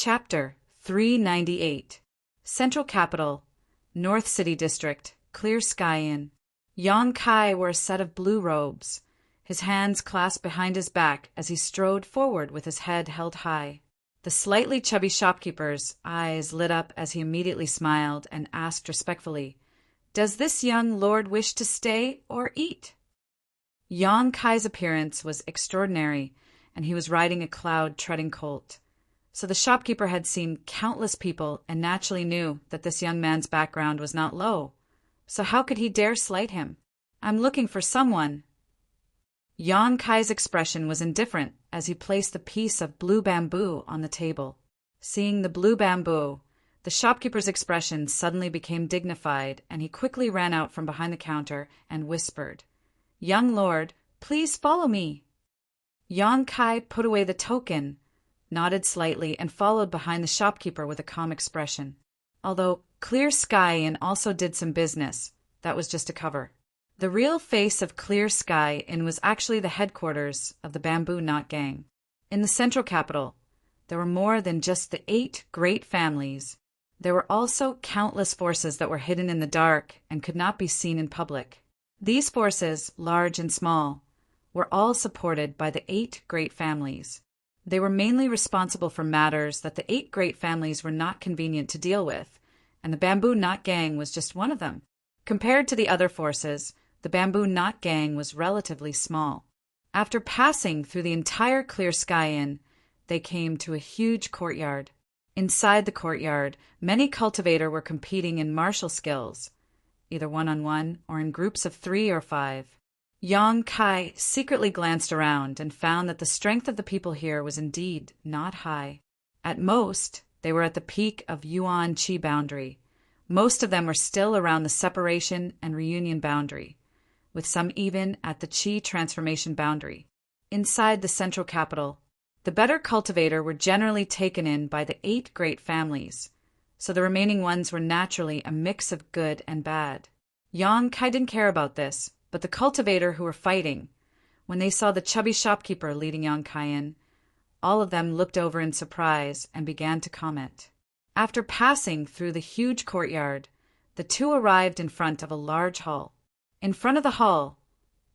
Chapter 398. Central Capital, North City District, Clear Sky Inn. Yang Kai wore a set of blue robes, his hands clasped behind his back as he strode forward with his head held high. The slightly chubby shopkeeper's eyes lit up as he immediately smiled and asked respectfully, "Does this young lord wish to stay or eat?" Yang Kai's appearance was extraordinary, and he was riding a cloud-treading colt. So the shopkeeper had seen countless people and naturally knew that this young man's background was not low. So how could he dare slight him? "I'm looking for someone." Yang Kai's expression was indifferent as he placed the piece of blue bamboo on the table. Seeing the blue bamboo, the shopkeeper's expression suddenly became dignified, and he quickly ran out from behind the counter and whispered, "Young lord, please follow me." Yang Kai put away the token, nodded slightly, and followed behind the shopkeeper with a calm expression. Although Clear Sky Inn also did some business, that was just a cover. The real face of Clear Sky Inn was actually the headquarters of the Bamboo Knot Gang. In the central capital, there were more than just the 8 great families. There were also countless forces that were hidden in the dark and could not be seen in public. These forces, large and small, were all supported by the 8 great families. They were mainly responsible for matters that the 8 great families were not convenient to deal with, and the Bamboo Knot Gang was just one of them. Compared to the other forces, the Bamboo Knot Gang was relatively small. After passing through the entire Clear Sky Inn, they came to a huge courtyard. Inside the courtyard, many cultivators were competing in martial skills, either one-on-one or in groups of 3 or 5. Yang Kai secretly glanced around and found that the strength of the people here was indeed not high. At most, they were at the peak of Yuan-Qi boundary. Most of them were still around the separation and reunion boundary, with some even at the Qi transformation boundary. Inside the central capital, the better cultivator were generally taken in by the 8 great families, so the remaining ones were naturally a mix of good and bad. Yang Kai didn't care about this, but the cultivator who were fighting, when they saw the chubby shopkeeper leading Yang Kai in, all of them looked over in surprise and began to comment. After passing through the huge courtyard, the 2 arrived in front of a large hall. In front of the hall,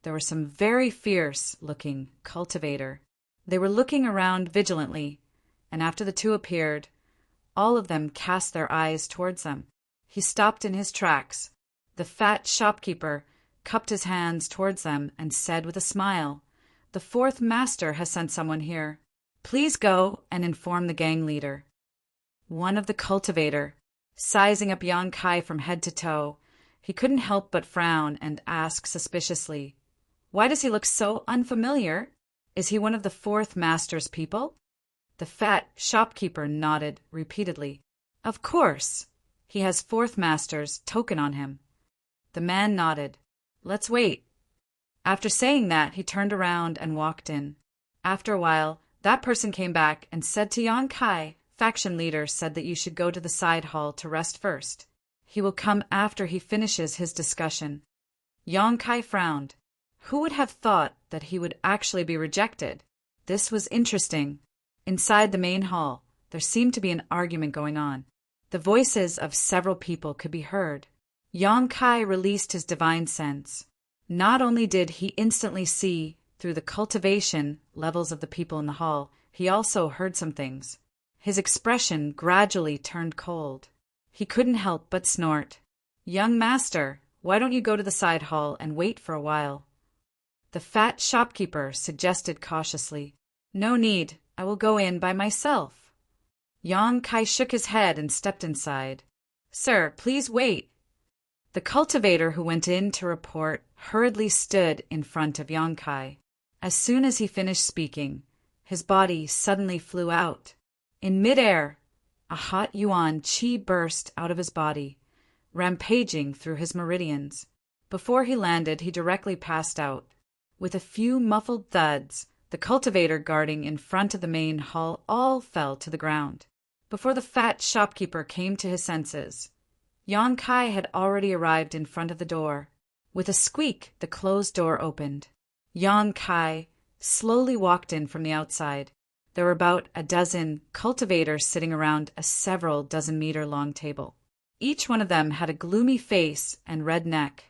there were some very fierce-looking cultivator. They were looking around vigilantly, and after the 2 appeared, all of them cast their eyes towards them. He stopped in his tracks. The fat shopkeeper cupped his hands towards them and said with a smile, "The 4th master has sent someone here. Please go and inform the gang leader." One of the cultivator, sizing up Yang Kai from head to toe, he couldn't help but frown and ask suspiciously, "Why does he look so unfamiliar? Is he one of the 4th master's people?" The fat shopkeeper nodded repeatedly. "Of course. He has 4th master's token on him." The man nodded. "Let's wait." After saying that, he turned around and walked in. After a while, that person came back and said to Yang Kai, "Faction leader said that you should go to the side hall to rest first. He will come after he finishes his discussion." Yang Kai frowned. Who would have thought that he would actually be rejected? This was interesting. Inside the main hall, there seemed to be an argument going on. The voices of several people could be heard. Yang Kai released his divine sense. Not only did he instantly see through the cultivation levels of the people in the hall, he also heard some things. His expression gradually turned cold. He couldn't help but snort. "Young master, why don't you go to the side hall and wait for a while?" The fat shopkeeper suggested cautiously. "No need, I will go in by myself." Yang Kai shook his head and stepped inside. "Sir, please wait." The cultivator who went in to report hurriedly stood in front of Yang Kai. As soon as he finished speaking, his body suddenly flew out. In midair, a hot yuan qi burst out of his body, rampaging through his meridians. Before he landed, he directly passed out. With a few muffled thuds, the cultivator guarding in front of the main hall all fell to the ground. Before the fat shopkeeper came to his senses, Yang Kai had already arrived in front of the door. With a squeak, the closed door opened. Yang Kai slowly walked in from the outside. There were about a dozen cultivators sitting around a several dozen-meter-long table. Each one of them had a gloomy face and red neck.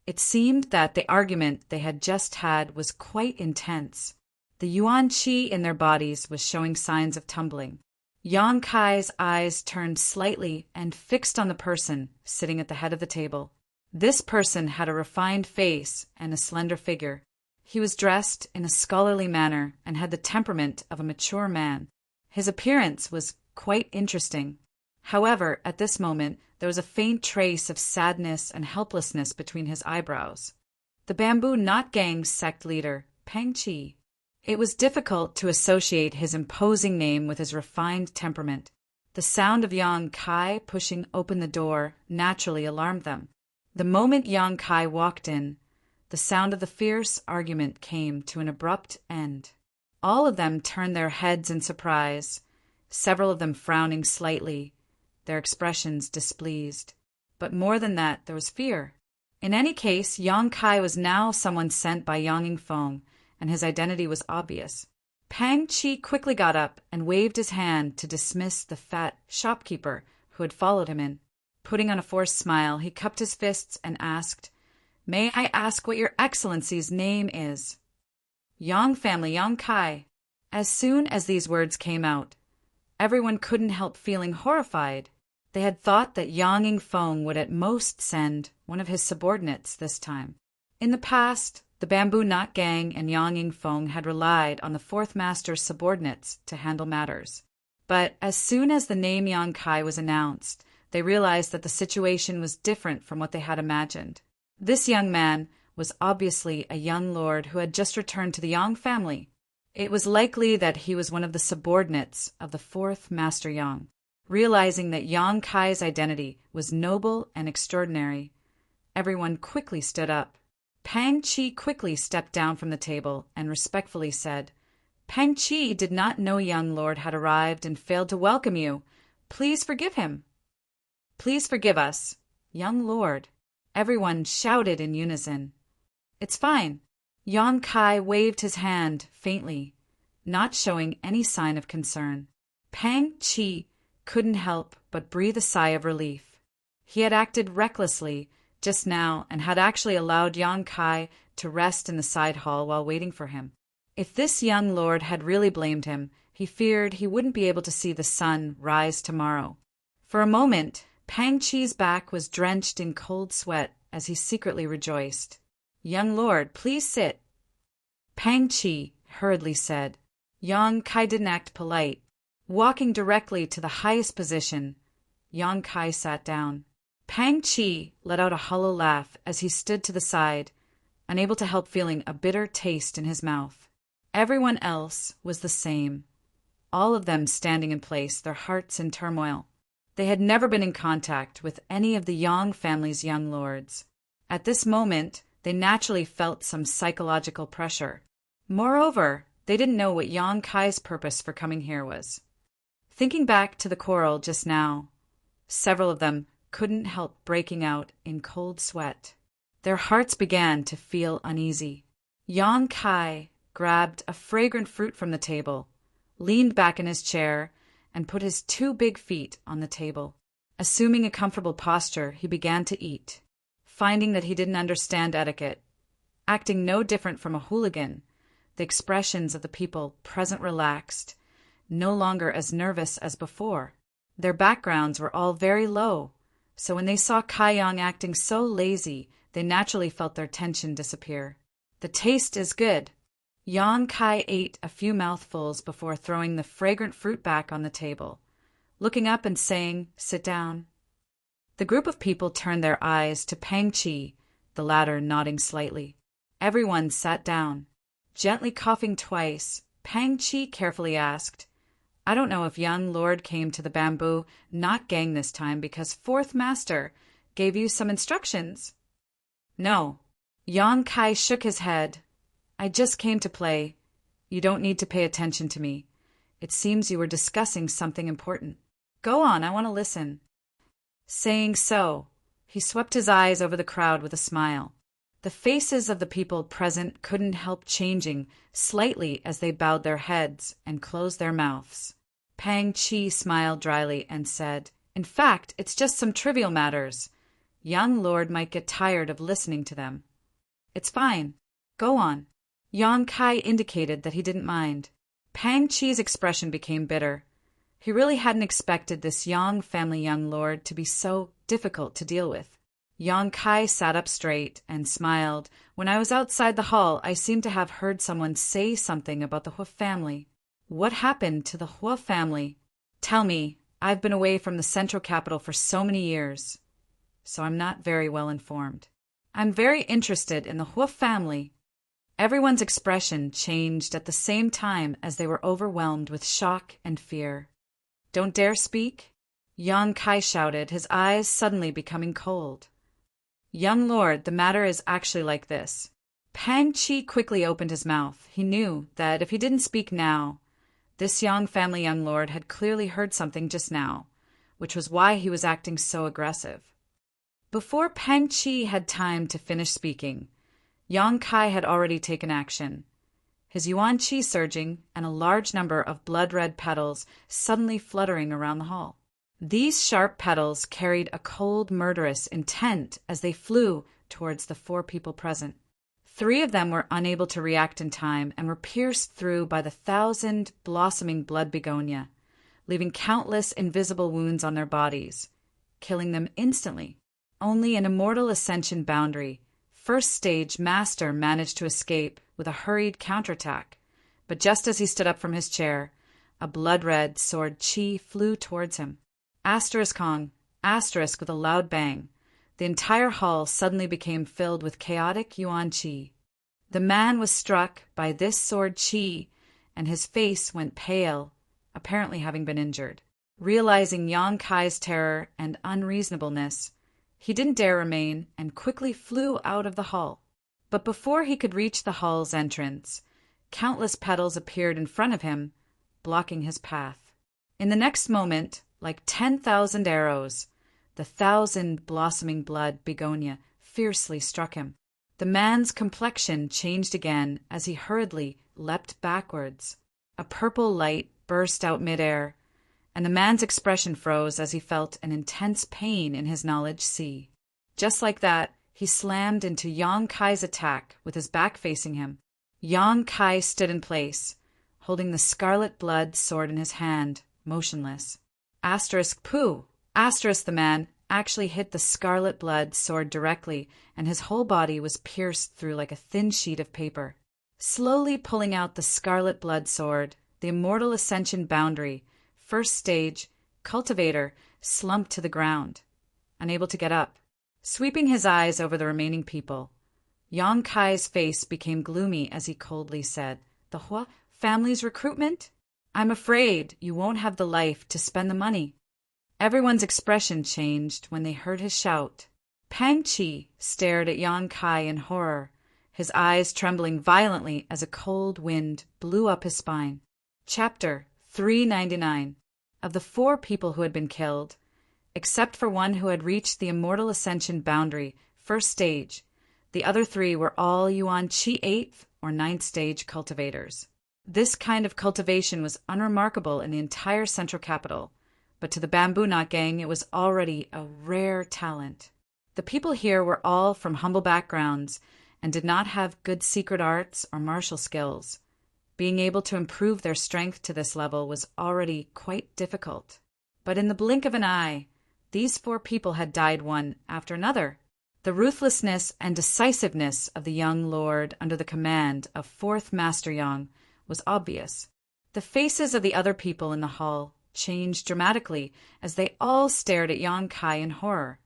It seemed that the argument they had just had was quite intense. The yuan qi in their bodies was showing signs of tumbling. Yang Kai's eyes turned slightly and fixed on the person sitting at the head of the table. This person had a refined face and a slender figure. He was dressed in a scholarly manner and had the temperament of a mature man. His appearance was quite interesting. However, at this moment, there was a faint trace of sadness and helplessness between his eyebrows. The Bamboo Knot Gang's sect leader, Pang Chi. It was difficult to associate his imposing name with his refined temperament. The sound of Yang Kai pushing open the door naturally alarmed them. The moment Yang Kai walked in, the sound of the fierce argument came to an abrupt end. All of them turned their heads in surprise, several of them frowning slightly, their expressions displeased. But more than that, there was fear. In any case, Yang Kai was now someone sent by Yang Yingfeng, and his identity was obvious. Pang Chi quickly got up and waved his hand to dismiss the fat shopkeeper who had followed him in. Putting on a forced smile, he cupped his fists and asked, "May I ask what your Excellency's name is?" "Yang family, Yang Kai." As soon as these words came out, everyone couldn't help feeling horrified. They had thought that Yang Yingfeng would at most send one of his subordinates this time. In the past, the Bamboo Knot Gang and Yang Yingfeng had relied on the fourth master's subordinates to handle matters. But as soon as the name Yang Kai was announced, they realized that the situation was different from what they had imagined. This young man was obviously a young lord who had just returned to the Yang family. It was likely that he was one of the subordinates of the fourth Master Yang. Realizing that Yang Kai's identity was noble and extraordinary, everyone quickly stood up. Pang Chi quickly stepped down from the table and respectfully said, "Pang Chi did not know young lord had arrived and failed to welcome you. Please forgive him." "Please forgive us, young lord," everyone shouted in unison. "It's fine." Yang Kai waved his hand faintly, not showing any sign of concern. Pang Chi couldn't help but breathe a sigh of relief. He had acted recklessly just now and had actually allowed Yang Kai to rest in the side hall while waiting for him. If this young lord had really blamed him, he feared he wouldn't be able to see the sun rise tomorrow. For a moment, Pang Chi's back was drenched in cold sweat as he secretly rejoiced. "Young lord, please sit," Pang Chi hurriedly said. Yang Kai didn't act polite. Walking directly to the highest position, Yang Kai sat down. Pang Chi let out a hollow laugh as he stood to the side, unable to help feeling a bitter taste in his mouth. Everyone else was the same, all of them standing in place, their hearts in turmoil. They had never been in contact with any of the Yang family's young lords. At this moment, they naturally felt some psychological pressure. Moreover, they didn't know what Yang Kai's purpose for coming here was. Thinking back to the quarrel just now, several of them couldn't help breaking out in cold sweat. Their hearts began to feel uneasy. Yang Kai grabbed a fragrant fruit from the table, leaned back in his chair, and put his 2 big feet on the table. Assuming a comfortable posture, he began to eat. Finding that he didn't understand etiquette, acting no different from a hooligan, the expressions of the people present relaxed, no longer as nervous as before. Their backgrounds were all very low, so when they saw Kai Yang acting so lazy, they naturally felt their tension disappear. The taste is good. Yang Kai ate a few mouthfuls before throwing the fragrant fruit back on the table, looking up and saying, "Sit down." The group of people turned their eyes to Pang Chi, the latter nodding slightly. Everyone sat down. Gently coughing twice, Pang Chi carefully asked, "I don't know if young lord came to the Bamboo Knot Gang this time because fourth master gave you some instructions?" "No." Yang Kai shook his head. "I just came to play. You don't need to pay attention to me. It seems you were discussing something important. Go on, I want to listen." Saying so, he swept his eyes over the crowd with a smile. The The faces of the people present couldn't help changing slightly as they bowed their heads and closed their mouths. Pang Chi smiled dryly and said, "In fact, it's just some trivial matters. Young Lord might get tired of listening to them." "It's fine. Go on." Yang Kai indicated that he didn't mind. Pang Chi's expression became bitter. He really hadn't expected this Yang family young lord to be so difficult to deal with. Yang Kai sat up straight and smiled. "When I was outside the hall, I seemed to have heard someone say something about the Hua family." "What happened to the Hua family?" "Tell me. I've been away from the central capital for so many years, so I'm not very well informed." "I'm very interested in the Hua family." Everyone's expression changed at the same time as they were overwhelmed with shock and fear. "Don't dare speak?" Yang Kai shouted, his eyes suddenly becoming cold. "Young lord, the matter is actually like this." Pang Chi quickly opened his mouth. He knew that if he didn't speak now, this Yang family young lord had clearly heard something just now, which was why he was acting so aggressive. Before Pang Chi had time to finish speaking, Yang Kai had already taken action. His yuan qi surging and a large number of blood-red petals suddenly fluttering around the hall. These sharp petals carried a cold, murderous intent as they flew towards the 4 people present. 3 of them were unable to react in time and were pierced through by the 1,000 blossoming blood begonia, leaving countless invisible wounds on their bodies, killing them instantly. Only an immortal ascension boundary, first stage master managed to escape with a hurried counterattack, but just as he stood up from his chair, a blood-red sword chi flew towards him. Asterisk Kong, asterisk with a loud bang. The entire hall suddenly became filled with chaotic yuan qi. The man was struck by this sword qi, and his face went pale, apparently having been injured. Realizing Yang Kai's terror and unreasonableness, he didn't dare remain and quickly flew out of the hall. But before he could reach the hall's entrance, countless petals appeared in front of him, blocking his path. In the next moment, like 10,000 arrows, the 1,000 blossoming blood begonia fiercely struck him. The man's complexion changed again as he hurriedly leapt backwards. A purple light burst out midair, and the man's expression froze as he felt an intense pain in his knowledge sea. Just like that, he slammed into Yang Kai's attack with his back facing him. Yang Kai stood in place, holding the scarlet blood sword in his hand, motionless. Asterisk pooh! Asterisk the man actually hit the scarlet blood sword directly, and his whole body was pierced through like a thin sheet of paper. Slowly pulling out the scarlet blood sword, the immortal ascension boundary, first stage, cultivator, slumped to the ground, unable to get up. Sweeping his eyes over the remaining people, Yang Kai's face became gloomy as he coldly said, "The Hua family's recruitment? I'm afraid you won't have the life to spend the money." Everyone's expression changed when they heard his shout. Pang Chi stared at Yang Kai in horror, his eyes trembling violently as a cold wind blew up his spine. Chapter 399. Of the 4 people who had been killed, except for one who had reached the immortal ascension boundary, first stage, the other 3 were all yuan qi 8th or 9th stage cultivators. This kind of cultivation was unremarkable in the entire central capital, but to the Bamboo Knot Gang it was already a rare talent. The people here were all from humble backgrounds and did not have good secret arts or martial skills. Being able to improve their strength to this level was already quite difficult. But in the blink of an eye, these 4 people had died one after another. The ruthlessness and decisiveness of the young lord under the command of 4th Master Yang was obvious. The faces of the other people in the hall changed dramatically as they all stared at Yang Kai in horror,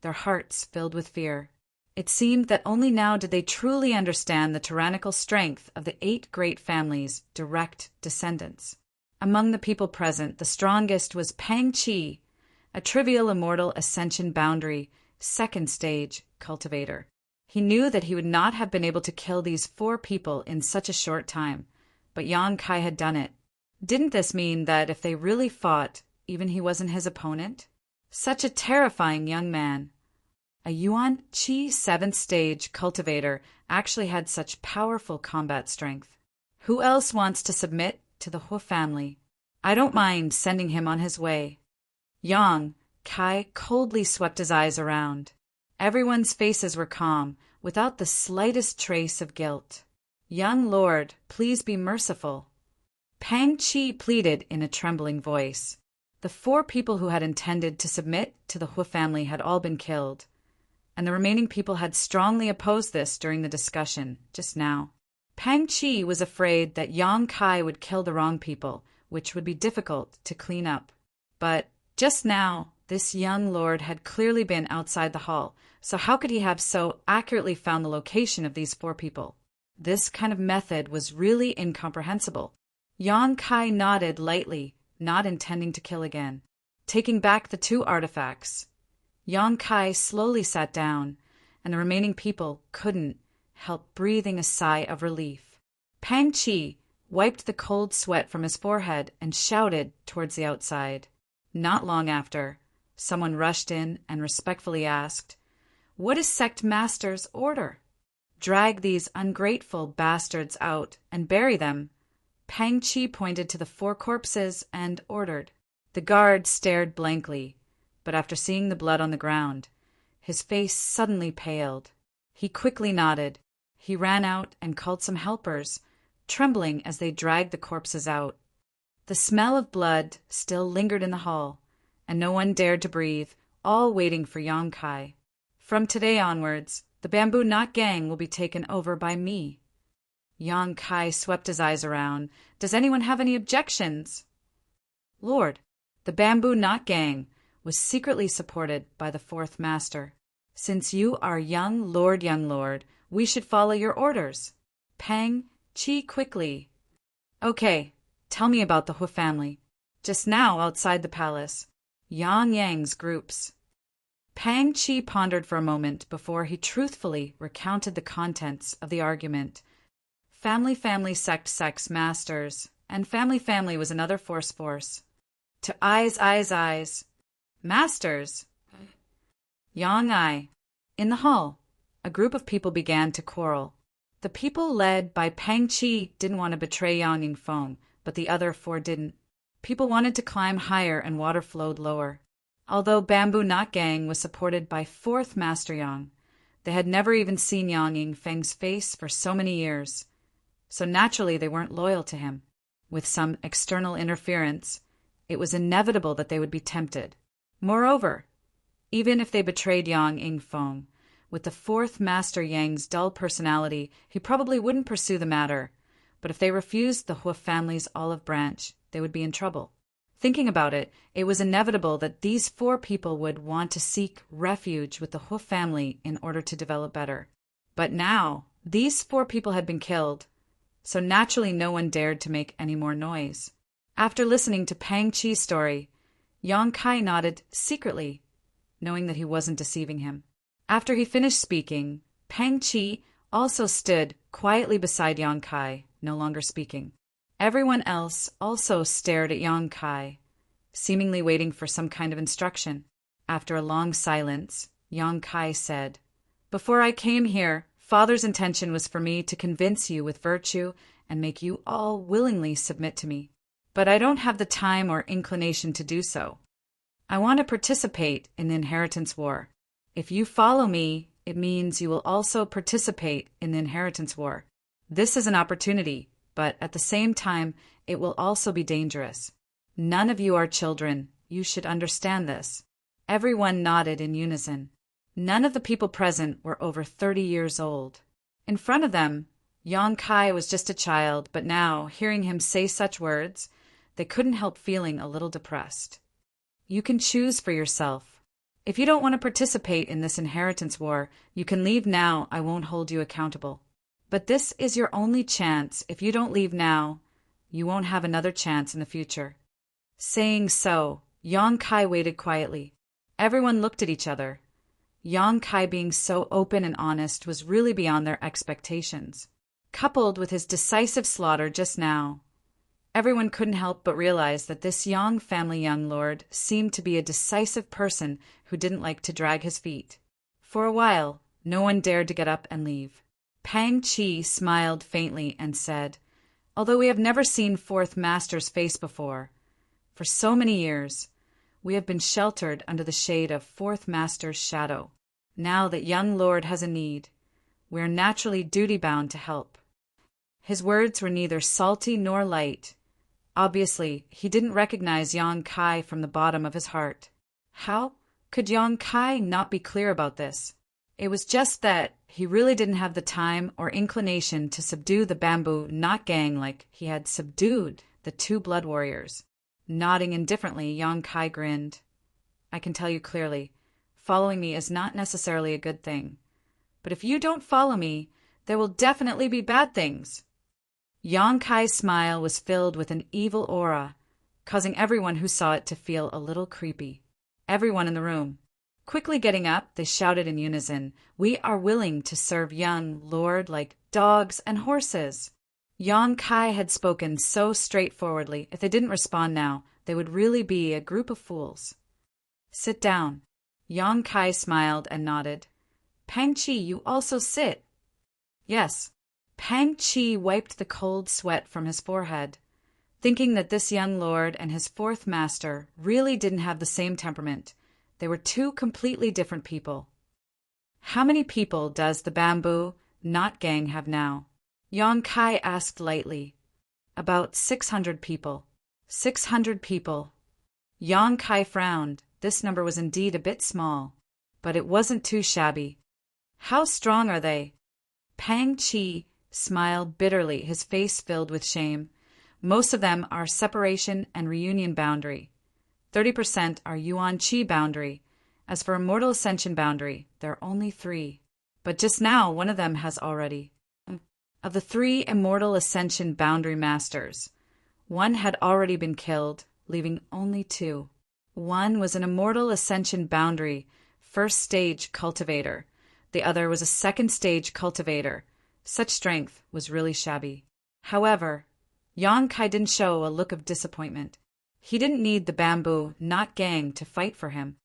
their hearts filled with fear. It seemed that only now did they truly understand the tyrannical strength of the 8 great families' direct descendants. Among the people present, the strongest was Pang Chi, a trivial immortal ascension boundary, 2nd stage cultivator. He knew that he would not have been able to kill these 4 people in such a short time, but Yang Kai had done it. Didn't this mean that if they really fought, even he wasn't his opponent? Such a terrifying young man. A Yuan Qi 7th stage cultivator actually had such powerful combat strength. Who else wants to submit to the Hu family? I don't mind sending him on his way. Yang Kai coldly swept his eyes around. Everyone's faces were calm, without the slightest trace of guilt. Young lord, please be merciful. Pang Qi pleaded in a trembling voice. The 4 people who had intended to submit to the Hu family had all been killed, and the remaining people had strongly opposed this during the discussion, just now. Pang Qi was afraid that Yang Kai would kill the wrong people, which would be difficult to clean up. But just now, this young lord had clearly been outside the hall, so how could he have so accurately found the location of these 4 people? This kind of method was really incomprehensible. Yang Kai nodded lightly, not intending to kill again. Taking back the 2 artifacts, Yang Kai slowly sat down, and the remaining people couldn't help breathing a sigh of relief. Pang Qi wiped the cold sweat from his forehead and shouted towards the outside. Not long after, someone rushed in and respectfully asked, "What is Sect Master's order?" "Drag these ungrateful bastards out and bury them." Pang Qi pointed to the 4 corpses and ordered. The guard stared blankly, but after seeing the blood on the ground, his face suddenly paled. He quickly nodded. He ran out and called some helpers, trembling as they dragged the corpses out. The smell of blood still lingered in the hall, and no one dared to breathe, all waiting for Yang Kai. "From today onwards, the Bamboo Knot Gang will be taken over by me." Yang Kai swept his eyes around. "Does anyone have any objections?" "Lord, the Bamboo Knot Gang was secretly supported by the 4th Master. Since you are young lord, we should follow your orders." Pang Qi quickly. "Okay, tell me about the Hu family." "Just now, outside the palace, Yang's groups." Pang Qi pondered for a moment before he truthfully recounted the contents of the argument. Family, sect, masters, and family was another force. To eyes. Masters. Yang Ai. In the hall, a group of people began to quarrel. The people led by Pang Qi didn't want to betray Yang Yingfeng, but the other 4 didn't. People wanted to climb higher and water flowed lower. Although Bamboo Knot Gang was supported by 4th Master Yang, they had never even seen Yang Yingfeng's face for so many years. So naturally they weren't loyal to him. With some external interference, it was inevitable that they would be tempted. Moreover, even if they betrayed Yang Yingfeng, with the 4th Master Yang's dull personality, he probably wouldn't pursue the matter. But if they refused the Hu family's olive branch, they would be in trouble. Thinking about it, it was inevitable that these 4 people would want to seek refuge with the Hu family in order to develop better. But now, these 4 people had been killed, so naturally no one dared to make any more noise. After listening to Pang Qi's story, Yang Kai nodded secretly, knowing that he wasn't deceiving him. After he finished speaking, Pang Qi also stood quietly beside Yang Kai, no longer speaking. Everyone else also stared at Yang Kai, seemingly waiting for some kind of instruction. After a long silence, Yang Kai said, "Before I came here, Father's intention was for me to convince you with virtue and make you all willingly submit to me. But I don't have the time or inclination to do so. I want to participate in the inheritance war. If you follow me, it means you will also participate in the inheritance war. This is an opportunity, but at the same time, it will also be dangerous. None of you are children. You should understand this." Everyone nodded in unison. None of the people present were over 30 years old. In front of them, Yang Kai was just a child, but now, hearing him say such words, they couldn't help feeling a little depressed. "You can choose for yourself. If you don't want to participate in this inheritance war, you can leave now. I won't hold you accountable. But this is your only chance. If you don't leave now, you won't have another chance in the future." Saying so, Yang Kai waited quietly. Everyone looked at each other. Yang Kai being so open and honest was really beyond their expectations. Coupled with his decisive slaughter just now, everyone couldn't help but realize that this Yang family young lord seemed to be a decisive person who didn't like to drag his feet. For a while, no one dared to get up and leave. Pang Chi smiled faintly and said, "Although we have never seen Fourth Master's face before, for so many years, we have been sheltered under the shade of Fourth Master's shadow. Now that young lord has a need, we are naturally duty-bound to help." His words were neither salty nor light. Obviously, he didn't recognize Yang Kai from the bottom of his heart. How could Yang Kai not be clear about this? It was just that he really didn't have the time or inclination to subdue the Bamboo Knot Gang like he had subdued the two blood warriors. Nodding indifferently, Yang Kai grinned. "I can tell you clearly, following me is not necessarily a good thing. But if you don't follow me, there will definitely be bad things." Yang Kai's smile was filled with an evil aura, causing everyone who saw it to feel a little creepy. Everyone in the room. Quickly getting up, they shouted in unison, "We are willing to serve young lord like dogs and horses." Yang Kai had spoken so straightforwardly, if they didn't respond now, they would really be a group of fools. "Sit down." Yang Kai smiled and nodded. "Pang Chi, you also sit." "Yes." Pang Chi wiped the cold sweat from his forehead, thinking that this young lord and his fourth master really didn't have the same temperament. They were two completely different people. "How many people does the Bamboo Knot Gang have now?" Yang Kai asked lightly. "About 600 people." 600 people. Yang Kai frowned. This number was indeed a bit small, but it wasn't too shabby. "How strong are they?" Pang Chi smiled bitterly, his face filled with shame. "Most of them are separation and reunion boundary. 30% are Yuan Chi boundary. As for Immortal Ascension boundary, there are only 3. But just now, one of them has already. Of the 3 Immortal Ascension boundary masters, one had already been killed, leaving only 2. One was an Immortal Ascension boundary, first stage cultivator. The other was a second stage cultivator. Such strength was really shabby. However, Yang Kai didn't show a look of disappointment. He didn't need the Bamboo Knot Gang to fight for him.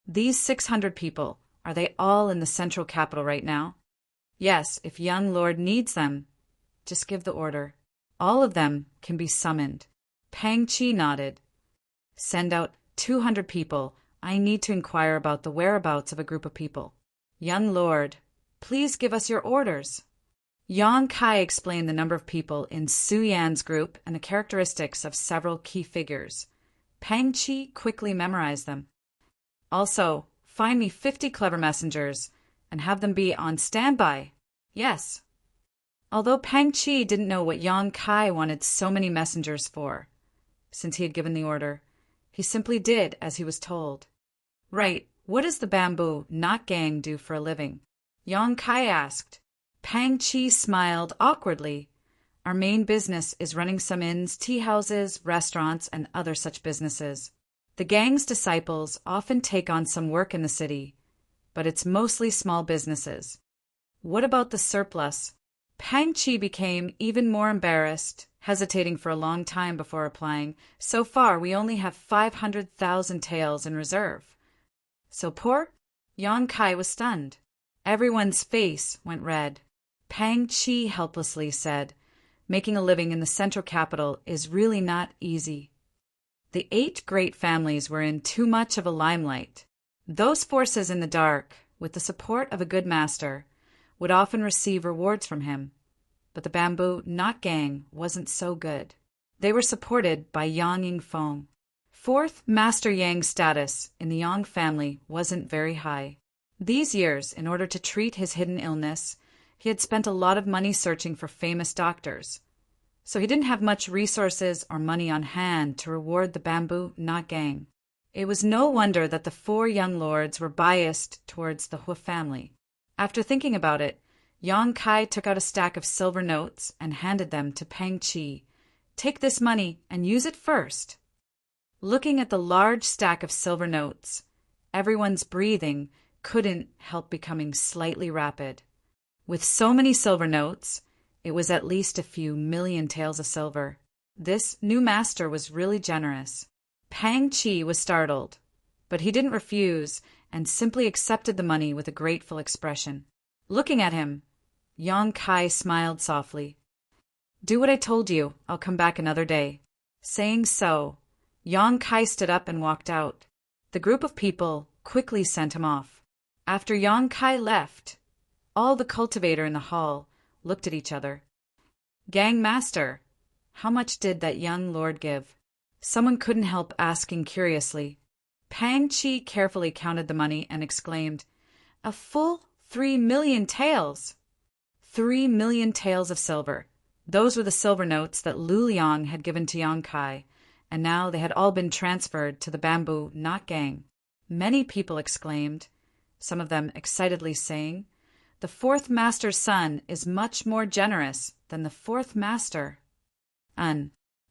"These 600 people, are they all in the central capital right now?" "Yes, if young lord needs them. Just give the order. All of them can be summoned." Pang Chi nodded. "Send out 200 people. I need to inquire about the whereabouts of a group of people." "Young lord, please give us your orders." Yang Kai explained the number of people in Su Yan's group and the characteristics of several key figures. Pang Chi quickly memorized them. "Also, find me 50 clever messengers and have them be on standby." "Yes." Although Pang Chi didn't know what Yang Kai wanted so many messengers for, since he had given the order, he simply did as he was told. "Right, what does the Bamboo Knot Gang do for a living?" Yang Kai asked. Pang Chi smiled awkwardly. "Our main business is running some inns, tea houses, restaurants, and other such businesses. The gang's disciples often take on some work in the city, but it's mostly small businesses." "What about the surplus?" Pang Chi became even more embarrassed, hesitating for a long time before replying. "So far, we only have 500,000 taels in reserve." "So poor?" Yang Kai was stunned. Everyone's face went red. Pang Chi helplessly said, "Making a living in the central capital is really not easy." The 8 great families were in too much of a limelight. Those forces in the dark, with the support of a good master, would often receive rewards from him. But the Bamboo Knot Gang wasn't so good. They were supported by Yang Yingfeng. Fourth Master Yang's status in the Yang family wasn't very high. These years, in order to treat his hidden illness, he had spent a lot of money searching for famous doctors. So he didn't have much resources or money on hand to reward the Bamboo Knot Gang. It was no wonder that the 4 young lords were biased towards the Hu family. After thinking about it, Yang Kai took out a stack of silver notes and handed them to Pang Chi. "Take this money and use it first." Looking at the large stack of silver notes, everyone's breathing couldn't help becoming slightly rapid. With so many silver notes, it was at least a few million taels of silver. This new master was really generous. Pang Chi was startled, but he didn't refuse and simply accepted the money with a grateful expression. Looking at him, Yang Kai smiled softly. "Do what I told you. I'll come back another day." Saying so, Yang Kai stood up and walked out. The group of people quickly sent him off. After Yang Kai left, all the cultivator in the hall looked at each other. "Gang master, how much did that young lord give?" Someone couldn't help asking curiously. Pang Chi carefully counted the money and exclaimed, "A full 3,000,000 taels!" 3,000,000 taels of silver. Those were the silver notes that Lu Liang had given to Yang Kai, and now they had all been transferred to the bamboo knot gang. Many people exclaimed, some of them excitedly saying, "The fourth master's son is much more generous than the fourth master."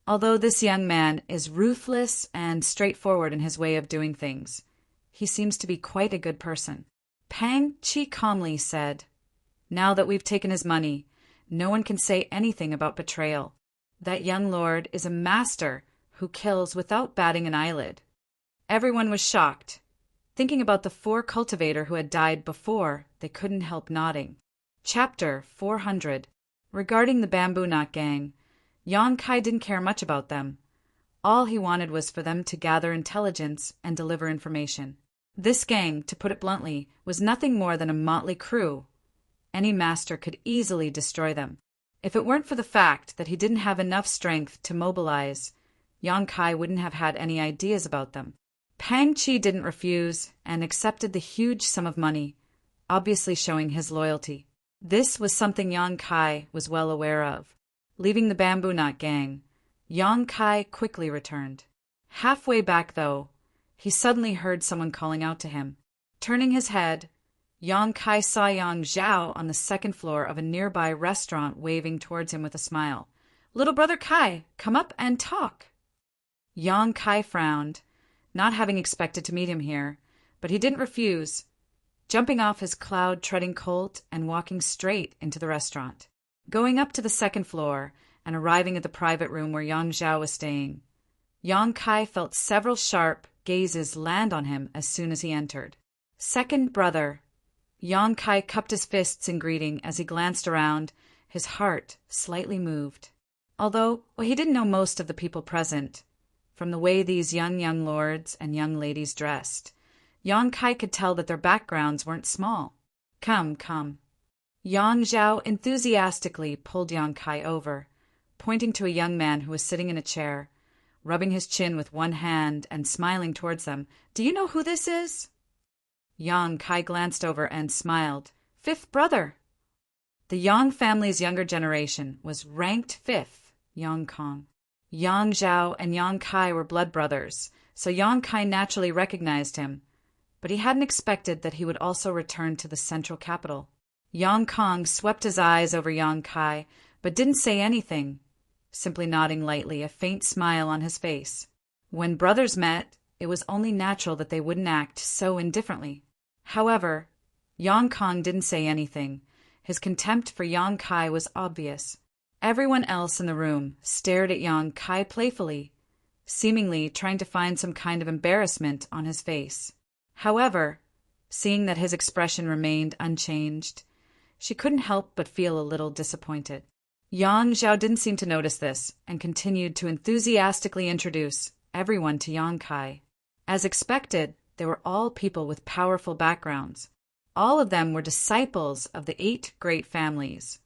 Although this young man is ruthless and straightforward in his way of doing things, he seems to be quite a good person. Pang Chi calmly said, "Now that we've taken his money, no one can say anything about betrayal. That young lord is a master who kills without batting an eyelid." Everyone was shocked. Thinking about the 4 cultivator who had died before, they couldn't help nodding. Chapter 400. Regarding the bamboo knot gang, Yang Kai didn't care much about them. All he wanted was for them to gather intelligence and deliver information. This gang, to put it bluntly, was nothing more than a motley crew. Any master could easily destroy them. If it weren't for the fact that he didn't have enough strength to mobilize, Yang Kai wouldn't have had any ideas about them. Pang Chi didn't refuse and accepted the huge sum of money, obviously showing his loyalty. This was something Yang Kai was well aware of. Leaving the bamboo knot gang, Yang Kai quickly returned. Halfway back, though, he suddenly heard someone calling out to him. Turning his head, Yang Kai saw Yang Zhao on the second floor of a nearby restaurant waving towards him with a smile. "Little brother Kai, come up and talk." Yang Kai frowned, not having expected to meet him here, but he didn't refuse, jumping off his cloud-treading colt and walking straight into the restaurant. Going up to the second floor and arriving at the private room where Yang Zhao was staying, Yang Kai felt several sharp gazes land on him as soon as he entered. "Second brother." Yang Kai cupped his fists in greeting as he glanced around, his heart slightly moved. Although he didn't know most of the people present, from the way these young lords and young ladies dressed, Yang Kai could tell that their backgrounds weren't small. Come. Yang Zhao enthusiastically pulled Yang Kai over, pointing to a young man who was sitting in a chair, rubbing his chin with one hand and smiling towards them. "Do you know who this is?" Yang Kai glanced over and smiled. "Fifth brother." The Yang family's younger generation was ranked 5th, Yang Kong. Yang Zhao and Yang Kai were blood brothers, so Yang Kai naturally recognized him, but he hadn't expected that he would also return to the central capital. Yang Kong swept his eyes over Yang Kai, but didn't say anything, simply nodding lightly, a faint smile on his face. When brothers met, it was only natural that they wouldn't act so indifferently. However, Yang Kong didn't say anything. His contempt for Yang Kai was obvious. Everyone else in the room stared at Yang Kai playfully, seemingly trying to find some kind of embarrassment on his face. However, seeing that his expression remained unchanged, she couldn't help but feel a little disappointed. Yang Zhao didn't seem to notice this and continued to enthusiastically introduce everyone to Yang Kai. As expected, they were all people with powerful backgrounds. All of them were disciples of the 8 great families.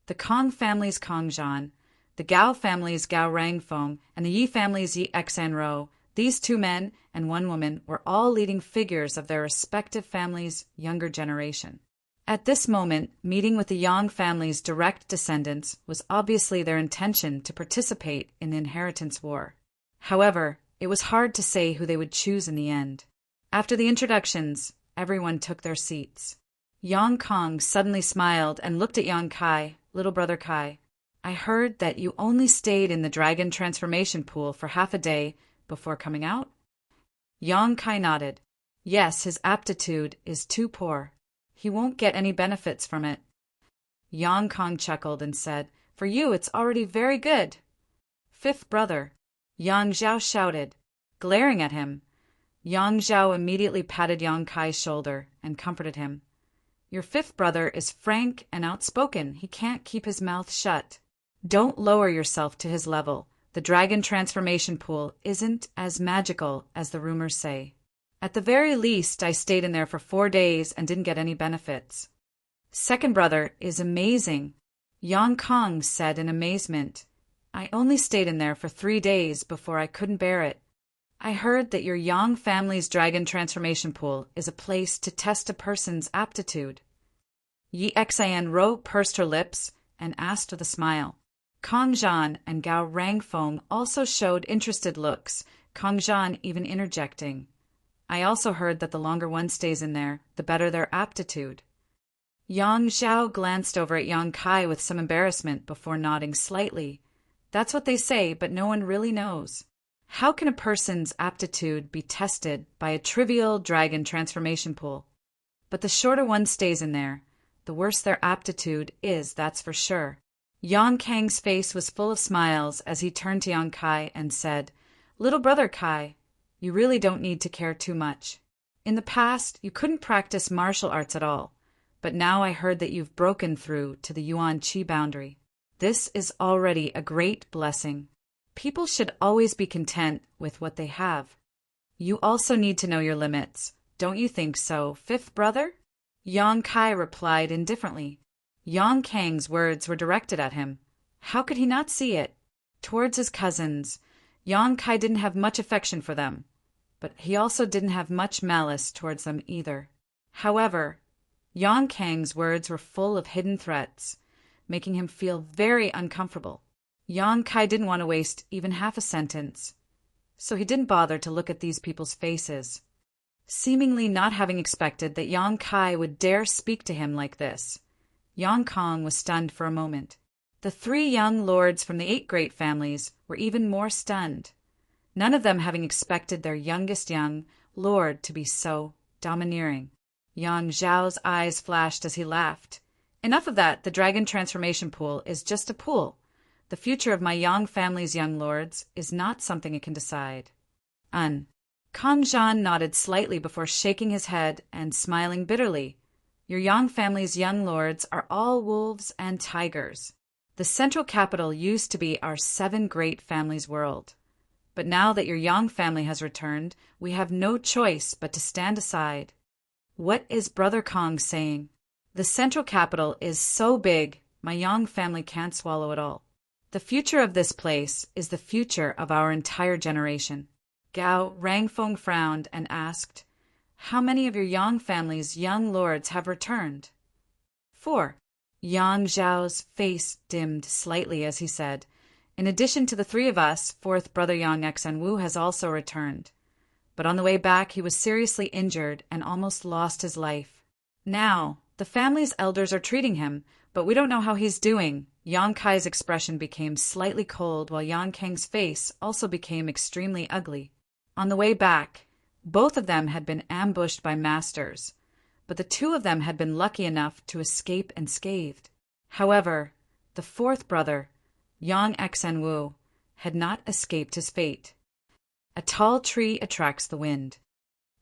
The Kong family's Kong Zhan, the Gao family's Gao Rangfeng, and the Yi family's Yi Xanro. These 2 men and 1 woman were all leading figures of their respective families' younger generation. At this moment, meeting with the Yang family's direct descendants was obviously their intention to participate in the inheritance war. However, it was hard to say who they would choose in the end. After the introductions, everyone took their seats. Yang Kong suddenly smiled and looked at Yang Kai. "Little brother Kai, I heard that you only stayed in the dragon transformation pool for half a day before coming out?" Yang Kai nodded. "Yes, his aptitude is too poor. He won't get any benefits from it." Yang Kong chuckled and said, "For you, it's already very good." "Fifth brother," Yang Zhao shouted, glaring at him. Yang Zhao immediately patted Yang Kai's shoulder and comforted him. Your fifth brother is frank and outspoken. He can't keep his mouth shut. Don't lower yourself to his level. The dragon transformation pool isn't as magical as the rumors say. At the very least, I stayed in there for 4 days and didn't get any benefits. Second brother is amazing, Yang Kong said in amazement. I only stayed in there for 3 days before I couldn't bear it. I heard that your Yang family's dragon transformation pool is a place to test a person's aptitude. Yi Xianro pursed her lips and asked with a smile. Kong Zhan and Gao Rangfeng also showed interested looks, Kong Zhan even interjecting. I also heard that the longer one stays in there, the better their aptitude. Yang Zhao glanced over at Yang Kai with some embarrassment before nodding slightly. That's what they say, but no one really knows. How can a person's aptitude be tested by a trivial dragon transformation pool? But the shorter one stays in there, the worse their aptitude is, that's for sure. Yang Kang's face was full of smiles as he turned to Yang Kai and said, Little brother Kai, you really don't need to care too much. In the past, you couldn't practice martial arts at all, but now I heard that you've broken through to the Yuan Qi boundary. This is already a great blessing. People should always be content with what they have. You also need to know your limits. Don't you think so, fifth brother? Yang Kai replied indifferently. Yang Kang's words were directed at him. How could he not see it? Towards his cousins, Yang Kai didn't have much affection for them, but he also didn't have much malice towards them either. However, Yang Kang's words were full of hidden threats, making him feel very uncomfortable. Yang Kai didn't want to waste even half a sentence, so he didn't bother to look at these people's faces. Seemingly not having expected that Yang Kai would dare speak to him like this, Yang Kong was stunned for a moment. The 3 young lords from the 8 great families were even more stunned, none of them having expected their youngest young lord to be so domineering. Yang Zhao's eyes flashed as he laughed. Enough of that, the dragon transformation pool is just a pool. The future of my Yang family's young lords is not something it can decide. Kong Zhan nodded slightly before shaking his head and smiling bitterly. Your Yang family's young lords are all wolves and tigers. The central capital used to be our 7 great families' world. But now that your Yang family has returned, we have no choice but to stand aside. What is Brother Kong saying? The central capital is so big, my Yang family can't swallow it all. The future of this place is the future of our entire generation. Gao Rangfeng frowned and asked, How many of your Yang family's young lords have returned? 4. Yang Zhao's face dimmed slightly as he said, In addition to the 3 of us, 4th brother Yang Xenwu has also returned. But on the way back he was seriously injured and almost lost his life. Now, the family's elders are treating him, but we don't know how he's doing. Yang Kai's expression became slightly cold while Yang Kang's face also became extremely ugly. On the way back, both of them had been ambushed by masters, but the 2 of them had been lucky enough to escape unscathed. However, the 4th brother, Yang Xenwu, had not escaped his fate. A tall tree attracts the wind.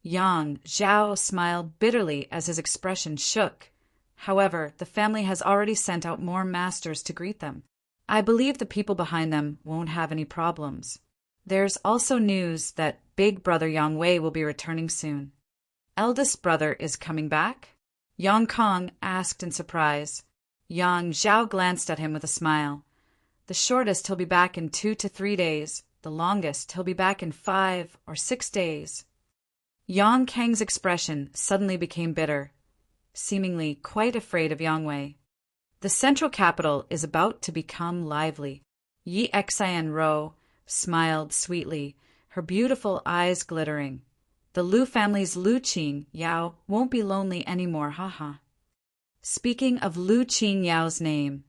Yang Zhao smiled bitterly as his expression shook. However, the family has already sent out more masters to greet them. I believe the people behind them won't have any problems. There's also news that big brother Yang Wei will be returning soon. Eldest brother is coming back? Yang Kong asked in surprise. Yang Zhao glanced at him with a smile. The shortest he'll be back in 2 to 3 days. The longest he'll be back in 5 or 6 days. Yang Kang's expression suddenly became bitter, seemingly quite afraid of Yang Wei. The central capital is about to become lively. Yi Xianro smiled sweetly, her beautiful eyes glittering. The Lu family's Lu Qing Yao won't be lonely anymore, haha. Speaking of Lu Qing Yao's name,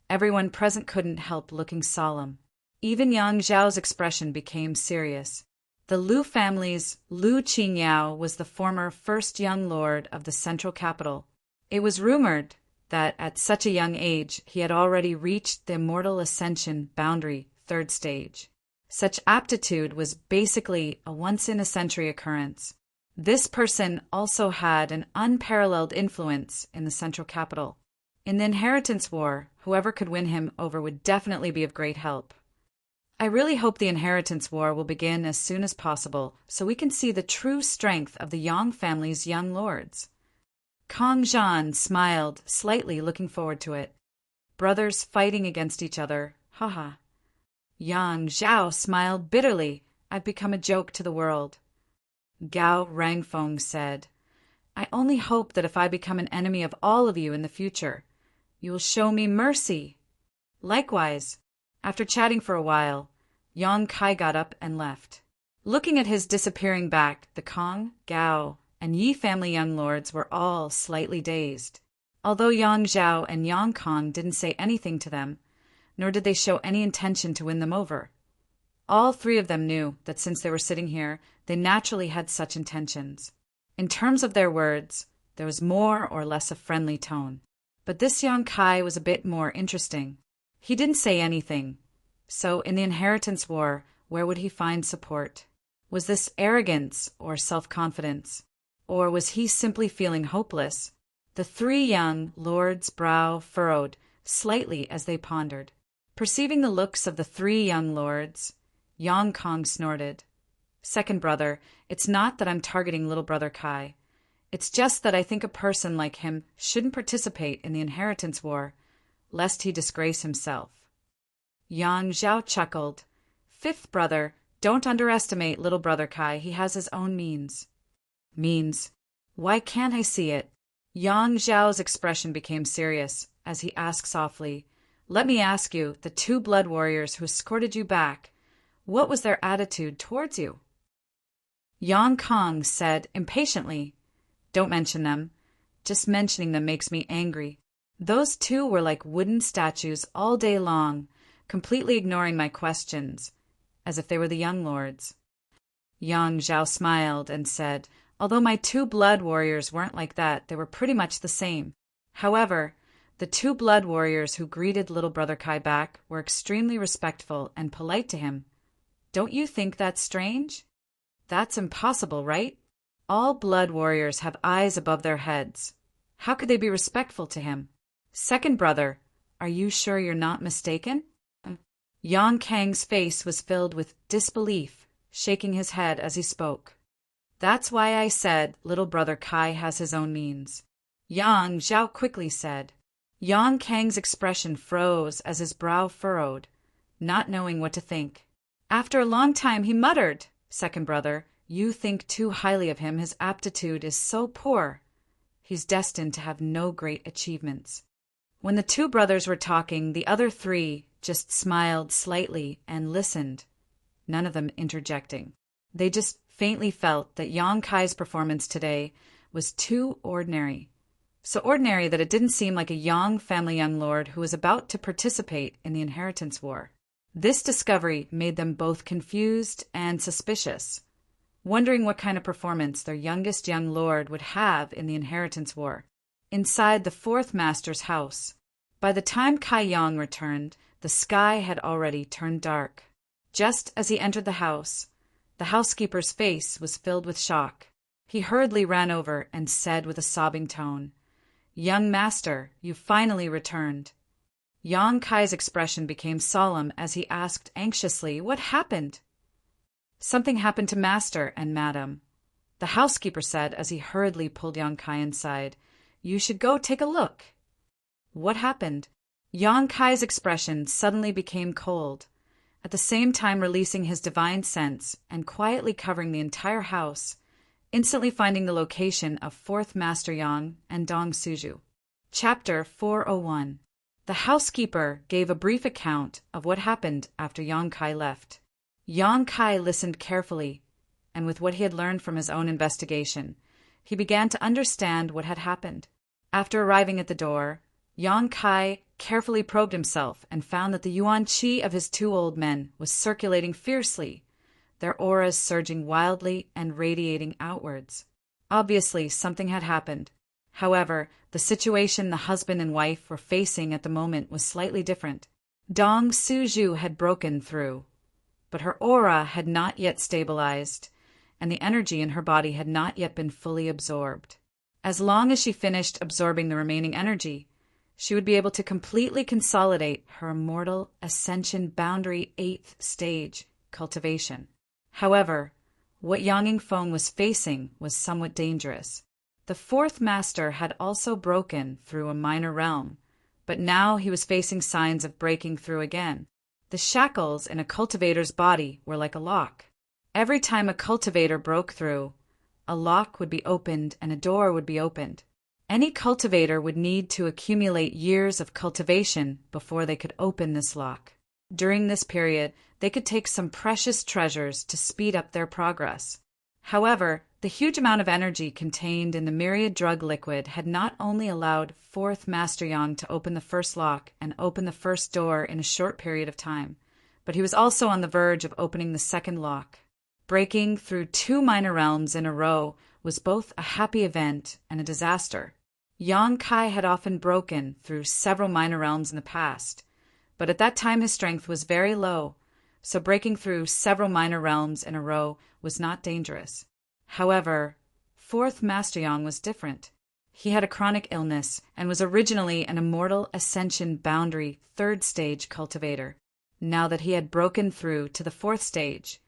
everyone present couldn't help looking solemn. Even Yang Zhao's expression became serious. The Lu family's Lu Qingyao was the former first young lord of the central capital. It was rumored that at such a young age he had already reached the immortal ascension boundary, 3rd stage. Such aptitude was basically a once-in-a-century occurrence. This person also had an unparalleled influence in the central capital. In the inheritance war, whoever could win him over would definitely be of great help. I really hope the inheritance war will begin as soon as possible so we can see the true strength of the Yang family's young lords. Kang Zhan smiled slightly, looking forward to it. Brothers fighting against each other, haha. Yang Zhao smiled bitterly. I've become a joke to the world. Gao Rangfeng said, I only hope that if I become an enemy of all of you in the future, you will show me mercy. Likewise. After chatting for a while, Yang Kai got up and left. Looking at his disappearing back, the Kang, Gao, and Yi family young lords were all slightly dazed. Although Yang Zhao and Yang Kang didn't say anything to them, nor did they show any intention to win them over. All three of them knew that since they were sitting here, they naturally had such intentions. In terms of their words, there was more or less a friendly tone. But this Yang Kai was a bit more interesting. He didn't say anything. So in the inheritance war, where would he find support? Was this arrogance or self-confidence? Or was he simply feeling hopeless? The three young lords' brow furrowed slightly as they pondered. Perceiving the looks of the three young lords, Yang Kang snorted. Second brother, it's not that I'm targeting little brother Kai. It's just that I think a person like him shouldn't participate in the inheritance war, lest he disgrace himself. Yang Zhao chuckled. Fifth brother, don't underestimate little brother Kai. He has his own means. Means? Why can't I see it? Yang Zhao's expression became serious as he asked softly, Let me ask you, the two blood warriors who escorted you back, what was their attitude towards you? Yang Kang said impatiently, Don't mention them. Just mentioning them makes me angry. Those two were like wooden statues all day long, completely ignoring my questions, as if they were the young lords. Yang Zhao smiled and said, Although my two blood warriors weren't like that, they were pretty much the same. However, the two blood warriors who greeted little brother Kai back were extremely respectful and polite to him. Don't you think that's strange? That's impossible, right? All blood warriors have eyes above their heads. How could they be respectful to him? Second brother, are you sure you're not mistaken? Yang Kang's face was filled with disbelief, shaking his head as he spoke. That's why I said little brother Kai has his own means. Yang Zhao quickly said. Yang Kang's expression froze as his brow furrowed, not knowing what to think. After a long time he muttered, Second brother, you think too highly of him. His aptitude is so poor. He's destined to have no great achievements. When the two brothers were talking, the other three just smiled slightly and listened, none of them interjecting. They just faintly felt that Yang Kai's performance today was too ordinary. So ordinary that it didn't seem like a Yang family young lord who was about to participate in the inheritance war. This discovery made them both confused and suspicious, wondering what kind of performance their youngest young lord would have in the inheritance war. Inside the fourth master's house, by the time Kai Yang returned, the sky had already turned dark. Just as he entered the house, the housekeeper's face was filled with shock. He hurriedly ran over and said with a sobbing tone, Young master, you finally returned. Yang Kai's expression became solemn as he asked anxiously, What happened? Something happened to master and madam, the housekeeper said as he hurriedly pulled Yang Kai inside. You should go take a look. What happened? Yang Kai's expression suddenly became cold, at the same time releasing his divine sense and quietly covering the entire house, instantly finding the location of fourth Master Yang and Dong Suju. Chapter 401. The housekeeper gave a brief account of what happened after Yang Kai left. Yang Kai listened carefully, and with what he had learned from his own investigation, he began to understand what had happened. After arriving at the door, Yang Kai carefully probed himself and found that the yuan qi of his two old men was circulating fiercely, their auras surging wildly and radiating outwards. Obviously, something had happened. However, the situation the husband and wife were facing at the moment was slightly different. Dong Suju had broken through. but her aura had not yet stabilized, and the energy in her body had not yet been fully absorbed. As long as she finished absorbing the remaining energy, she would be able to completely consolidate her immortal ascension boundary 8th stage cultivation. However, what Yang Yingfeng was facing was somewhat dangerous. The 4th master had also broken through a minor realm, but now he was facing signs of breaking through again. The shackles in a cultivator's body were like a lock. Every time a cultivator broke through, a lock would be opened and a door would be opened. Any cultivator would need to accumulate years of cultivation before they could open this lock. During this period, they could take some precious treasures to speed up their progress. However, the huge amount of energy contained in the myriad drug liquid had not only allowed 4th Master Yang to open the first lock and open the first door in a short period of time, but he was also on the verge of opening the second lock. Breaking through 2 minor realms in a row was both a happy event and a disaster. Yang Kai had often broken through several minor realms in the past, but at that time his strength was very low, so breaking through several minor realms in a row was not dangerous. However, 4th Master Yang was different. He had a chronic illness and was originally an immortal ascension boundary 3rd stage cultivator. Now that he had broken through to the 4th stage,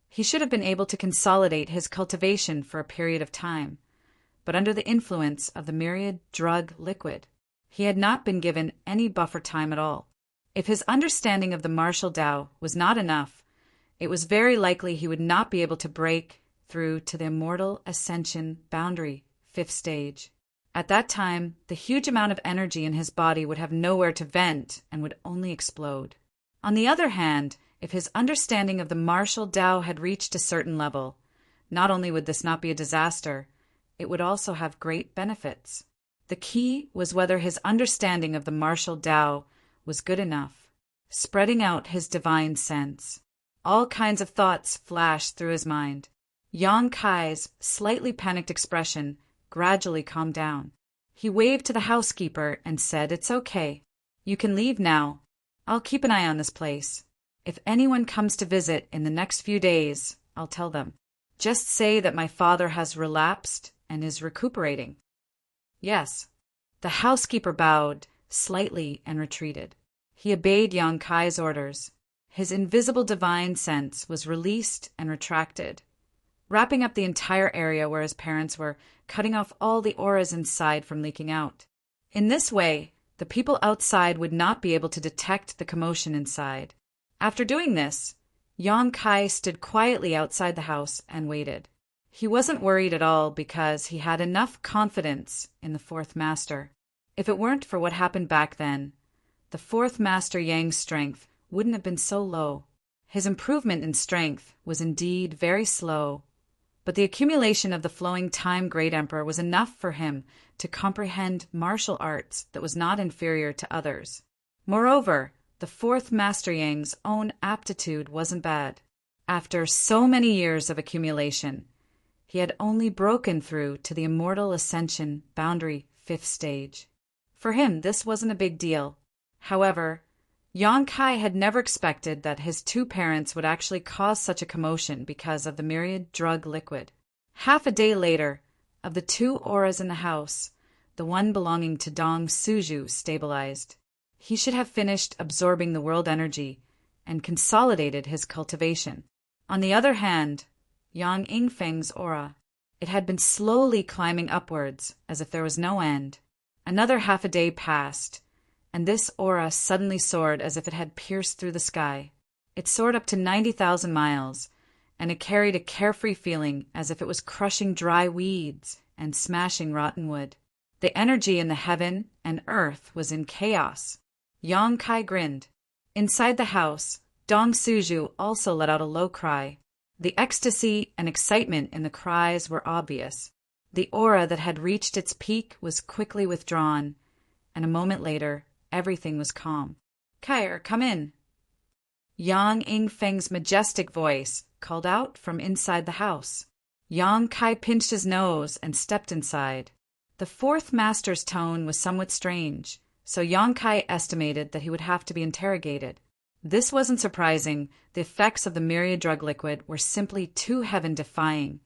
he should have been able to consolidate his cultivation for a period of time, but under the influence of the myriad drug liquid, he had not been given any buffer time at all. If his understanding of the martial Tao was not enough, it was very likely he would not be able to break through to the immortal ascension boundary 5th stage. At that time, the huge amount of energy in his body would have nowhere to vent and would only explode. On the other hand, if his understanding of the martial Tao had reached a certain level, not only would this not be a disaster, it would also have great benefits. The key was whether his understanding of the martial Tao was good enough. Spreading out his divine sense, all kinds of thoughts flashed through his mind. Yang Kai's slightly panicked expression gradually calmed down. He waved to the housekeeper and said, "It's okay. You can leave now. I'll keep an eye on this place. If anyone comes to visit in the next few days, I'll tell them. Just say that my father has relapsed and is recuperating." "Yes." The housekeeper bowed slightly and retreated. He obeyed Yang Kai's orders. His invisible divine sense was released and retracted, wrapping up the entire area where his parents were, cutting off all the auras inside from leaking out. In this way, the people outside would not be able to detect the commotion inside. After doing this, Yang Kai stood quietly outside the house and waited. He wasn't worried at all because he had enough confidence in the 4th Master. If it weren't for what happened back then, the 4th Master Yang's strength wouldn't have been so low. His improvement in strength was indeed very slow, but the accumulation of the flowing time Great Emperor was enough for him to comprehend martial arts that was not inferior to others. Moreover, the 4th Master Yang's own aptitude wasn't bad. After so many years of accumulation, he had only broken through to the immortal ascension boundary 5th stage. For him, this wasn't a big deal. However, Yang Kai had never expected that his 2 parents would actually cause such a commotion because of the myriad drug liquid. Half a day later, of the 2 auras in the house, the one belonging to Dong Suju stabilized. He should have finished absorbing the world energy and consolidated his cultivation. On the other hand, Yang Yingfeng's aura, it had been slowly climbing upwards as if there was no end. Another half a day passed, and this aura suddenly soared as if it had pierced through the sky. It soared up to 90,000 miles, and it carried a carefree feeling as if it was crushing dry weeds and smashing rotten wood. The energy in the heaven and earth was in chaos. Yang Kai grinned. Inside the house, Dong Suju also let out a low cry. The ecstasy and excitement in the cries were obvious. The aura that had reached its peak was quickly withdrawn, and a moment later, everything was calm. "Kair, come in." Yang Yingfeng's majestic voice called out from inside the house. Yang Kai pinched his nose and stepped inside. The 4th Master's tone was somewhat strange, so Yang Kai estimated that he would have to be interrogated. This wasn't surprising. The effects of the myriad drug liquid were simply too heaven-defying.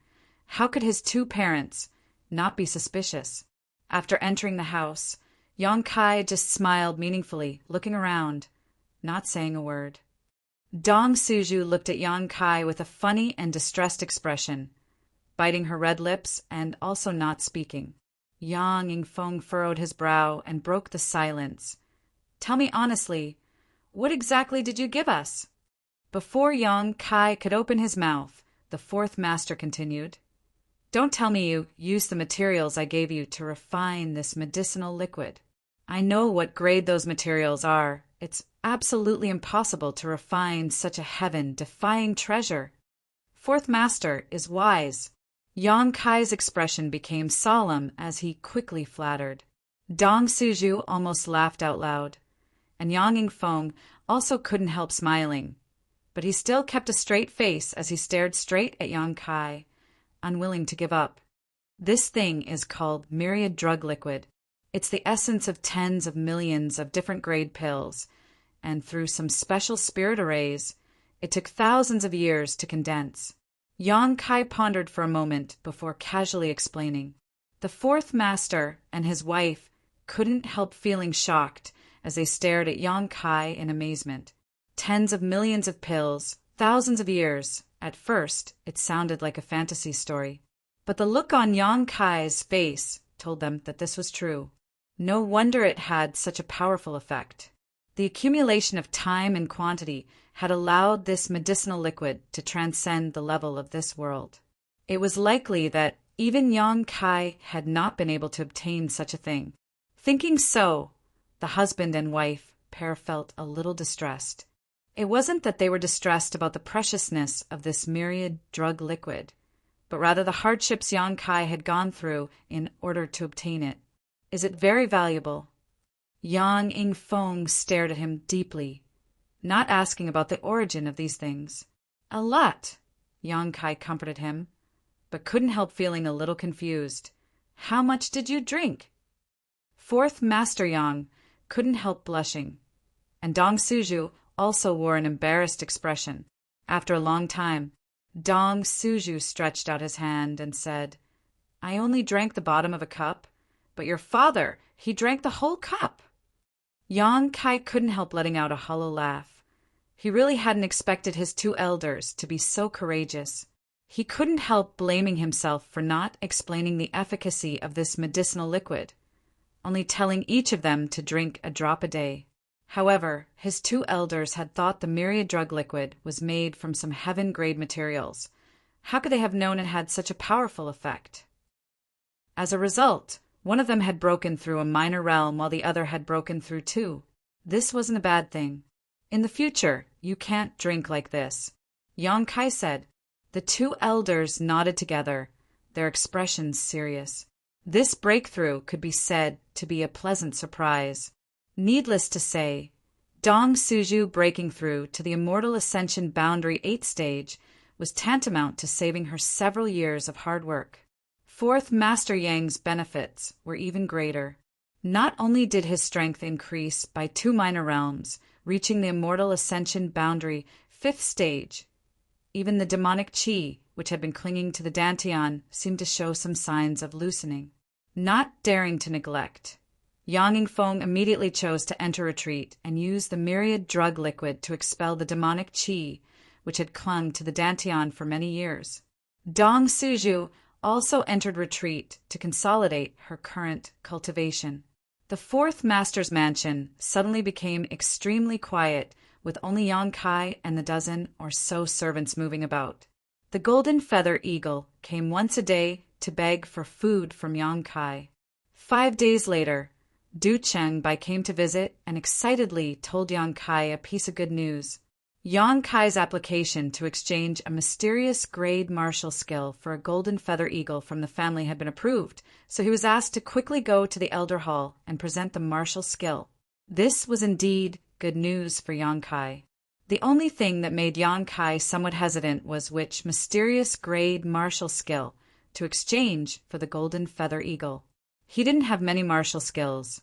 How could his two parents not be suspicious? After entering the house, Yang Kai just smiled meaningfully, looking around, not saying a word. Dong Suju looked at Yang Kai with a funny and distressed expression, biting her red lips and also not speaking. Yang Yingfeng furrowed his brow and broke the silence. "Tell me honestly, what exactly did you give us?" Before Yang Kai could open his mouth, the fourth master continued, "Don't tell me you used the materials I gave you to refine this medicinal liquid. I know what grade those materials are. It's absolutely impossible to refine such a heaven-defying treasure." Fourth master is wise. Yang Kai's expression became solemn as he quickly flattered. Dong Suju almost laughed out loud, and Yang Yingfeng also couldn't help smiling. But he still kept a straight face as he stared straight at Yang Kai, unwilling to give up. This thing is called myriad drug liquid. It's the essence of tens of millions of different grade pills, and through some special spirit arrays, it took thousands of years to condense. Yang Kai pondered for a moment before casually explaining. The fourth master and his wife couldn't help feeling shocked as they stared at Yang Kai in amazement. Tens of millions of pills, thousands of years. At first, it sounded like a fantasy story. But the look on Yang Kai's face told them that this was true. No wonder it had such a powerful effect. The accumulation of time and quantity had allowed this medicinal liquid to transcend the level of this world. It was likely that even Yang Kai had not been able to obtain such a thing. Thinking so, the husband and wife pair felt a little distressed. It wasn't that they were distressed about the preciousness of this myriad drug liquid, but rather the hardships Yang Kai had gone through in order to obtain it. "Is it very valuable?" Yang Yingfeng stared at him deeply, not asking about the origin of these things. "A lot," Yang Kai comforted him, but couldn't help feeling a little confused. "How much did you drink?" Fourth Master Yang couldn't help blushing, and Dong Suju also wore an embarrassed expression. After a long time, Dong Suju stretched out his hand and said, "I only drank the bottom of a cup, but your father, he drank the whole cup." Yang Kai couldn't help letting out a hollow laugh. He really hadn't expected his two elders to be so courageous. He couldn't help blaming himself for not explaining the efficacy of this medicinal liquid, only telling each of them to drink a drop a day. However, his two elders had thought the myriad drug liquid was made from some heaven-grade materials. How could they have known it had such a powerful effect? As a result, one of them had broken through a minor realm while the other had broken through two. This wasn't a bad thing. "In the future, you can't drink like this," Yang Kai said. The two elders nodded together, their expressions serious. This breakthrough could be said to be a pleasant surprise. Needless to say, Dong Suju breaking through to the Immortal Ascension Boundary 8th stage was tantamount to saving her several years of hard work. Fourth Master Yang's benefits were even greater. Not only did his strength increase by 2 minor realms, reaching the Immortal Ascension Boundary 5th stage, even the demonic chi, which had been clinging to the Dantian, seemed to show some signs of loosening. Not daring to neglect, Yang Yingfeng immediately chose to enter retreat and use the myriad drug liquid to expel the demonic chi, which had clung to the Dantian for many years. Dong Suju also entered retreat to consolidate her current cultivation. The fourth master's mansion suddenly became extremely quiet, with only Yang Kai and the dozen or so servants moving about. The golden feather eagle came once a day to beg for food from Yang Kai. 5 days later, Du Chengbai came to visit and excitedly told Yang Kai a piece of good news. Yang Kai's application to exchange a mysterious grade martial skill for a golden feather eagle from the family had been approved, so he was asked to quickly go to the Elder Hall and present the martial skill. This was indeed good news for Yang Kai. The only thing that made Yang Kai somewhat hesitant was which mysterious grade martial skill to exchange for the golden feather eagle. He didn't have many martial skills,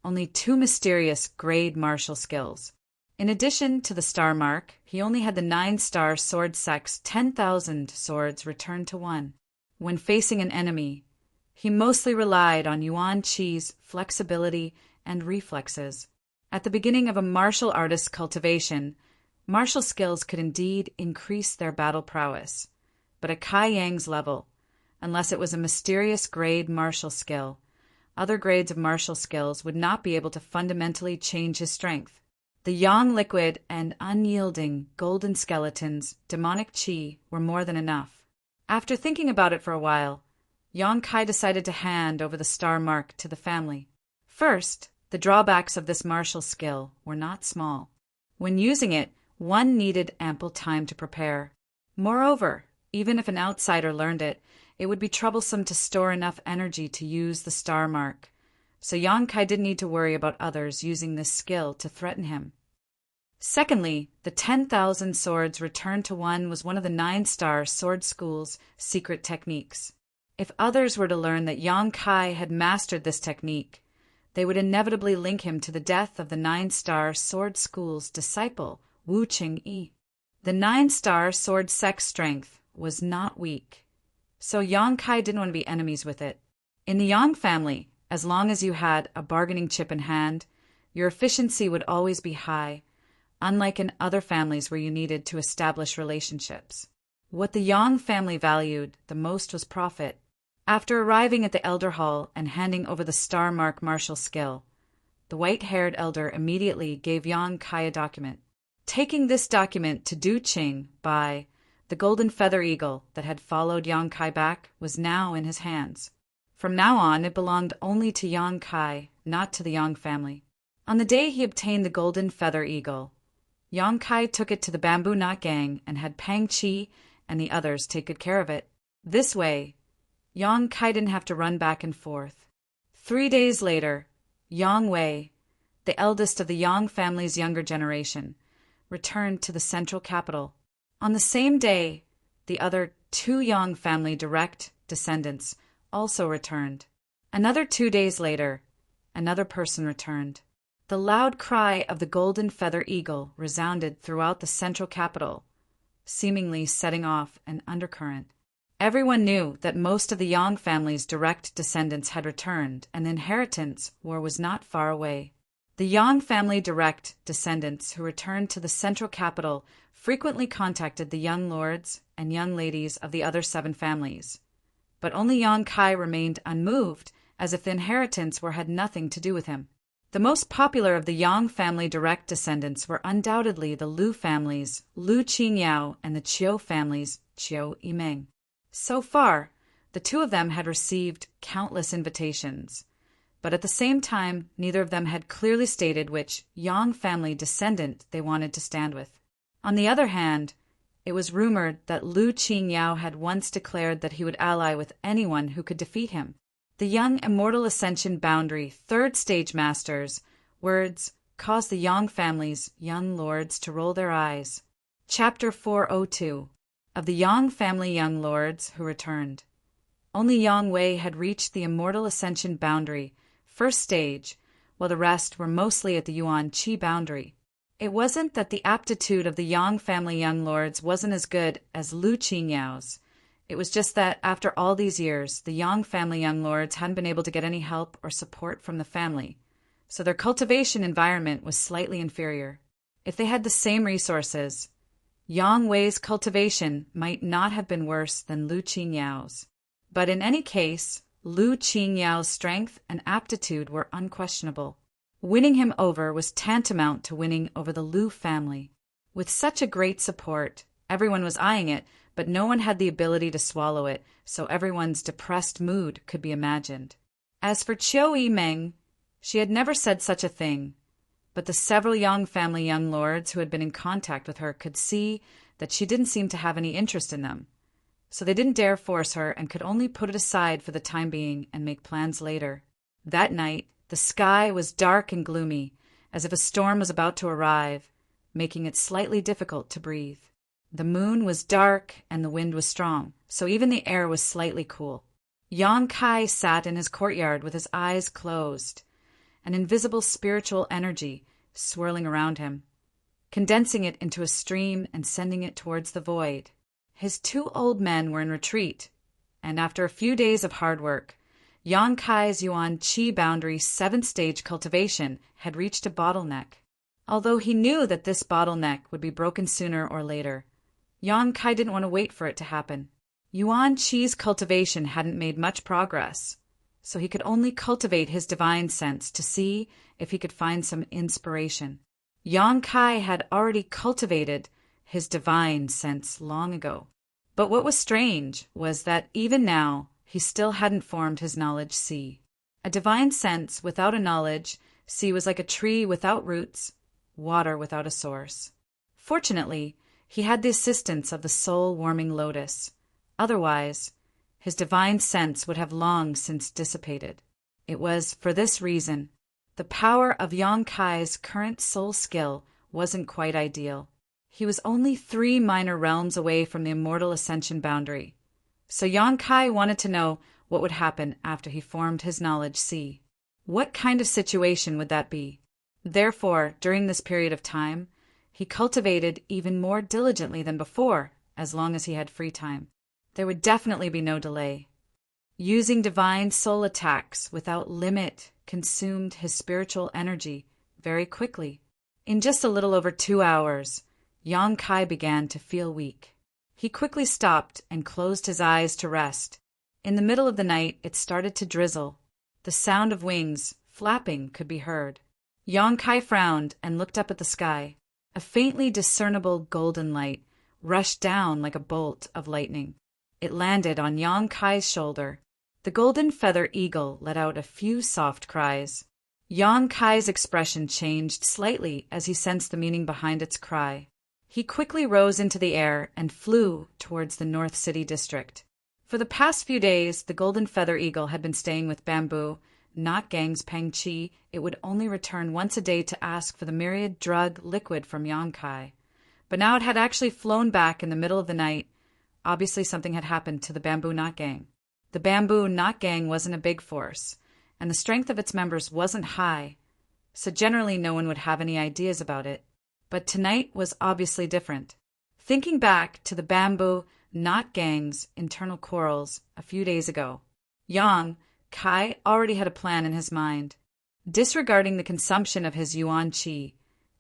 only 2 mysterious grade martial skills. In addition to the star mark, he only had the 9-star sword sect's 10,000 swords returned to 1. When facing an enemy, he mostly relied on Yuan Qi's flexibility and reflexes. At the beginning of a martial artist's cultivation, martial skills could indeed increase their battle prowess. But at Kai Yang's level, unless it was a mysterious grade martial skill, other grades of martial skills would not be able to fundamentally change his strength. The yang liquid and unyielding golden skeleton's demonic qi were more than enough. After thinking about it for a while, Yang Kai decided to hand over the star mark to the family. First, the drawbacks of this martial skill were not small. When using it, one needed ample time to prepare. Moreover, even if an outsider learned it, it would be troublesome to store enough energy to use the star mark. So Yang Kai didn't need to worry about others using this skill to threaten him. Secondly, the 10,000 swords returned to 1 was one of the 9-star sword school's secret techniques. If others were to learn that Yang Kai had mastered this technique, they would inevitably link him to the death of the 9-star sword school's disciple, Wu Qingyi. The 9-star sword sect's strength was not weak, so Yang Kai didn't want to be enemies with it. In the Yang family, as long as you had a bargaining chip in hand, your efficiency would always be high, unlike in other families where you needed to establish relationships. What the Yang family valued the most was profit. After arriving at the elder hall and handing over the star mark martial skill, the white-haired elder immediately gave Yang Kai a document. Taking this document to Du Qing by the golden feather eagle that had followed Yang Kai back was now in his hands. From now on, it belonged only to Yang Kai, not to the Yang family. On the day he obtained the golden feather eagle, Yang Kai took it to the bamboo knot gang and had Pang Qi and the others take good care of it. This way, Yang Kai didn't have to run back and forth. 3 days later, Yang Wei, the eldest of the Yang family's younger generation, returned to the central capital. On the same day, the other 2 Yang family direct descendants also returned. Another 2 days later, another person returned. The loud cry of the golden feather eagle resounded throughout the central capital, seemingly setting off an undercurrent. Everyone knew that most of the Yang family's direct descendants had returned, and the inheritance war was not far away. The Yang family direct descendants who returned to the central capital frequently contacted the young lords and young ladies of the other 7 families. But only Yang Kai remained unmoved, as if the inheritance war had nothing to do with him. The most popular of the Yang family direct descendants were undoubtedly the Lu families, Lu Qingyao, and the Qiu families, Qiu Yimeng. So far, the 2 of them had received countless invitations, but at the same time, neither of them had clearly stated which Yang family descendant they wanted to stand with. On the other hand, it was rumored that Lu Qingyao had once declared that he would ally with anyone who could defeat him. The young Immortal Ascension Boundary 3rd Stage Masters' words caused the Yang family's young lords to roll their eyes. Chapter 402 of the Yang family young lords who returned. Only Yang Wei had reached the Immortal Ascension Boundary 1st Stage, while the rest were mostly at the Yuan Qi Boundary. It wasn't that the aptitude of the Yang family young lords wasn't as good as Lu Qinyao's. It was just that after all these years, the Yang family young lords hadn't been able to get any help or support from the family, so their cultivation environment was slightly inferior. If they had the same resources, Yang Wei's cultivation might not have been worse than Lu Qinyao's. But in any case, Lu Qinyao's strength and aptitude were unquestionable. Winning him over was tantamount to winning over the Lu family. With such a great support, everyone was eyeing it, but no one had the ability to swallow it, so everyone's depressed mood could be imagined. As for Qiu Yimeng, she had never said such a thing, but the several Yang family young lords who had been in contact with her could see that she didn't seem to have any interest in them, so they didn't dare force her and could only put it aside for the time being and make plans later. That night, the sky was dark and gloomy, as if a storm was about to arrive, making it slightly difficult to breathe. The moon was dark and the wind was strong, so even the air was slightly cool. Yang Kai sat in his courtyard with his eyes closed, an invisible spiritual energy swirling around him. condensing it into a stream and sending it towards the void. His 2 old men were in retreat, and after a few days of hard work, Yang Kai's Yuan Qi boundary 7th-stage cultivation had reached a bottleneck. Although he knew that this bottleneck would be broken sooner or later, Yang Kai didn't want to wait for it to happen. Yuan Qi's cultivation hadn't made much progress, so he could only cultivate his divine sense to see if he could find some inspiration. Yang Kai had already cultivated his divine sense long ago. But what was strange was that even now, he still hadn't formed his knowledge sea. A divine sense without a knowledge sea was like a tree without roots, water without a source. Fortunately, he had the assistance of the soul-warming lotus. Otherwise, his divine sense would have long since dissipated. It was for this reason the power of Yang Kai's current soul skill wasn't quite ideal. He was only 3 minor realms away from the immortal ascension boundary. So Yang Kai wanted to know what would happen after he formed his knowledge sea. What kind of situation would that be? Therefore, during this period of time, he cultivated even more diligently than before, as long as he had free time. There would definitely be no delay. Using divine soul attacks without limit consumed his spiritual energy very quickly. In just a little over 2 hours, Yang Kai began to feel weak. He quickly stopped and closed his eyes to rest. In the middle of the night, it started to drizzle. The sound of wings flapping could be heard. Yang Kai frowned and looked up at the sky. A faintly discernible golden light rushed down like a bolt of lightning. It landed on Yang Kai's shoulder. The golden feather eagle let out a few soft cries. Yang Kai's expression changed slightly as he sensed the meaning behind its cry. He quickly rose into the air and flew towards the North City district. For the past few days, the golden feather eagle had been staying with Bamboo, not Gang's Peng Chi. It would only return once a day to ask for the myriad drug liquid from Yang Kai. But now it had actually flown back in the middle of the night. Obviously something had happened to the Bamboo Knot Gang. The Bamboo Knot Gang wasn't a big force, and the strength of its members wasn't high, so generally no one would have any ideas about it. But tonight was obviously different. Thinking back to the Bamboo Knot Gang's internal quarrels a few days ago, Yang Kai already had a plan in his mind. Disregarding the consumption of his Yuan Qi,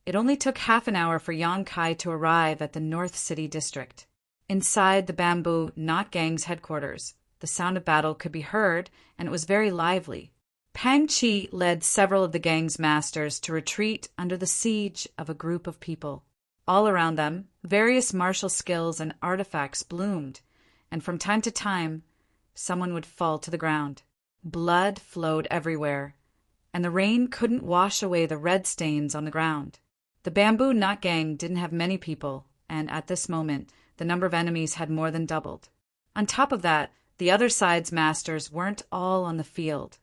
it only took half an hour for Yang Kai to arrive at the North City district. Inside the Bamboo Knot Gang's headquarters, the sound of battle could be heard, and it was very lively. Peng Chi led several of the gang's masters to retreat under the siege of a group of people. All around them, various martial skills and artifacts bloomed, and from time to time, someone would fall to the ground. Blood flowed everywhere, and the rain couldn't wash away the red stains on the ground. The Bamboo Knot Gang didn't have many people, and at this moment, the number of enemies had more than doubled. On top of that, the other side's masters weren't all on the field,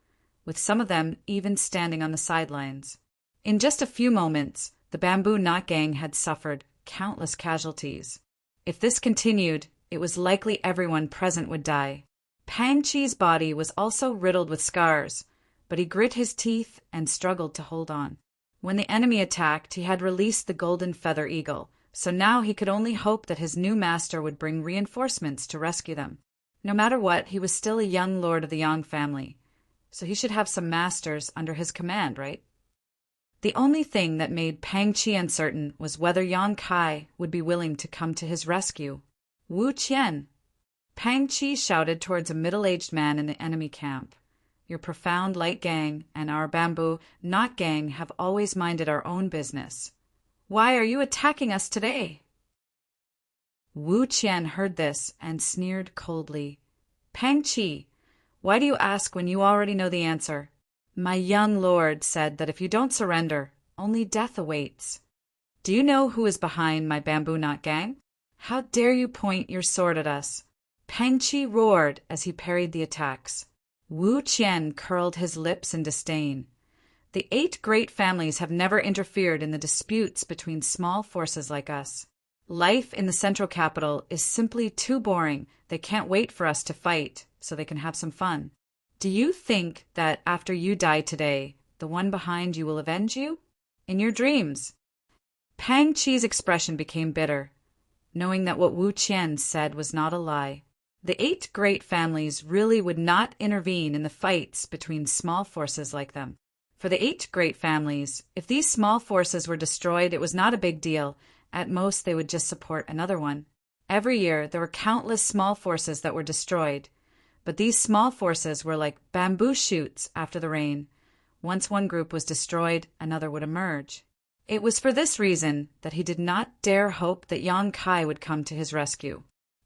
with some of them even standing on the sidelines. In just a few moments, the Bamboo Knot Gang had suffered countless casualties. If this continued, it was likely everyone present would die. Pang Chi's body was also riddled with scars, but he grit his teeth and struggled to hold on. When the enemy attacked, he had released the golden feather eagle, so now he could only hope that his new master would bring reinforcements to rescue them. No matter what, he was still a young lord of the Yang family, so he should have some masters under his command, right? The only thing that made Pang Chi uncertain was whether Yang Kai would be willing to come to his rescue. Wu Qian! Pang Chi shouted towards a middle-aged man in the enemy camp. Your profound light gang and our Bamboo Knot Gang have always minded our own business. Why are you attacking us today? Wu Qian heard this and sneered coldly. Pang Chi, why do you ask when you already know the answer? My young lord said that if you don't surrender, only death awaits. Do you know who is behind my Bamboo Knot Gang? How dare you point your sword at us? Pang Chi roared as he parried the attacks. Wu Qian curled his lips in disdain. The 8 great families have never interfered in the disputes between small forces like us. Life in the central capital is simply too boring. They can't wait for us to fight so they can have some fun. Do you think that after you die today, the one behind you will avenge you? In your dreams. Pang Chi's expression became bitter, knowing that what Wu Qian said was not a lie. The 8 great families really would not intervene in the fights between small forces like them. For the 8 great families, if these small forces were destroyed, it was not a big deal. At most, they would just support another one. Every year, there were countless small forces that were destroyed, but these small forces were like bamboo shoots after the rain. Once one group was destroyed, another would emerge. It was for this reason that he did not dare hope that Yang Kai would come to his rescue.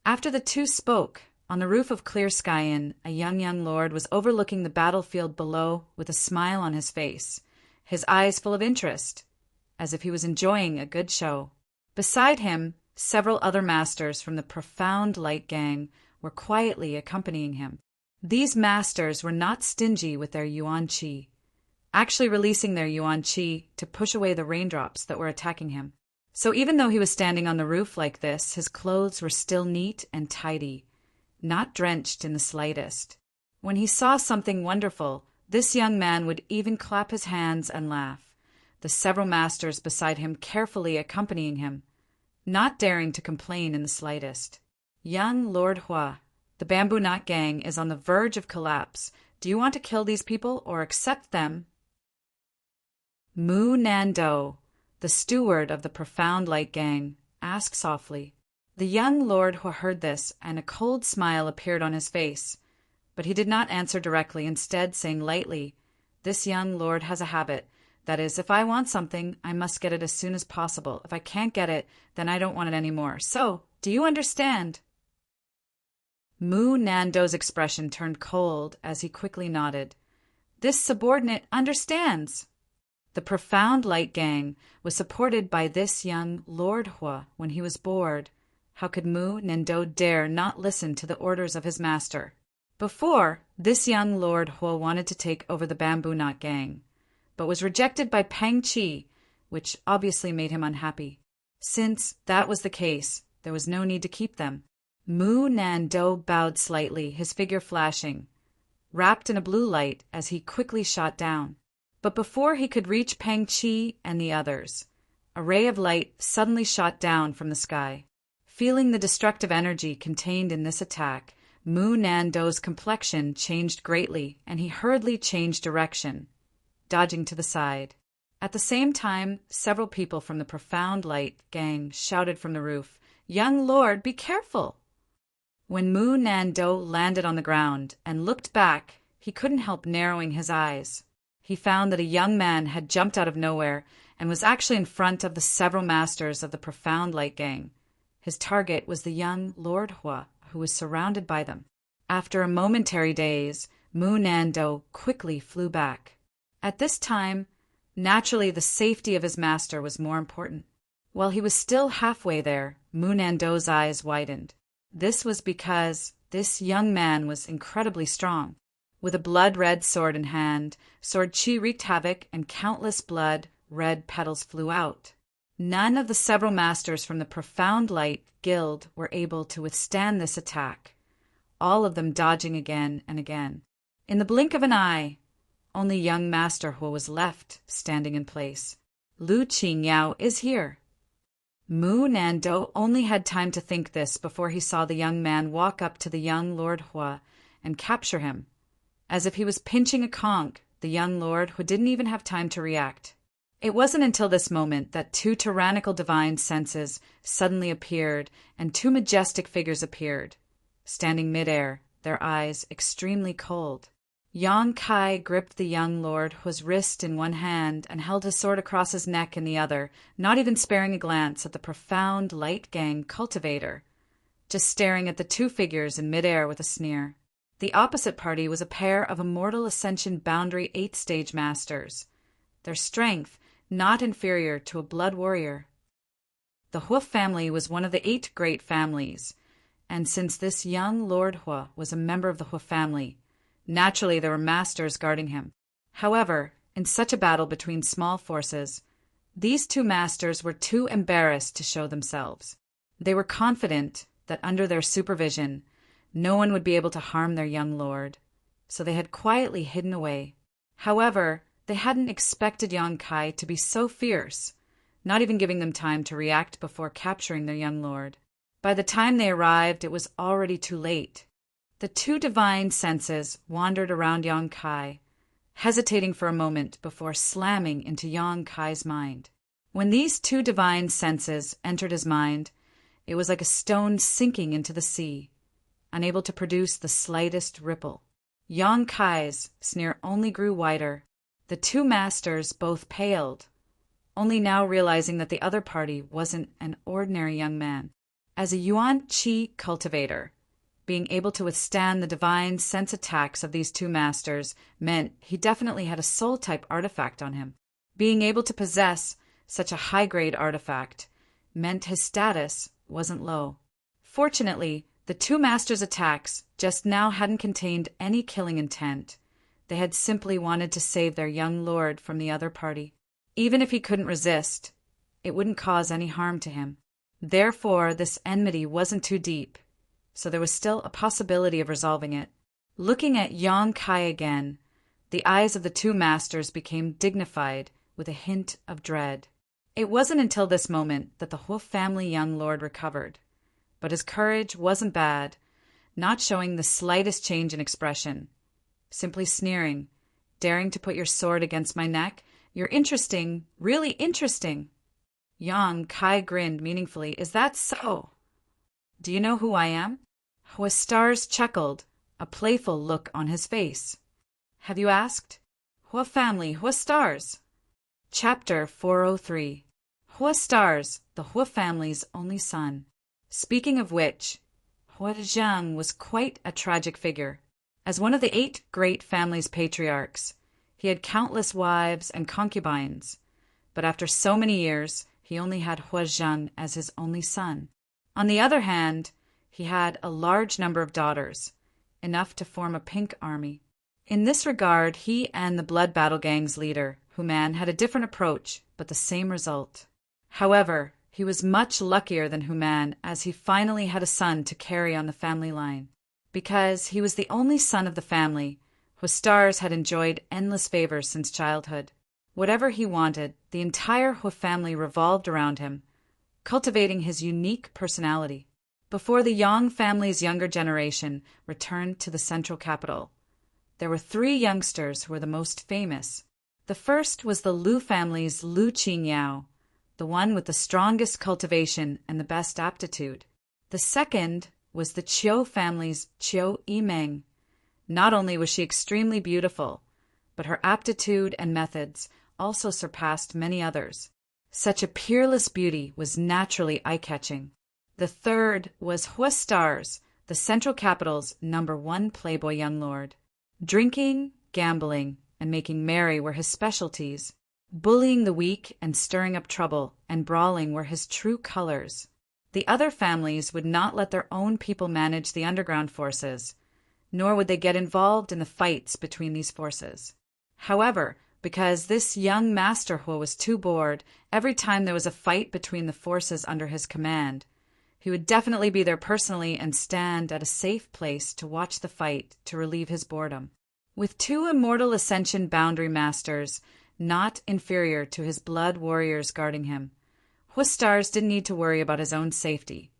After the two spoke, on the roof of Clear Skyin, a young lord was overlooking the battlefield below with a smile on his face, his eyes full of interest, as if he was enjoying a good show. Beside him, several other masters from the Profound Light Gang were quietly accompanying him. These masters were not stingy with their yuan qi, actually releasing their yuan qi to push away the raindrops that were attacking him. So even though he was standing on the roof like this, his clothes were still neat and tidy, not drenched in the slightest. When he saw something wonderful, this young man would even clap his hands and laugh, the several masters beside him carefully accompanying him, not daring to complain in the slightest. Young Lord Hua, the Bamboo Knot Gang is on the verge of collapse. Do you want to kill these people or accept them? Mu Nando, the steward of the Profound Light Gang, asked softly. The young lord Hua heard this, and a cold smile appeared on his face, but he did not answer directly, instead saying lightly, "This young lord has a habit. That is, if I want something, I must get it as soon as possible. If I can't get it, then I don't want it anymore. So, do you understand?" Mu Nando's expression turned cold as he quickly nodded. This subordinate understands. The Profound Light Gang was supported by this young Lord Hua when he was bored. How could Mu Nando dare not listen to the orders of his master? Before, this young Lord Hua wanted to take over the Bamboo Knot Gang, but was rejected by Pang Chi, which obviously made him unhappy. Since that was the case, there was no need to keep them. Mu Nando bowed slightly, his figure flashing, wrapped in a blue light as he quickly shot down. But before he could reach Pang Chi and the others, a ray of light suddenly shot down from the sky. Feeling the destructive energy contained in this attack, Mu Nando's complexion changed greatly, and he hurriedly changed direction, dodging to the side. At the same time, several people from the Profound Light Gang shouted from the roof, "Young lord, be careful!" When Mu Nando landed on the ground and looked back, he couldn't help narrowing his eyes. He found that a young man had jumped out of nowhere and was actually in front of the several masters of the Profound Light Gang. His target was the young Lord Hua, who was surrounded by them. After a momentary daze, Mu Nando quickly flew back. At this time, naturally the safety of his master was more important. While he was still halfway there, Mu Nando's eyes widened. This was because this young man was incredibly strong. With a blood-red sword in hand, Sword Qi wreaked havoc and countless blood-red petals flew out. None of the several masters from the Profound Light Guild were able to withstand this attack, all of them dodging again and again. In the blink of an eye, only young Master Hua was left standing in place. Lu Qingyao is here. Mu Nando only had time to think this before he saw the young man walk up to the young Lord Hua and capture him. As if he was pinching a conch, the young lord who didn't even have time to react. It wasn't until this moment that two tyrannical divine senses suddenly appeared and two majestic figures appeared, standing midair, their eyes extremely cold. Yang Kai gripped the young lord Hua's wrist in one hand and held his sword across his neck in the other, not even sparing a glance at the Profound Light Gang cultivator, just staring at the two figures in midair with a sneer. The opposite party was a pair of Immortal Ascension Boundary 8-stage masters, their strength not inferior to a blood warrior. The Hua family was one of the 8 great families, and since this young Lord Hua was a member of the Hua family, naturally there were masters guarding him. However, in such a battle between small forces, these two masters were too embarrassed to show themselves. They were confident that under their supervision, no one would be able to harm their young lord, so they had quietly hidden away. However, they hadn't expected Yang Kai to be so fierce. not even giving them time to react before capturing their young lord. By the time they arrived, it was already too late. The two divine senses wandered around Yang Kai, hesitating for a moment before slamming into Yang Kai's mind. When these two divine senses entered his mind, it was like a stone sinking into the sea, unable to produce the slightest ripple. Yang Kai's sneer only grew wider. The two masters both paled, only now realizing that the other party wasn't an ordinary young man. As a Yuan Qi cultivator, being able to withstand the divine sense attacks of these two masters meant he definitely had a soul-type artifact on him. Being able to possess such a high-grade artifact meant his status wasn't low. Fortunately, the two masters' attacks just now hadn't contained any killing intent. They had simply wanted to save their young lord from the other party. Even if he couldn't resist, it wouldn't cause any harm to him. Therefore, this enmity wasn't too deep, so there was still a possibility of resolving it. Looking at Yang Kai again, the eyes of the two masters became dignified with a hint of dread. It wasn't until this moment that the Hua family young lord recovered. But his courage wasn't bad, not showing the slightest change in expression, simply sneering, "Daring to put your sword against my neck? You're interesting, really interesting." Yang Kai grinned meaningfully. "Is that so? Do you know who I am?" Hua Stars chuckled, a playful look on his face. "Have you asked?" Hua family, Hua Stars. Chapter 403. Hua Stars, the Hua family's only son. Speaking of which, Hua Zhang was quite a tragic figure. As one of the 8 great family's patriarchs, he had countless wives and concubines, but after so many years, he only had Hua Zhang as his only son. On the other hand, he had a large number of daughters, enough to form a pink army. In this regard, he and the Blood Battle Gang's leader, Human, had a different approach, but the same result. However, he was much luckier than Human, as he finally had a son to carry on the family line. Because he was the only son of the family, Hua Stars had enjoyed endless favors since childhood. Whatever he wanted, the entire Hua family revolved around him, cultivating his unique personality. Before the Yang family's younger generation returned to the central capital, there were 3 youngsters who were the most famous. The first was the Lu family's Lu Qingyao, the one with the strongest cultivation and the best aptitude. The second was the Qiu family's Qiu Yimeng. Not only was she extremely beautiful, but her aptitude and methods also surpassed many others. Such a peerless beauty was naturally eye-catching. The third was Hua Stars, the central capital's #1 playboy young lord. Drinking, gambling, and making merry were his specialties. Bullying the weak and stirring up trouble and brawling were his true colors. The other families would not let their own people manage the underground forces, nor would they get involved in the fights between these forces. However, because this young Master Hua was too bored, every time there was a fight between the forces under his command, he would definitely be there personally and stand at a safe place to watch the fight to relieve his boredom. With 2 immortal Ascension boundary masters, not inferior to his blood warriors guarding him, Hua Stars didn't need to worry about his own safety.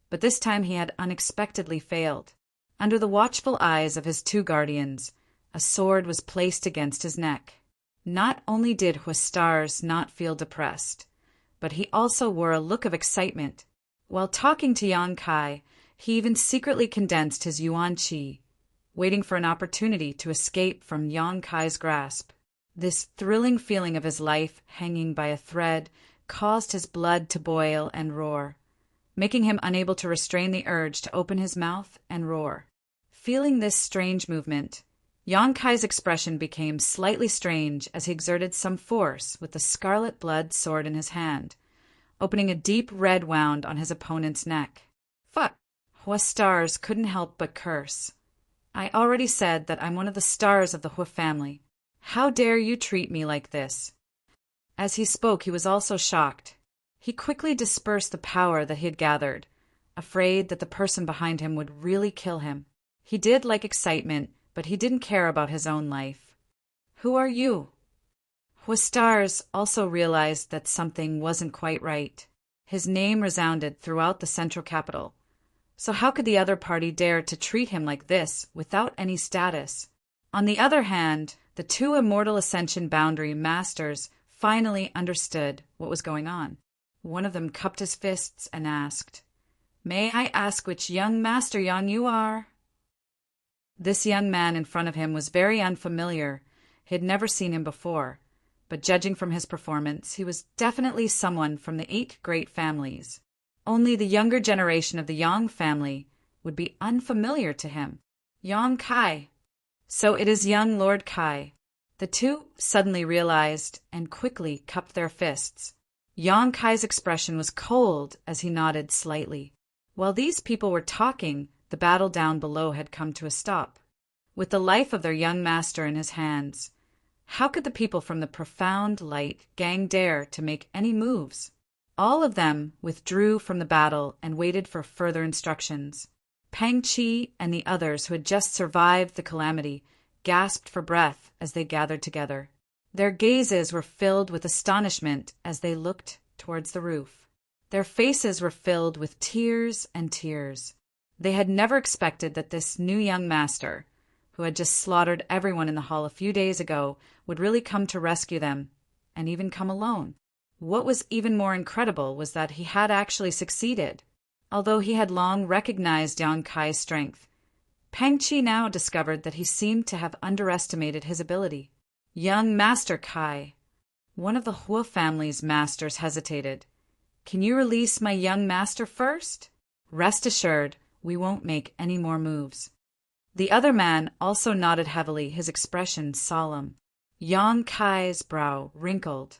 But this time he had unexpectedly failed. Under the watchful eyes of his 2 guardians, a sword was placed against his neck. Not only did Hua Stars not feel depressed, but he also wore a look of excitement. While talking to Yang Kai, he even secretly condensed his Yuan Qi, waiting for an opportunity to escape from Yang Kai's grasp. This thrilling feeling of his life hanging by a thread caused his blood to boil and roar, making him unable to restrain the urge to open his mouth and roar. Feeling this strange movement, Yang Kai's expression became slightly strange as he exerted some force with the scarlet blood sword in his hand, opening a deep red wound on his opponent's neck. "Fuck!" Hua Stars couldn't help but curse. "I already said that I'm one of the stars of the Hua family. How dare you treat me like this?" As he spoke, he was also shocked. He quickly dispersed the power that he had gathered, afraid that the person behind him would really kill him. He did like excitement, but he didn't care about his own life. "Who are you?" Huastars also realized that something wasn't quite right. His name resounded throughout the central capital. So how could the other party dare to treat him like this without any status? On the other hand, the two Immortal Ascension Boundary Masters finally understood what was going on. One of them cupped his fists and asked, "May I ask which young Master Yang you are?" This young man in front of him was very unfamiliar. He had never seen him before, but judging from his performance, he was definitely someone from the 8 great families. Only the younger generation of the Yang family would be unfamiliar to him. Yang Kai. So it is young Lord Kai. The two suddenly realized and quickly cupped their fists. Yang Kai's expression was cold as he nodded slightly. While these people were talking, the battle down below had come to a stop. With the life of their young master in his hands, how could the people from the Profound Light gang dare to make any moves? All of them withdrew from the battle and waited for further instructions. Pang Chi and the others who had just survived the calamity gasped for breath as they gathered together. Their gazes were filled with astonishment as they looked towards the roof. Their faces were filled with tears and tears. They had never expected that this new young master, who had just slaughtered everyone in the hall a few days ago, would really come to rescue them, and even come alone. What was even more incredible was that he had actually succeeded. Although he had long recognized Yang Kai's strength, Pang Chi now discovered that he seemed to have underestimated his ability. Young Master Kai. One of the Hua family's masters hesitated. "Can you release my young master first? Rest assured, we won't make any more moves." The other man also nodded heavily, his expression solemn. Yang Kai's brow wrinkled,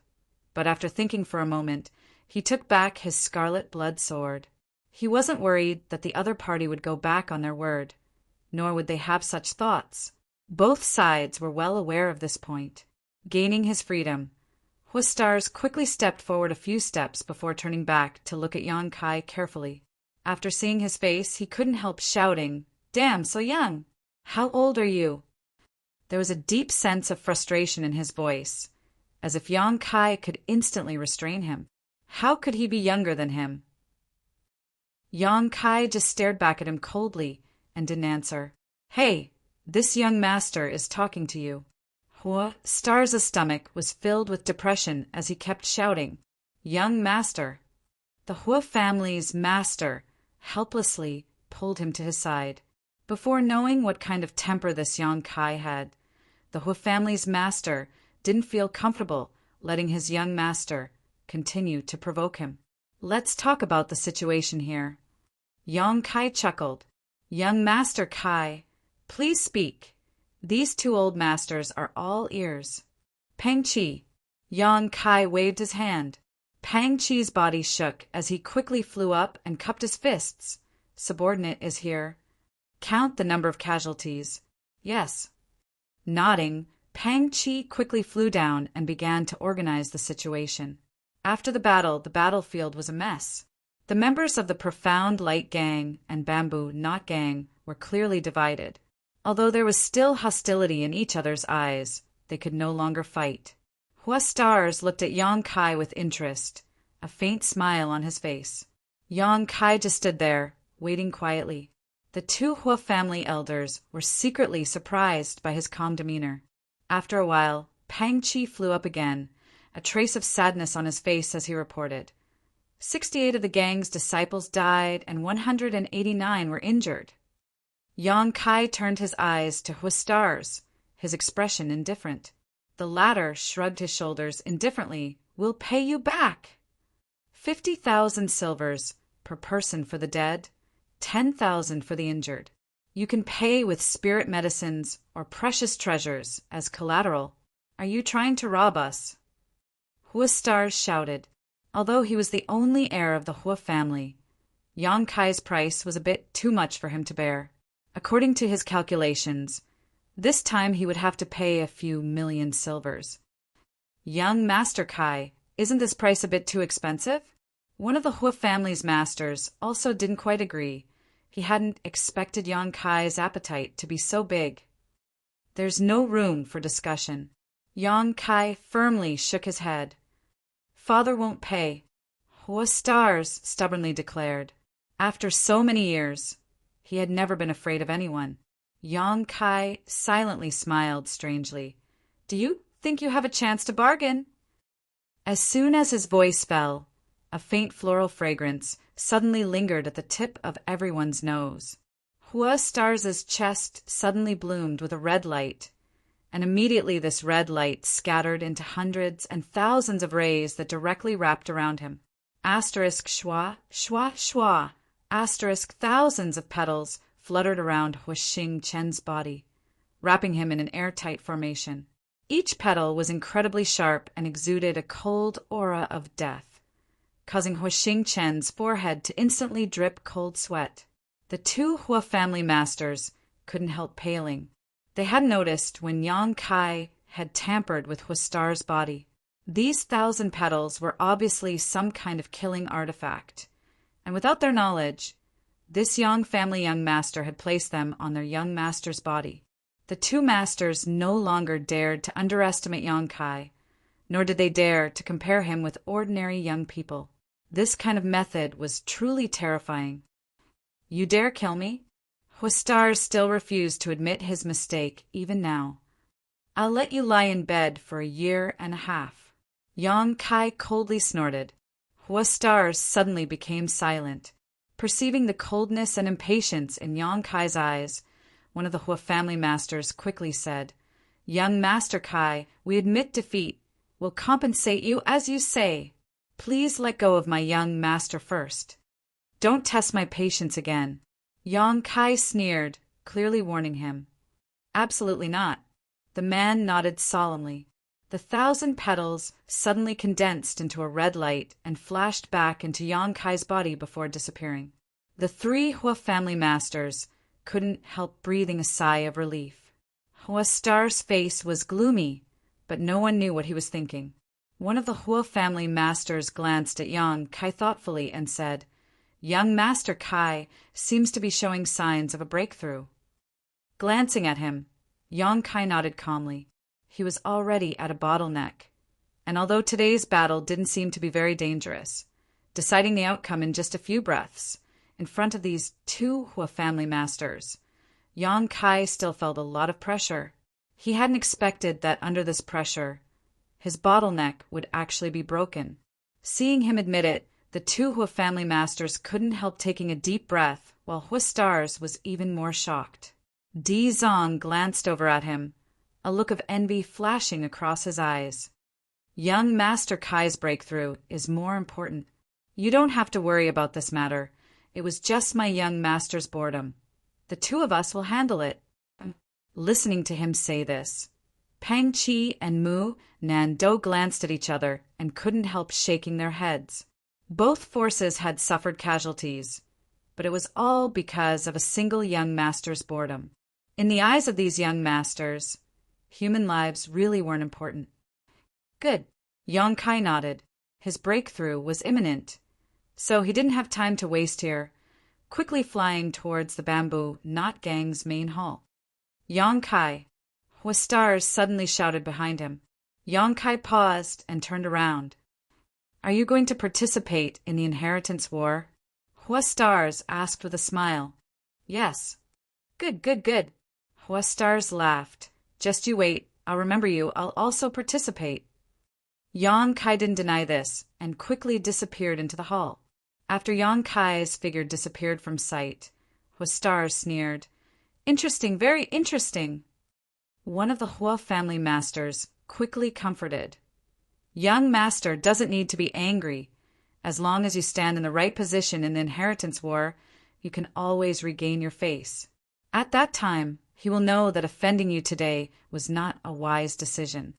but after thinking for a moment, he took back his scarlet blood sword. He wasn't worried that the other party would go back on their word, nor would they have such thoughts. Both sides were well aware of this point. Gaining his freedom, Huastars quickly stepped forward a few steps before turning back to look at Yang Kai carefully. After seeing his face, he couldn't help shouting, "Damn, so young! How old are you?" There was a deep sense of frustration in his voice, as if Yang Kai could instantly restrain him. How could he be younger than him? Yang Kai just stared back at him coldly and didn't answer. "Hey, this young master is talking to you." Huastars' stomach was filled with depression as he kept shouting, "Young master." The Hua family's master helplessly pulled him to his side. Before knowing what kind of temper this Yang Kai had, the Hua family's master didn't feel comfortable letting his young master continue to provoke him. "Let's talk about the situation here." Yang Kai chuckled. "Young Master Kai, please speak. These two old masters are all ears." "Pang Chi." Yang Kai waved his hand. Pang Chi's body shook as he quickly flew up and cupped his fists. "Subordinate is here. Count the number of casualties." "Yes." Nodding, Pang Chi quickly flew down and began to organize the situation. After the battlefield was a mess. The members of the Profound Light Gang and Bamboo Knot Gang were clearly divided. Although there was still hostility in each other's eyes, they could no longer fight. Huastars looked at Yang Kai with interest, a faint smile on his face. Yang Kai just stood there, waiting quietly. The two Hua family elders were secretly surprised by his calm demeanor. After a while, Pang Chi flew up again, a trace of sadness on his face as he reported. 68 of the gang's disciples died and 189 were injured. Yang Kai turned his eyes to Huastars, his expression indifferent. The latter shrugged his shoulders indifferently. "We'll pay you back. 50,000 silvers per person for the dead, 10,000 for the injured. You can pay with spirit medicines or precious treasures as collateral. Are you trying to rob us?" Huastars shouted. Although he was the only heir of the Hua family, Yang Kai's price was a bit too much for him to bear. According to his calculations, this time he would have to pay a few million silvers. "Young Master Kai, isn't this price a bit too expensive?" One of the Hua family's masters also didn't quite agree. He hadn't expected Yang Kai's appetite to be so big. "There's no room for discussion." Yang Kai firmly shook his head. Father won't pay, Hua Stars stubbornly declared. After so many years, he had never been afraid of anyone. Yang Kai silently smiled strangely. Do you think you have a chance to bargain? As soon as his voice fell, a faint floral fragrance suddenly lingered at the tip of everyone's nose. Hua Stars' chest suddenly bloomed with a red light, and immediately this red light scattered into hundreds and thousands of rays that directly wrapped around him. Asterisk schwa, schwa, schwa. Asterisk thousands of petals fluttered around Hua Xingchen's body, wrapping him in an airtight formation. Each petal was incredibly sharp and exuded a cold aura of death, causing Hua Xingchen's forehead to instantly drip cold sweat. The two Hua family masters couldn't help paling. They had noticed when Yang Kai had tampered with Hua Star's body. These 1,000 petals were obviously some kind of killing artifact, and without their knowledge, this young master had placed them on their young master's body. The two masters no longer dared to underestimate Yang Kai, nor did they dare to compare him with ordinary young people. This kind of method was truly terrifying. You dare kill me? Hua Stars still refused to admit his mistake, even now. I'll let you lie in bed for 1.5 years. Yang Kai coldly snorted. Hua Stars suddenly became silent. Perceiving the coldness and impatience in Yang Kai's eyes, one of the Hua family masters quickly said, Young Master Kai, we admit defeat. We'll compensate you as you say. Please let go of my young master first. Don't test my patience again. Yang Kai sneered, clearly warning him. Absolutely not. The man nodded solemnly. The 1,000 petals suddenly condensed into a red light and flashed back into Yang Kai's body before disappearing. The 3 Hua family masters couldn't help breathing a sigh of relief. Hua Star's face was gloomy, but no one knew what he was thinking. One of the Hua family masters glanced at Yang Kai thoughtfully and said, Young Master Kai seems to be showing signs of a breakthrough. Glancing at him, Yang Kai nodded calmly. He was already at a bottleneck, and although today's battle didn't seem to be very dangerous, deciding the outcome in just a few breaths, in front of these 2 Hua family masters, Yang Kai still felt a lot of pressure. He hadn't expected that under this pressure, his bottleneck would actually be broken. Seeing him admit it, the 2 Hua family masters couldn't help taking a deep breath, while Hua Stars was even more shocked. Di Zong glanced over at him, a look of envy flashing across his eyes. Young Master Kai's breakthrough is more important. You don't have to worry about this matter. It was just my young master's boredom. The 2 of us will handle it. Listening to him say this, Pang Chi and Mu Nando glanced at each other and couldn't help shaking their heads. Both forces had suffered casualties, but it was all because of a single young master's boredom. In the eyes of these young masters, human lives really weren't important. Good. Yang Kai nodded. His breakthrough was imminent, so he didn't have time to waste here, quickly flying towards the Bamboo Knot Gang's main hall. Yang Kai. Hua Stars suddenly shouted behind him. Yang Kai paused and turned around. Are you going to participate in the inheritance war? Hua Stars asked with a smile. Yes. Good, good, good. Hua Stars laughed. Just you wait. I'll remember you. I'll also participate. Yang Kai didn't deny this and quickly disappeared into the hall. After Yang Kai's figure disappeared from sight, Hua Stars sneered. Interesting, very interesting. One of the Hua family masters quickly comforted. Young master doesn't need to be angry. As long as you stand in the right position in the inheritance war, you can always regain your face. At that time, he will know that offending you today was not a wise decision.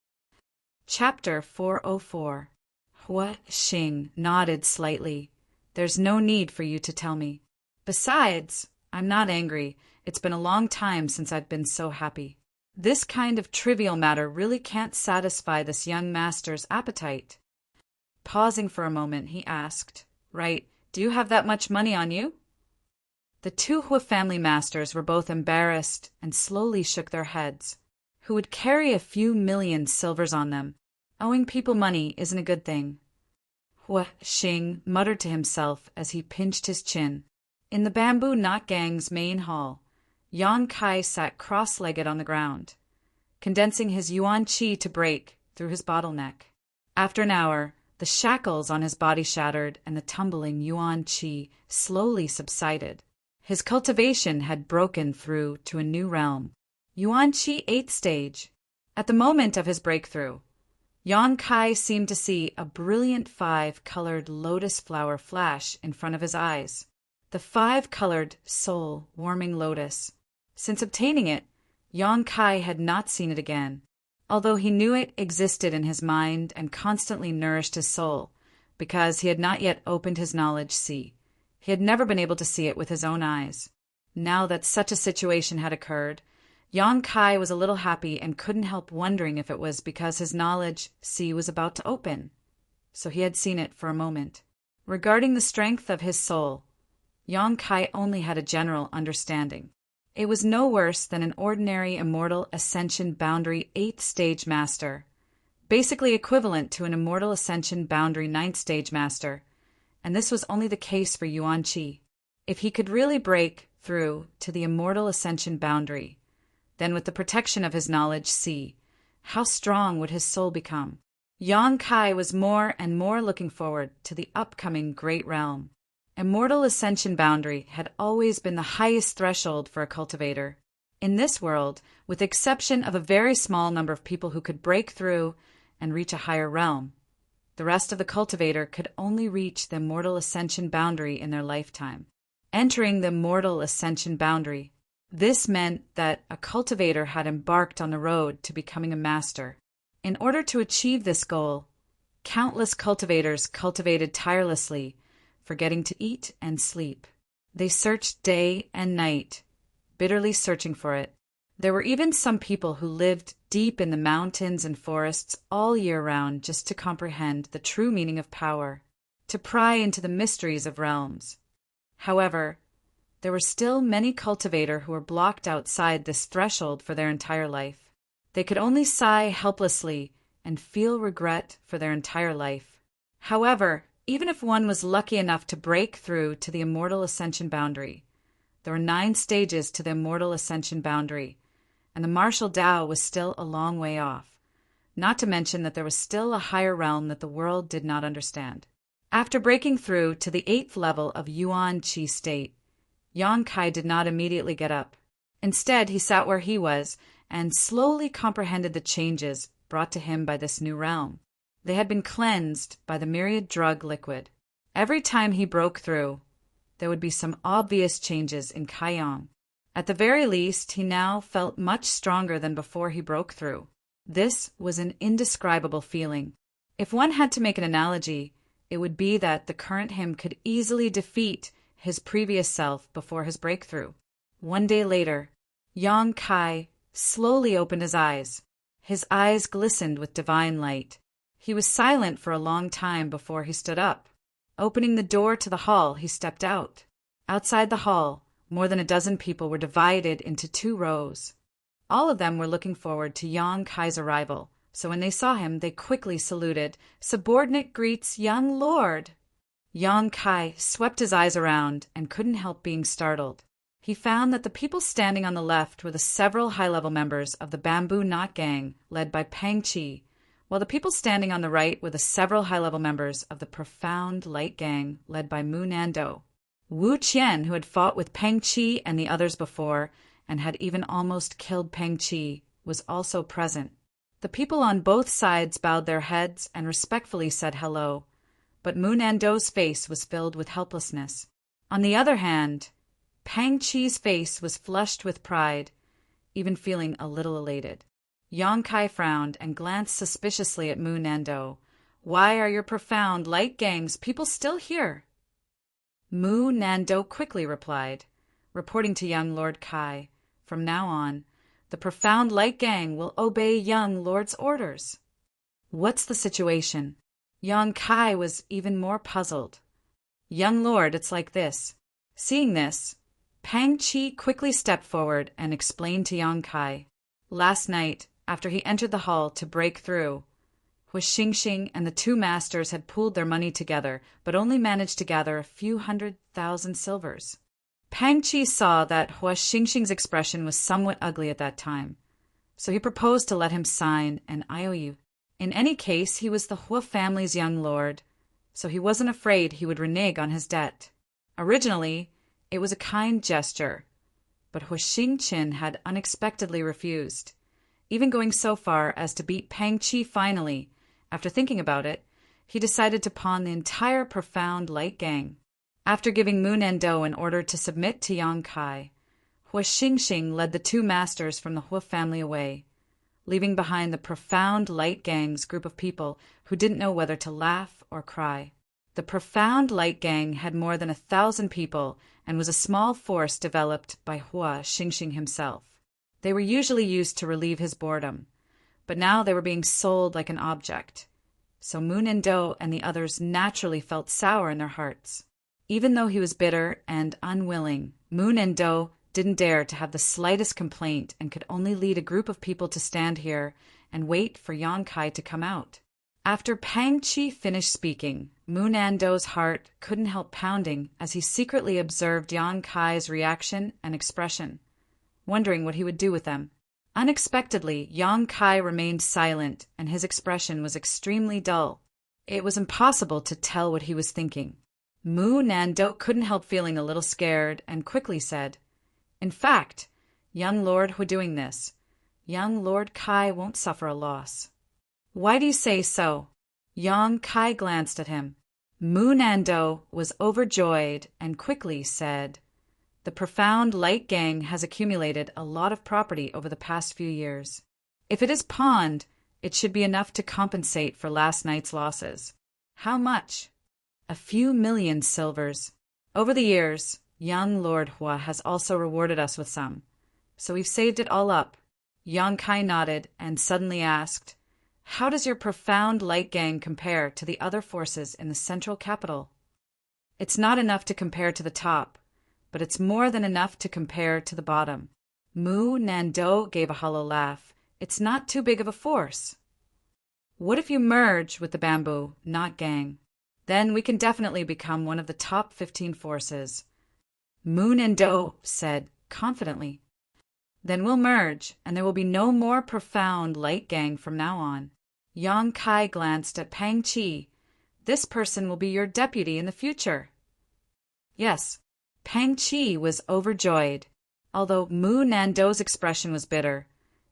Chapter 404. Hua Xing nodded slightly. There's no need for you to tell me. Besides, I'm not angry. It's been a long time since I've been so happy. This kind of trivial matter really can't satisfy this young master's appetite. Pausing for a moment, he asked, Right, do you have that much money on you? The 2 Hua family masters were both embarrassed and slowly shook their heads. who would carry a few million silvers on them. Owing people money isn't a good thing. Hua Xing muttered to himself as he pinched his chin. In the bamboo knot gang's main hall, Yang Kai sat cross-legged on the ground, condensing his yuan qi to break through his bottleneck. After an hour, the shackles on his body shattered and the tumbling yuan qi slowly subsided. His cultivation had broken through to a new realm. Yuan qi 8th stage. At the moment of his breakthrough, Yang Kai seemed to see a brilliant 5-colored lotus flower flash in front of his eyes. The 5-colored, soul-warming lotus. Since obtaining it, Yang Kai had not seen it again, although he knew it existed in his mind and constantly nourished his soul, because he had not yet opened his knowledge sea. He had never been able to see it with his own eyes. Now that such a situation had occurred, Yang Kai was a little happy and couldn't help wondering if it was because his knowledge sea was about to open. So he had seen it for a moment. Regarding the strength of his soul, Yang Kai only had a general understanding. It was no worse than an ordinary immortal ascension boundary 8th stage master, basically equivalent to an immortal ascension boundary 9th stage master, and this was only the case for Yuan Qi. If he could really break through to the immortal ascension boundary, then with the protection of his knowledge sea, how strong would his soul become? Yang Kai was more and more looking forward to the upcoming great realm. Immortal ascension boundary had always been the highest threshold for a cultivator. In this world, with the exception of a very small number of people who could break through and reach a higher realm, the rest of the cultivator could only reach the immortal ascension boundary in their lifetime. Entering the immortal ascension boundary, this meant that a cultivator had embarked on the road to becoming a master. In order to achieve this goal, countless cultivators cultivated tirelessly, forgetting to eat and sleep. They searched day and night, bitterly searching for it. There were even some people who lived deep in the mountains and forests all year round just to comprehend the true meaning of power, to pry into the mysteries of realms. However, there were still many cultivators who were blocked outside this threshold for their entire life. They could only sigh helplessly and feel regret for their entire life. However, even if one was lucky enough to break through to the immortal ascension boundary, there were 9 stages to the immortal ascension boundary, and the martial Tao was still a long way off, not to mention that there was still a higher realm that the world did not understand. After breaking through to the 8th level of Yuan Qi state, Yang Kai did not immediately get up. Instead, he sat where he was and slowly comprehended the changes brought to him by this new realm. They had been cleansed by the myriad drug liquid. Every time he broke through, there would be some obvious changes in Kaiyang. At the very least, he now felt much stronger than before he broke through. This was an indescribable feeling. If one had to make an analogy, it would be that the current him could easily defeat his previous self before his breakthrough. One day later, Yang Kai slowly opened his eyes. His eyes glistened with divine light. He was silent for a long time before he stood up. Opening the door to the hall, he stepped out. Outside the hall, more than a dozen people were divided into 2 rows. All of them were looking forward to Yang Kai's arrival, so when they saw him, they quickly saluted, "Subordinate greets young lord." Yang Kai swept his eyes around and couldn't help being startled. He found that the people standing on the left were the several high-level members of the Bamboo Knot Gang, led by Peng Qi, while the people standing on the right were the several high-level members of the Profound Light Gang, led by Mu Nando. Wu Qian, who had fought with Peng Qi and the others before, and had even almost killed Peng Qi, was also present. The people on both sides bowed their heads and respectfully said hello, but Mu Nando's face was filled with helplessness. On the other hand, Peng Qi's face was flushed with pride, even feeling a little elated. Yang Kai frowned and glanced suspiciously at Mu Nando. "Why are your Profound Light Gang's people still here?" Mu Nando quickly replied, reporting to young Lord Kai, "From now on, the Profound Light Gang will obey young Lord's orders." "What's the situation?" Yang Kai was even more puzzled. "Young Lord, it's like this." Seeing this, Peng Qi quickly stepped forward and explained to Yang Kai. "Last night, After he entered the hall to break through, Hua Xingxing and the two masters had pooled their money together, but only managed to gather a few 100,000 silvers. Pang Qi saw that Hua Xingxing's expression was somewhat ugly at that time, so he proposed to let him sign an IOU. In any case, he was the Hua family's young lord, so he wasn't afraid he would renege on his debt. Originally, it was a kind gesture, but Hua Xingqin had unexpectedly refused, even going so far as to beat Pang Qi finally. After thinking about it, he decided to pawn the entire Profound Light Gang. After giving Mu Nando an order to submit to Yang Kai, Hua Xingxing led the two masters from the Hua family away, leaving behind the Profound Light Gang's group of people who didn't know whether to laugh or cry. The Profound Light Gang had more than 1,000 people and was a small force developed by Hua Xingxing himself. They were usually used to relieve his boredom, but now they were being sold like an object. So Mu Nando and the others naturally felt sour in their hearts. Even though he was bitter and unwilling, Mu Nando didn't dare to have the slightest complaint and could only lead a group of people to stand here and wait for Yang Kai to come out. After Pang Qi finished speaking, Mu Nando's heart couldn't help pounding as he secretly observed Yang Kai's reaction and expression, wondering what he would do with them. Unexpectedly, Yang Kai remained silent and his expression was extremely dull. It was impossible to tell what he was thinking. Mu Nando couldn't help feeling a little scared and quickly said, "In fact, young lord who doing this, young Lord Kai won't suffer a loss." "Why do you say so?" Yang Kai glanced at him. Mu Nando was overjoyed and quickly said, "The Profound Light Gang has accumulated a lot of property over the past few years. If it is pawned, it should be enough to compensate for last night's losses." "How much?" "A few million silvers. Over the years, young Lord Hua has also rewarded us with some, so we've saved it all up." Yang Kai nodded and suddenly asked, "How does your Profound Light Gang compare to the other forces in the central capital?" "It's not enough to compare to the top, but it's more than enough to compare to the bottom." Mu Nando gave a hollow laugh. "It's not too big of a force." "What if you merge with the Bamboo Knot Gang? Then we can definitely become one of the top 15 forces." Mu Nando said confidently. "Then we'll merge, and there will be no more Profound Light Gang from now on." Yang Kai glanced at Pang Qi. "This person will be your deputy in the future." "Yes." Pang Qi was overjoyed. Although Mu Nando's expression was bitter,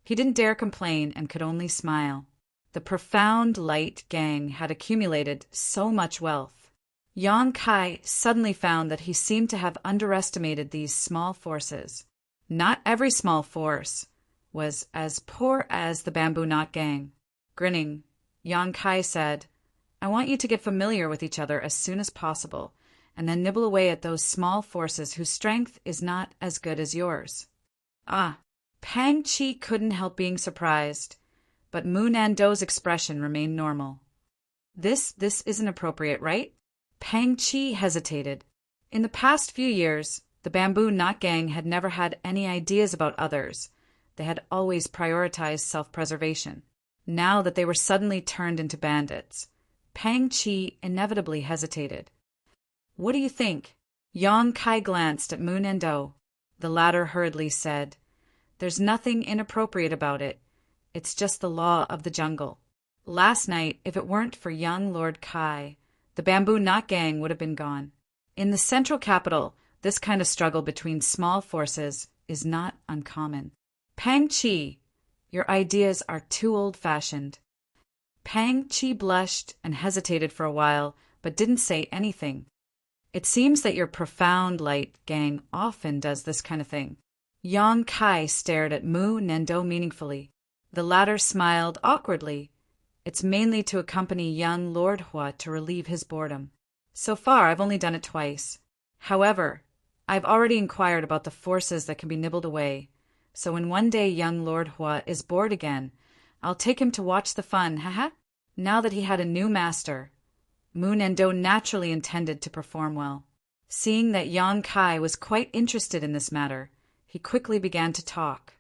he didn't dare complain and could only smile. The Profound Light Gang had accumulated so much wealth. Yang Kai suddenly found that he seemed to have underestimated these small forces. Not every small force was as poor as the Bamboo Knot Gang. Grinning, Yang Kai said, "I want you to get familiar with each other as soon as possible, and then nibble away at those small forces whose strength is not as good as yours." Ah, Pang Qi couldn't help being surprised, but Mu Nando's expression remained normal. This isn't appropriate, right?" Pang Qi hesitated. In the past few years, the Bamboo Knot Gang had never had any ideas about others. They had always prioritized self-preservation. Now that they were suddenly turned into bandits, Pang Qi inevitably hesitated. "What do you think?" Yang Kai glanced at Mu Nando. The latter hurriedly said, "There's nothing inappropriate about it. It's just the law of the jungle. Last night, if it weren't for young Lord Kai, the Bamboo Knot Gang would have been gone. In the central capital, this kind of struggle between small forces is not uncommon." "Pang Qi, your ideas are too old-fashioned." Pang Qi blushed and hesitated for a while, but didn't say anything. "It seems that your Profound Light Gang often does this kind of thing." Yang Kai stared at Mu Nando meaningfully. The latter smiled awkwardly. "It's mainly to accompany young Lord Hua to relieve his boredom. So far, I've only done it twice. However, I've already inquired about the forces that can be nibbled away, so when one day young Lord Hua is bored again, I'll take him to watch the fun, haha." Now that he had a new master, Mu Nando naturally intended to perform well. Seeing that Yang Kai was quite interested in this matter, he quickly began to talk.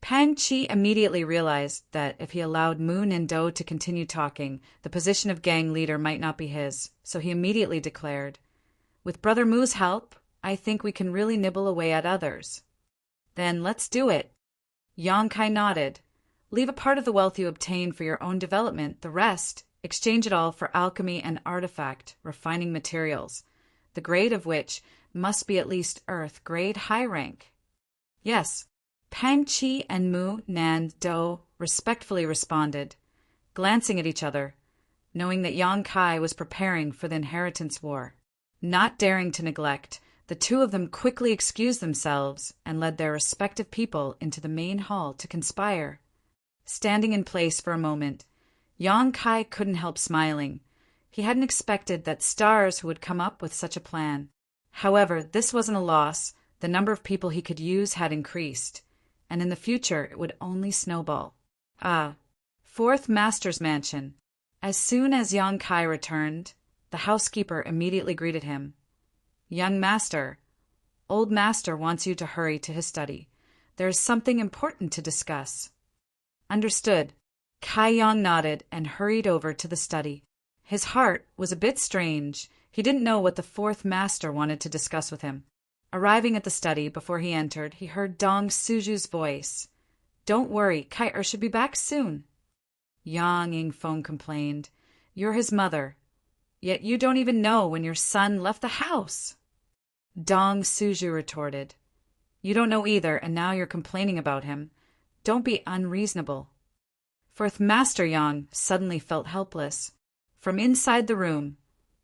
Pang Chi immediately realized that if he allowed Moon and Do to continue talking, the position of gang leader might not be his, so he immediately declared, "With Brother Mu's help, I think we can really nibble away at others." "Then let's do it." Yang Kai nodded. "Leave a part of the wealth you obtain for your own development, the rest, exchange it all for alchemy and artifact, refining materials, the grade of which must be at least Earth grade high rank." "Yes." Pang Chi and Mu Nan Do respectfully responded, glancing at each other, knowing that Yang Kai was preparing for the inheritance war. Not daring to neglect, the two of them quickly excused themselves and led their respective people into the main hall to conspire. Standing in place for a moment, Yang Kai couldn't help smiling. He hadn't expected that stars would come up with such a plan. However, this wasn't a loss. The number of people he could use had increased, and in the future it would only snowball. Fourth Master's Mansion. As soon as Yang Kai returned, the housekeeper immediately greeted him. "Young Master, Old Master wants you to hurry to his study. There is something important to discuss." "Understood." Kai Yang nodded and hurried over to the study. His heart was a bit strange. He didn't know what the fourth master wanted to discuss with him. Arriving at the study before he entered, he heard Dong Suju's voice. "Don't worry, Kai should be back soon." Yang Yingfeng complained. "You're his mother, yet you don't even know when your son left the house." Dong Suju retorted. "You don't know either, and now you're complaining about him. Don't be unreasonable." Fourth Master Yang suddenly felt helpless. From inside the room,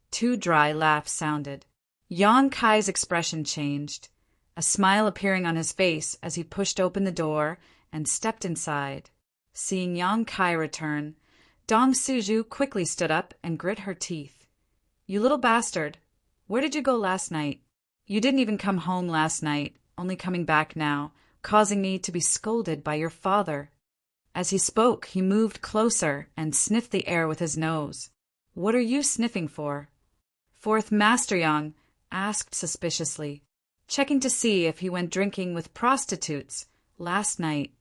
two dry laughs sounded. Yang Kai's expression changed, a smile appearing on his face as he pushed open the door and stepped inside. Seeing Yang Kai return, Dong Suju quickly stood up and grit her teeth. "You little bastard, where did you go last night? You didn't even come home last night, only coming back now, causing me to be scolded by your father." As he spoke, he moved closer and sniffed the air with his nose. "What are you sniffing for?" Fourth Master Yang asked suspiciously, checking to see if he went drinking with prostitutes last night.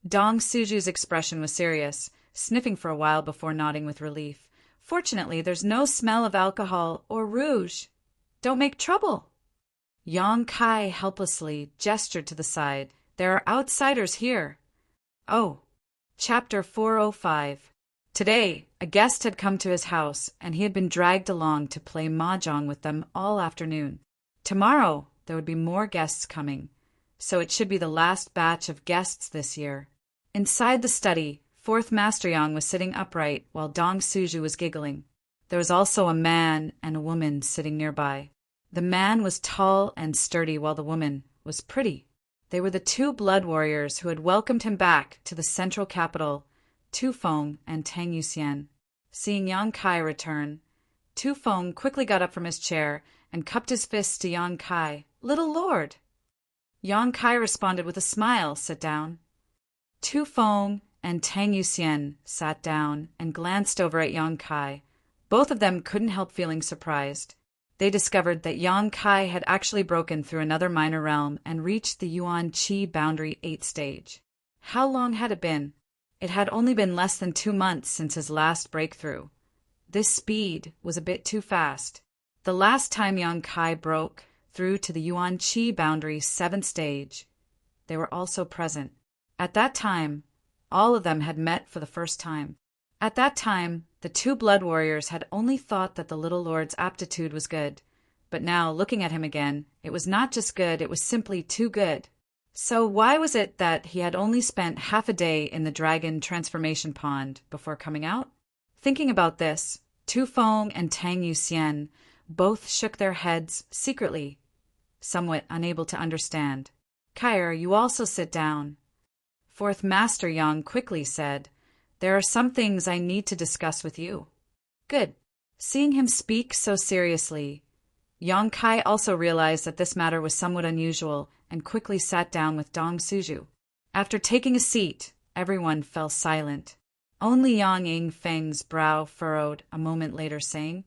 Dong Suju's expression was serious, sniffing for a while before nodding with relief. "Fortunately, there's no smell of alcohol or rouge. Don't make trouble." Yang Kai helplessly gestured to the side. "There are outsiders here." Oh. Chapter 405. Today, a guest had come to his house, and he had been dragged along to play mahjong with them all afternoon. Tomorrow, there would be more guests coming, so it should be the last batch of guests this year. Inside the study, Fourth Master Yang was sitting upright while Dong Suju was giggling. There was also a man and a woman sitting nearby. The man was tall and sturdy while the woman was pretty. They were the two blood warriors who had welcomed him back to the central capital, Tu Feng and Tang Yuxian. Seeing Yang Kai return, Tu Feng quickly got up from his chair and cupped his fists to Yang Kai. "Little lord!" Yang Kai responded with a smile. "Sit down." Tu Feng and Tang Yuxian sat down and glanced over at Yang Kai. Both of them couldn't help feeling surprised. They discovered that Yang Kai had actually broken through another minor realm and reached the Yuan Qi Boundary 8th stage. How long had it been? It had only been less than 2 months since his last breakthrough. This speed was a bit too fast. The last time Yang Kai broke through to the Yuan Qi Boundary 7th stage, they were also present. At that time, all of them had met for the first time. At that time, the two blood warriors had only thought that the little lord's aptitude was good. But now, looking at him again, it was not just good, it was simply too good. So why was it that he had only spent half a day in the dragon transformation pond before coming out? Thinking about this, Tu Feng and Tang Yuxian both shook their heads secretly, somewhat unable to understand. "Kai, you also sit down." Fourth Master Yang quickly said, "There are some things I need to discuss with you." "Good." Seeing him speak so seriously, Yang Kai also realized that this matter was somewhat unusual and quickly sat down with Dong Suju. After taking a seat, everyone fell silent. Only Yang Yingfeng's brow furrowed a moment later, saying,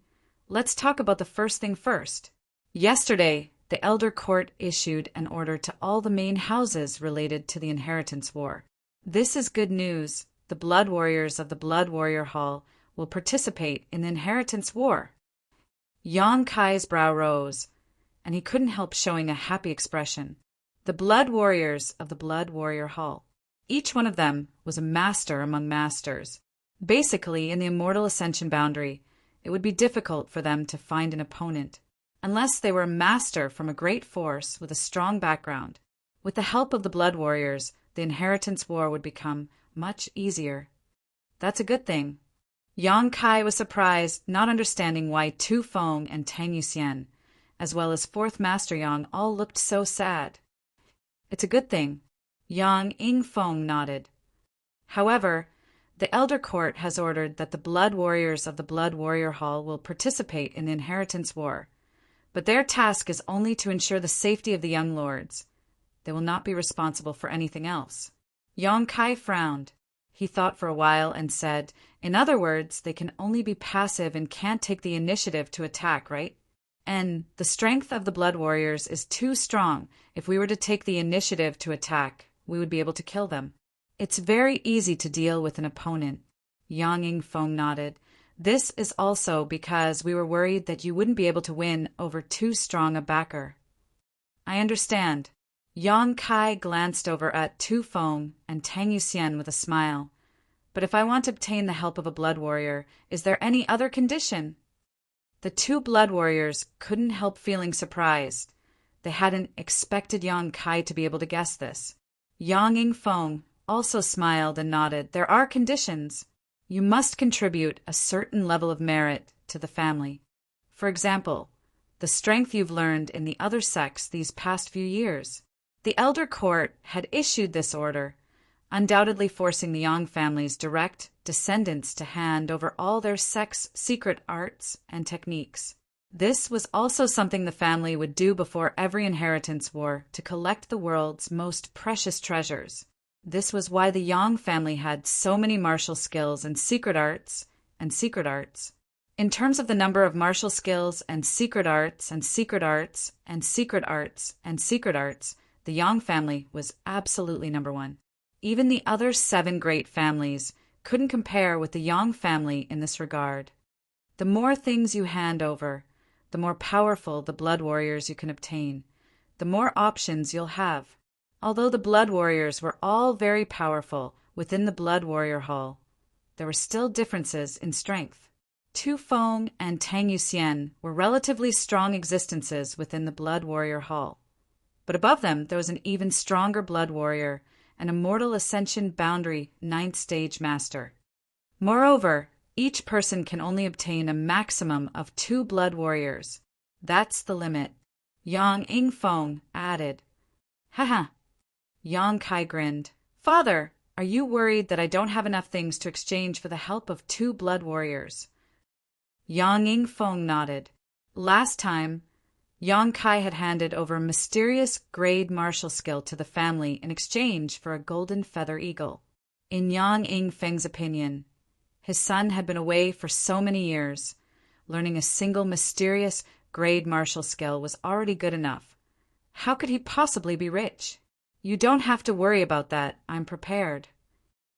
"Let's talk about the first thing first. Yesterday, the elder court issued an order to all the main houses related to the inheritance war. This is good news. The blood warriors of the Blood Warrior Hall will participate in the inheritance war. Yang Kai's brow rose, and he couldn't help showing a happy expression. The blood warriors of the Blood Warrior Hall. Each one of them was a master among masters. Basically, in the Immortal Ascension boundary, it would be difficult for them to find an opponent, unless they were a master from a great force with a strong background. With the help of the Blood Warriors, the inheritance war would become much easier. That's a good thing. Yang Kai was surprised, not understanding why Tu Feng and Tang Yuxian, as well as Fourth Master Yang, all looked so sad. It's a good thing. Yang Yingfeng nodded. However, the Elder Court has ordered that the Blood Warriors of the Blood Warrior Hall will participate in the inheritance war, but their task is only to ensure the safety of the young lords. They will not be responsible for anything else. Yang Kai frowned. He thought for a while and said, in other words, they can only be passive and can't take the initiative to attack, right? And the strength of the Blood Warriors is too strong. If we were to take the initiative to attack, we would be able to kill them. It's very easy to deal with an opponent. Yang Yingfeng nodded. This is also because we were worried that you wouldn't be able to win over too strong a backer. I understand. Yang Kai glanced over at Tu Feng and Tang Yuxian with a smile. But if I want to obtain the help of a blood warrior, is there any other condition? The two blood warriors couldn't help feeling surprised. They hadn't expected Yang Kai to be able to guess this. Yang Yingfeng also smiled and nodded. There are conditions. You must contribute a certain level of merit to the family. For example, the strength you've learned in the other sects these past few years. The Elder Court had issued this order, undoubtedly forcing the Yang family's direct descendants to hand over all their sect's secret arts and techniques. This was also something the family would do before every inheritance war to collect the world's most precious treasures. This was why the Yang family had so many martial skills and secret arts and secret arts. In terms of the number of martial skills and secret arts and secret arts and secret arts and secret arts, the Yang family was absolutely number one. Even the other 7 great families couldn't compare with the Yang family in this regard. The more things you hand over, the more powerful the blood warriors you can obtain, the more options you'll have. Although the blood warriors were all very powerful within the Blood Warrior Hall, there were still differences in strength. Tu Feng and Tang Yuxian were relatively strong existences within the Blood Warrior Hall. But above them, there was an even stronger blood warrior, an Immortal Ascension boundary 9th stage master. Moreover, each person can only obtain a maximum of 2 blood warriors. That's the limit. Yang Yingfeng added. Haha. Yang Kai grinned. Father, are you worried that I don't have enough things to exchange for the help of 2 blood warriors? Yang Yingfeng nodded. Last time, Yang Kai had handed over a mysterious grade martial skill to the family in exchange for a golden feather eagle. In Yang Yingfeng's opinion, his son had been away for so many years. Learning a single mysterious grade martial skill was already good enough. How could he possibly be rich? You don't have to worry about that. I'm prepared.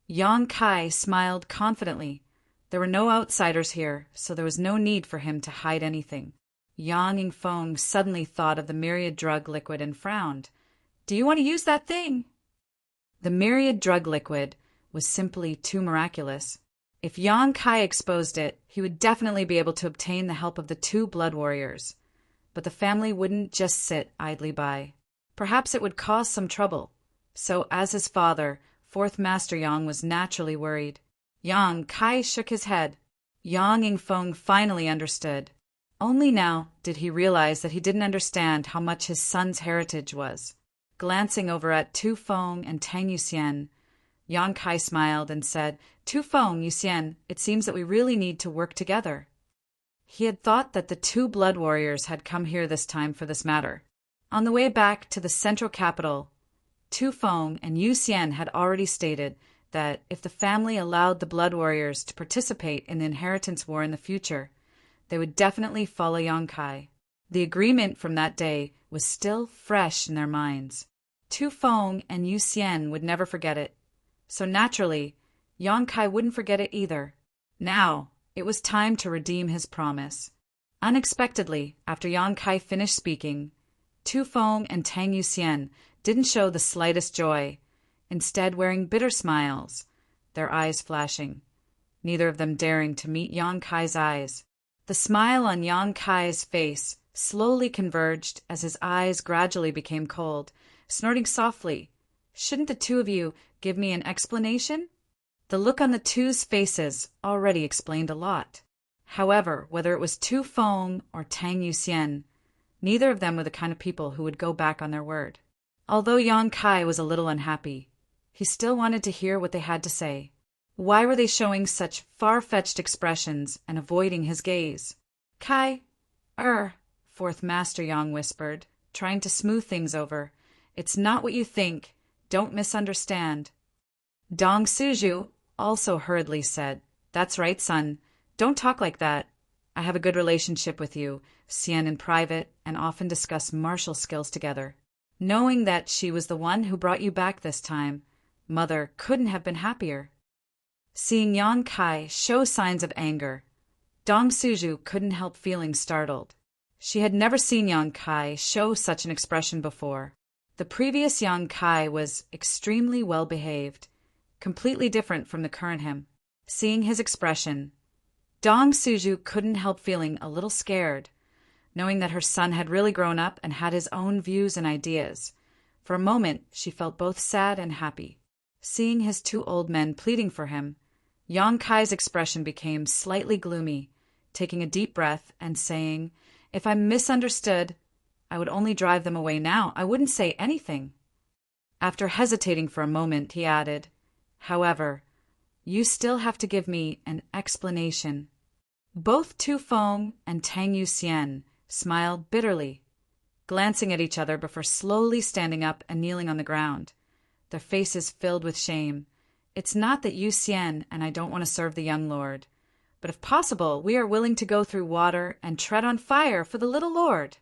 Yang Kai smiled confidently. There were no outsiders here, so there was no need for him to hide anything. Yang Yingfeng suddenly thought of the myriad drug liquid and frowned. Do you want to use that thing? The myriad drug liquid was simply too miraculous. If Yang Kai exposed it, he would definitely be able to obtain the help of the 2 blood warriors. But the family wouldn't just sit idly by. Perhaps it would cause some trouble. So, as his father, 4th Master Yang was naturally worried. Yang Kai shook his head. Yang Yingfeng finally understood. Only now did he realize that he didn't understand how much his son's heritage was. Glancing over at Tu Feng and Tang Yuxian, Yang Kai smiled and said, Tu Feng, Yuxian, it seems that we really need to work together. He had thought that the 2 blood warriors had come here this time for this matter. On the way back to the central capital, Tu Feng and Yuxian had already stated that if the family allowed the blood warriors to participate in the inheritance war in the future, they would definitely follow Yang Kai. The agreement from that day was still fresh in their minds. Tu Feng and Yu Xian would never forget it. So naturally, Yang Kai wouldn't forget it either. Now, it was time to redeem his promise. Unexpectedly, after Yang Kai finished speaking, Tu Feng and Tang Yuxian didn't show the slightest joy, instead wearing bitter smiles, their eyes flashing, neither of them daring to meet Yang Kai's eyes. The smile on Yang Kai's face slowly converged as his eyes gradually became cold, snorting softly, "Shouldn't the two of you give me an explanation?" The look on the two's faces already explained a lot. However, whether it was Tu Feng or Tang Yuxian, neither of them were the kind of people who would go back on their word. Although Yang Kai was a little unhappy, he still wanted to hear what they had to say. Why were they showing such far-fetched expressions and avoiding his gaze? "Kai, Fourth Master Yang whispered, trying to smooth things over. "It's not what you think. Don't misunderstand." Dong Suju also hurriedly said, "That's right, son. Don't talk like that. I have a good relationship with you, Xian in private, and often discuss martial skills together." Knowing that she was the one who brought you back this time, Mother couldn't have been happier. Seeing Yang Kai show signs of anger, Dong Suju couldn't help feeling startled. She had never seen Yang Kai show such an expression before. The previous Yang Kai was extremely well-behaved, completely different from the current him. Seeing his expression, Dong Suju couldn't help feeling a little scared, knowing that her son had really grown up and had his own views and ideas. For a moment, she felt both sad and happy. Seeing his two old men pleading for him, Yang Kai's expression became slightly gloomy, taking a deep breath and saying, "If I'm misunderstood, I would only drive them away now. I wouldn't say anything." After hesitating for a moment, he added, "However, you still have to give me an explanation." Both Tu Feng and Tang Yuxian smiled bitterly, glancing at each other before slowly standing up and kneeling on the ground, their faces filled with shame. "It's not that Yu Xian and I don't want to serve the young lord, but if possible, we are willing to go through water and tread on fire for the little lord."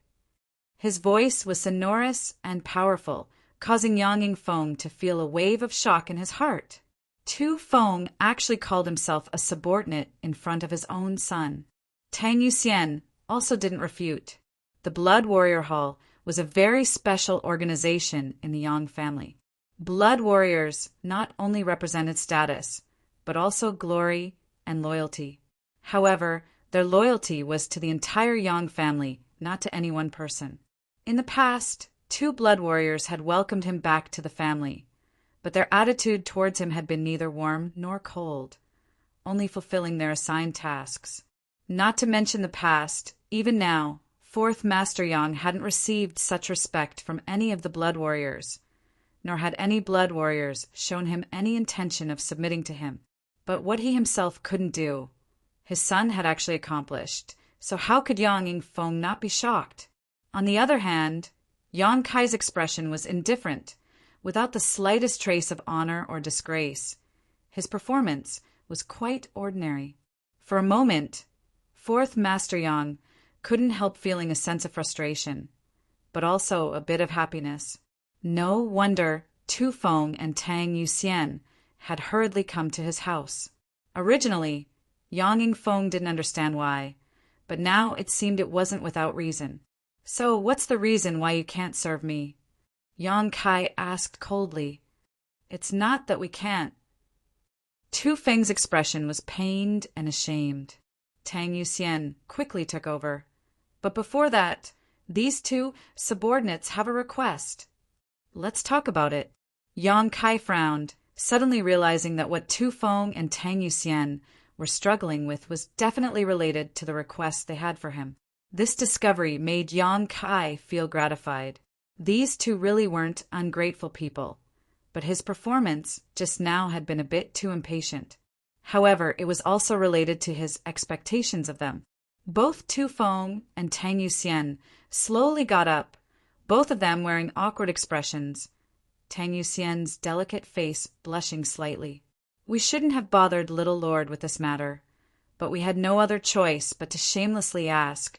His voice was sonorous and powerful, causing Yang Yingfeng to feel a wave of shock in his heart. Tu Feng actually called himself a subordinate in front of his own son. Tang Yuxian also didn't refute. The Blood Warrior Hall was a very special organization in the Yang family. Blood warriors not only represented status, but also glory and loyalty. However, their loyalty was to the entire Yang family, not to any one person. In the past, two blood warriors had welcomed him back to the family, but their attitude towards him had been neither warm nor cold, only fulfilling their assigned tasks. Not to mention the past, even now, Fourth Master Yang hadn't received such respect from any of the blood warriors, nor had any blood warriors shown him any intention of submitting to him. But what he himself couldn't do, his son had actually accomplished, so how could Yang Yingfeng not be shocked? On the other hand, Yang Kai's expression was indifferent, without the slightest trace of honor or disgrace. His performance was quite ordinary. For a moment, Fourth Master Yang couldn't help feeling a sense of frustration, but also a bit of happiness. No wonder Tu Feng and Tang Yuxian had hurriedly come to his house. Originally, Yang Yingfeng didn't understand why, but now it seemed it wasn't without reason. "So what's the reason why you can't serve me?" Yang Kai asked coldly. "It's not that we can't." Tu Feng's expression was pained and ashamed. Tang Yuxian quickly took over. "But before that, these two subordinates have a request." "Let's talk about it." Yang Kai frowned, suddenly realizing that what Tu Feng and Tang Yuxian were struggling with was definitely related to the request they had for him. This discovery made Yang Kai feel gratified. These two really weren't ungrateful people, but his performance just now had been a bit too impatient. However, it was also related to his expectations of them. Both Tu Feng and Tang Yuxian slowly got up, both of them wearing awkward expressions, Tang Yuxian's delicate face blushing slightly. "We shouldn't have bothered little lord with this matter, but we had no other choice but to shamelessly ask.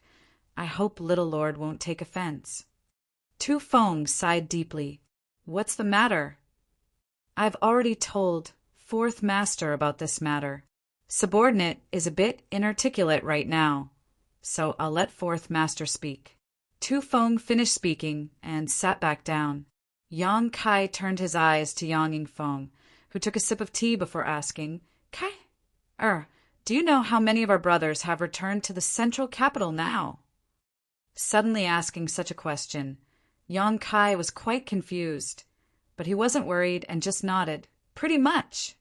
I hope little lord won't take offense. Tu Feng sighed deeply. What's the matter? I've already told fourth master about this matter. Subordinate is a bit inarticulate right now, so I'll let fourth master speak. Tu Feng finished speaking and sat back down. Yang Kai turned his eyes to Yang Yingfeng, who took a sip of tea before asking, Kai, do you know how many of our brothers have returned to the central capital now? Suddenly asking such a question, Yang Kai was quite confused, but he wasn't worried and just nodded, pretty much.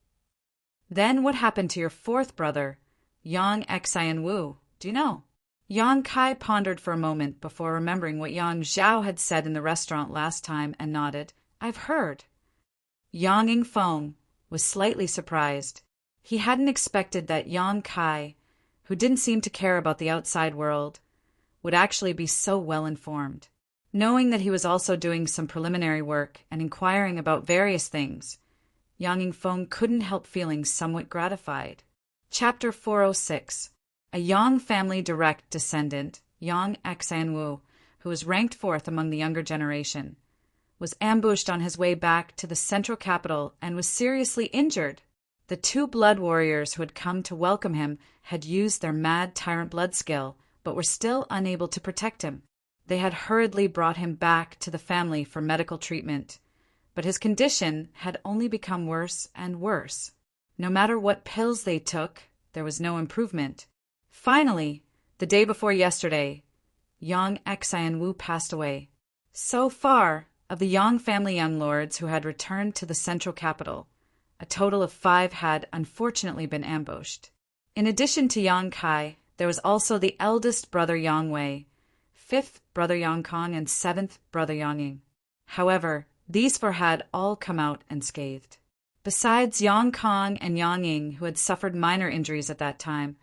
Then what happened to your fourth brother, Yang Xian Wu? Do you know? Yang Kai pondered for a moment before remembering what Yang Zhao had said in the restaurant last time and nodded. I've heard. Yang Yingfeng was slightly surprised. He hadn't expected that Yang Kai, who didn't seem to care about the outside world, would actually be so well informed. Knowing that he was also doing some preliminary work and inquiring about various things, Yang Yingfeng couldn't help feeling somewhat gratified. Chapter 406. A Yang family direct descendant, Yang Xian Wu, who was ranked fourth among the younger generation, was ambushed on his way back to the central capital and was seriously injured. The two blood warriors who had come to welcome him had used their mad tyrant blood skill, but were still unable to protect him. They had hurriedly brought him back to the family for medical treatment, but his condition had only become worse and worse. No matter what pills they took, there was no improvement. Finally, the day before yesterday, Yang Xian Wu passed away. So far, of the Yang family young lords who had returned to the central capital, a total of 5 had unfortunately been ambushed. In addition to Yang Kai, there was also the eldest brother Yang Wei, 5th brother Yang Kong, and 7th brother Yang Ying. However, these 4 had all come out unscathed. Besides Yang Kong and Yang Ying, who had suffered minor injuries at that time,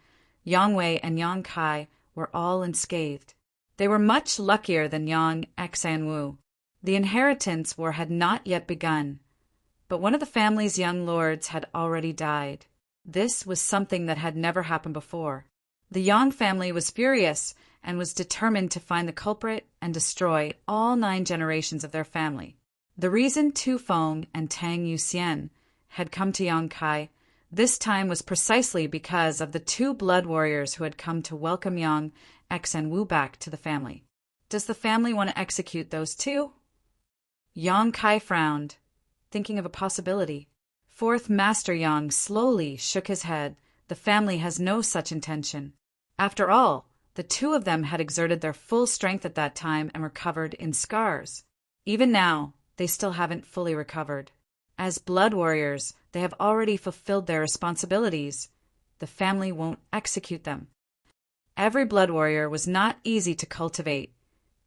Yang Wei and Yang Kai were all unscathed. They were much luckier than Yang Xian Wu. The inheritance war had not yet begun, but one of the family's young lords had already died. This was something that had never happened before. The Yang family was furious and was determined to find the culprit and destroy all 9 generations of their family. The reason Tu Feng and Tang Yuxian had come to Yang Kai this time was precisely because of the 2 blood warriors who had come to welcome Yang Xian Wu back to the family. Does the family want to execute those 2? Yang Kai frowned, thinking of a possibility. Fourth Master Yang slowly shook his head. The family has no such intention. After all, the 2 of them had exerted their full strength at that time and were covered in scars. Even now, they still haven't fully recovered. As blood warriors, they have already fulfilled their responsibilities. The family won't execute them. Every blood warrior was not easy to cultivate,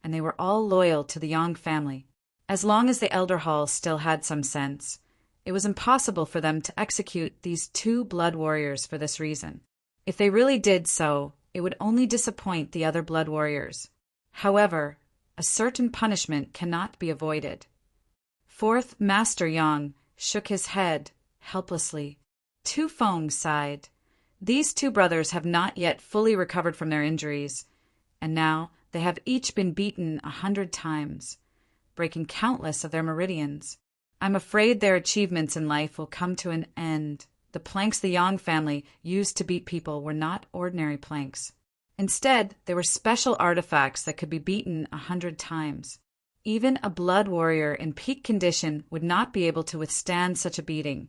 and they were all loyal to the Yang family. As long as the Elder Hall still had some sense, it was impossible for them to execute these 2 blood warriors for this reason. If they really did so, it would only disappoint the other blood warriors. However, a certain punishment cannot be avoided. Fourth Master Yang shook his head helplessly. Tu Feng sighed. These 2 brothers have not yet fully recovered from their injuries, and now they have each been beaten 100 times, breaking countless of their meridians. I'm afraid their achievements in life will come to an end. The planks the Yang family used to beat people were not ordinary planks. Instead, they were special artifacts that could be beaten 100 times. Even a blood warrior in peak condition would not be able to withstand such a beating,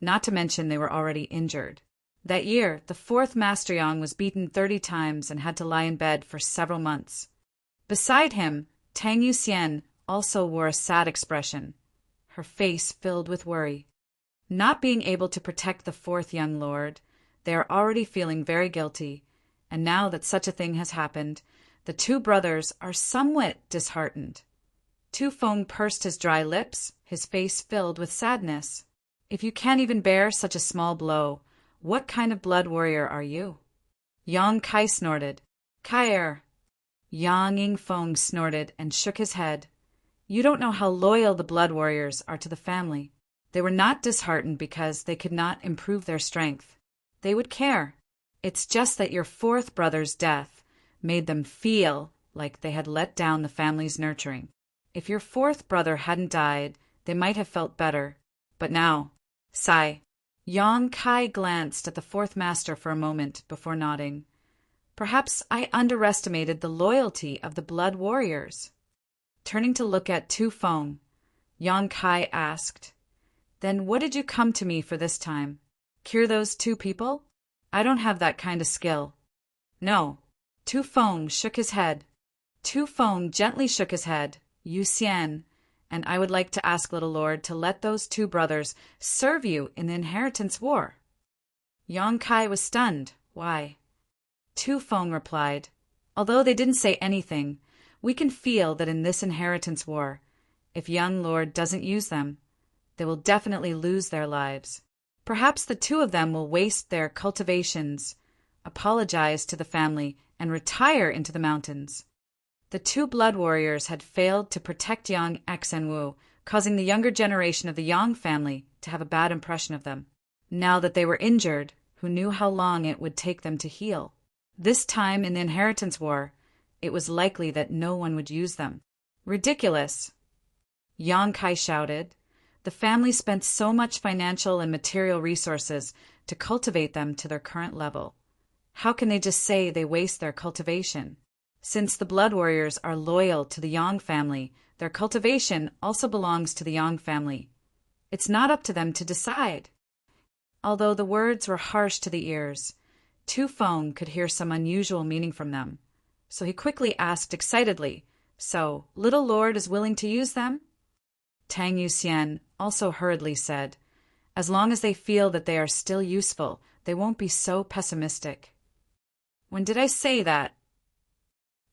not to mention they were already injured. That year, the 4th Master Yang was beaten 30 times and had to lie in bed for several months. Beside him, Tang Yuxian also wore a sad expression, her face filled with worry. Not being able to protect the 4th young lord, they are already feeling very guilty, and now that such a thing has happened, the 2 brothers are somewhat disheartened. Tu Feng pursed his dry lips, his face filled with sadness. If you can't even bear such a small blow, what kind of blood warrior are you? Yang Kai snorted. Kai. Yang Yingfeng snorted and shook his head. You don't know how loyal the blood warriors are to the family. They were not disheartened because they could not improve their strength. They would care. It's just that your 4th brother's death made them feel like they had let down the family's nurturing. If your fourth brother hadn't died, they might have felt better. But now, sigh. Yang Kai glanced at the fourth master for a moment before nodding. Perhaps I underestimated the loyalty of the blood warriors. Turning to look at Tu Feng, Yang Kai asked, "Then what did you come to me for this time? Cure those two people? I don't have that kind of skill." "No." Tu Feng shook his head. Tu Feng gently shook his head. "Yu Xian, and I would like to ask Little Lord to let those two brothers serve you in the inheritance war." Yang Kai was stunned. "Why?" Tu Feng replied, "Although they didn't say anything, we can feel that in this inheritance war, if young Lord doesn't use them, they will definitely lose their lives. Perhaps the two of them will waste their cultivations, apologize to the family, and retire into the mountains." The two blood warriors had failed to protect young Xenwu, causing the younger generation of the Yang family to have a bad impression of them. Now that they were injured, who knew how long it would take them to heal? This time in the inheritance war, it was likely that no one would use them. "Ridiculous!" Yang Kai shouted. The family spent so much financial and material resources to cultivate them to their current level. How can they just say they waste their cultivation? Since the blood warriors are loyal to the Yang family, their cultivation also belongs to the Yang family. It's not up to them to decide. Although the words were harsh to the ears, Tu Feng could hear some unusual meaning from them. So he quickly asked excitedly, "So, Little Lord is willing to use them?" Tang Yuxian also hurriedly said, "As long as they feel that they are still useful, they won't be so pessimistic." "When did I say that?"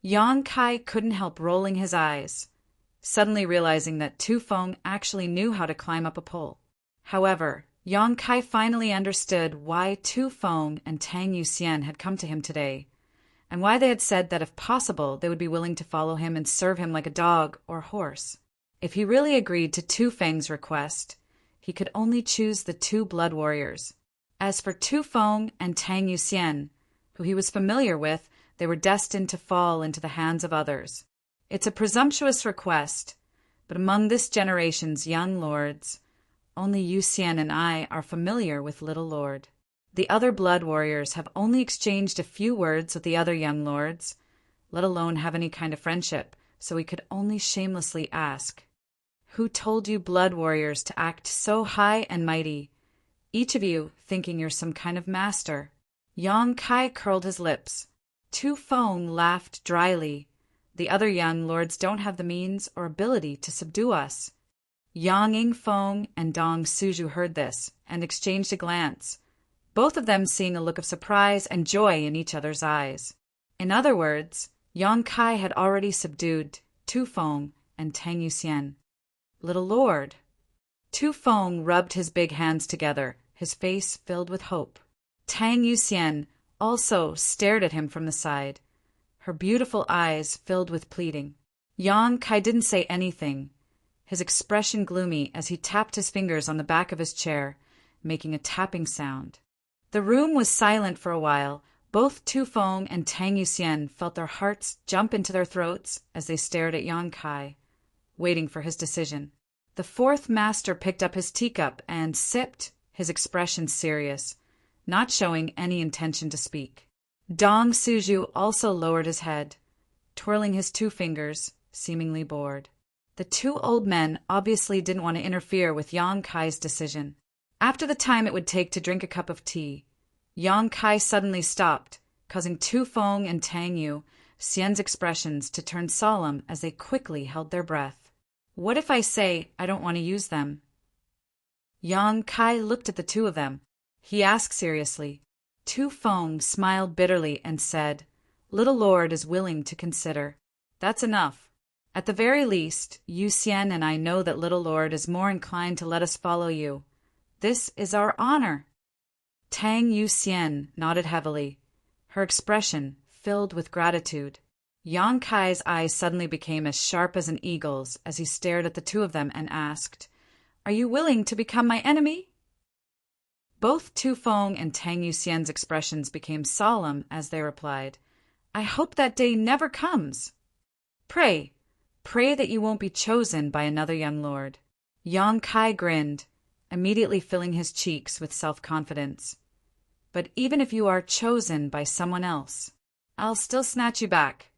Yang Kai couldn't help rolling his eyes, suddenly realizing that Tu Feng actually knew how to climb up a pole. However, Yang Kai finally understood why Tu Feng and Tang Yuxian had come to him today, and why they had said that if possible they would be willing to follow him and serve him like a dog or horse. If he really agreed to Tu Feng's request, he could only choose the two blood warriors. As for Tu Feng and Tang Yuxian, who he was familiar with, they were destined to fall into the hands of others. It's a presumptuous request, but among this generation's young lords, only Yu Xian and I are familiar with Little Lord. The other blood warriors have only exchanged a few words with the other young lords, let alone have any kind of friendship, so we could only shamelessly ask, "Who told you blood warriors to act so high and mighty, each of you thinking you're some kind of master?" Yang Kai curled his lips. Tu Feng laughed dryly. "The other young lords don't have the means or ability to subdue us." Yang Yingfeng and Dong Suju heard this and exchanged a glance, both of them seeing a look of surprise and joy in each other's eyes. In other words, Yang Kai had already subdued Tu Feng and Tang Yuxian. "Little Lord." Tu Feng rubbed his big hands together, his face filled with hope. Tang Yuxian also stared at him from the side, her beautiful eyes filled with pleading. Yang Kai didn't say anything, his expression gloomy as he tapped his fingers on the back of his chair, making a tapping sound. The room was silent for a while. Both Tu Feng and Tang Yuxian felt their hearts jump into their throats as they stared at Yang Kai, waiting for his decision. The fourth master picked up his teacup and sipped, his expression serious, not showing any intention to speak. Dong Suju also lowered his head, twirling his two fingers, seemingly bored. The two old men obviously didn't want to interfere with Yang Kai's decision. After the time it would take to drink a cup of tea, Yang Kai suddenly stopped, causing Tu Feng and Tang Yuxian's expressions to turn solemn as they quickly held their breath. "What if I say I don't want to use them?" Yang Kai looked at the two of them. He asked seriously. Tu Feng smiled bitterly and said, "Little Lord is willing to consider." "That's enough. At the very least, Yu Xian and I know that Little Lord is more inclined to let us follow you. This is our honor." Tang Yuxian nodded heavily, her expression filled with gratitude. Yang Kai's eyes suddenly became as sharp as an eagle's as he stared at the two of them and asked, "Are you willing to become my enemy?" Both Tu Feng and Tang Yuxian's expressions became solemn as they replied, "I hope that day never comes." Pray that you won't be chosen by another young lord." Yang Kai grinned, immediately filling his cheeks with self-confidence. "But even if you are chosen by someone else, I'll still snatch you back."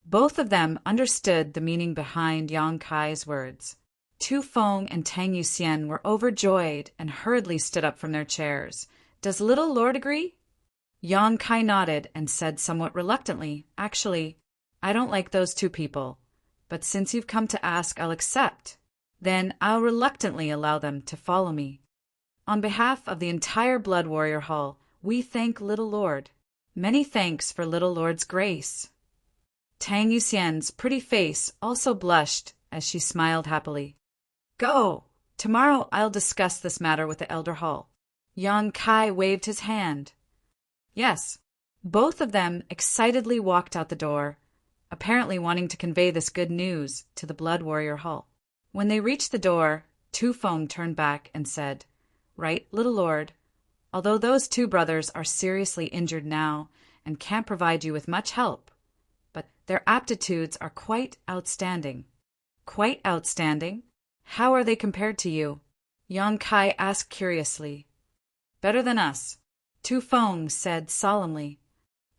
Both of them understood the meaning behind Yang Kai's words. Tu Feng and Tang Yuxian were overjoyed and hurriedly stood up from their chairs. "Does little lord agree?" Yang Kai nodded and said somewhat reluctantly, "Actually, I don't like those two people, but since you've come to ask, I'll accept. Then I'll reluctantly allow them to follow me. On behalf of the entire Blood Warrior Hall, we thank Little Lord. Many thanks for Little Lord's grace." Tang Yuxian's pretty face also blushed as she smiled happily. "Go! Tomorrow I'll discuss this matter with the Elder Hall." Yang Kai waved his hand. Yes. Both of them excitedly walked out the door, apparently wanting to convey this good news to the Blood Warrior Hall. When they reached the door, Tu Feng turned back and said, "Right, Little Lord, although those two brothers are seriously injured now and can't provide you with much help, but their aptitudes are quite outstanding." "Quite outstanding? How are they compared to you?" Yang Kai asked curiously. "Better than us," Tu Feng said solemnly.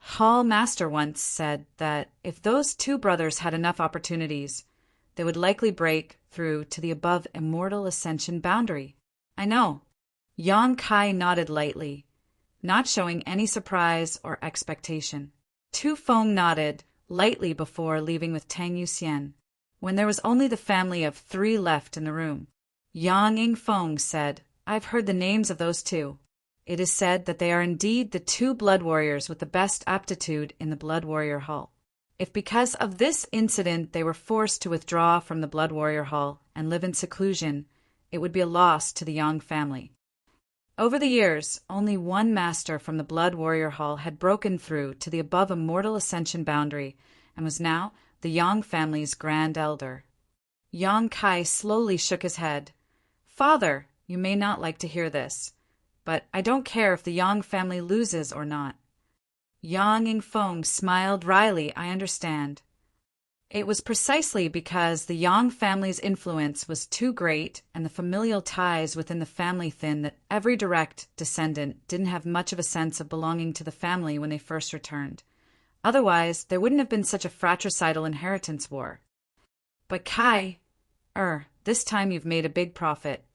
"Hall Master once said that if those two brothers had enough opportunities, they would likely break through to the above immortal ascension boundary." "I know." Yang Kai nodded lightly, not showing any surprise or expectation. Tu Feng nodded lightly before leaving with Tang Yuxian, when there was only the family of 3 left in the room. Yang Feng said, "I've heard the names of those two. It is said that they are indeed the 2 blood warriors with the best aptitude in the Blood Warrior Hall. If because of this incident they were forced to withdraw from the Blood Warrior Hall and live in seclusion, it would be a loss to the Yang family." Over the years, only one master from the Blood Warrior Hall had broken through to the above immortal ascension boundary and was now the Yang family's grand elder. Yang Kai slowly shook his head. "Father, you may not like to hear this, but I don't care if the Yang family loses or not." Yang Feng smiled wryly. "I understand." It was precisely because the Yang family's influence was too great and the familial ties within the family thin that every direct descendant didn't have much of a sense of belonging to the family when they first returned. Otherwise, there wouldn't have been such a fratricidal inheritance war. "But Kai, this time you've made a big profit."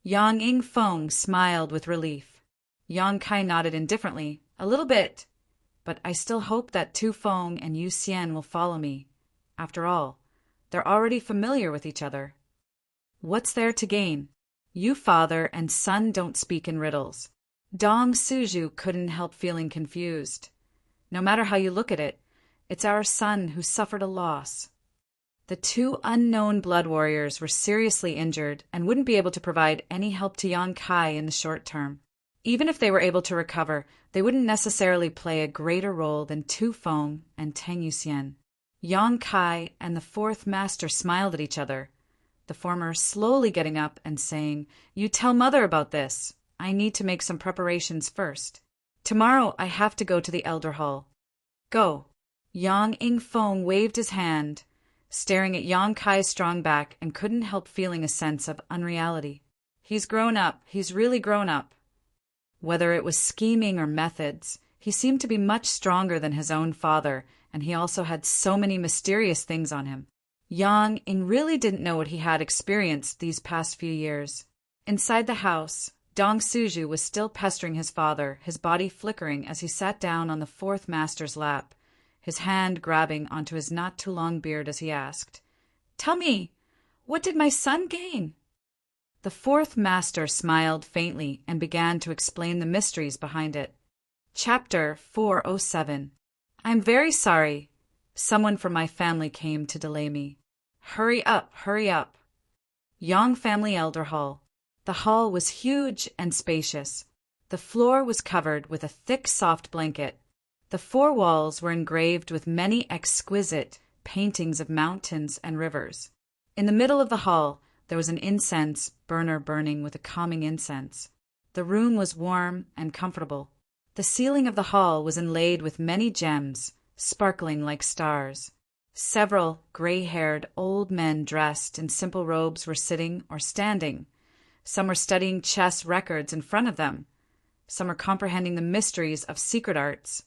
Yang Feng smiled with relief. Yang Kai nodded indifferently. "A little bit, but I still hope that Tu Feng and Yu Xian will follow me. After all, they're already familiar with each other. What's there to gain? You father and son don't speak in riddles." Dong Suju couldn't help feeling confused. "No matter how you look at it, it's our son who suffered a loss." The 2 unknown blood warriors were seriously injured and wouldn't be able to provide any help to Yang Kai in the short term. Even if they were able to recover, they wouldn't necessarily play a greater role than Tu Feng and Tang Yuxian. Yang Kai and the 4th master smiled at each other, the former slowly getting up and saying, "You tell mother about this. I need to make some preparations first. Tomorrow I have to go to the Elder Hall." "Go." Yang Feng waved his hand, staring at Yang Kai's strong back, and couldn't help feeling a sense of unreality. He's grown up. He's really grown up. Whether it was scheming or methods, he seemed to be much stronger than his own father, and he also had so many mysterious things on him. Yang really didn't know what he had experienced these past few years. Inside the house, Dong Suju was still pestering his father, his body flickering as he sat down on the 4th master's lap, his hand grabbing onto his not-too-long beard as he asked, "Tell me, what did my son gain?" The 4th master smiled faintly and began to explain the mysteries behind it. Chapter 407. "I'm very sorry. Someone from my family came to delay me. Hurry up, hurry up." Yang Family Elder Hall. The hall was huge and spacious. The floor was covered with a thick, soft blanket. The 4 walls were engraved with many exquisite paintings of mountains and rivers. In the middle of the hall, there was an incense burner burning with a calming incense. The room was warm and comfortable. The ceiling of the hall was inlaid with many gems, sparkling like stars. Several gray-haired old men dressed in simple robes were sitting or standing. Some were studying chess records in front of them. Some were comprehending the mysteries of secret arts,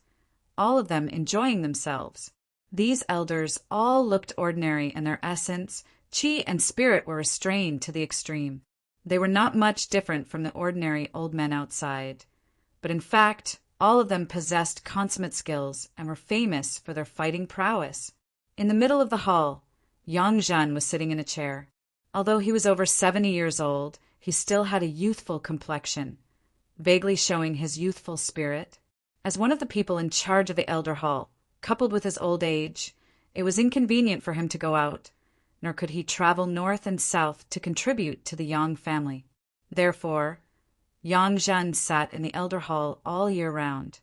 all of them enjoying themselves. These elders all looked ordinary in their essence. Chi and spirit were restrained to the extreme. They were not much different from the ordinary old men outside. But in fact, all of them possessed consummate skills and were famous for their fighting prowess. In the middle of the hall, Yang Zhen was sitting in a chair. Although he was over 70 years old, he still had a youthful complexion, vaguely showing his youthful spirit. As one of the people in charge of the elder hall, coupled with his old age, it was inconvenient for him to go out, nor could he travel north and south to contribute to the Yang family. Therefore, Yang Zhen sat in the elder hall all year round,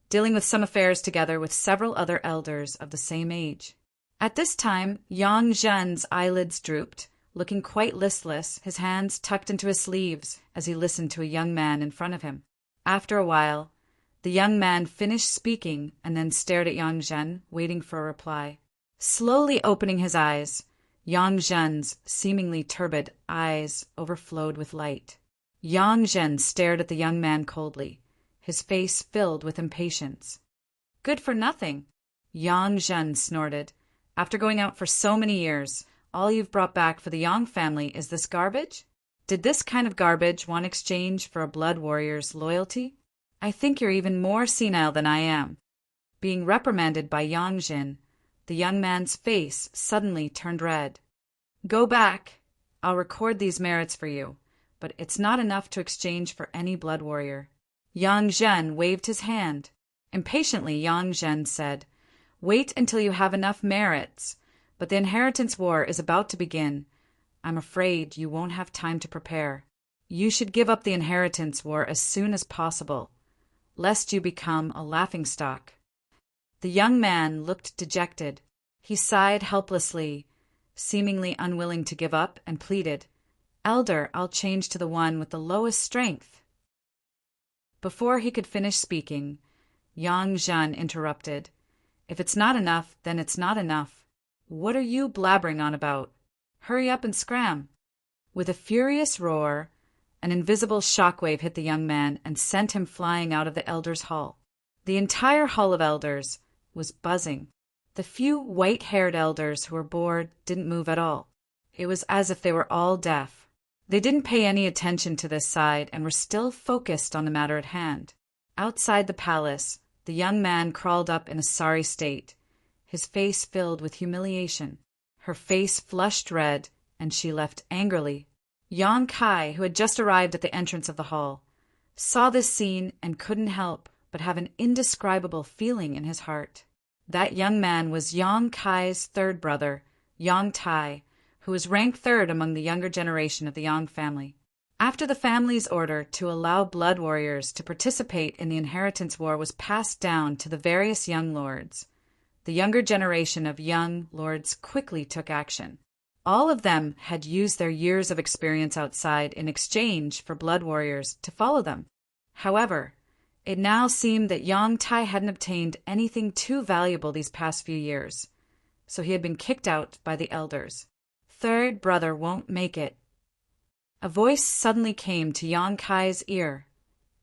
dealing with some affairs together with several other elders of the same age. At this time, Yang Zhen's eyelids drooped, looking quite listless, his hands tucked into his sleeves as he listened to a young man in front of him. After a while, the young man finished speaking and then stared at Yang Zhen, waiting for a reply. Slowly opening his eyes, Yang Zhen's seemingly turbid eyes overflowed with light. Yang Zhen stared at the young man coldly, his face filled with impatience. "Good for nothing," Yang Zhen snorted. "After going out for so many years, all you've brought back for the Yang family is this garbage? Did this kind of garbage want exchange for a blood warrior's loyalty? I think you're even more senile than I am." Being reprimanded by Yang Zhen, the young man's face suddenly turned red. "Go back. I'll record these merits for you, but it's not enough to exchange for any blood warrior." Yang Zhen waved his hand. Impatiently, Yang Zhen said, "Wait until you have enough merits, but the inheritance war is about to begin. I'm afraid you won't have time to prepare. You should give up the inheritance war as soon as possible, lest you become a laughingstock." The young man looked dejected. He sighed helplessly, seemingly unwilling to give up, and pleaded, "Elder, I'll change to the one with the lowest strength." Before he could finish speaking, Yang Zhen interrupted, "If it's not enough, then it's not enough. What are you blabbering on about? Hurry up and scram." With a furious roar, an invisible shockwave hit the young man and sent him flying out of the elders' hall. The entire hall of elders was buzzing. The few white-haired elders who were bored didn't move at all. It was as if they were all deaf. They didn't pay any attention to this side and were still focused on the matter at hand. Outside the palace, the young man crawled up in a sorry state, his face filled with humiliation. Her face flushed red, and she left angrily. Yang Kai, who had just arrived at the entrance of the hall, saw this scene and couldn't help but have an indescribable feeling in his heart. That young man was Yang Kai's third brother, Yang Tai, who was ranked third among the younger generation of the Yang family. After the family's order to allow blood warriors to participate in the inheritance war was passed down to the various young lords, the younger generation of young lords quickly took action. All of them had used their years of experience outside in exchange for blood warriors to follow them. However, it now seemed that Yang Tai hadn't obtained anything too valuable these past few years, so he had been kicked out by the elders. "Third brother won't make it." A voice suddenly came to Yang Kai's ear,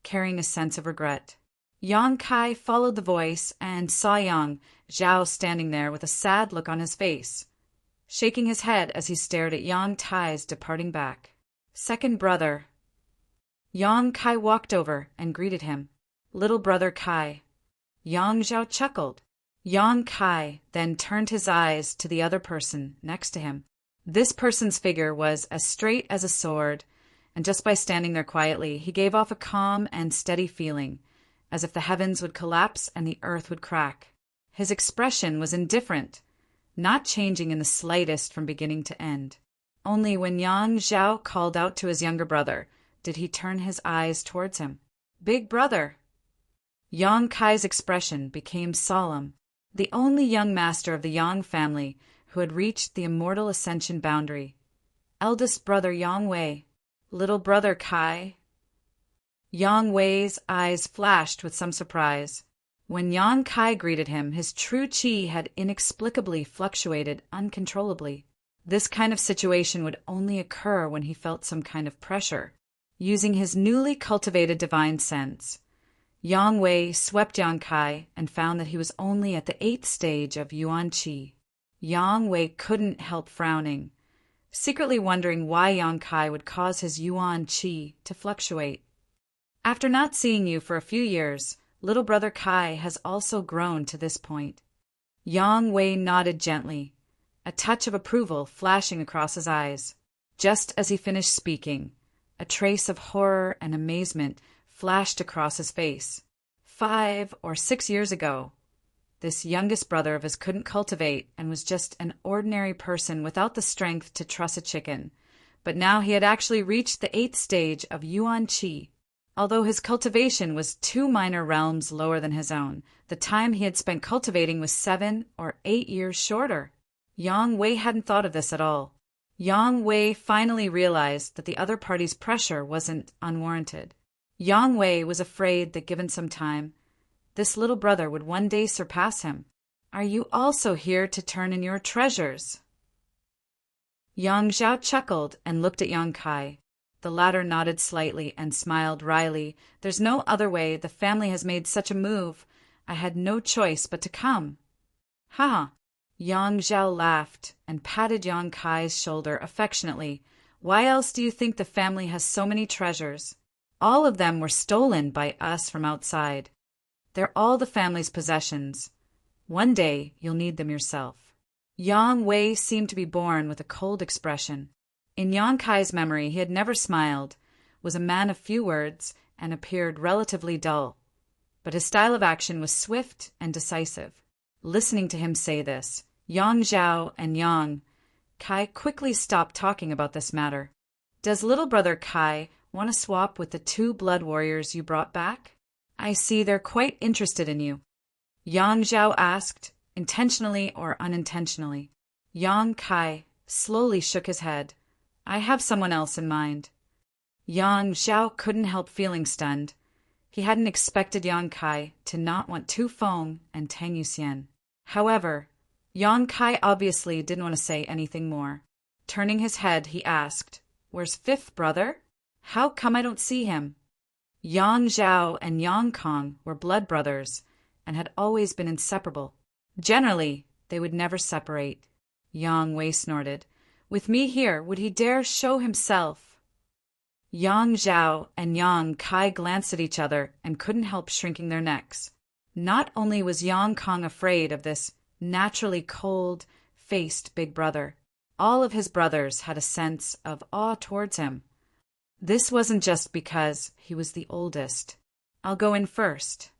carrying a sense of regret. Yang Kai followed the voice and saw Yang Zhao standing there with a sad look on his face, shaking his head as he stared at Yang Tai's departing back. "Second brother." Yang Kai walked over and greeted him. "Little brother Kai." Yang Zhao chuckled. Yang Kai then turned his eyes to the other person next to him. This person's figure was as straight as a sword, and just by standing there quietly, he gave off a calm and steady feeling, as if the heavens would collapse and the earth would crack. His expression was indifferent, not changing in the slightest from beginning to end. Only when Yang Zhao called out to his younger brother did he turn his eyes towards him. "Big brother." Yang Kai's expression became solemn. The only young master of the Yang family who had reached the immortal ascension boundary. "Eldest brother Yang Wei." "Little brother Kai." Yang Wei's eyes flashed with some surprise. When Yang Kai greeted him, his true chi had inexplicably fluctuated uncontrollably. This kind of situation would only occur when he felt some kind of pressure. Using his newly cultivated divine sense, Yang Wei swept Yang Kai and found that he was only at the 8th stage of Yuan Qi. Yang Wei couldn't help frowning, secretly wondering why Yang Kai would cause his Yuan Qi to fluctuate. After not seeing you for a few years, little brother Kai has also grown to this point. Yang Wei nodded gently, a touch of approval flashing across his eyes. Just as he finished speaking, a trace of horror and amazement flashed across his face. 5 or 6 years ago, this youngest brother of his couldn't cultivate and was just an ordinary person without the strength to truss a chicken. But now he had actually reached the 8th stage of Yuan Qi. Although his cultivation was 2 minor realms lower than his own, the time he had spent cultivating was 7 or 8 years shorter. Yang Wei hadn't thought of this at all. Yang Wei finally realized that the other party's pressure wasn't unwarranted. Yang Wei was afraid that given some time, this little brother would one day surpass him. Are you also here to turn in your treasures? Yang Zhao chuckled and looked at Yang Kai. The latter nodded slightly and smiled wryly. There's no other way. The family has made such a move. I had no choice but to come. Ha! Yang Zhao laughed and patted Yang Kai's shoulder affectionately. Why else do you think the family has so many treasures? All of them were stolen by us from outside. They're all the family's possessions. One day you'll need them yourself. Yang Wei seemed to be born with a cold expression. In Yang Kai's memory, he had never smiled, was a man of few words, and appeared relatively dull. But his style of action was swift and decisive. Listening to him say this, Yang Zhao and Yang Kai quickly stopped talking about this matter. Does little brother Kai want to swap with the 2 blood warriors you brought back? I see they're quite interested in you. Yang Zhao asked, intentionally or unintentionally. Yang Kai slowly shook his head. I have someone else in mind. Yang Zhao couldn't help feeling stunned. He hadn't expected Yang Kai to not want Tu Feng and Tang Yuxian. However, Yang Kai obviously didn't want to say anything more. Turning his head, he asked, Where's 5th brother? How come I don't see him? Yang Zhao and Yang Kong were blood brothers and had always been inseparable. Generally, they would never separate. Yang Wei snorted. With me here, would he dare show himself? Yang Zhao and Yang Kai glanced at each other and couldn't help shrinking their necks. Not only was Yang Kong afraid of this naturally cold-faced big brother, all of his brothers had a sense of awe towards him. This wasn't just because he was the oldest. I'll go in first.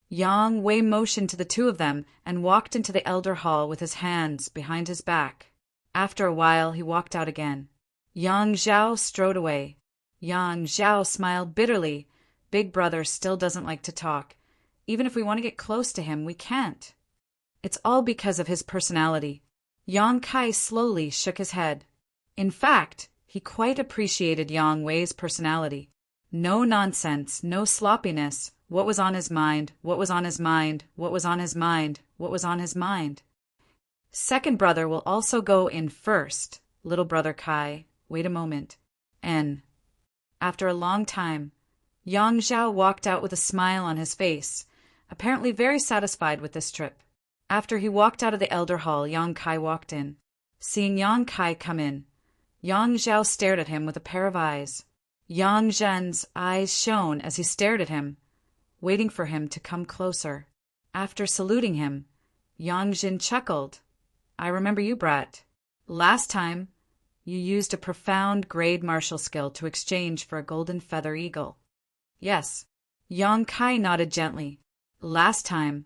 Yang Wei motioned to the 2 of them and walked into the elder hall with his hands behind his back. After a while, he walked out again. Yang Zhao strode away. Yang Zhao smiled bitterly. Big brother still doesn't like to talk. Even if we want to get close to him, we can't. It's all because of his personality. Yang Kai slowly shook his head. In fact, he quite appreciated Yang Wei's personality. No nonsense, no sloppiness. What was on his mind? What was on his mind? What was on his mind? What was on his mind? 2nd brother will also go in first. Little brother Kai, wait a moment. N. After a long time, Yang Zhao walked out with a smile on his face, apparently very satisfied with this trip. After he walked out of the elder hall, Yang Kai walked in. Seeing Yang Kai come in, Yang Zhao stared at him with a pair of eyes. Yang Zhen's eyes shone as he stared at him, waiting for him to come closer. After saluting him, Yang Zhen chuckled. I remember you, brat. Last time, you used a profound grade martial skill to exchange for a golden feather eagle. Yes. Yang Kai nodded gently. Last time,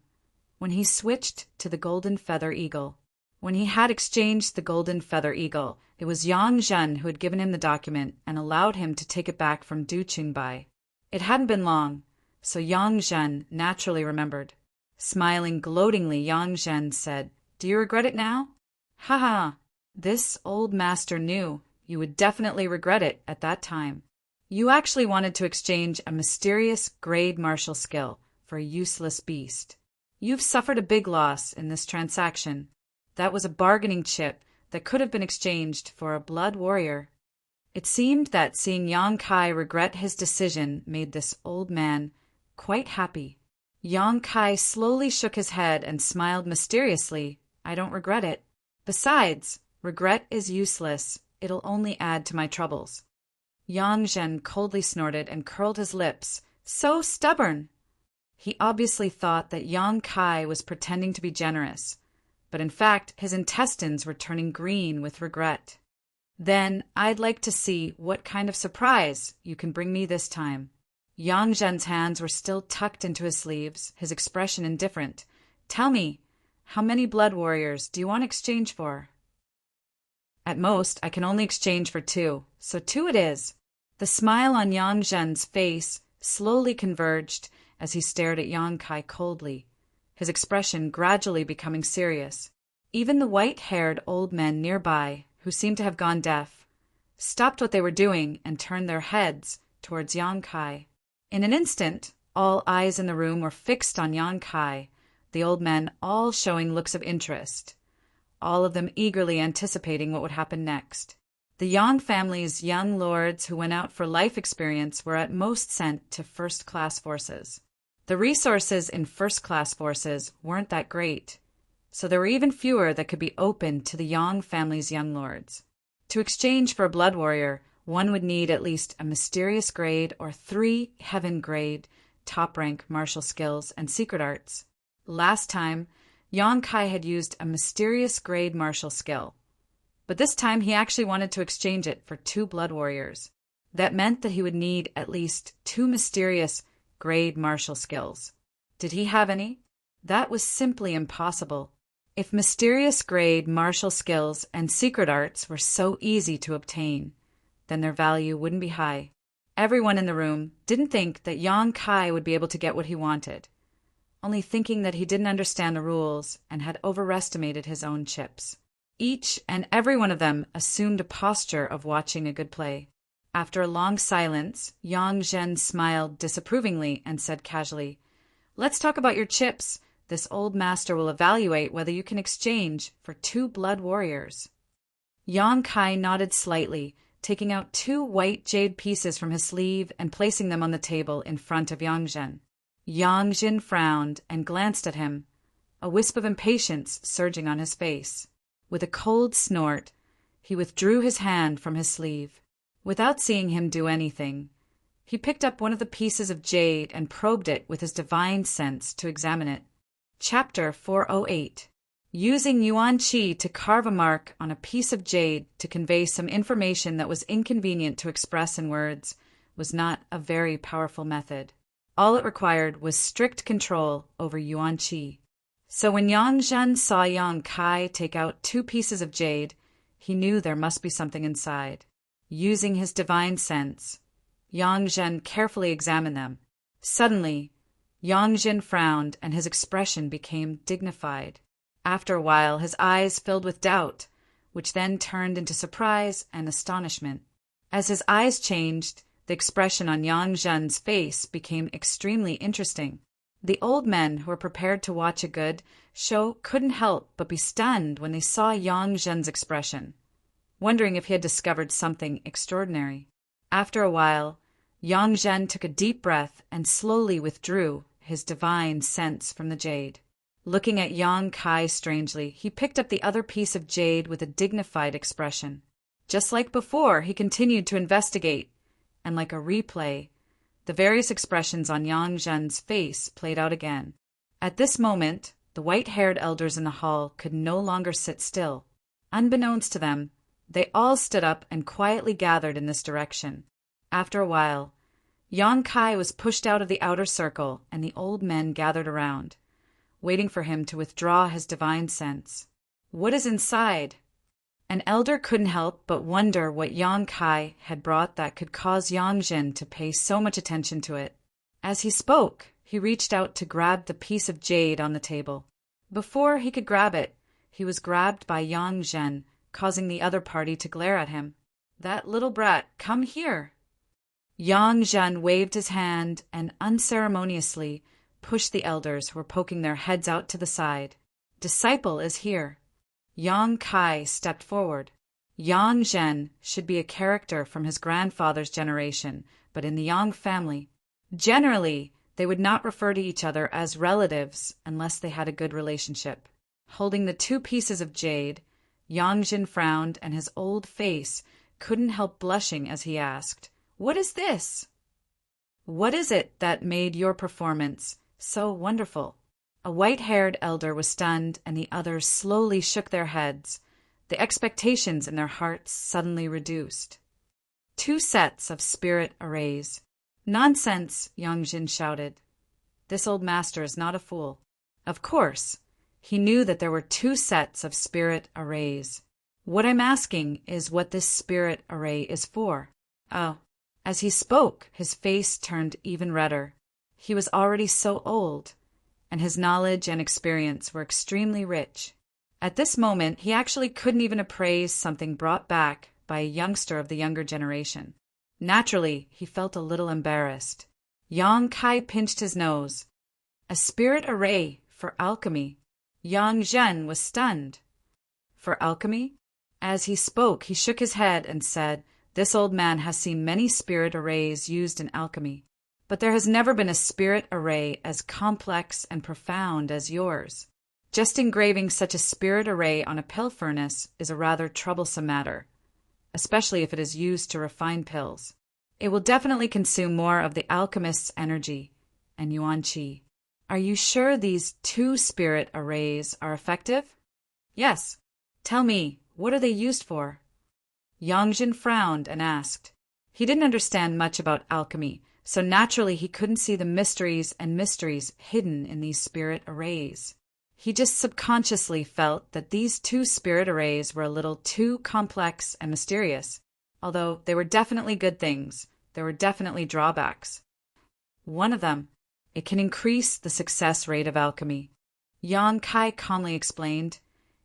when he switched to the golden feather eagle. When he had exchanged the golden feather eagle, it was Yang Zhen who had given him the document and allowed him to take it back from Du Qingbai. It hadn't been long, so Yang Zhen naturally remembered. Smiling gloatingly, Yang Zhen said, Do you regret it now? Ha ha! This old master knew you would definitely regret it at that time. You actually wanted to exchange a mysterious grade martial skill for a useless beast. You've suffered a big loss in this transaction. That was a bargaining chip that could have been exchanged for a blood warrior. It seemed that seeing Yang Kai regret his decision made this old man quite happy. Yang Kai slowly shook his head and smiled mysteriously. I don't regret it. Besides, regret is useless. It'll only add to my troubles. Yang Zhen coldly snorted and curled his lips. So stubborn! He obviously thought that Yang Kai was pretending to be generous, but in fact his intestines were turning green with regret. Then I'd like to see what kind of surprise you can bring me this time. Yang Zhen's hands were still tucked into his sleeves, his expression indifferent. Tell me, how many blood warriors do you want to exchange for? At most, I can only exchange for 2, so 2 it is. The smile on Yang Zhen's face slowly converged as he stared at Yang Kai coldly, his expression gradually becoming serious. Even the white-haired old men nearby, who seemed to have gone deaf, stopped what they were doing and turned their heads towards Yang Kai. In an instant, all eyes in the room were fixed on Yang Kai, the old men all showing looks of interest, all of them eagerly anticipating what would happen next. The Yang family's young lords who went out for life experience were at most sent to first-class forces. The resources in first-class forces weren't that great, so there were even fewer that could be opened to the Yang family's young lords. To exchange for a blood warrior, one would need at least a mysterious grade or 3 heaven grade top-rank martial skills and secret arts. Last time, Yang Kai had used a mysterious grade martial skill, but this time he actually wanted to exchange it for 2 blood warriors. That meant that he would need at least 2 mysterious grade martial skills. Did he have any? That was simply impossible. If mysterious grade martial skills and secret arts were so easy to obtain, then their value wouldn't be high. Everyone in the room didn't think that Yang Kai would be able to get what he wanted, only thinking that he didn't understand the rules and had overestimated his own chips. Each and every one of them assumed a posture of watching a good play. After a long silence, Yang Zhen smiled disapprovingly and said casually, "Let's talk about your chips. This old master will evaluate whether you can exchange for 2 blood warriors." Yang Kai nodded slightly, taking out 2 white jade pieces from his sleeve and placing them on the table in front of Yang Zhen. Yang Zhen frowned and glanced at him, a wisp of impatience surging on his face. With a cold snort, he withdrew his hand from his sleeve. Without seeing him do anything, he picked up one of the pieces of jade and probed it with his divine sense to examine it. Chapter 408. Using Yuan Qi to carve a mark on a piece of jade to convey some information that was inconvenient to express in words was not a very powerful method. All it required was strict control over Yuan Qi. So when Yang Zhen saw Yang Kai take out 2 pieces of jade, he knew there must be something inside. Using his divine sense, Yang Zhen carefully examined them. Suddenly, Yang Zhen frowned and his expression became dignified. After a while, his eyes filled with doubt, which then turned into surprise and astonishment. As his eyes changed, the expression on Yang Zhen's face became extremely interesting. The old men who were prepared to watch a good show couldn't help but be stunned when they saw Yang Zhen's expression, wondering if he had discovered something extraordinary. After a while, Yang Zhen took a deep breath and slowly withdrew his divine sense from the jade. Looking at Yang Kai strangely, he picked up the other piece of jade with a dignified expression. Just like before, he continued to investigate, and like a replay, the various expressions on Yang Zhen's face played out again. At this moment, the white-haired elders in the hall could no longer sit still. Unbeknownst to them, they all stood up and quietly gathered in this direction. After a while, Yang Kai was pushed out of the outer circle, and the old men gathered around, waiting for him to withdraw his divine sense. What is inside? An elder couldn't help but wonder what Yang Kai had brought that could cause Yang Zhen to pay so much attention to it. As he spoke, he reached out to grab the piece of jade on the table. Before he could grab it, he was grabbed by Yang Zhen, causing the other party to glare at him. "That little brat, come here!" Yang Zhen waved his hand and unceremoniously pushed the elders who were poking their heads out to the side. "Disciple is here." Yang Kai stepped forward. Yang Zhen should be a character from his grandfather's generation, but in the Yang family, generally, they would not refer to each other as relatives unless they had a good relationship. Holding the 2 pieces of jade, Yang Zhen frowned, and his old face couldn't help blushing as he asked, "What is this?" "What is it that made your performance so wonderful?" A white-haired elder was stunned, and the others slowly shook their heads. The expectations in their hearts suddenly reduced. 2 sets of spirit arrays. "Nonsense!" Yang Zhen shouted. This old master is not a fool. Of course, he knew that there were 2 sets of spirit arrays. "What I'm asking is what this spirit array is for." Oh. As he spoke, his face turned even redder. He was already so old, and his knowledge and experience were extremely rich. At this moment, he actually couldn't even appraise something brought back by a youngster of the younger generation. Naturally, he felt a little embarrassed. Yang Kai pinched his nose. A spirit array for alchemy. Yang Zhen was stunned. For alchemy? As he spoke, he shook his head and said, "This old man has seen many spirit arrays used in alchemy, but there has never been a spirit array as complex and profound as yours. Just engraving such a spirit array on a pill furnace is a rather troublesome matter, especially if it is used to refine pills. It will definitely consume more of the alchemist's energy and yuan qi. Are you sure these 2 spirit arrays are effective?" "Yes. Tell me, what are they used for?" Yang Zhen frowned and asked. He didn't understand much about alchemy, so naturally he couldn't see the mysteries hidden in these spirit arrays. He just subconsciously felt that these 2 spirit arrays were a little too complex and mysterious. Although they were definitely good things, there were definitely drawbacks. One of them, it can increase the success rate of alchemy. Yang Kai calmly explained.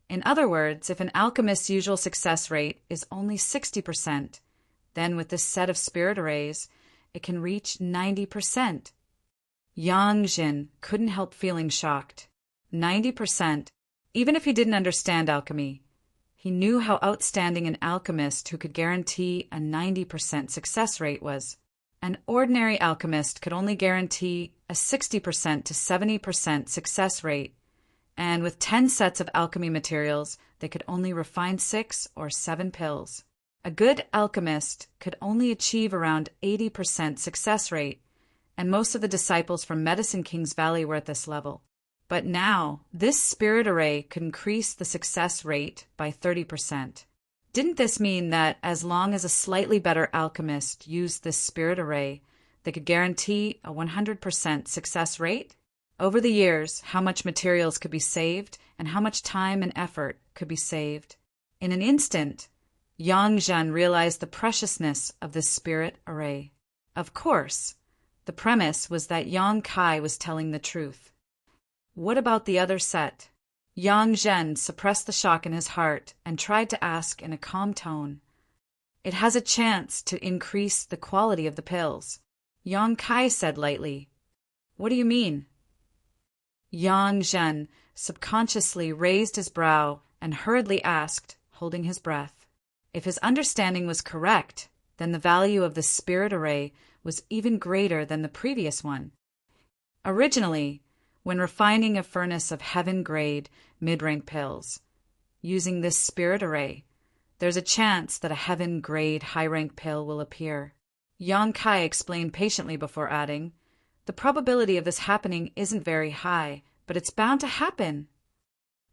In other words, if an alchemist's usual success rate is only 60%, then with this set of spirit arrays, it can reach 90%. Yang Zhen couldn't help feeling shocked. 90%, even if he didn't understand alchemy. He knew how outstanding an alchemist who could guarantee a 90% success rate was. An ordinary alchemist could only guarantee a 60% to 70% success rate, and with 10 sets of alchemy materials, they could only refine 6 or 7 pills. A good alchemist could only achieve around 80% success rate, and most of the disciples from Medicine King's Valley were at this level. But now, this spirit array could increase the success rate by 30%. Didn't this mean that as long as a slightly better alchemist used this spirit array, they could guarantee a 100% success rate? Over the years, how much materials could be saved and how much time and effort could be saved. In an instant, Yang Zhen realized the preciousness of this spirit array. Of course, the premise was that Yang Kai was telling the truth. What about the other set? Yang Zhen suppressed the shock in his heart and tried to ask in a calm tone. It has a chance to increase the quality of the pills. Yang Kai said lightly. What do you mean? Yang Zhen subconsciously raised his brow and hurriedly asked, holding his breath. If his understanding was correct, then the value of the spirit array was even greater than the previous one. Originally, when refining a furnace of heaven-grade mid-rank pills, using this spirit array, there's a chance that a heaven-grade high-rank pill will appear. Yang Kai explained patiently before adding, the probability of this happening isn't very high, but it's bound to happen.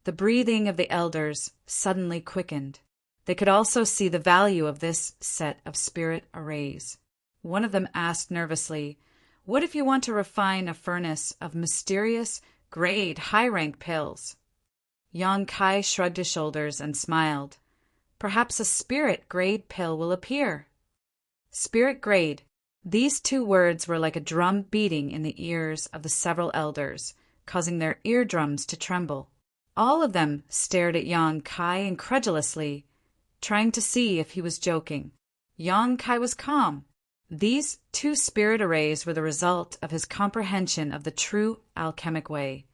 The breathing of the elders suddenly quickened. They could also see the value of this set of spirit arrays. One of them asked nervously, what if you want to refine a furnace of mysterious, grade, high-rank pills? Yang Kai shrugged his shoulders and smiled. Perhaps a spirit-grade pill will appear. Spirit-grade. These 2 words were like a drum beating in the ears of the several elders, causing their eardrums to tremble. All of them stared at Yang Kai incredulously, trying to see if he was joking. Yang Kai was calm. These 2 spirit arrays were the result of his comprehension of the true alchemic way,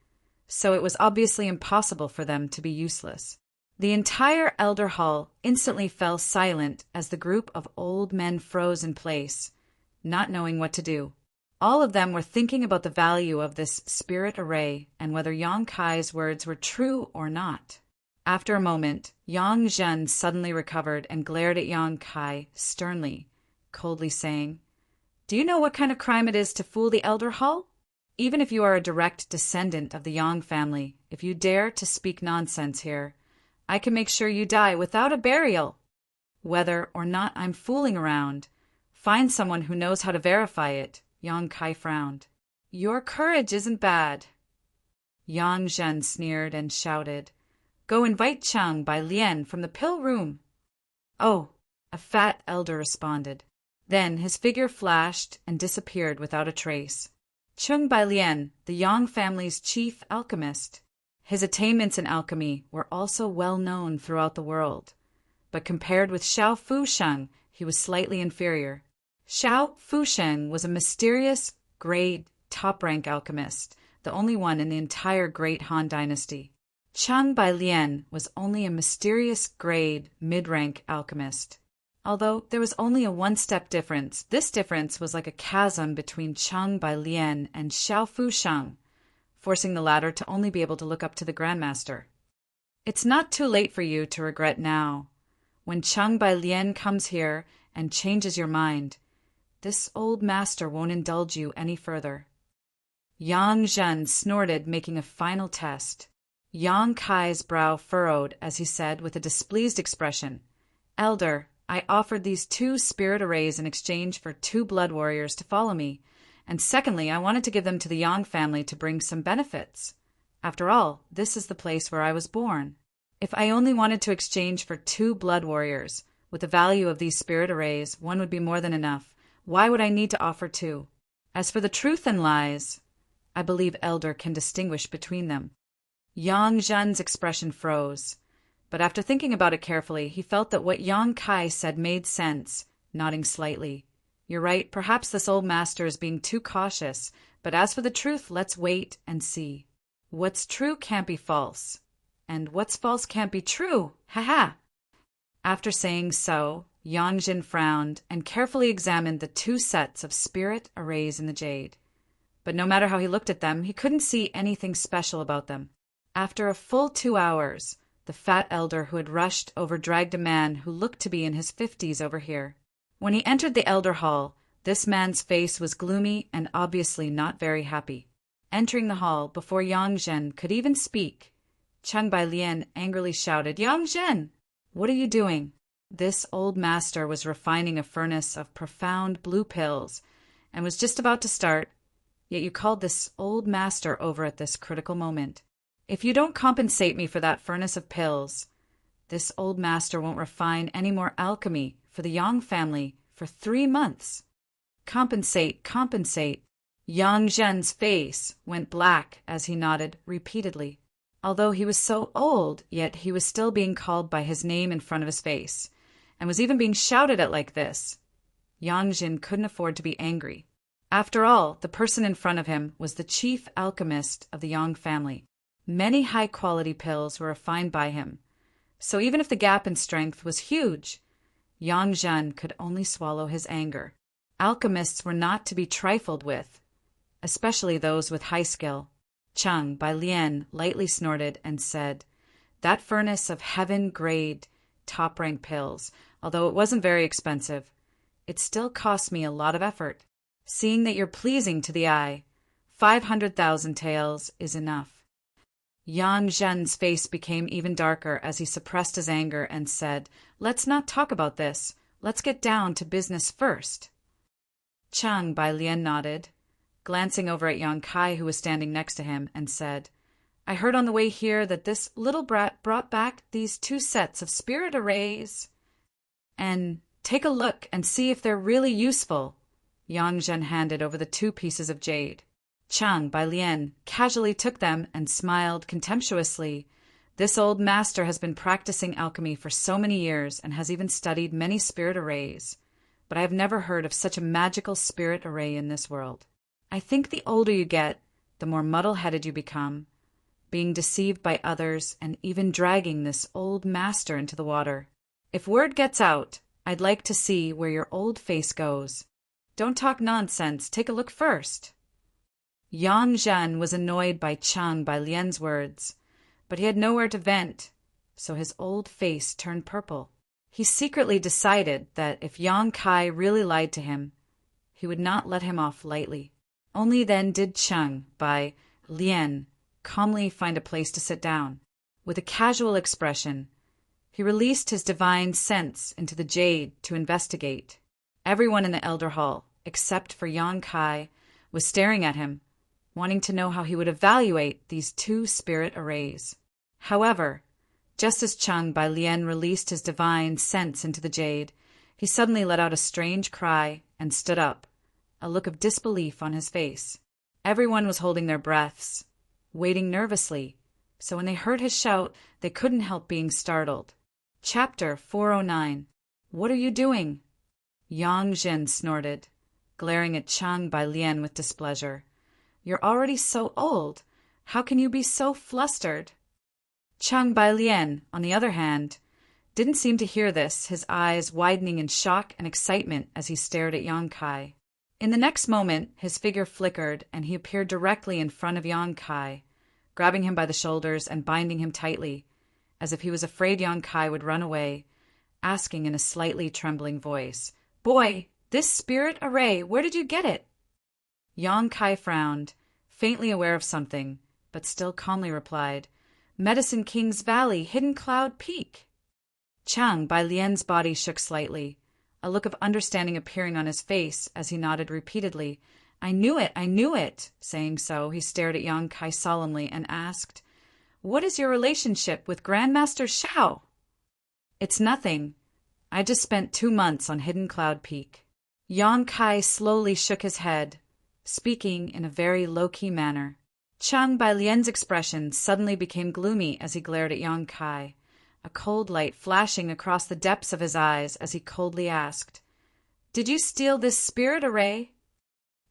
so it was obviously impossible for them to be useless. The entire elder hall instantly fell silent as the group of old men froze in place, not knowing what to do. All of them were thinking about the value of this spirit array and whether Yang Kai's words were true or not. After a moment, Yang Zhen suddenly recovered and glared at Yang Kai sternly, coldly saying, "Do you know what kind of crime it is to fool the elder hall? Even if you are a direct descendant of the Yang family, if you dare to speak nonsense here, I can make sure you die without a burial. Whether or not I'm fooling around, find someone who knows how to verify it." Yang Kai frowned. "Your courage isn't bad." Yang Zhen sneered and shouted, "Go invite Chang Bai Lian from the pill room." "Oh," a fat elder responded. Then his figure flashed and disappeared without a trace. Chang Bai Lian, the Yang family's chief alchemist. His attainments in alchemy were also well known throughout the world, but compared with Xiao Fusheng, he was slightly inferior. Xiao Fusheng was a mysterious, grade, top-rank alchemist, the only one in the entire Great Han Dynasty. Chang Bai Lian was only a mysterious, grade, mid-rank alchemist. Although there was only a one-step difference, this difference was like a chasm between Chang Bai Lian and Xiao Fusheng, forcing the latter to only be able to look up to the Grandmaster. It's not too late for you to regret now. When Chang Bai Lian comes here and changes your mind, this old master won't indulge you any further. Yang Zhen snorted, making a final test. Yang Kai's brow furrowed as he said with a displeased expression, "Elder, I offered these 2 spirit arrays in exchange for 2 blood warriors to follow me, and secondly, I wanted to give them to the Yang family to bring some benefits. After all, this is the place where I was born. If I only wanted to exchange for 2 blood warriors, with the value of these spirit arrays, 1 would be more than enough. Why would I need to offer 2? As for the truth and lies, I believe Elder can distinguish between them." Yang Zhen's expression froze, but after thinking about it carefully, he felt that what Yang Kai said made sense, nodding slightly. "You're right, perhaps this old master is being too cautious, but as for the truth, let's wait and see. What's true can't be false, and what's false can't be true, ha-ha!" After saying so, Yang Zhen frowned and carefully examined the 2 sets of spirit arrays in the jade. But no matter how he looked at them, he couldn't see anything special about them. After a full 2 hours, the fat elder who had rushed over dragged a man who looked to be in his 50s over here. When he entered the elder hall, this man's face was gloomy and obviously not very happy. Entering the hall, before Yang Zhen could even speak, Chang Bai Lian angrily shouted, "Yang Zhen, what are you doing?" This old master was refining a furnace of profound blue pills and was just about to start, yet you called this old master over at this critical moment. "If you don't compensate me for that furnace of pills, this old master won't refine any more alchemy for the Yang family for 3 months. Compensate, compensate." Yang Zhen's face went black as he nodded repeatedly. Although he was so old, yet he was still being called by his name in front of his face, and was even being shouted at like this. Yang Zhen couldn't afford to be angry. After all, the person in front of him was the chief alchemist of the Yang family. Many high-quality pills were refined by him, so even if the gap in strength was huge, Yang Zhen could only swallow his anger. Alchemists were not to be trifled with, especially those with high skill. Chang Bai Lian lightly snorted and said, "That furnace of heaven-grade, top-rank pills, although it wasn't very expensive, it still cost me a lot of effort. Seeing that you're pleasing to the eye, 500,000 taels is enough." Yang Zhen's face became even darker as he suppressed his anger and said, "Let's not talk about this. Let's get down to business first." Chang Bai Lian nodded, glancing over at Yang Kai, who was standing next to him, and said, "I heard on the way here that this little brat brought back these 2 sets of spirit arrays. And take a look and see if they're really useful." Yang Zhen handed over the 2 pieces of jade. Chang Bai Lian casually took them and smiled contemptuously. "This old master has been practicing alchemy for so many years and has even studied many spirit arrays. but I have never heard of such a magical spirit array in this world. I think the older you get, the more muddle-headed you become, being deceived by others and even dragging this old master into the water. If word gets out, I'd like to see where your old face goes. Don't talk nonsense, take a look first. Yang Zhen was annoyed by Chang Bailian's words, but he had nowhere to vent, so his old face turned purple. He secretly decided that if Yang Kai really lied to him, he would not let him off lightly. Only then did Chang Bailian calmly find a place to sit down. With a casual expression, he released his divine sense into the jade to investigate. Everyone in the Elder Hall, except for Yang Kai, was staring at him, wanting to know how he would evaluate these two spirit arrays. However, just as Chang Bailian released his divine sense into the jade, he suddenly let out a strange cry and stood up, a look of disbelief on his face. Everyone was holding their breaths, waiting nervously, so when they heard his shout, they couldn't help being startled. Chapter 409. What are you doing? Yang Zhen snorted, glaring at Chang Bailian with displeasure. You're already so old. How can you be so flustered? Chang Bailian, on the other hand, didn't seem to hear this, his eyes widening in shock and excitement as he stared at Yang Kai. In the next moment, his figure flickered and he appeared directly in front of Yang Kai, grabbing him by the shoulders and binding him tightly, as if he was afraid Yang Kai would run away, asking in a slightly trembling voice, "Boy, this spirit array, where did you get it?" Yang Kai frowned, faintly aware of something, but still calmly replied, "Medicine King's Valley, Hidden Cloud Peak." Chang Bailian's body shook slightly, a look of understanding appearing on his face as he nodded repeatedly. I knew it. Saying so, he stared at Yang Kai solemnly and asked, "What is your relationship with Grandmaster Shao?" "It's nothing. I just spent 2 months on Hidden Cloud Peak." Yang Kai slowly shook his head, speaking in a very low-key manner. Chang Bailian's expression suddenly became gloomy as he glared at Yang Kai, a cold light flashing across the depths of his eyes as he coldly asked, "Did you steal this spirit array?"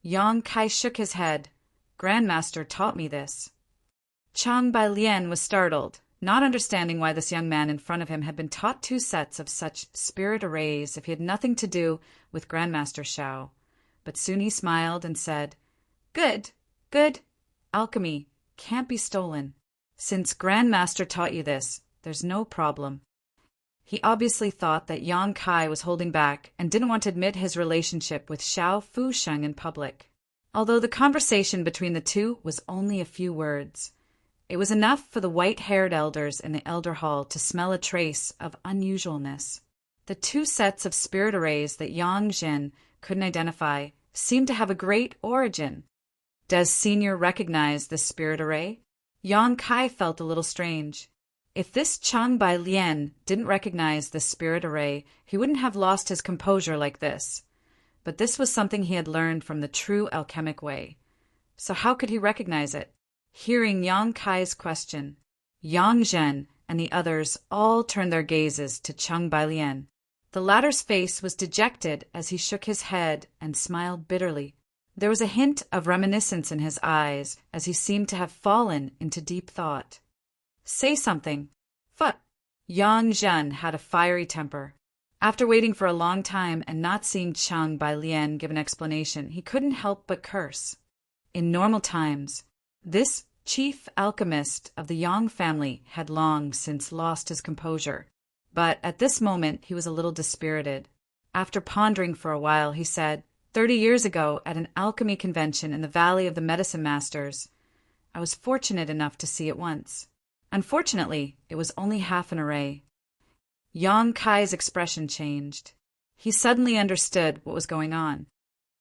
Yang Kai shook his head. "Grandmaster taught me this." Chang Bailian was startled, not understanding why this young man in front of him had been taught 2 sets of such spirit arrays if he had nothing to do with Grandmaster Shao. But soon he smiled and said, Good. Alchemy can't be stolen. Since Grandmaster taught you this, there's no problem." He obviously thought that Yang Kai was holding back and didn't want to admit his relationship with Shao Fusheng in public. Although the conversation between the two was only a few words, it was enough for the white-haired elders in the Elder Hall to smell a trace of unusualness. The 2 sets of spirit arrays that Yang Zhen couldn't identify seemed to have a great origin. Does Senior recognize this spirit array? Yang Kai felt a little strange. If this Chang Bailian didn't recognize this spirit array, he wouldn't have lost his composure like this. But this was something he had learned from the true alchemic way. So how could he recognize it? Hearing Yang Kai's question, Yang Zhen and the others all turned their gazes to Chang Bailian. The latter's face was dejected as he shook his head and smiled bitterly. There was a hint of reminiscence in his eyes as he seemed to have fallen into deep thought. "Say something." Yang Zhen had a fiery temper. After waiting for a long time and not seeing Chang Bailian give an explanation, he couldn't help but curse. In normal times, this chief alchemist of the Yang family had long since lost his composure, but at this moment he was a little dispirited. After pondering for a while, he said, 30 years ago, at an alchemy convention in the Valley of the Medicine Masters, I was fortunate enough to see it once. Unfortunately, it was only half an array. Yang Kai's expression changed. He suddenly understood what was going on.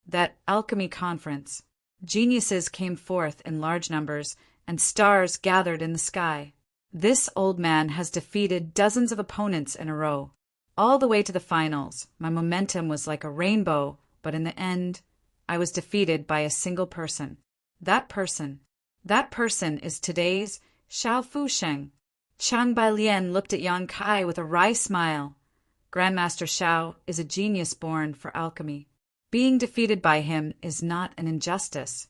That alchemy conference, geniuses came forth in large numbers, and stars gathered in the sky. This old man has defeated dozens of opponents in a row. All the way to the finals, my momentum was like a rainbow, but in the end, I was defeated by a single person. That person is today's Shao Fusheng. Chang Bailian looked at Yang Kai with a wry smile, Grandmaster Shao is a genius born for alchemy. Being defeated by him is not an injustice.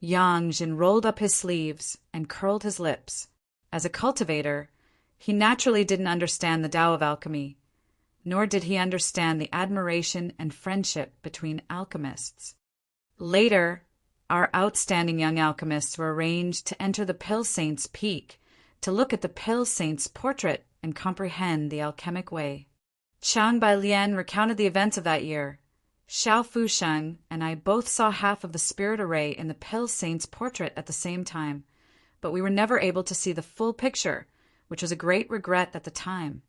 Yang Jin rolled up his sleeves and curled his lips. As a cultivator, he naturally didn't understand the Tao of alchemy, nor did he understand the admiration and friendship between alchemists. Later, our outstanding young alchemists were arranged to enter the Pill Saint's peak, to look at the Pill Saint's portrait and comprehend the alchemic way. Chang Bailian recounted the events of that year. Xiao Fusheng and I both saw half of the spirit array in the Pill Saint's portrait at the same time, but we were never able to see the full picture, which was a great regret at the time.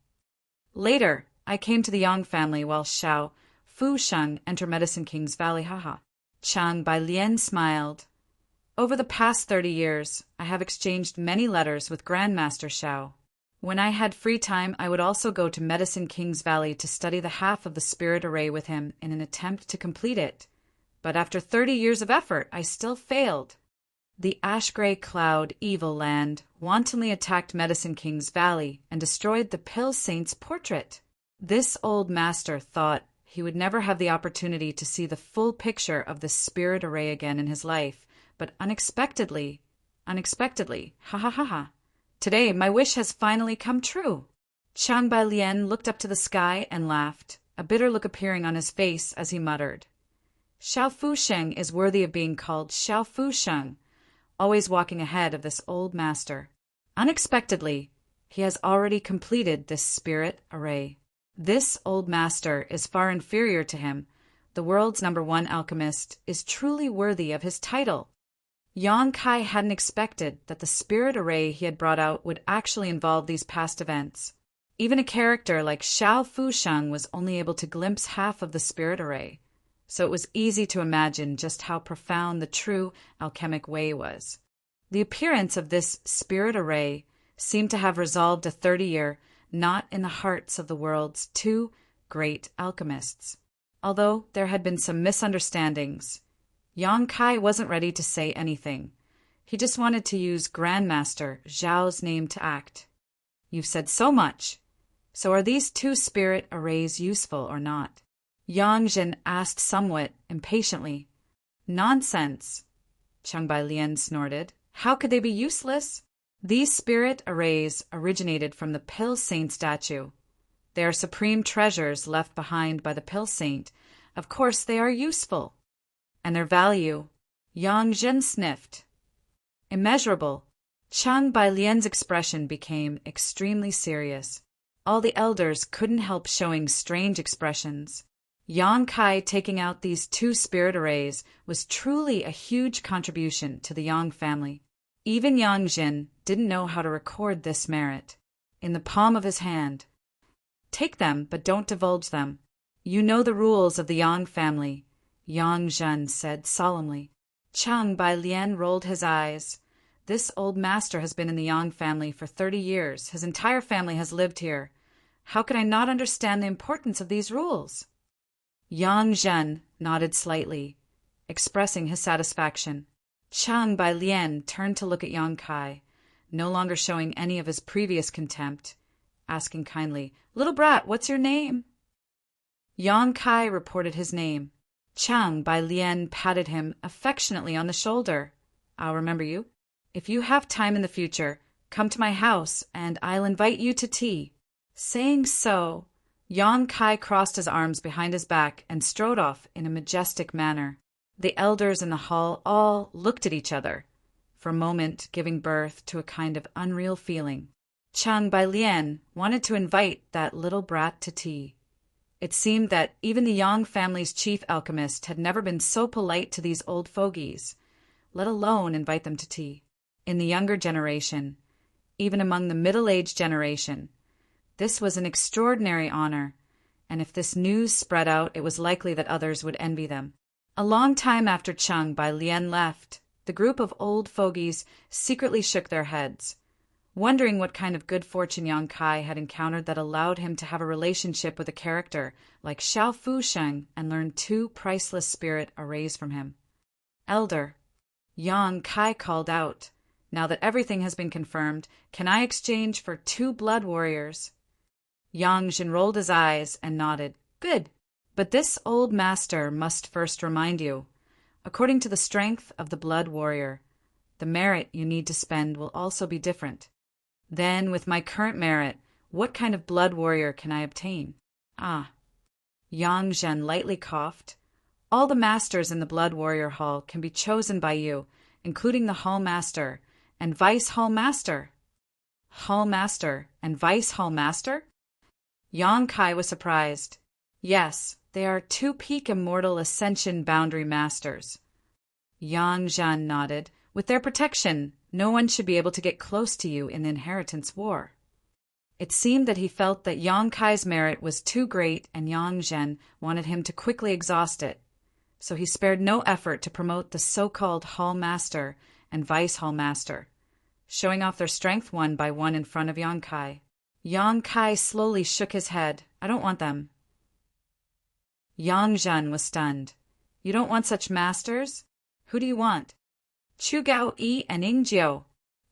Later, I came to the Yang family while Xiao Fusheng entered Medicine King's Valley. Haha. Chang Bailian smiled. Over the past 30 years, I have exchanged many letters with Grandmaster Xiao. When I had free time, I would also go to Medicine King's Valley to study the half of the spirit array with him in an attempt to complete it. But after 30 years of effort, I still failed. The ash-gray cloud Evil Land wantonly attacked Medicine King's Valley and destroyed the Pill Saint's portrait. This old master thought he would never have the opportunity to see the full picture of the spirit array again in his life, but unexpectedly, ha ha ha ha. Today, my wish has finally come true. Chang Bailian looked up to the sky and laughed, a bitter look appearing on his face as he muttered. Xiao Fusheng is worthy of being called Xiao Fusheng, always walking ahead of this old master. Unexpectedly, he has already completed this spirit array. This old master is far inferior to him. The world's #1 alchemist is truly worthy of his title. Yang Kai hadn't expected that the spirit array he had brought out would actually involve these past events. Even a character like Xiao Fusheng was only able to glimpse half of the spirit array, so it was easy to imagine just how profound the true alchemic way was. The appearance of this spirit array seemed to have resolved a 30-year knot in the hearts of the world's 2 great alchemists. Although there had been some misunderstandings, Yang Kai wasn't ready to say anything. He just wanted to use Grandmaster Zhao's name to act. You've said so much. So are these 2 spirit arrays useful or not? Yang Jin asked somewhat impatiently. Nonsense, Chang Bailian snorted. How could they be useless? These spirit arrays originated from the Pill Saint statue. They are supreme treasures left behind by the Pill Saint. Of course they are useful. And their value, Yang Jin sniffed. Immeasurable. Chang Bailian's expression became extremely serious. All the elders couldn't help showing strange expressions. Yang Kai taking out these 2 spirit arrays was truly a huge contribution to the Yang family. Even Yang Jin didn't know how to record this merit. In the palm of his hand. Take them, but don't divulge them. You know the rules of the Yang family, Yang Jin said solemnly. Chang Bailian rolled his eyes. This old master has been in the Yang family for 30 years. His entire family has lived here. How could I not understand the importance of these rules? Yang Jin nodded slightly, expressing his satisfaction. Chang Bailian turned to look at Yang Kai, no longer showing any of his previous contempt, asking kindly, Little brat, what's your name? Yang Kai reported his name. Chang Bailian patted him affectionately on the shoulder. I'll remember you. If you have time in the future, come to my house and I'll invite you to tea. Saying so, Yang Kai crossed his arms behind his back and strode off in a majestic manner. The elders in the hall all looked at each other, for a moment giving birth to a kind of unreal feeling. Chang Bailian wanted to invite that little brat to tea. It seemed that even the Yang family's chief alchemist had never been so polite to these old fogies, let alone invite them to tea. In the younger generation, even among the middle-aged generation, this was an extraordinary honor, and if this news spread out, it was likely that others would envy them. A long time after Chang Bailian left, the group of old fogies secretly shook their heads, wondering what kind of good fortune Yang Kai had encountered that allowed him to have a relationship with a character like Xiao Fusheng and learn 2 priceless spirit arrays from him. Elder, Yang Kai called out, now that everything has been confirmed, can I exchange for 2 blood warriors? Yang Jin rolled his eyes and nodded. Good. But this old master must first remind you. According to the strength of the blood warrior, the merit you need to spend will also be different. Then, with my current merit, what kind of blood warrior can I obtain? Yang Zhen lightly coughed. All the masters in the Blood Warrior Hall can be chosen by you, including the Hall Master and Vice Hall Master. Hall Master and Vice Hall Master? Yang Kai was surprised. Yes, they are two peak immortal ascension boundary masters. Yang Zhen nodded. With their protection, no one should be able to get close to you in the inheritance war. It seemed that he felt that Yang Kai's merit was too great and Yang Zhen wanted him to quickly exhaust it. So he spared no effort to promote the so-called Hall Master and Vice Hall Master, showing off their strength one by one in front of Yang Kai. Yang Kai slowly shook his head. I don't want them. Yang Zhen was stunned. You don't want such masters? Who do you want? Chu Gao Yi and Ing Jiu.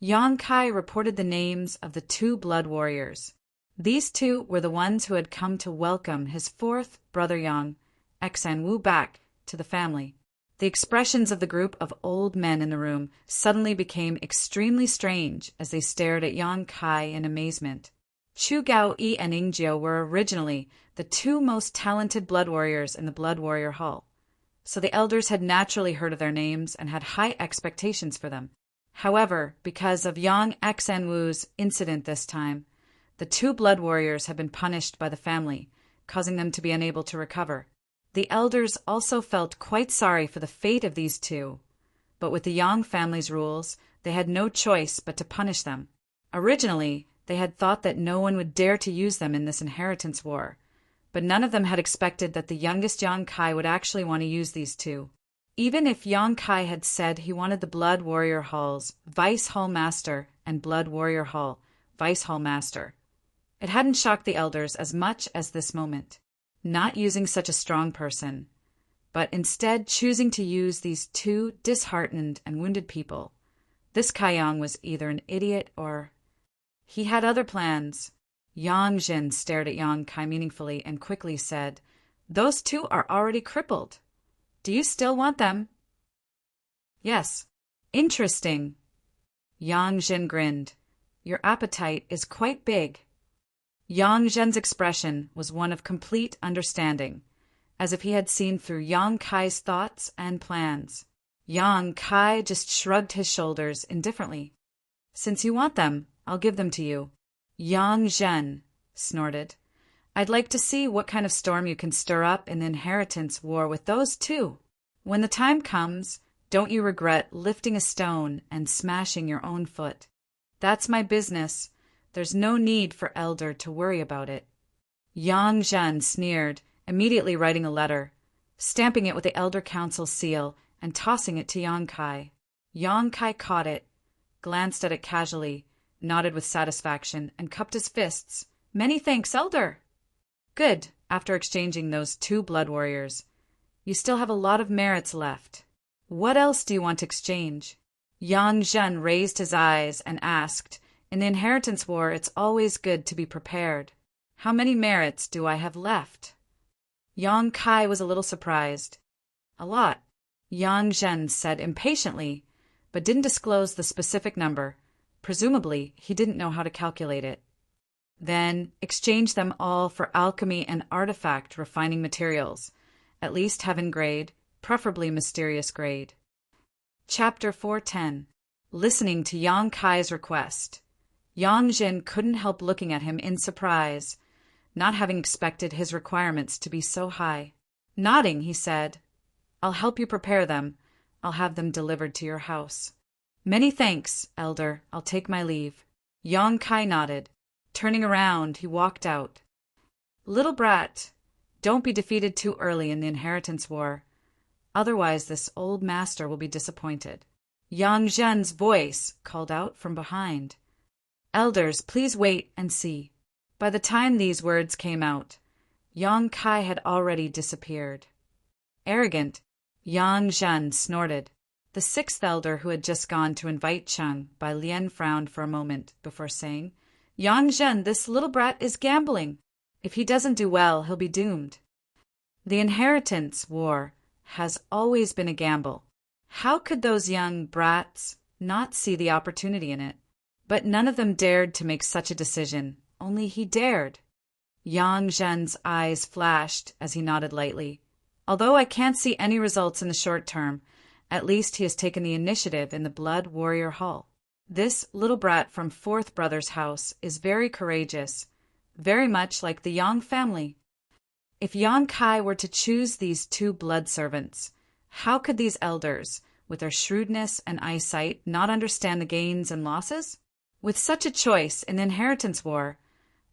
Yang Kai reported the names of the two blood warriors. These two were the ones who had come to welcome his fourth brother Yang, Xan Wu, back to the family. The expressions of the group of old men in the room suddenly became extremely strange as they stared at Yang Kai in amazement. Chu Gao Yi and Ing Jiu were originally the two most talented blood warriors in the Blood Warrior Hall, so the elders had naturally heard of their names and had high expectations for them. However, because of Yang Xan Wu's incident this time, the two blood warriors had been punished by the family, causing them to be unable to recover. The elders also felt quite sorry for the fate of these two, but with the Yang family's rules, they had no choice but to punish them. Originally, they had thought that no one would dare to use them in this inheritance war, but none of them had expected that the youngest Yang Kai would actually want to use these two. Even if Yang Kai had said he wanted the Blood Warrior Hall's Vice Hall Master and Blood Warrior Hall Vice Hall Master, it hadn't shocked the elders as much as this moment. Not using such a strong person, but instead choosing to use these two disheartened and wounded people. This Kai Yang was either an idiot or he had other plans. Yang Jin stared at Yang Kai meaningfully and quickly said, Those two are already crippled. Do you still want them? Yes. Interesting. Yang Jin grinned. Your appetite is quite big. Yang Zhen's expression was one of complete understanding, as if he had seen through Yang Kai's thoughts and plans. Yang Kai just shrugged his shoulders indifferently. Since you want them, I'll give them to you. Yang Zhen snorted. I'd like to see what kind of storm you can stir up in the inheritance war with those two. When the time comes, don't you regret lifting a stone and smashing your own foot. That's my business. There's no need for Elder to worry about it. Yang Zhen sneered, immediately writing a letter, stamping it with the Elder Council's seal, and tossing it to Yang Kai. Yang Kai caught it, glanced at it casually, nodded with satisfaction, and cupped his fists. Many thanks, Elder. Good, after exchanging those two blood warriors. You still have a lot of merits left. What else do you want to exchange? Yang Zhen raised his eyes and asked, In the inheritance war, it's always good to be prepared. How many merits do I have left? Yang Kai was a little surprised. A lot, Yang Zhen said impatiently, but didn't disclose the specific number. Presumably, he didn't know how to calculate it. Then, exchange them all for alchemy and artifact refining materials, at least heaven grade, preferably mysterious grade. Chapter 410. Listening to Yang Kai's request. Yang Jin couldn't help looking at him in surprise, not having expected his requirements to be so high. Nodding, he said, I'll help you prepare them. I'll have them delivered to your house. Many thanks, Elder. I'll take my leave. Yang Kai nodded. Turning around, he walked out. Little brat, don't be defeated too early in the inheritance war. Otherwise, this old master will be disappointed. Yang Zhen's voice called out from behind. Elders, please wait and see. By the time these words came out, Yang Kai had already disappeared. Arrogant, Yang Zhen snorted. The sixth elder who had just gone to invite Cheng, Bai Lian frowned for a moment before saying, Yang Zhen, this little brat is gambling. If he doesn't do well, he'll be doomed. The inheritance war has always been a gamble. How could those young brats not see the opportunity in it? But none of them dared to make such a decision. Only he dared. Yang Zhen's eyes flashed as he nodded lightly. Although I can't see any results in the short term, at least he has taken the initiative in the Blood Warrior Hall. This little brat from Fourth Brother's house is very courageous, very much like the Yang family. If Yang Kai were to choose these two blood servants, how could these elders, with their shrewdness and eyesight, not understand the gains and losses? With such a choice in the inheritance war,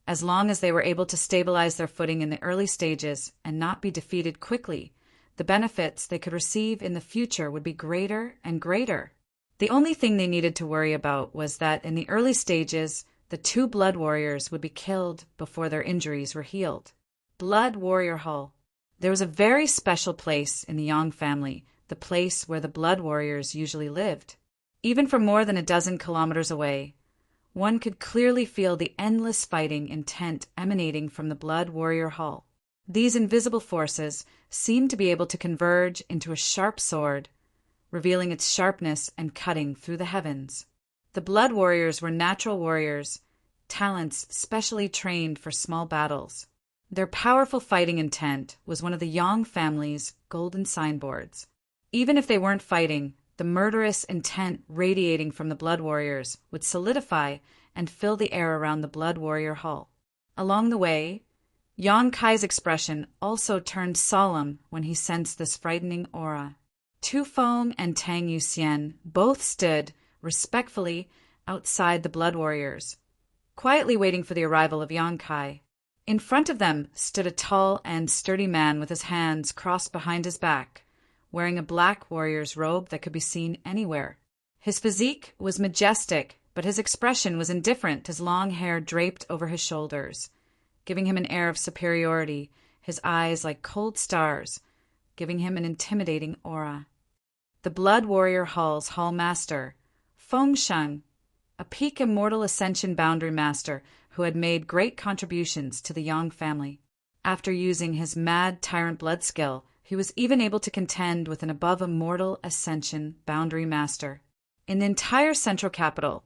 as long as they were able to stabilize their footing in the early stages and not be defeated quickly, the benefits they could receive in the future would be greater and greater. The only thing they needed to worry about was that in the early stages, the two blood warriors would be killed before their injuries were healed. Blood Warrior Hall. There was a very special place in the Yang family, the place where the blood warriors usually lived. Even from more than a dozen kilometers away, one could clearly feel the endless fighting intent emanating from the Blood Warrior Hall. These invisible forces seemed to be able to converge into a sharp sword, revealing its sharpness and cutting through the heavens. The Blood Warriors were natural warriors, talents specially trained for small battles. Their powerful fighting intent was one of the Yang family's golden signboards. Even if they weren't fighting, the murderous intent radiating from the Blood Warriors would solidify and fill the air around the Blood Warrior Hall. Along the way, Yang Kai's expression also turned solemn when he sensed this frightening aura. Tu Feng and Tang Yuxian both stood, respectfully, outside the Blood Warriors, quietly waiting for the arrival of Yang Kai. In front of them stood a tall and sturdy man with his hands crossed behind his back, wearing a black warrior's robe that could be seen anywhere. His physique was majestic, but his expression was indifferent, his long hair draped over his shoulders, giving him an air of superiority, his eyes like cold stars, giving him an intimidating aura. The Blood Warrior Hall's Hall Master, Feng Sheng, a peak Immortal Ascension Boundary Master who had made great contributions to the Yang family. After using his mad tyrant blood skill, he was even able to contend with an above Immortal Ascension Boundary Master. In the entire central capital,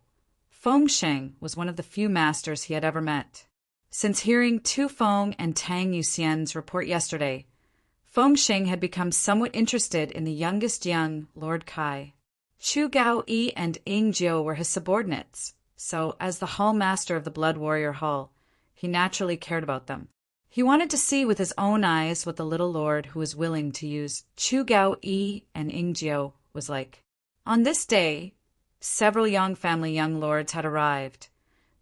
Feng Sheng was one of the few masters he had ever met. Since hearing Tu Feng and Tang Yuxian's report yesterday, Feng Sheng had become somewhat interested in the youngest young Lord Kai. Chu Gao Yi and Ying Jiu were his subordinates, so as the Hall Master of the Blood Warrior Hall, he naturally cared about them. He wanted to see with his own eyes what the little lord who was willing to use Chu Gao Yi and Ying Jiu was like. On this day, several Yang family young lords had arrived,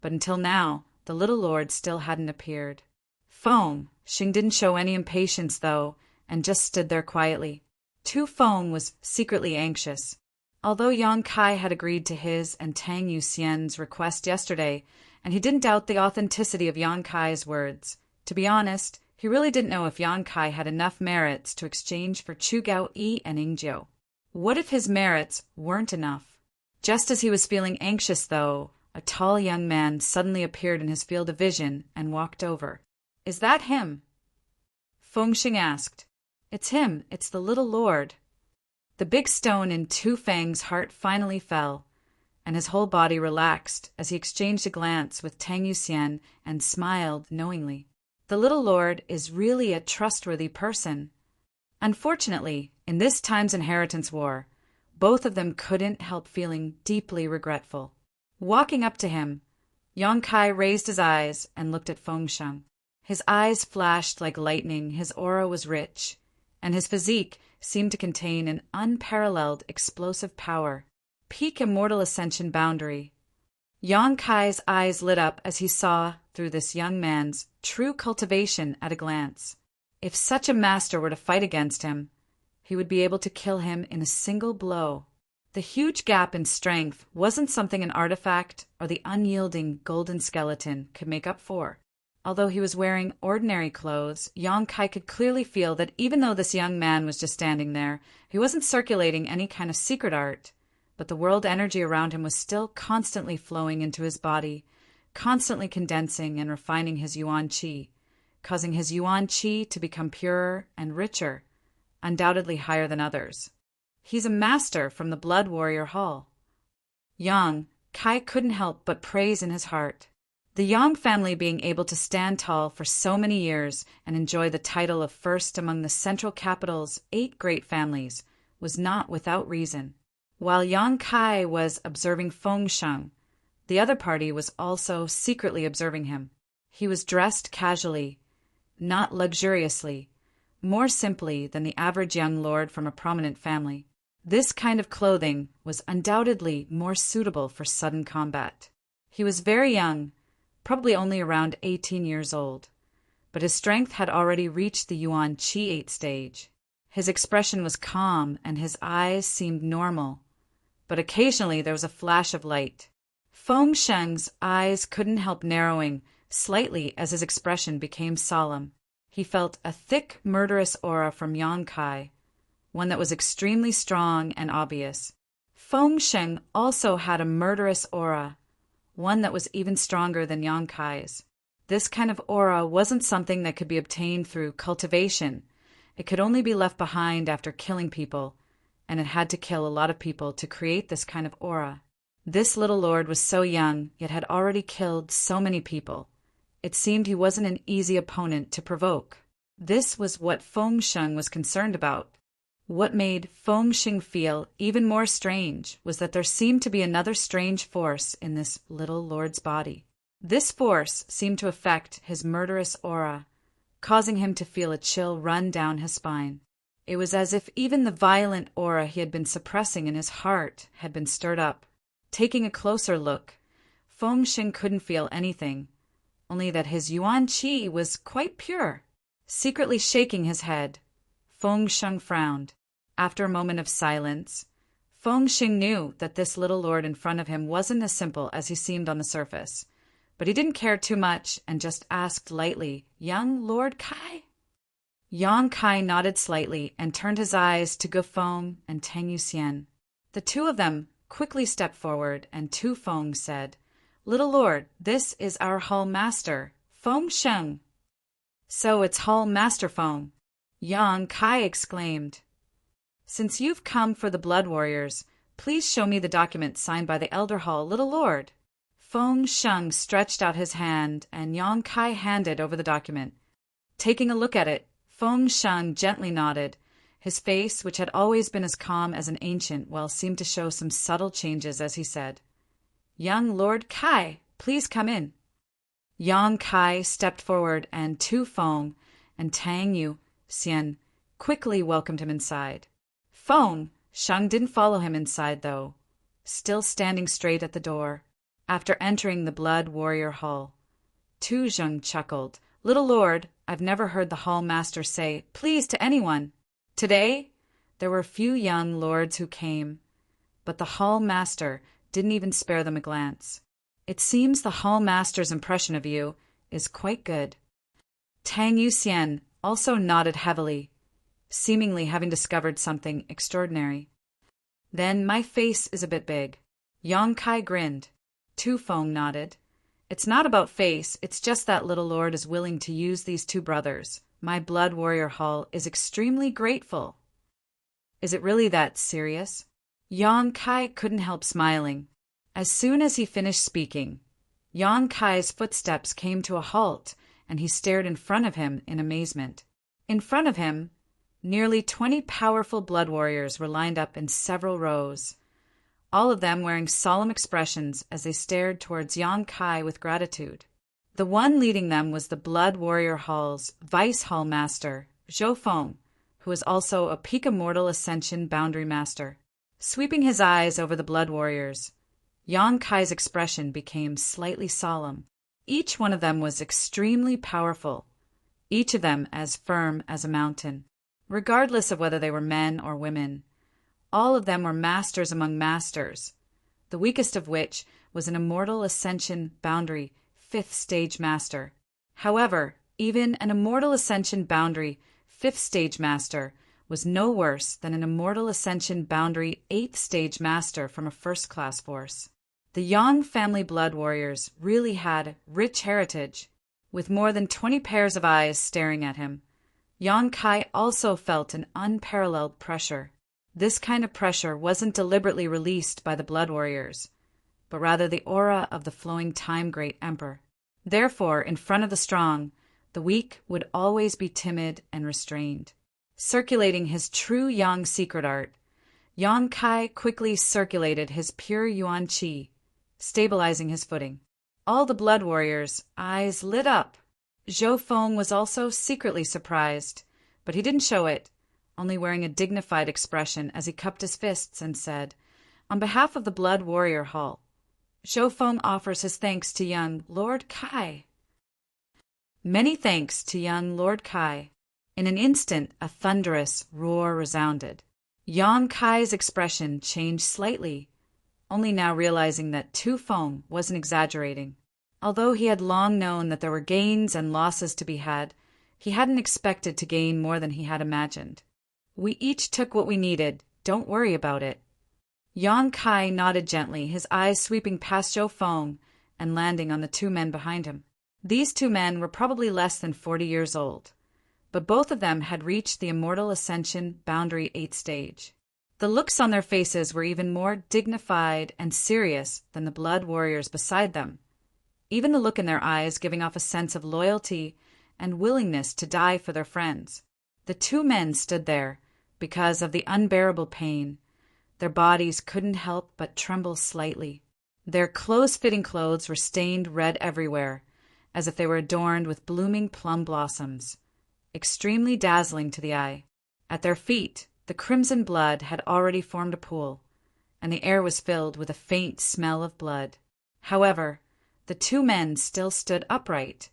but until now, the little lord still hadn't appeared. Feng Sheng didn't show any impatience, though, and just stood there quietly. Tu Feng was secretly anxious. Although Yang Kai had agreed to his and Tang Yuxian's request yesterday, and he didn't doubt the authenticity of Yang Kai's words, to be honest, he really didn't know if Yang Kai had enough merits to exchange for Chu Gao Yi and Ying Jiu. What if his merits weren't enough? Just as he was feeling anxious, though, a tall young man suddenly appeared in his field of vision and walked over. Is that him? Feng Sheng asked. It's him. It's the little lord. The big stone in Tu Feng's heart finally fell, and his whole body relaxed as he exchanged a glance with Tang Yuxian and smiled knowingly. The little lord is really a trustworthy person. Unfortunately, in this time's inheritance war, both of them couldn't help feeling deeply regretful. Walking up to him, Yang Kai raised his eyes and looked at Feng Sheng. His eyes flashed like lightning, his aura was rich, and his physique seemed to contain an unparalleled explosive power. Peak Immortal Ascension Boundary. Yang Kai's eyes lit up as he saw through this young man's true cultivation at a glance. If such a master were to fight against him, he would be able to kill him in a single blow. The huge gap in strength wasn't something an artifact or the unyielding golden skeleton could make up for. Although he was wearing ordinary clothes, Yang Kai could clearly feel that even though this young man was just standing there, he wasn't circulating any kind of secret art, but the world energy around him was still constantly flowing into his body, constantly condensing and refining his yuan qi, causing his yuan qi to become purer and richer, undoubtedly higher than others. He's a master from the Blood Warrior Hall. Yang Kai couldn't help but praise in his heart. The Yang family being able to stand tall for so many years and enjoy the title of first among the central capital's 8 great families was not without reason. While Yang Kai was observing Feng Sheng, the other party was also secretly observing him. He was dressed casually, not luxuriously, more simply than the average young lord from a prominent family. This kind of clothing was undoubtedly more suitable for sudden combat. He was very young, probably only around 18 years old, but his strength had already reached the Yuan Qi 8 stage. His expression was calm and his eyes seemed normal, but occasionally there was a flash of light. Feng Sheng's eyes couldn't help narrowing slightly as his expression became solemn. He felt a thick, murderous aura from Yang Kai, one that was extremely strong and obvious. Feng Sheng also had a murderous aura, one that was even stronger than Yang Kai's. This kind of aura wasn't something that could be obtained through cultivation. It could only be left behind after killing people, and it had to kill a lot of people to create this kind of aura. This little lord was so young, yet had already killed so many people. It seemed he wasn't an easy opponent to provoke. This was what Feng Sheng was concerned about. What made Feng Sheng feel even more strange was that there seemed to be another strange force in this little lord's body. This force seemed to affect his murderous aura, causing him to feel a chill run down his spine. It was as if even the violent aura he had been suppressing in his heart had been stirred up. Taking a closer look, Feng Sheng couldn't feel anything, only that his yuan qi was quite pure. Secretly shaking his head, Feng Sheng frowned. After a moment of silence, Feng Sheng knew that this little lord in front of him wasn't as simple as he seemed on the surface, but he didn't care too much and just asked lightly, "Young Lord Kai?" Yang Kai nodded slightly and turned his eyes to Gufeng and Tang Yuxian. The two of them quickly stepped forward, and Tu Feng said, "Little lord, this is our hall master, Feng Sheng." "So it's Hall Master Feng," Yang Kai exclaimed. "Since you've come for the Blood Warriors, please show me the document signed by the Elder Hall, little lord." Feng Sheng stretched out his hand, and Yang Kai handed over the document. Taking a look at it, Feng Sheng gently nodded. His face, which had always been as calm as an ancient well, seemed to show some subtle changes as he said, "Young Lord Kai, please come in." Yang Kai stepped forward, and Tu Feng and Tang Yuxian quickly welcomed him inside. Feng Sheng didn't follow him inside, though, still standing straight at the door. After entering the Blood Warrior Hall, Tu Zheng chuckled. "Little lord, I've never heard the hall master say, 'Please' to anyone. Today, there were few young lords who came, but the hall master didn't even spare them a glance. It seems the hall master's impression of you is quite good." Tang Yuxian also nodded heavily, seemingly having discovered something extraordinary. "Then my face is a bit big." Yang Kai grinned. Tu Feng nodded. "It's not about face, it's just that little lord is willing to use these two brothers. My Blood Warrior Hall is extremely grateful." "Is it really that serious?" Yang Kai couldn't help smiling. As soon as he finished speaking, Yang Kai's footsteps came to a halt, and he stared in front of him in amazement. In front of him, nearly 20 powerful blood warriors were lined up in several rows, all of them wearing solemn expressions as they stared towards Yang Kai with gratitude. The one leading them was the Blood Warrior Hall's Vice Hall Master, Zhou Feng, who was also a Peak Immortal Ascension Boundary Master. Sweeping his eyes over the Blood Warriors, Yang Kai's expression became slightly solemn. Each one of them was extremely powerful, each of them as firm as a mountain. Regardless of whether they were men or women, all of them were masters among masters, the weakest of which was an Immortal Ascension Boundary 5th Stage Master. However, even an Immortal Ascension Boundary 5th Stage Master was no worse than an Immortal Ascension Boundary 8th Stage Master from a first-class force. The Yang family blood warriors really had rich heritage. with more than 20 pairs of eyes staring at him. Yang Kai also felt an unparalleled pressure. This kind of pressure wasn't deliberately released by the Blood Warriors, but rather the aura of the flowing time-great Emperor. Therefore, in front of the strong, the weak would always be timid and restrained. Circulating his true Yang secret art, Yang Kai quickly circulated his pure Yuan Qi, stabilizing his footing. All the Blood Warriors' eyes lit up. Zhou Feng was also secretly surprised, but he didn't show it, only wearing a dignified expression as he cupped his fists and said, "On behalf of the Blood Warrior Hall, Zhou Feng offers his thanks to young Lord Kai." Many thanks to young Lord Kai. In an instant, a thunderous roar resounded. Yang Kai's expression changed slightly, only now realizing that Tu Feng wasn't exaggerating. Although he had long known that there were gains and losses to be had, he hadn't expected to gain more than he had imagined. "We each took what we needed. Don't worry about it." Yang Kai nodded gently, his eyes sweeping past Zhou Feng and landing on the two men behind him. These two men were probably less than 40 years old, but both of them had reached the Immortal Ascension Boundary 8 stage. The looks on their faces were even more dignified and serious than the Blood Warriors beside them, even the look in their eyes giving off a sense of loyalty and willingness to die for their friends. The two men stood there because of the unbearable pain. Their bodies couldn't help but tremble slightly. Their close-fitting clothes were stained red everywhere, as if they were adorned with blooming plum blossoms, extremely dazzling to the eye. At their feet, the crimson blood had already formed a pool, and the air was filled with a faint smell of blood. However, the two men still stood upright,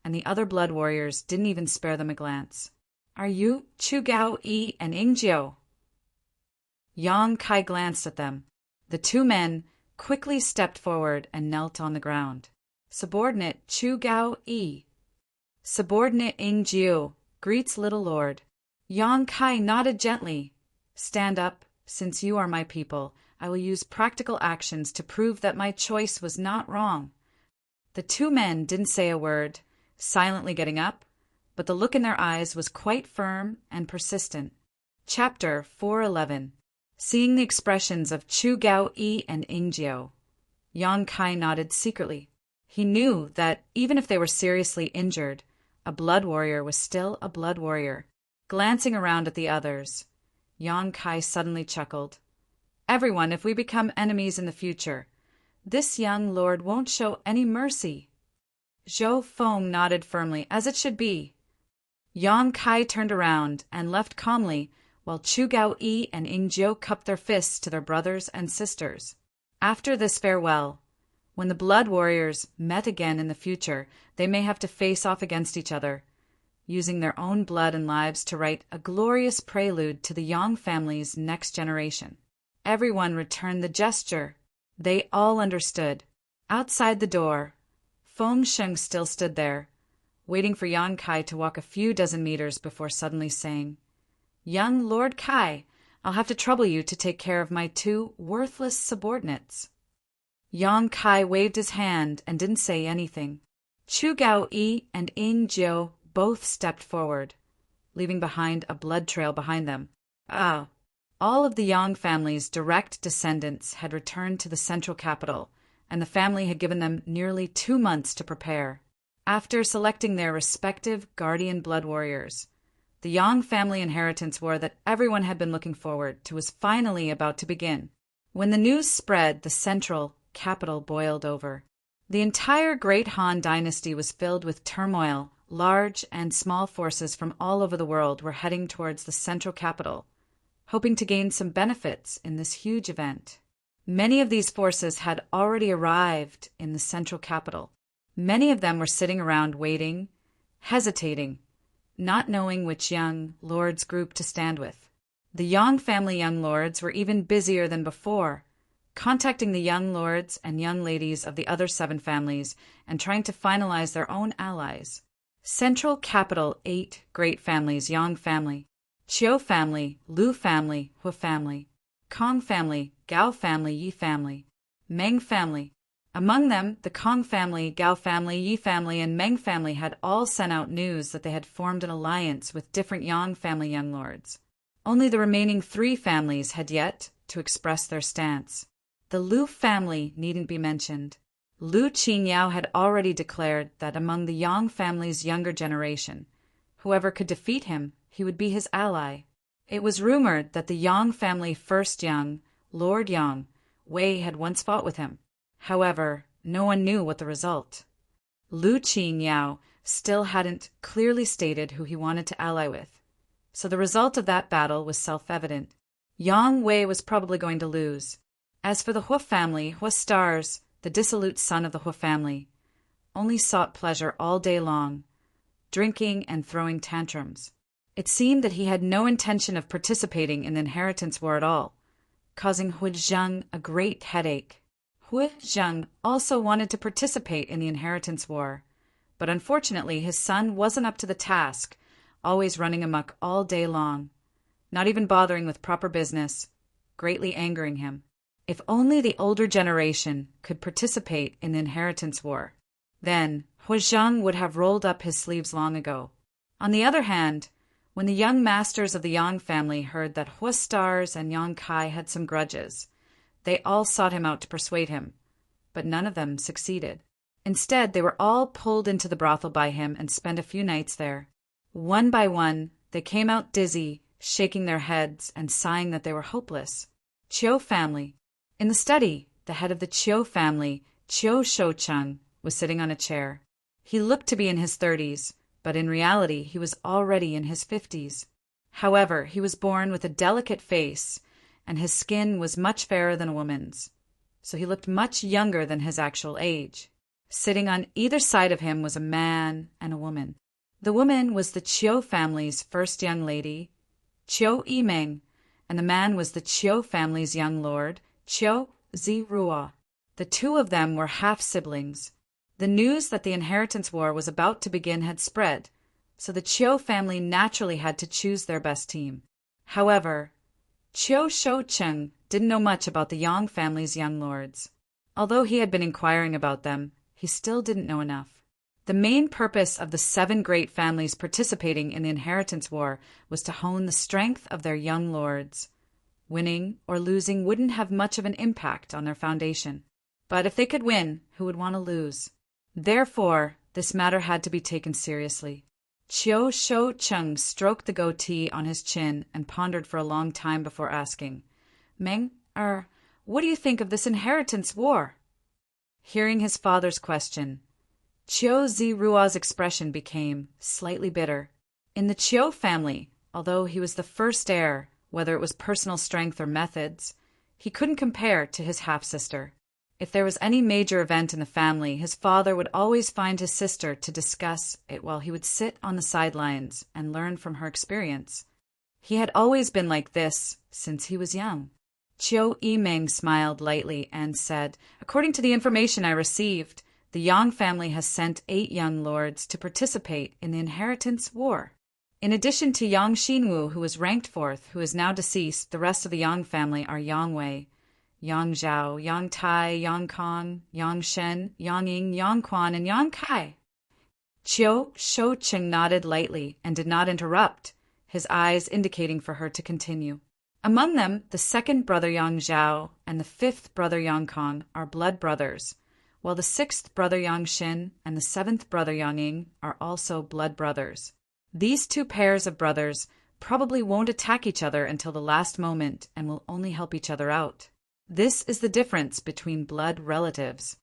and the other Blood Warriors didn't even spare them a glance. "Are you Chu Gao Yi and Ingjiu?" Yang Kai glanced at them. The two men quickly stepped forward and knelt on the ground. "Subordinate Chu Gao Yi. Subordinate Ingjiu greets little lord." Yang Kai nodded gently. "Stand up. Since you are my people, I will use practical actions to prove that my choice was not wrong." The two men didn't say a word, silently getting up, but the look in their eyes was quite firm and persistent. Chapter 411. Seeing the expressions of Chu Gao Yi and Ingjiu, Yang Kai nodded secretly. He knew that even if they were seriously injured, a Blood Warrior was still a Blood Warrior. Glancing around at the others, Yang Kai suddenly chuckled. "Everyone, if we become enemies in the future, this young lord won't show any mercy." Zhou Feng nodded firmly, as it should be. Yang Kai turned around and left calmly while Chu Gao Yi and Ingjiu cupped their fists to their brothers and sisters. After this farewell, when the Blood Warriors met again in the future, they may have to face off against each other, using their own blood and lives to write a glorious prelude to the Yang family's next generation. Everyone returned the gesture. They all understood. Outside the door, Feng Sheng still stood there, waiting for Yang Kai to walk a few dozen meters before suddenly saying, "Young Lord Kai, I'll have to trouble you to take care of my two worthless subordinates." Yang Kai waved his hand and didn't say anything. Chu Gao Yi and Ingjiu both stepped forward, leaving behind a blood trail behind them. All of the Yang family's direct descendants had returned to the central capital, and the family had given them nearly 2 months to prepare. After selecting their respective guardian Blood Warriors, the Yang family inheritance war that everyone had been looking forward to was finally about to begin. When the news spread, the central capital boiled over. The entire Great Han dynasty was filled with turmoil. Large and small forces from all over the world were heading towards the central capital, hoping to gain some benefits in this huge event. Many of these forces had already arrived in the central capital. Many of them were sitting around waiting, hesitating, not knowing which young lords group to stand with. The Yang family young lords were even busier than before, contacting the young lords and young ladies of the other 7 families and trying to finalize their own allies. Central capital 8 great families: Yang family, Chiu family, Lu family, Hu family, Kong family, Gao family, Yi family, Meng family, Among them, the Kong family, Gao family, Yi family, and Meng family had all sent out news that they had formed an alliance with different Yang family young lords. Only the remaining 3 families had yet to express their stance. The Lu family needn't be mentioned. Lu Qingyao had already declared that among the Yang family's younger generation, whoever could defeat him, he would be his ally. It was rumored that the Yang family first Yang, Lord Yang, Wei had once fought with him. However, no one knew what the result. Lu Qingyao still hadn't clearly stated who he wanted to ally with, so the result of that battle was self-evident. Yang Wei was probably going to lose. As for the Hua family, Hua Stars, the dissolute son of the Hua family, only sought pleasure all day long, drinking and throwing tantrums. It seemed that he had no intention of participating in the inheritance war at all, causing Hu Zheng a great headache. Hu Zheng also wanted to participate in the inheritance war, but unfortunately his son wasn't up to the task, always running amok all day long, not even bothering with proper business, greatly angering him. If only the older generation could participate in the inheritance war, then Hu Zheng would have rolled up his sleeves long ago. On the other hand, when the young masters of the Yang family heard that Hua Stars and Yang Kai had some grudges, they all sought him out to persuade him, but none of them succeeded. Instead, they were all pulled into the brothel by him and spent a few nights there. One by one, they came out dizzy, shaking their heads and sighing that they were hopeless. Qiu family. In the study, the head of the Qiu family, Qiu Shoucheng, was sitting on a chair. He looked to be in his 30s, but in reality he was already in his 50s. However, he was born with a delicate face, and his skin was much fairer than a woman's, so he looked much younger than his actual age. Sitting on either side of him was a man and a woman. The woman was the Qiu family's first young lady, Qiu Yimeng, and the man was the Qiu family's young lord, Qiu Zirua. The 2 of them were half-siblings. The news that the inheritance war was about to begin had spread, so the Qiu family naturally had to choose their best team. However, Qiu Shoucheng didn't know much about the Yang family's young lords. Although he had been inquiring about them, he still didn't know enough. The main purpose of the 7 great families participating in the inheritance war was to hone the strength of their young lords. Winning or losing wouldn't have much of an impact on their foundation. But if they could win, who would want to lose? Therefore, this matter had to be taken seriously. Qiu Shoucheng stroked the goatee on his chin and pondered for a long time before asking, Meng, what do you think of this inheritance war? Hearing his father's question, Qiu Zirua's expression became slightly bitter. In the Qiu family, although he was the first heir, whether it was personal strength or methods, he couldn't compare to his half-sister. If there was any major event in the family, his father would always find his sister to discuss it while he would sit on the sidelines and learn from her experience. He had always been like this since he was young. Qiu Yimeng smiled lightly and said, According to the information I received, the Yang family has sent 8 young lords to participate in the inheritance war. In addition to Yang Xinwu, who was ranked 4th, who is now deceased, the rest of the Yang family are Yang Wei, Yang Zhao, Yang Tai, Yang Kong, Yang Shen, Yang Ying, Yang Quan, and Yang Kai. Qiu Shoucheng nodded lightly and did not interrupt, his eyes indicating for her to continue. Among them, the 2nd brother Yang Zhao and the 5th brother Yang Kong are blood brothers, while the 6th brother Yang Shen and the 7th brother Yang Ying are also blood brothers. These 2 pairs of brothers probably won't attack each other until the last moment and will only help each other out. This is the difference between blood relatives.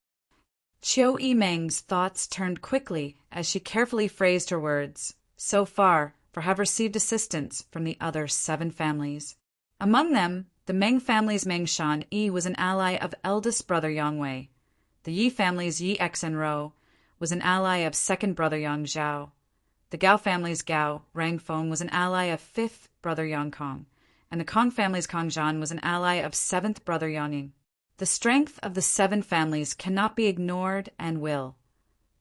Qiu Yimeng's thoughts turned quickly as she carefully phrased her words. So far, for have received assistance from the other 7 families. Among them, the Meng family's Meng Shan Yi was an ally of eldest brother Yang Wei. The Yi family's Yi Xenro was an ally of 2nd brother Yang Zhao. The Gao family's Gao Rangfeng was an ally of 5th brother Yang Kong, and the Kong family's Kong Zhan was an ally of 7th brother Yang Ying. The strength of the 7 families cannot be ignored and will,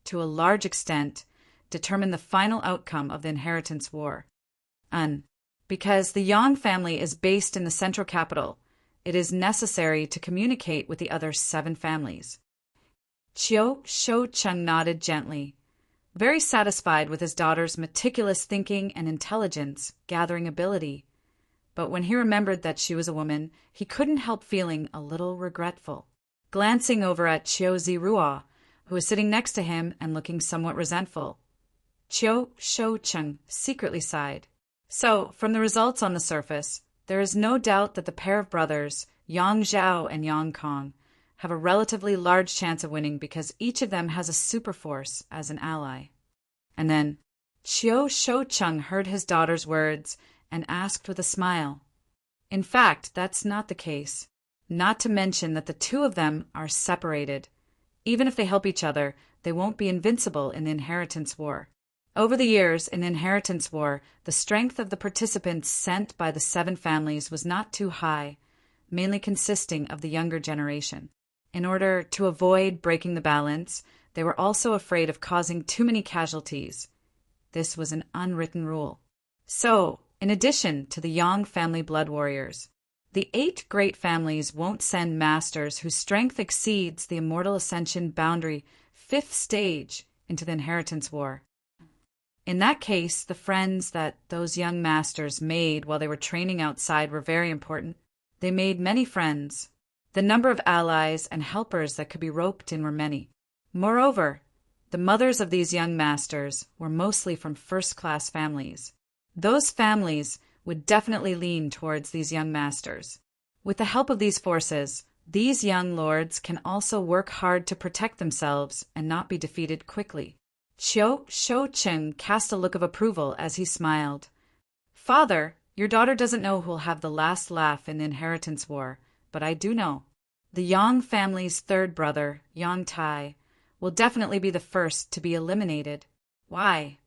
to a large extent, determine the final outcome of the inheritance war. Because the Yang family is based in the central capital, it is necessary to communicate with the other 7 families. Chiu Shou-chung nodded gently, very satisfied with his daughter's meticulous thinking and intelligence gathering ability. But when he remembered that she was a woman, he couldn't help feeling a little regretful. Glancing over at Chiu Zirua, who was sitting next to him and looking somewhat resentful, Chiu Shou-chung secretly sighed. So, from the results on the surface, there is no doubt that the pair of brothers, Yang Zhao and Yang Kong, have a relatively large chance of winning because each of them has a super force as an ally. And then Chiu Shou-chung heard his daughter's words and asked with a smile. In fact, that's not the case. Not to mention that the two of them are separated. Even if they help each other, they won't be invincible in the inheritance war. Over the years, in inheritance war, the strength of the participants sent by the 7 families was not too high, mainly consisting of the younger generation. In order to avoid breaking the balance, they were also afraid of causing too many casualties. This was an unwritten rule. So, in addition to the Yang family blood warriors, the 8 great families won't send masters whose strength exceeds the immortal ascension boundary 5th stage into the inheritance war. In that case, the friends that those young masters made while they were training outside were very important. They made many friends. The number of allies and helpers that could be roped in were many. Moreover, the mothers of these young masters were mostly from first-class families. Those families would definitely lean towards these young masters. With the help of these forces, these young lords can also work hard to protect themselves and not be defeated quickly. Chiu Shou-chung cast a look of approval as he smiled. Father, your daughter doesn't know who'll have the last laugh in the inheritance war, but I do know. The Yang family's 3rd brother, Yang Tai, will definitely be the first to be eliminated. Why?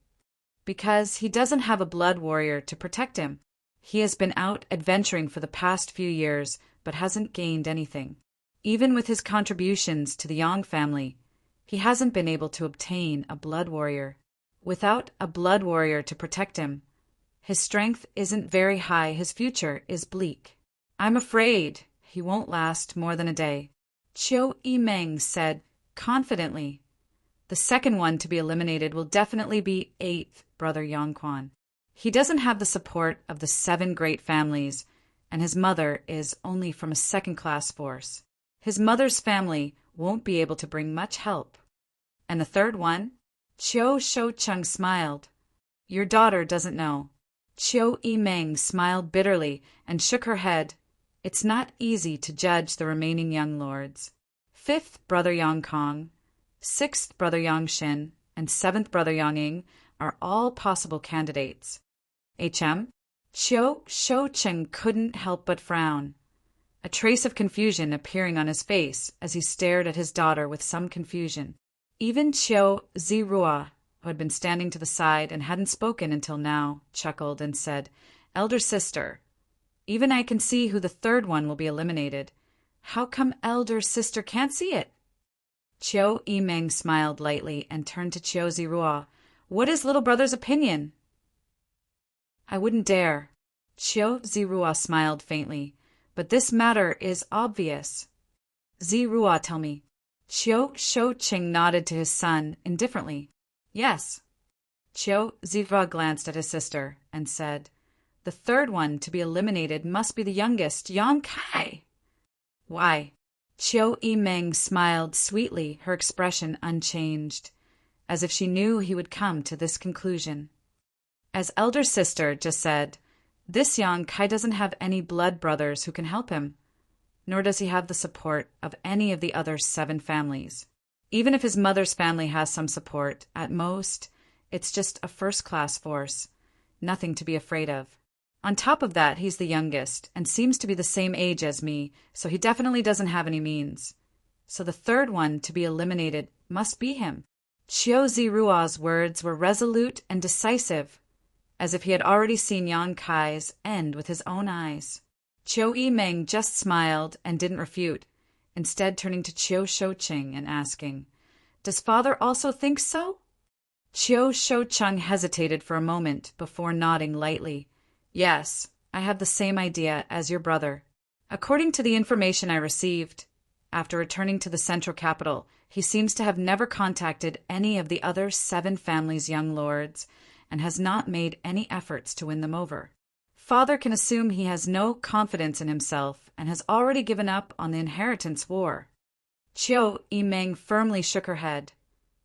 Because he doesn't have a blood warrior to protect him. He has been out adventuring for the past few years, but hasn't gained anything. Even with his contributions to the Yang family, he hasn't been able to obtain a blood warrior. Without a blood warrior to protect him, his strength isn't very high, his future is bleak. I'm afraid he won't last more than a day. Chiu Yimeng said confidently. The second one to be eliminated will definitely be 8th brother Yang Quan. He doesn't have the support of the 7 great families, and his mother is only from a second-class force. His mother's family won't be able to bring much help. And the third one? Chiu Shou-chung smiled. Your daughter doesn't know. Chiu Yimeng smiled bitterly and shook her head. It's not easy to judge the remaining young lords. 5th brother Yang Kong, 6th brother Yang Shin, and 7th brother Yang Ying are all possible candidates. Chiu Shou-chung couldn't help but frown, a trace of confusion appearing on his face as he stared at his daughter with some confusion. Even Chiu Zirua, who had been standing to the side and hadn't spoken until now, chuckled and said, Elder sister, even I can see who the 3rd one will be eliminated. How come elder sister can't see it? Chiu Yimeng smiled lightly and turned to Chiu Zirua. What is little brother's opinion? I wouldn't dare. Chiu Zirua smiled faintly. But this matter is obvious. Zirua, tell me. Chiu Shou-chung nodded to his son indifferently. Yes. Chiu Zirua glanced at his sister and said, The 3rd one to be eliminated must be the youngest, Yang Kai. Why? Chiu Yimeng smiled sweetly, her expression unchanged, as if she knew he would come to this conclusion. As elder sister just said, this Yang Kai doesn't have any blood brothers who can help him, nor does he have the support of any of the other 7 families. Even if his mother's family has some support, at most, it's just a first-class force, nothing to be afraid of. On top of that, he's the youngest, and seems to be the same age as me, so he definitely doesn't have any means. So the 3rd one to be eliminated must be him. Chiu Zirua's words were resolute and decisive, as if he had already seen Yang Kai's end with his own eyes. Chiu Yimeng just smiled and didn't refute, instead turning to Chiu Shou-chung and asking, Does father also think so? Chiu Shou-chung hesitated for a moment before nodding lightly. Yes, I have the same idea as your brother. According to the information I received, After returning to the central capital, he seems to have never contacted any of the other 7 families' young lords, and has not made any efforts to win them over. Father can assume he has no confidence in himself and has already given up on the inheritance war. Chiu Yimeng firmly shook her head.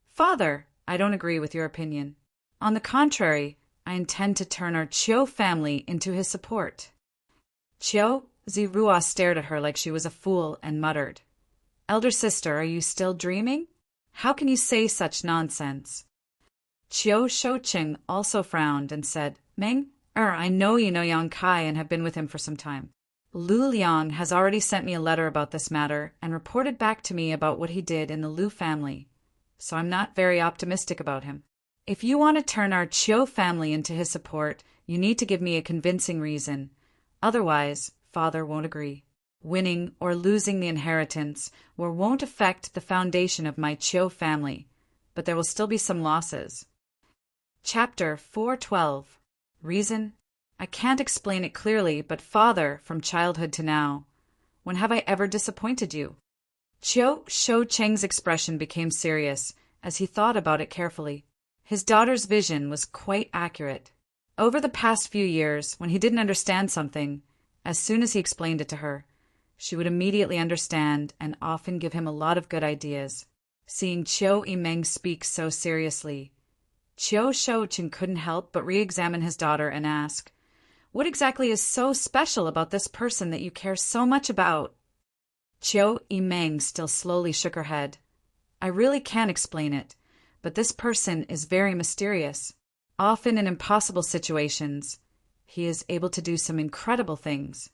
Father, I don't agree with your opinion. On the contrary, I intend to turn our Chiu family into his support. Chiu Zirua stared at her like she was a fool and muttered, Elder sister, are you still dreaming? How can you say such nonsense? Chiu Shouqing also frowned and said, Meng, I know you know Yang Kai and have been with him for some time. Lu Liang has already sent me a letter about this matter and reported back to me about what he did in the Lu family, so I'm not very optimistic about him. If you want to turn our Chiu family into his support, you need to give me a convincing reason. Otherwise, Father won't agree. Winning or losing the inheritance won't affect the foundation of my Chiu family, but there will still be some losses. Chapter 412. Reason? I can't explain it clearly, but Father, from childhood to now, when have I ever disappointed you? Chiu Shoucheng's expression became serious as he thought about it carefully. His daughter's vision was quite accurate. Over the past few years, when he didn't understand something, as soon as he explained it to her, she would immediately understand and often give him a lot of good ideas. Seeing Chiu Yimeng speak so seriously, Chiu Shoucheng couldn't help but re-examine his daughter and ask, What exactly is so special about this person that you care so much about? Chiu Yimeng still slowly shook her head. I really can't explain it, but this person is very mysterious. Often in impossible situations, he is able to do some incredible things.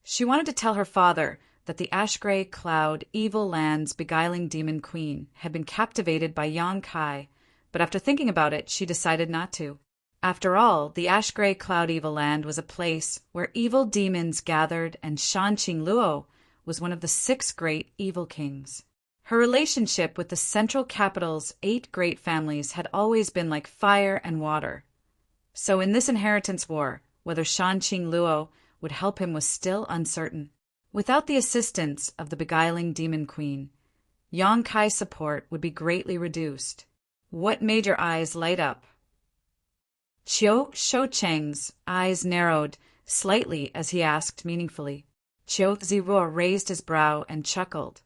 She wanted to tell her father that the ash-gray cloud evil land's beguiling demon queen had been captivated by Yang Kai, but after thinking about it, she decided not to. After all, the ash-gray cloud evil land was a place where evil demons gathered, and Shanqing Luo was one of the 6 great evil kings. Her relationship with the central capital's 8 great families had always been like fire and water. So in this inheritance war, whether Shanqing Luo would help him was still uncertain. Without the assistance of the beguiling demon queen, Yang Kai's support would be greatly reduced. What made your eyes light up? Chiu Shoucheng's eyes narrowed slightly as he asked meaningfully. Chiu Zirua raised his brow and chuckled.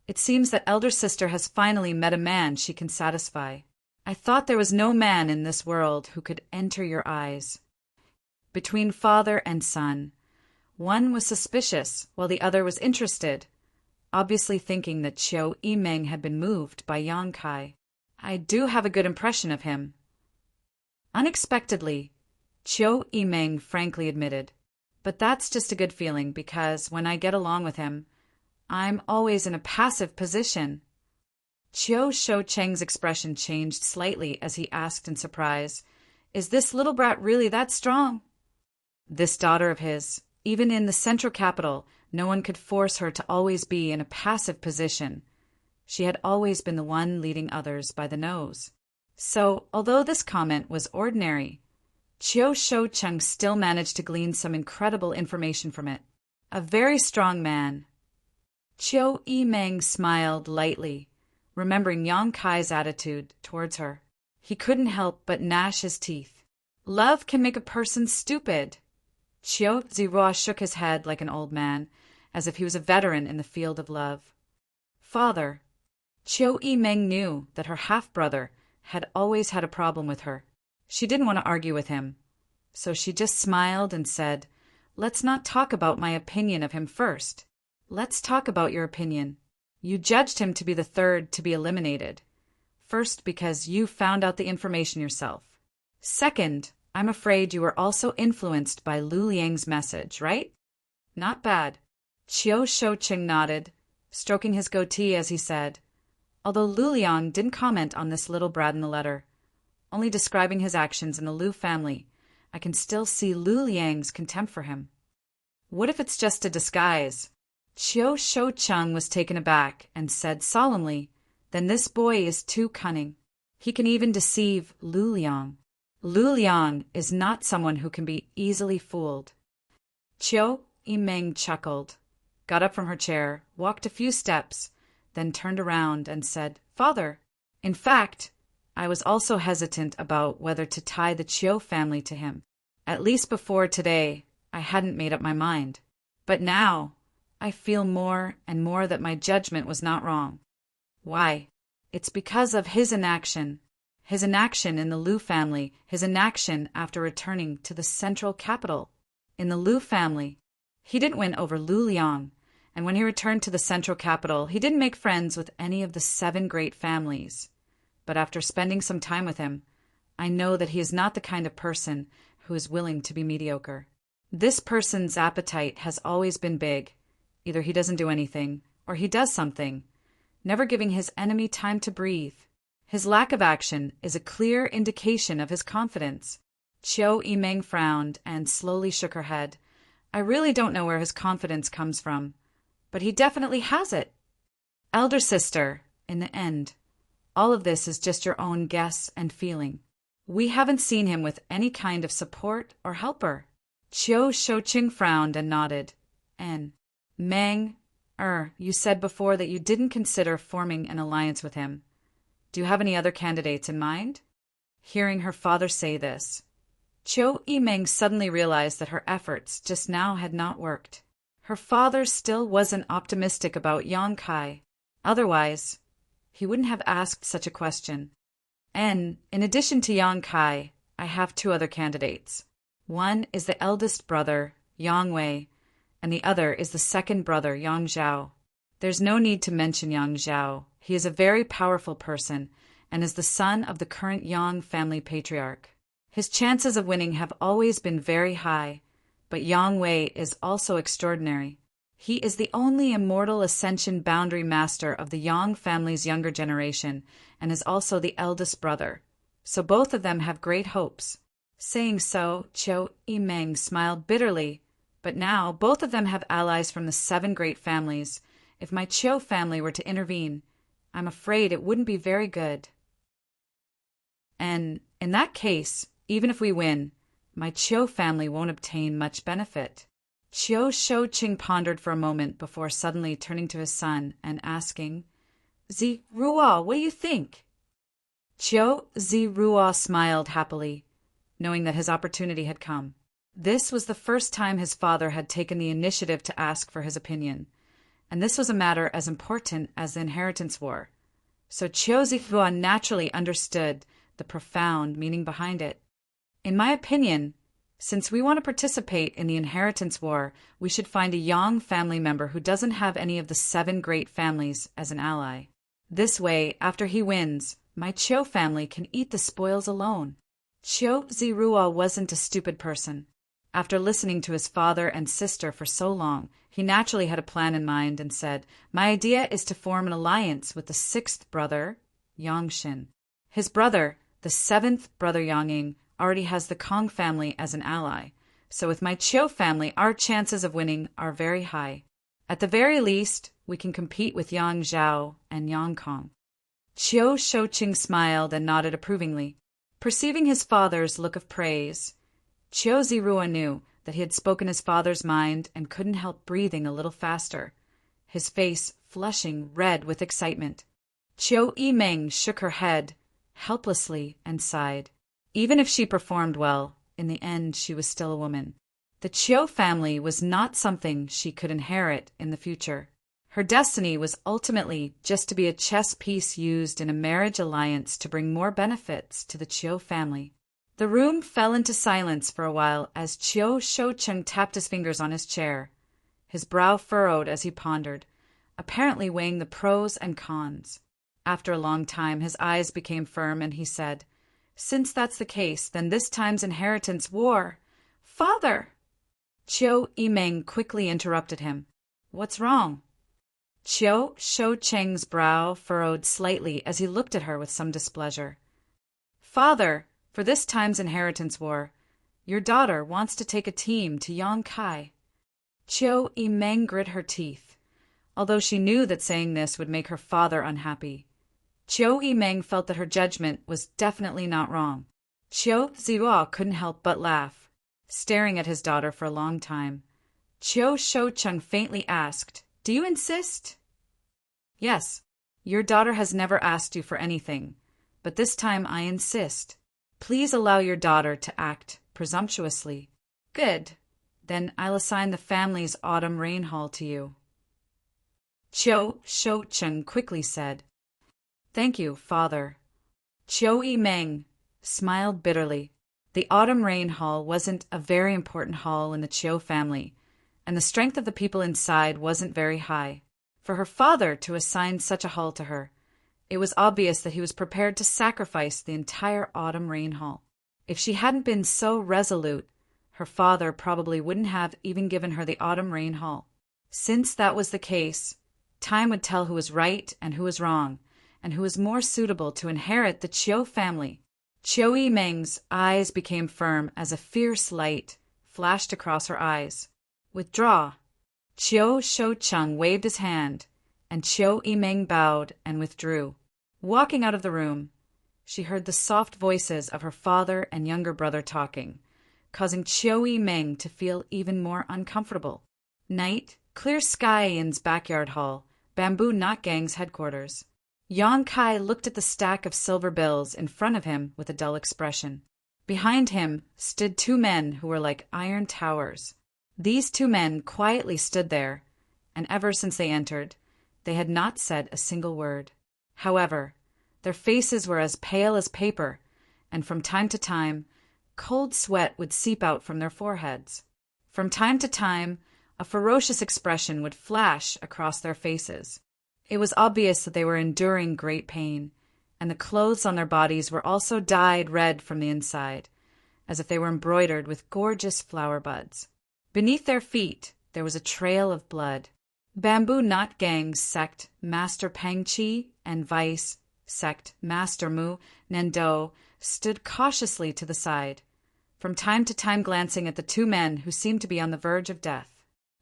It seems that elder sister has finally met a man she can satisfy. I thought there was no man in this world who could enter your eyes. Between father and son, one was suspicious while the other was interested, obviously thinking that Chiu Yimeng had been moved by Yang Kai. I do have a good impression of him. Unexpectedly, Chiu Yimeng frankly admitted, but that's just a good feeling because when I get along with him, I'm always in a passive position. Chiu Shoucheng's expression changed slightly as he asked in surprise, Is this little brat really that strong? This daughter of his, even in the central capital, no one could force her to always be in a passive position. She had always been the one leading others by the nose. So, although this comment was ordinary, Chiu Shoucheng still managed to glean some incredible information from it. A very strong man. Chiu Yimeng smiled lightly, remembering Yang Kai's attitude towards her. He couldn't help but gnash his teeth. Love can make a person stupid. Chiu Zirua shook his head like an old man, as if he was a veteran in the field of love. Father, Chiu Yimeng knew that her half-brother had always had a problem with her. She didn't want to argue with him, so she just smiled and said, Let's not talk about my opinion of him first. Let's talk about your opinion. You judged him to be the 3rd to be eliminated. First, because you found out the information yourself. Second, I'm afraid you were also influenced by Lu Liang's message, right? Not bad. Chiu Shoucheng nodded, stroking his goatee as he said, although Lu Liang didn't comment on this little brat in the letter, only describing his actions in the Lu family, I can still see Lu Liang's contempt for him. What if it's just a disguise? Chiu Shoucheng was taken aback and said solemnly, Then this boy is too cunning. He can even deceive Lu Liang. Lu Liang is not someone who can be easily fooled. Chiu Yimeng chuckled. got up from her chair, walked a few steps, then turned around and said, "Father, in fact, I was also hesitant about whether to tie the Chiu family to him. At least before today, I hadn't made up my mind. But now, I feel more and more that my judgment was not wrong. Why? It's because of his inaction. His inaction in the Liu family, his inaction after returning to the central capital. In the Liu family, he didn't win over Liu Liang, and when he returned to the central capital, he didn't make friends with any of the 7 great families. But after spending some time with him, I know that he is not the kind of person who is willing to be mediocre. This person's appetite has always been big. Either he doesn't do anything, or he does something, never giving his enemy time to breathe. His lack of action is a clear indication of his confidence." Chiu Yimeng frowned and slowly shook her head. "I really don't know where his confidence comes from, but he definitely has it." "Elder sister, in the end, all of this is just your own guess and feeling. We haven't seen him with any kind of support or helper." Chiu Shouqing frowned and nodded. Meng, you said before that you didn't consider forming an alliance with him. Do you have any other candidates in mind?" Hearing her father say this, Chiu Yimeng suddenly realized that her efforts just now had not worked. Her father still wasn't optimistic about Yang Kai. Otherwise, he wouldn't have asked such a question. "And, in addition to Yang Kai, I have 2 other candidates. One is the eldest brother, Yang Wei, and the other is the second brother, Yang Zhao. There's no need to mention Yang Zhao. He is a very powerful person and is the son of the current Yang family patriarch. His chances of winning have always been very high, but Yang Wei is also extraordinary. He is the only immortal ascension boundary master of the Yang family's younger generation and is also the eldest brother. So both of them have great hopes." Saying so, Chiu Yimeng smiled bitterly. "But now both of them have allies from the 7 great families. If my Chiu family were to intervene, I'm afraid it wouldn't be very good. And in that case, even if we win, my Chiu family won't obtain much benefit." Chiu Shouqing pondered for a moment before suddenly turning to his son and asking, "Ziruo, what do you think?" Chiu Ziruo smiled happily, knowing that his opportunity had come. This was the first time his father had taken the initiative to ask for his opinion, and this was a matter as important as the inheritance war. So Chiu Ziruo naturally understood the profound meaning behind it. "In my opinion, since we want to participate in the inheritance war, we should find a Yang family member who doesn't have any of the 7 great families as an ally. This way, after he wins, my Chiu family can eat the spoils alone." Chiu Ziruo wasn't a stupid person. After listening to his father and sister for so long, he naturally had a plan in mind and said, "My idea is to form an alliance with the 6th brother, Yangshin. His brother, the 7th brother Yangying, already has the Kong family as an ally, so with my Chiu family, our chances of winning are very high. At the very least, we can compete with Yang Zhao and Yang Kong." Chiu Shouqing smiled and nodded approvingly. Perceiving his father's look of praise, Chiu Ziruo knew that he had spoken his father's mind and couldn't help breathing a little faster, his face flushing red with excitement. Chiu Yimeng shook her head helplessly and sighed. Even if she performed well, in the end she was still a woman. The Chiu family was not something she could inherit in the future. Her destiny was ultimately just to be a chess piece used in a marriage alliance to bring more benefits to the Chiu family. The room fell into silence for a while as Chiu Shouqing tapped his fingers on his chair. His brow furrowed as he pondered, apparently weighing the pros and cons. After a long time, his eyes became firm and he said, "Since that's the case, then this time's inheritance war—" "Father!" Chiu Yimeng quickly interrupted him. "What's wrong?" Chiu Shouqing's brow furrowed slightly as he looked at her with some displeasure. "Father, for this time's inheritance war, your daughter wants to take a team to Yang Kai." Chiu Yimeng grit her teeth, although she knew that saying this would make her father unhappy. Chiu Yimeng felt that her judgment was definitely not wrong. Chiu Ziruo couldn't help but laugh, staring at his daughter for a long time. Chiu Shoucheng faintly asked, "Do you insist?" "Yes. Your daughter has never asked you for anything, but this time I insist. Please allow your daughter to act presumptuously." "Good. Then I'll assign the family's autumn rain hall to you," Chiu Shoucheng quickly said. "Thank you, father." Chiu Yimeng smiled bitterly. The autumn rain hall wasn't a very important hall in the Chiu family, and the strength of the people inside wasn't very high. For her father to assign such a hall to her, it was obvious that he was prepared to sacrifice the entire autumn rain hall. If she hadn't been so resolute, her father probably wouldn't have even given her the autumn rain hall. Since that was the case, time would tell who was right and who was wrong, and who was more suitable to inherit the Chiu family. Chiu Yimeng's eyes became firm as a fierce light flashed across her eyes. "Withdraw." Chiu Shoucheng waved his hand, and Chiu Yimeng bowed and withdrew. Walking out of the room, she heard the soft voices of her father and younger brother talking, causing Chiu Yimeng to feel even more uncomfortable. Night, Clear Skyin's backyard hall, Bamboo Knot Gang's headquarters. Yang Kai looked at the stack of silver bills in front of him with a dull expression. Behind him stood two men who were like iron towers. These two men quietly stood there, and ever since they entered, they had not said a single word. However, their faces were as pale as paper, and from time to time, cold sweat would seep out from their foreheads. From time to time, a ferocious expression would flash across their faces. It was obvious that they were enduring great pain, and the clothes on their bodies were also dyed red from the inside, as if they were embroidered with gorgeous flower buds. Beneath their feet, there was a trail of blood. Bamboo Knot Gang's sect Master Peng Chi and Vice sect Master Mu Nendo stood cautiously to the side, from time to time glancing at the two men who seemed to be on the verge of death.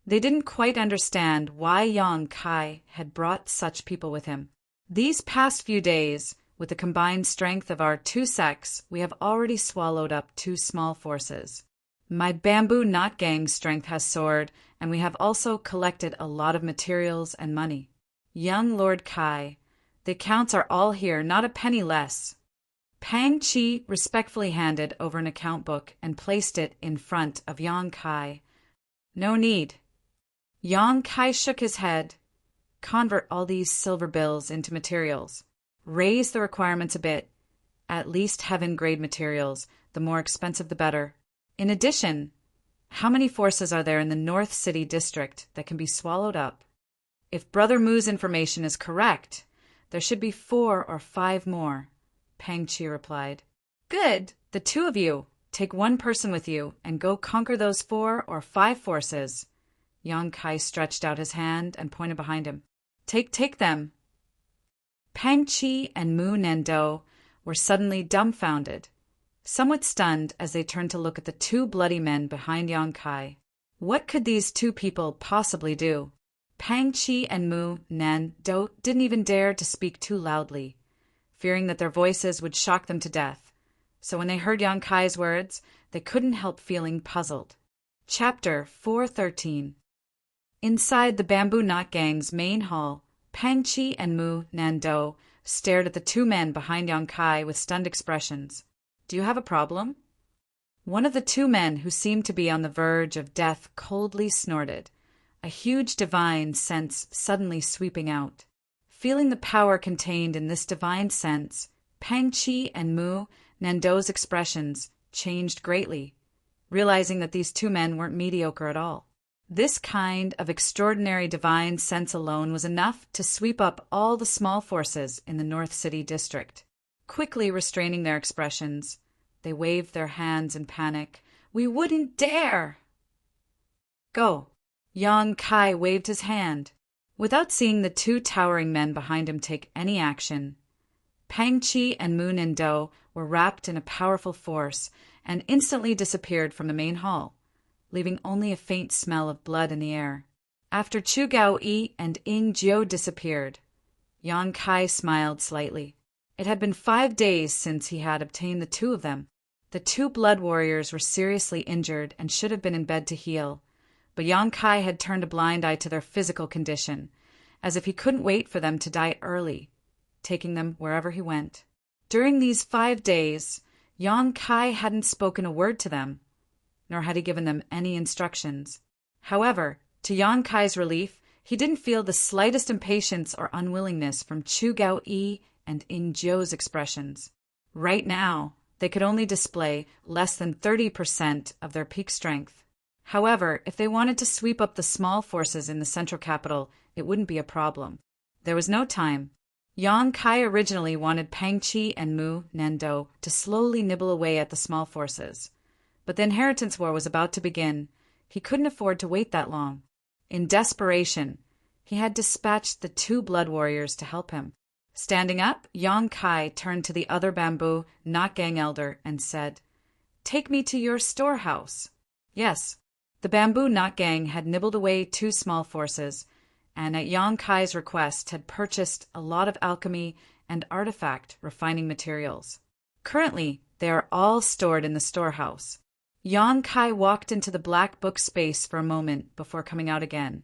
They didn't quite understand why Yang Kai had brought such people with him. "These past few days, with the combined strength of our two sects, we have already swallowed up two small forces. My Bamboo Knot Gang's strength has soared, and we have also collected a lot of materials and money. Young Lord Kai, the accounts are all here, not a penny less." Pang Chi respectfully handed over an account book and placed it in front of Yang Kai. "No need." Yang Kai shook his head. "Convert all these silver bills into materials. Raise the requirements a bit. At least heaven-grade materials, the more expensive the better. In addition, how many forces are there in the North City district that can be swallowed up? If Brother Mu's information is correct, there should be 4 or 5 more," Pang Chi replied. "Good. The two of you, take one person with you and go conquer those 4 or 5 forces." Yang Kai stretched out his hand and pointed behind him. Take them." Pang Chi and Mu Nendo were suddenly dumbfounded, somewhat stunned as they turned to look at the two bloody men behind Yang Kai. What could these two people possibly do? Pang Chi and Mu Nendo didn't even dare to speak too loudly, fearing that their voices would shock them to death. So when they heard Yang Kai's words, they couldn't help feeling puzzled. Chapter 413. Inside the Bamboo Knot Gang's main hall, Pang Chi and Mu Nando stared at the two men behind Yang Kai with stunned expressions. "Do you have a problem?" One of the two men, who seemed to be on the verge of death, coldly snorted, a huge divine sense suddenly sweeping out. Feeling the power contained in this divine sense, Pang Chi and Mu Nendo's expressions changed greatly, realizing that these two men weren't mediocre at all. This kind of extraordinary divine sense alone was enough to sweep up all the small forces in the North City district. Quickly restraining their expressions, they waved their hands in panic. "We wouldn't dare!" "Go!" Yang Kai waved his hand. Without seeing the two towering men behind him take any action, Pang Chi and Mu Nendo were wrapped in a powerful force and instantly disappeared from the main hall, leaving only a faint smell of blood in the air. After Chu Gao Yi and Ying Jiu disappeared, Yang Kai smiled slightly. It had been 5 days since he had obtained the two of them. The two blood warriors were seriously injured and should have been in bed to heal, But Yang Kai had turned a blind eye to their physical condition, as if he couldn't wait for them to die early, taking them wherever he went. During these 5 days, Yang Kai hadn't spoken a word to them, nor had he given them any instructions. However, to Yang Kai's relief, he didn't feel the slightest impatience or unwillingness from Chu Gao-yi and In Zhou's expressions. Right now, they could only display less than 30% of their peak strength. However, if they wanted to sweep up the small forces in the central capital, it wouldn't be a problem. There was no time. Yang Kai originally wanted Pang Qi and Mu Nendo to slowly nibble away at the small forces. But the inheritance war was about to begin. He couldn't afford to wait that long. In desperation, he had dispatched the 2 blood warriors to help him. Standing up, Yang Kai turned to the other bamboo Not Gang elder and said, "Take me to your storehouse." Yes, the bamboo Not Gang had nibbled away 2 small forces, and at Yang Kai's request had purchased a lot of alchemy and artifact refining materials. Currently, they are all stored in the storehouse. Yang Kai walked into the black book space for a moment before coming out again,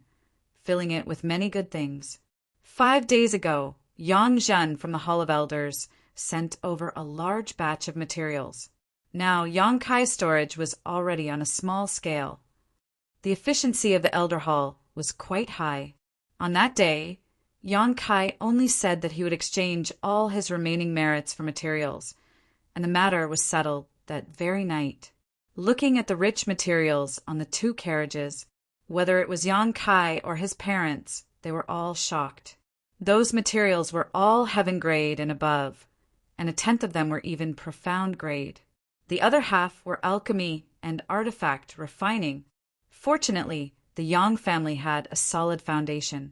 filling it with many good things. 5 days ago, Yang Zhen from the Hall of Elders sent over a large batch of materials. Now, Yang Kai's storage was already on a small scale. The efficiency of the Elder Hall was quite high. On that day, Yang Kai only said that he would exchange all his remaining merits for materials, and the matter was settled that very night. Looking at the rich materials on the 2 carriages, whether it was Yang Kai or his parents, they were all shocked. Those materials were all heaven grade and above, and 1/10 of them were even profound grade. The other half were alchemy and artifact refining. Fortunately, the Yang family had a solid foundation.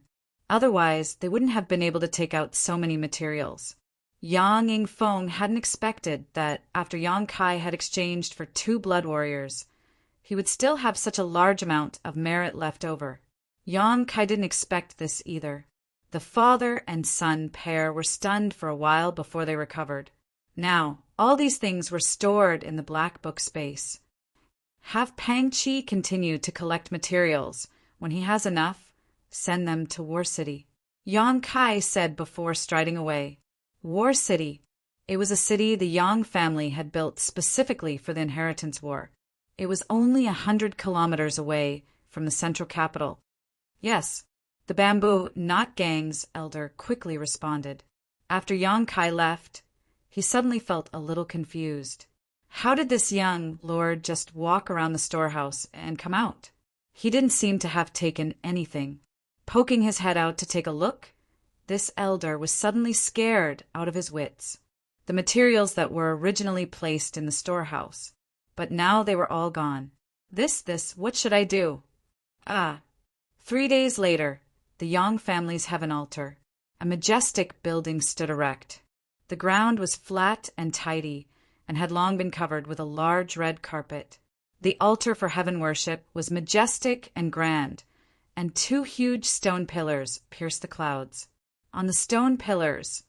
Otherwise, they wouldn't have been able to take out so many materials. Yang Yingfeng hadn't expected that after Yang Kai had exchanged for 2 blood warriors, he would still have such a large amount of merit left over. Yang Kai didn't expect this either. The father and son pair were stunned for a while before they recovered. Now, all these things were stored in the black book space. Have Pang Qi continue to collect materials. When he has enough, send them to War City. Yang Kai said before striding away. War City. It was a city the Yang family had built specifically for the inheritance war. It was only 100 kilometers away from the central capital. Yes, the bamboo Not Gang's elder quickly responded. After Yang Kai left, he suddenly felt a little confused. How did this young lord just walk around the storehouse and come out? He didn't seem to have taken anything. Poking his head out to take a look, this elder was suddenly scared out of his wits. The materials that were originally placed in the storehouse, but now they were all gone. This, what should I do? 3 days later, the Yang family's heaven altar. A majestic building stood erect. The ground was flat and tidy, and had long been covered with a large red carpet. The altar for heaven worship was majestic and grand, and 2 huge stone pillars pierced the clouds. On the stone pillars,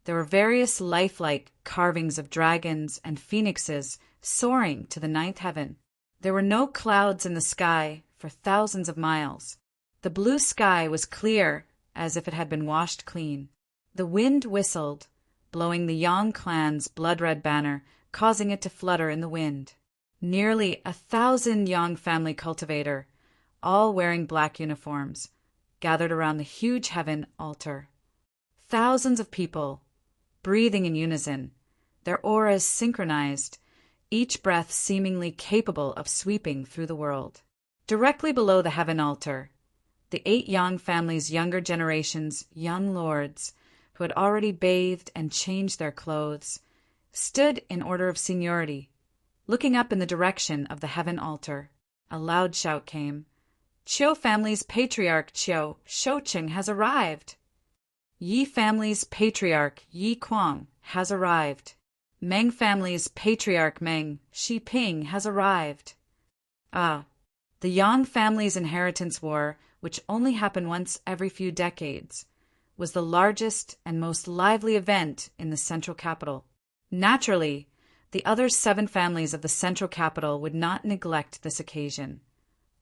there were various lifelike carvings of dragons and phoenixes soaring to the 9th heaven. There were no clouds in the sky for thousands of miles. The blue sky was clear as if it had been washed clean. The wind whistled, blowing the Yang clan's blood-red banner, causing it to flutter in the wind. Nearly 1,000 Yang family cultivator, all wearing black uniforms, gathered around the huge heaven altar. Thousands of people, breathing in unison, their auras synchronized, each breath seemingly capable of sweeping through the world. Directly below the heaven altar, the 8 Yang family's younger generation's young lords, who had already bathed and changed their clothes, stood in order of seniority, looking up in the direction of the heaven altar. A loud shout came. Qiu family's patriarch Qiu Shouqing has arrived. Yi family's patriarch Yi Kuang has arrived. Meng family's patriarch Meng Shiping has arrived. The Yang family's inheritance war, which only happened once every few decades, was the largest and most lively event in the central capital. Naturally, the other 7 families of the central capital would not neglect this occasion.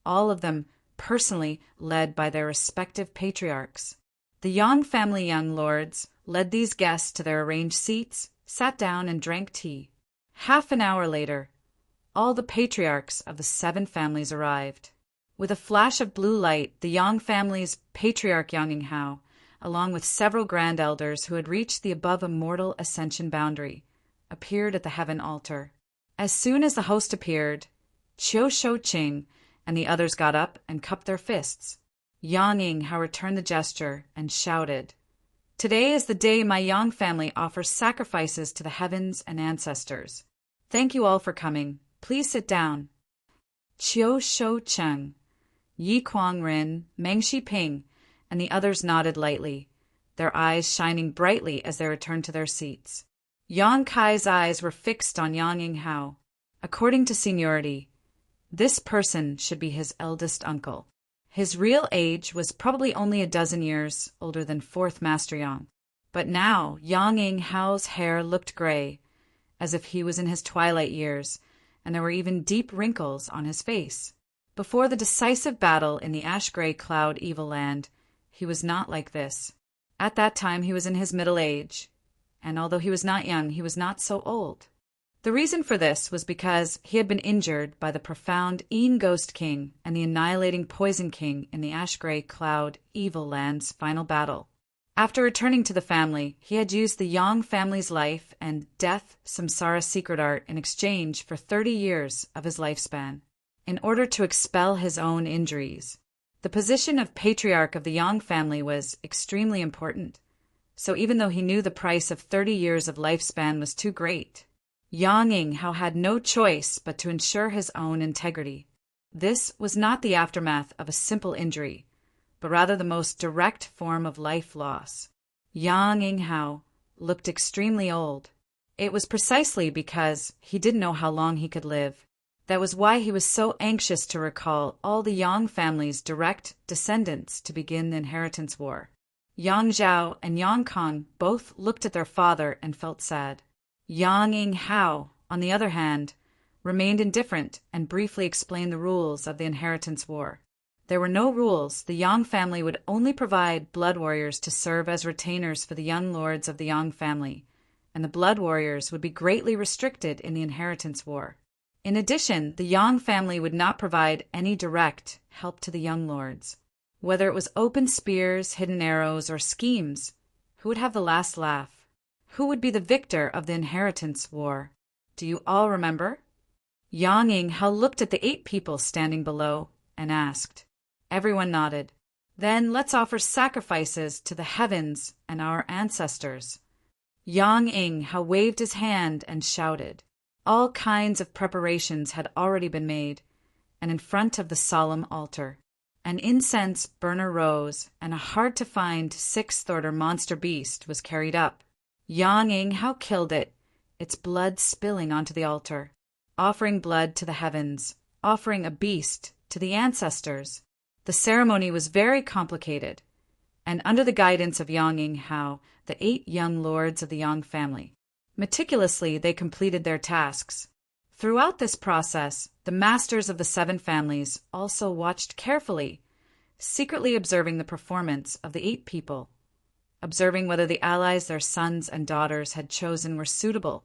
All of them personally led by their respective patriarchs. The Yang family young lords led these guests to their arranged seats, sat down, and drank tea. Half an hour later, all the patriarchs of the 7 families arrived. With a flash of blue light, the Yang family's patriarch Yang Hao, along with several grand elders who had reached the above immortal ascension boundary, appeared at the heaven altar. As soon as the host appeared, Qiu Shouqing and the others got up and cupped their fists. Yang Hao returned the gesture and shouted, "Today is the day my Yang family offers sacrifices to the heavens and ancestors. Thank you all for coming. Please sit down." Qiu Shoucheng, Yi Kuangren, Meng Shiping, and the others nodded lightly, their eyes shining brightly as they returned to their seats. Yang Kai's eyes were fixed on Yang Hao. According to seniority, this person should be his eldest uncle. His real age was probably only a dozen years older than 4th Master Yang. But now Yang Hao's hair looked gray, as if he was in his twilight years, and there were even deep wrinkles on his face. Before the decisive battle in the ash-gray cloud evil land, he was not like this. At that time he was in his middle age, and although he was not young, he was not so old. The reason for this was because he had been injured by the profound Een Ghost King and the annihilating Poison King in the ash-gray cloud evil land's final battle. After returning to the family, he had used the Yang family's life and death samsara secret art in exchange for 30 years of his lifespan, in order to expel his own injuries. The position of patriarch of the Yang family was extremely important, so even though he knew the price of 30 years of lifespan was too great, Yang Hao had no choice but to ensure his own integrity. This was not the aftermath of a simple injury, but rather the most direct form of life loss. Yang Hao looked extremely old. It was precisely because he didn't know how long he could live. That was why he was so anxious to recall all the Yang family's direct descendants to begin the inheritance war. Yang Zhao and Yang Kong both looked at their father and felt sad. Yang Hao, on the other hand, remained indifferent and briefly explained the rules of the inheritance war. There were no rules. The Yang family would only provide blood warriors to serve as retainers for the young lords of the Yang family, and the blood warriors would be greatly restricted in the inheritance war. In addition, the Yang family would not provide any direct help to the young lords. Whether it was open spears, hidden arrows, or schemes, who would have the last laugh? Who would be the victor of the inheritance war? Do you all remember? Yang Hao looked at the 8 people standing below and asked. Everyone nodded. Then let's offer sacrifices to the heavens and our ancestors. Yang Hao waved his hand and shouted. All kinds of preparations had already been made, and in front of the solemn altar, an incense burner rose, and a hard-to-find 6th-order monster beast was carried up. Yang Hao killed it, its blood spilling onto the altar, offering blood to the heavens, offering a beast to the ancestors. The ceremony was very complicated, and under the guidance of Yang Hao, the 8 young lords of the Yang family, meticulously they completed their tasks. Throughout this process, the masters of the 7 families also watched carefully, secretly observing the performance of the 8 people, observing whether the allies their sons and daughters had chosen were suitable,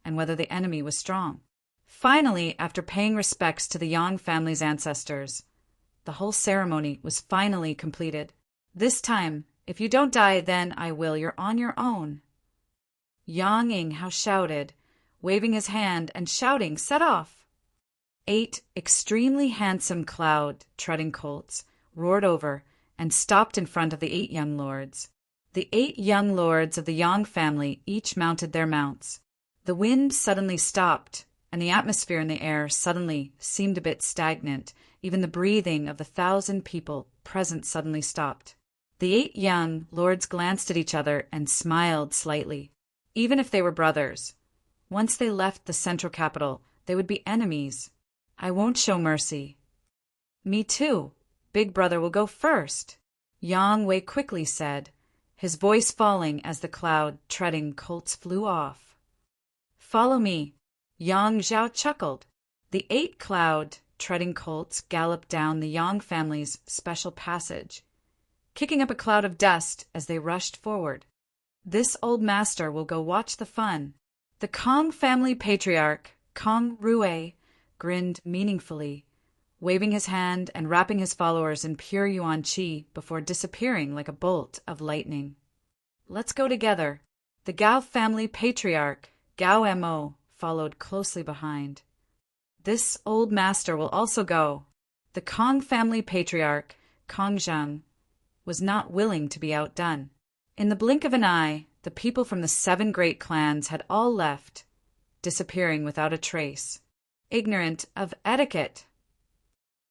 and whether the enemy was strong. Finally, after paying respects to the Yang family's ancestors, the whole ceremony was finally completed. This time, if you don't die, then I will. You're on your own. Yang Hao shouted, waving his hand and shouting, set off. 8 extremely handsome cloud-treading colts roared over and stopped in front of the 8 young lords. The 8 young lords of the Yang family each mounted their mounts. The wind suddenly stopped, and the atmosphere in the air suddenly seemed a bit stagnant. Even the breathing of the 1,000 people present suddenly stopped. The 8 young lords glanced at each other and smiled slightly. Even if they were brothers, once they left the central capital, they would be enemies. I won't show mercy. Me too. Big brother will go first, Yang Wei quickly said, his voice falling as the cloud-treading colts flew off. Follow me, Yang Zhao chuckled. The 8 cloud treading colts galloped down the Yang family's special passage, kicking up a cloud of dust as they rushed forward. This old master will go watch the fun. The Kong family patriarch, Kong Rue, grinned meaningfully, waving his hand and wrapping his followers in pure yuan qi before disappearing like a bolt of lightning. Let's go together. The Gao family patriarch, Gao Mo, followed closely behind. This old master will also go. The Kong family patriarch, Kong Zhang, was not willing to be outdone. In the blink of an eye, the people from the 7 great clans had all left, disappearing without a trace, ignorant of etiquette.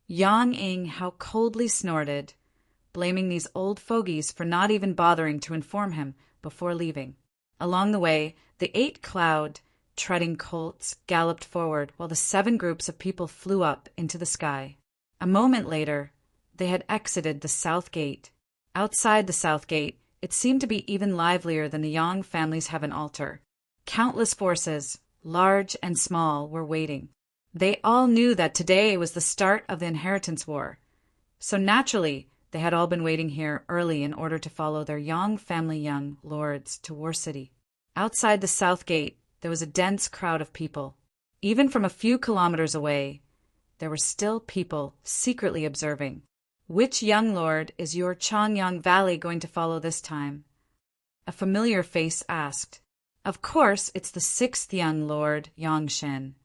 Yang Ing how coldly snorted, blaming these old fogies for not even bothering to inform him before leaving. Along the way, the 8 cloud, treading colts galloped forward while the 7 groups of people flew up into the sky. A moment later, they had exited the south gate. Outside the south gate, it seemed to be even livelier than the Yang family's heaven altar. Countless forces, large and small, were waiting. They all knew that today was the start of the inheritance war, so naturally they had all been waiting here early in order to follow their Yang family young lords to War City. Outside the south gate, there was a dense crowd of people. Even from a few kilometers away, there were still people secretly observing. Which young lord is your Changyang Valley going to follow this time? A familiar face asked. Of course, it's the 6th young lord, Yang Shen.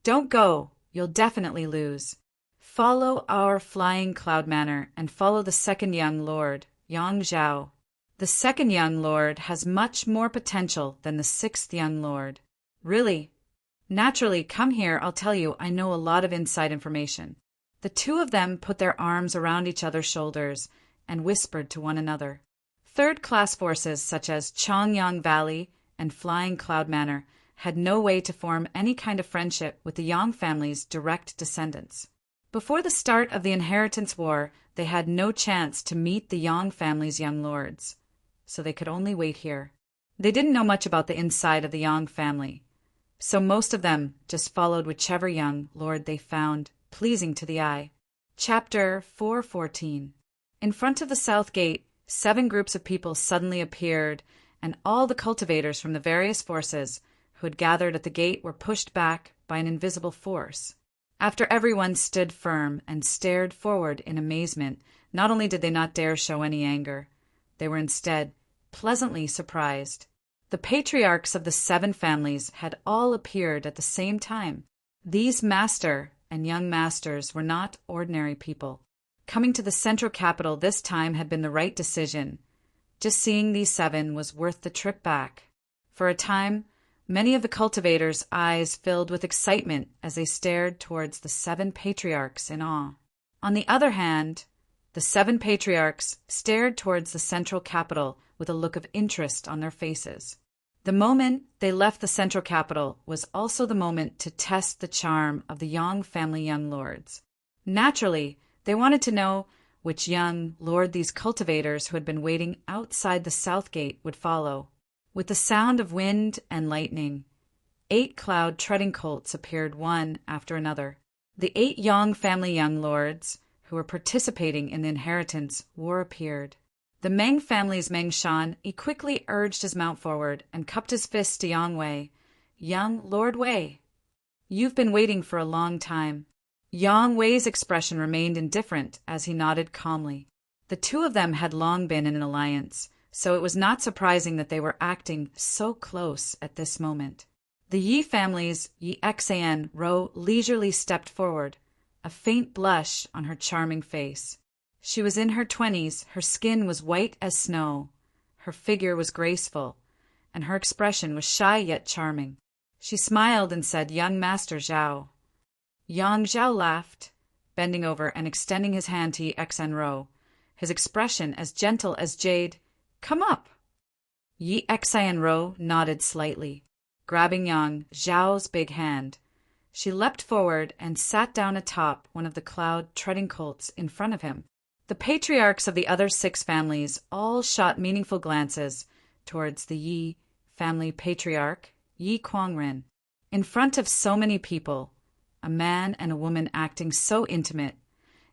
Don't go, you'll definitely lose. Follow our flying cloud manor and follow the 2nd young lord, Yang Zhao. The 2nd young lord has much more potential than the 6th young lord. Really? Naturally, come here, I'll tell you, I know a lot of inside information. The 2 of them put their arms around each other's shoulders and whispered to one another. 3rd-class forces such as Changyang Valley and Flying Cloud Manor had no way to form any kind of friendship with the Yang family's direct descendants. Before the start of the inheritance war, they had no chance to meet the Yang family's young lords, so they could only wait here. They didn't know much about the inside of the Yang family, so most of them just followed whichever young lord they found pleasing to the eye. Chapter 414. In front of the south gate, 7 groups of people suddenly appeared, and all the cultivators from the various forces who had gathered at the gate were pushed back by an invisible force. After everyone stood firm and stared forward in amazement, not only did they not dare show any anger, they were instead pleasantly surprised. The patriarchs of the 7 families had all appeared at the same time. These master and young masters were not ordinary people. Coming to the central capital this time had been the right decision. Just seeing these 7 was worth the trip back. For a time, many of the cultivators' eyes filled with excitement as they stared towards the 7 patriarchs in awe. On the other hand, the 7 patriarchs stared towards the central capital with a look of interest on their faces. The moment they left the central capital was also the moment to test the charm of the Yang family young lords. Naturally, they wanted to know which young lord these cultivators who had been waiting outside the south gate would follow. With the sound of wind and lightning, 8 cloud treading colts appeared one after another. The 8 Yang family young lords who were participating in the inheritance war appeared. The Meng family's Meng Shan, he quickly urged his mount forward and cupped his fists to Yang Wei. Young Lord Wei, you've been waiting for a long time. Yang Wei's expression remained indifferent as he nodded calmly. The 2 of them had long been in an alliance, so it was not surprising that they were acting so close at this moment. The Yi family's Yi Xan Ro leisurely stepped forward, a faint blush on her charming face. She was in her 20s, her skin was white as snow, her figure was graceful, and her expression was shy yet charming. She smiled and said, "Young Master Zhao." Yang Zhao laughed, bending over and extending his hand to Yi Xan, his expression as gentle as jade. "Come up." Yi Xan nodded slightly, grabbing Yang Zhao's big hand. She leapt forward and sat down atop one of the cloud treading colts in front of him. The patriarchs of the other 6 families all shot meaningful glances towards the Yi family patriarch, Yi Kuangren. In front of so many people, a man and a woman acting so intimate.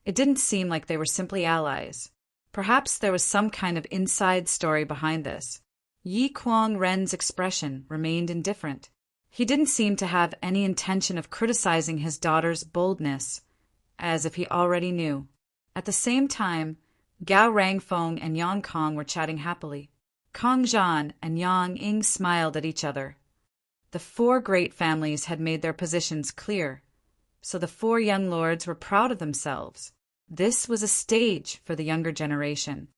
It didn't seem like they were simply allies. Perhaps there was some kind of inside story behind this. Yi Kwang Ren's expression remained indifferent. He didn't seem to have any intention of criticizing his daughter's boldness, as if he already knew. At the same time, Gao Rangfeng and Yang Kong were chatting happily. Kong Zhan and Yang Ying smiled at each other. The four great families had made their positions clear, so the four young lords were proud of themselves. This was a stage for the younger generation.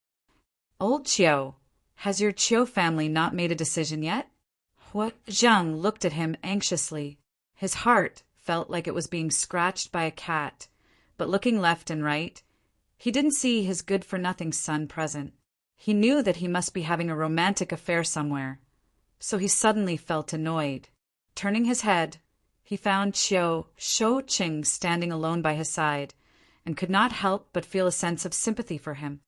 Old Chiu, has your Chiu family not made a decision yet? Hua Zhang looked at him anxiously. His heart felt like it was being scratched by a cat, but looking left and right, he didn't see his good-for-nothing son present. He knew that he must be having a romantic affair somewhere, so he suddenly felt annoyed. Turning his head, he found Chiu Shouqing standing alone by his side, and could not help but feel a sense of sympathy for him.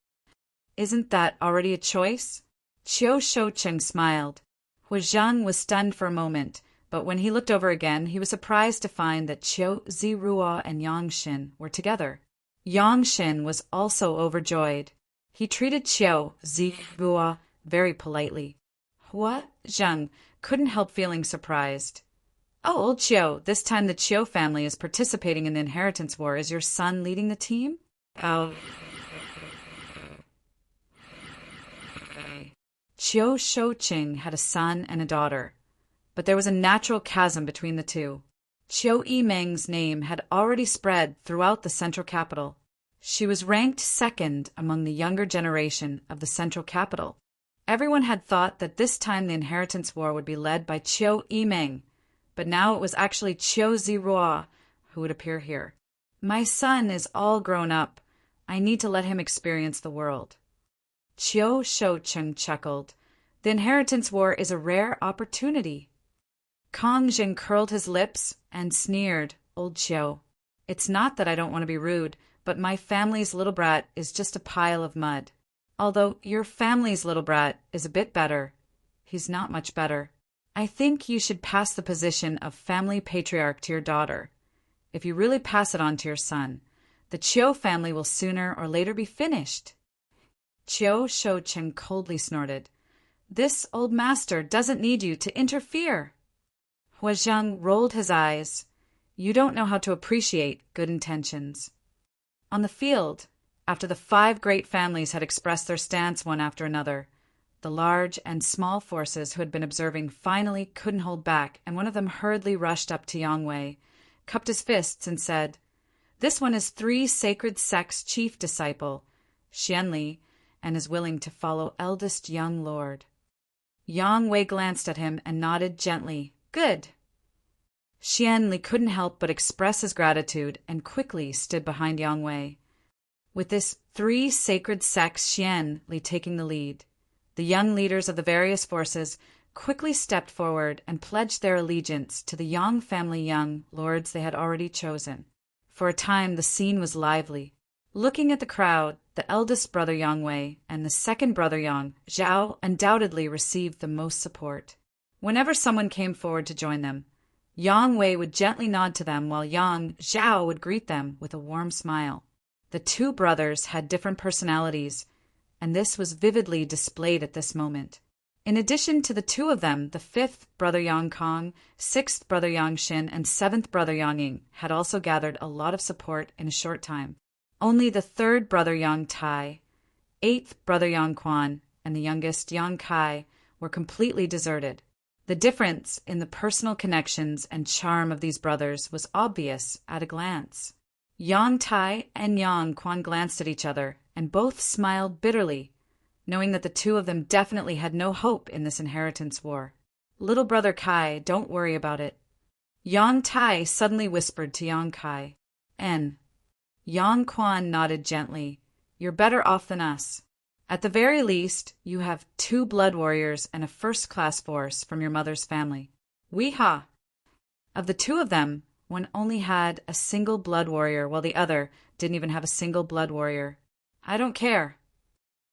Isn't that already a choice? Chiu Shouqing smiled. Hua Zhang was stunned for a moment, but when he looked over again, he was surprised to find that Chiu Zirua and Yang Xin were together. Yang Xin was also overjoyed. He treated Chiu Zirua very politely. Hua Zhang couldn't help feeling surprised. Oh, old Chiu, this time the Chiu family is participating in the inheritance war. Is your son leading the team? Oh. Chiu Shouqing had a son and a daughter, but there was a natural chasm between the two. Chiu Yimeng's name had already spread throughout the central capital. She was ranked second among the younger generation of the central capital. Everyone had thought that this time the inheritance war would be led by Chiu Yimeng, but now it was actually Chiu Zirua who would appear here. My son is all grown up. I need to let him experience the world. Chiu Shouqing chuckled. The inheritance war is a rare opportunity. Kong Jing curled his lips and sneered. Old Chiu, it's not that I don't want to be rude, but my family's little brat is just a pile of mud. Although your family's little brat is a bit better, he's not much better. I think you should pass the position of family patriarch to your daughter. If you really pass it on to your son, the Chiu family will sooner or later be finished. Chiu Shouqing coldly snorted. This old master doesn't need you to interfere. Hua Zhang rolled his eyes. You don't know how to appreciate good intentions. On the field, after the five great families had expressed their stance one after another, the large and small forces who had been observing finally couldn't hold back, and one of them hurriedly rushed up to Yang Wei, cupped his fists, and said, This one is 3 sacred sects' chief disciple, Xianli, and is willing to follow eldest young lord. Yang Wei glanced at him and nodded gently. Good. Xianli couldn't help but express his gratitude and quickly stood behind Yang Wei. With this 3 sacred sects Xianli taking the lead, the young leaders of the various forces quickly stepped forward and pledged their allegiance to the Yang family young lords they had already chosen. For a time the scene was lively. Looking at the crowd, the eldest brother Yang Wei and the second brother Yang Zhao undoubtedly received the most support. Whenever someone came forward to join them, Yang Wei would gently nod to them while Yang Zhao would greet them with a warm smile. The 2 brothers had different personalities, and this was vividly displayed at this moment. In addition to the 2 of them, the 5th brother Yang Kong, 6th brother Yang Xin, and 7th brother Yang Ying had also gathered a lot of support in a short time. Only the 3rd brother Yang Tai, 8th brother Yang Quan, and the youngest Yang Kai were completely deserted. The difference in the personal connections and charm of these brothers was obvious at a glance. Yang Tai and Yang Quan glanced at each other, and both smiled bitterly, knowing that the 2 of them definitely had no hope in this inheritance war. Little brother Kai, don't worry about it. Yang Tai suddenly whispered to Yang Kai. Yang Quan nodded gently. You're better off than us. At the very least, you have 2 blood warriors and a first-class force from your mother's family. Wee-ha! Of the 2 of them, one only had a single blood warrior, while the other didn't even have a single blood warrior. I don't care.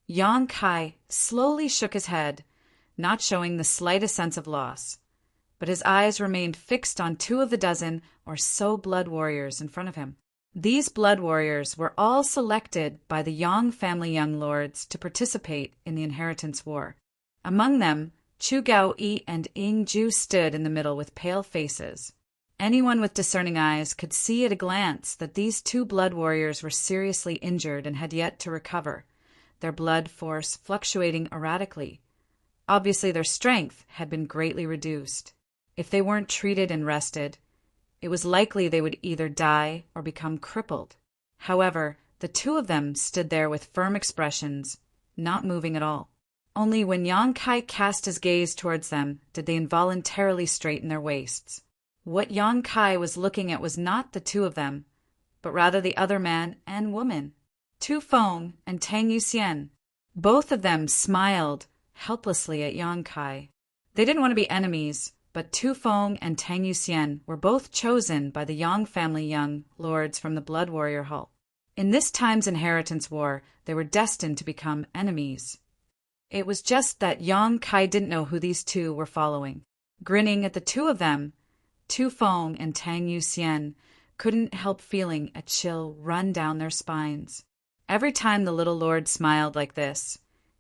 Yang Kai slowly shook his head, not showing the slightest sense of loss. but his eyes remained fixed on 2 of the dozen or so blood warriors in front of him. These blood warriors were all selected by the Yang family young lords to participate in the inheritance war. Among them, Chu Gao-yi and Ying Ju stood in the middle with pale faces. Anyone with discerning eyes could see at a glance that these 2 blood warriors were seriously injured and had yet to recover, their blood force fluctuating erratically. Obviously, their strength had been greatly reduced. If they weren't treated and rested, it was likely they would either die or become crippled. However, the 2 of them stood there with firm expressions, not moving at all. Only when Yang Kai cast his gaze towards them did they involuntarily straighten their waists. What Yang Kai was looking at was not the 2 of them, but rather the other man and woman, Tu Feng and Tang Yuxian. Both of them smiled helplessly at Yang Kai. They didn't want to be enemies, but Tu Feng and Tang Yuxian were both chosen by the Yang family young lords from the Blood Warrior Hall. In this time's inheritance war, they were destined to become enemies. It was just that Yang Kai didn't know who these 2 were following. Grinning at the 2 of them, Tu Feng and Tang Yuxian couldn't help feeling a chill run down their spines. Every time the little lord smiled like this,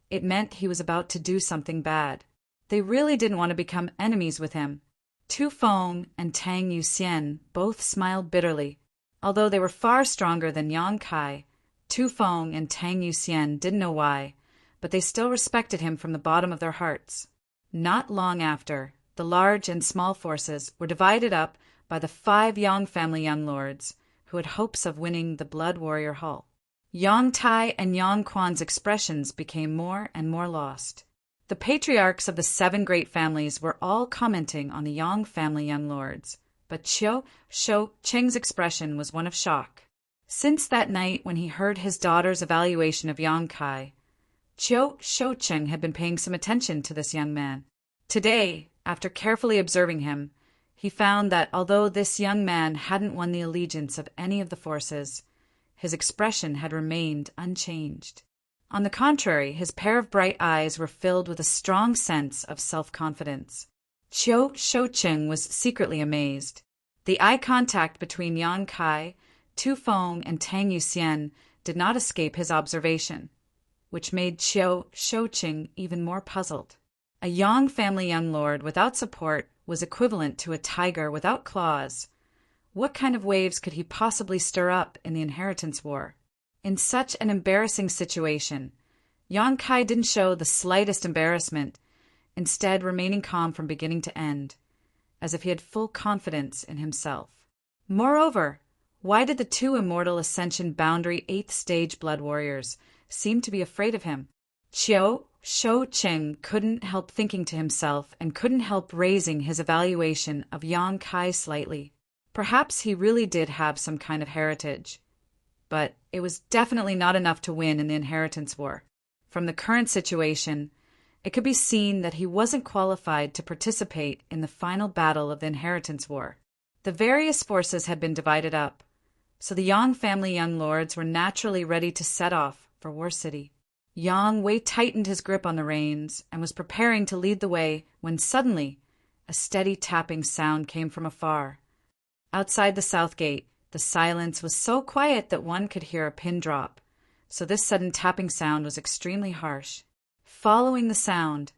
it meant he was about to do something bad. They really didn't want to become enemies with him. Tu Feng and Tang Yuxian both smiled bitterly. Although they were far stronger than Yang Kai, Tu Feng and Tang Yuxian didn't know why, but they still respected him from the bottom of their hearts. Not long after, the large and small forces were divided up by the 5 Yang family young lords, who had hopes of winning the Blood Warrior Hall. Yang Tai and Yang Quan's expressions became more and more lost. The patriarchs of the 7 great families were all commenting on the Yang family young lords, but Qiu Shou Cheng's expression was one of shock. Since that night when he heard his daughter's evaluation of Yang Kai, Qiu Shou Cheng had been paying some attention to this young man. Today, after carefully observing him, he found that although this young man hadn't won the allegiance of any of the forces, his expression had remained unchanged. On the contrary, his pair of bright eyes were filled with a strong sense of self-confidence. Qiu Shoucheng was secretly amazed. The eye contact between Yang Kai, Tu Feng, and Tang Yuxian did not escape his observation, which made Qiu Shoucheng even more puzzled. A Yang family young lord without support was equivalent to a tiger without claws. What kind of waves could he possibly stir up in the inheritance war? In such an embarrassing situation, Yang Kai didn't show the slightest embarrassment, instead remaining calm from beginning to end, as if he had full confidence in himself. Moreover, why did the 2 immortal Ascension Boundary 8th Stage Blood Warriors seem to be afraid of him? Qiu Shoucheng couldn't help thinking to himself and couldn't help raising his evaluation of Yang Kai slightly. Perhaps he really did have some kind of heritage, but it was definitely not enough to win in the inheritance war. From the current situation, it could be seen that he wasn't qualified to participate in the final battle of the inheritance war. The various forces had been divided up, so the Yang family young lords were naturally ready to set off for War City. Yang Wei tightened his grip on the reins and was preparing to lead the way when suddenly a steady tapping sound came from afar. Outside the south gate, the silence was so quiet that one could hear a pin drop, so this sudden tapping sound was extremely harsh. Following the sound,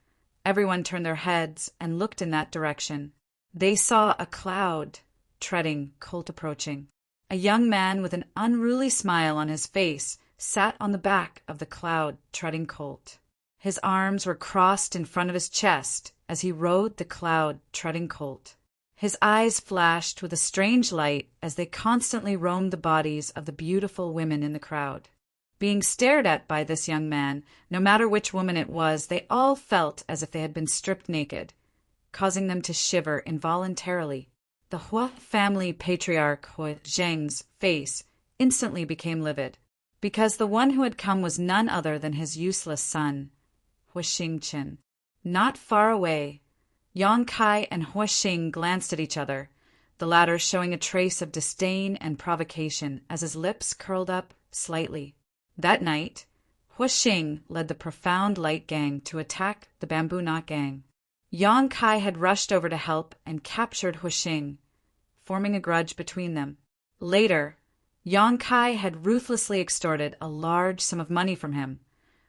everyone turned their heads and looked in that direction. They saw a cloud treading colt approaching. A young man with an unruly smile on his face sat on the back of the cloud treading colt. His arms were crossed in front of his chest as he rode the cloud treading colt. His eyes flashed with a strange light as they constantly roamed the bodies of the beautiful women in the crowd. Being stared at by this young man, no matter which woman it was, they all felt as if they had been stripped naked, causing them to shiver involuntarily. The Hua family patriarch Hua Zheng's face instantly became livid, because the one who had come was none other than his useless son, Hua Xingqian. Not far away, Yang Kai and Hua Xing glanced at each other, the latter showing a trace of disdain and provocation as his lips curled up slightly. That night, Hua Xing led the Profound Light Gang to attack the Bamboo Knot Gang. Yang Kai had rushed over to help and captured Huixing, forming a grudge between them. Later, Yang Kai had ruthlessly extorted a large sum of money from him,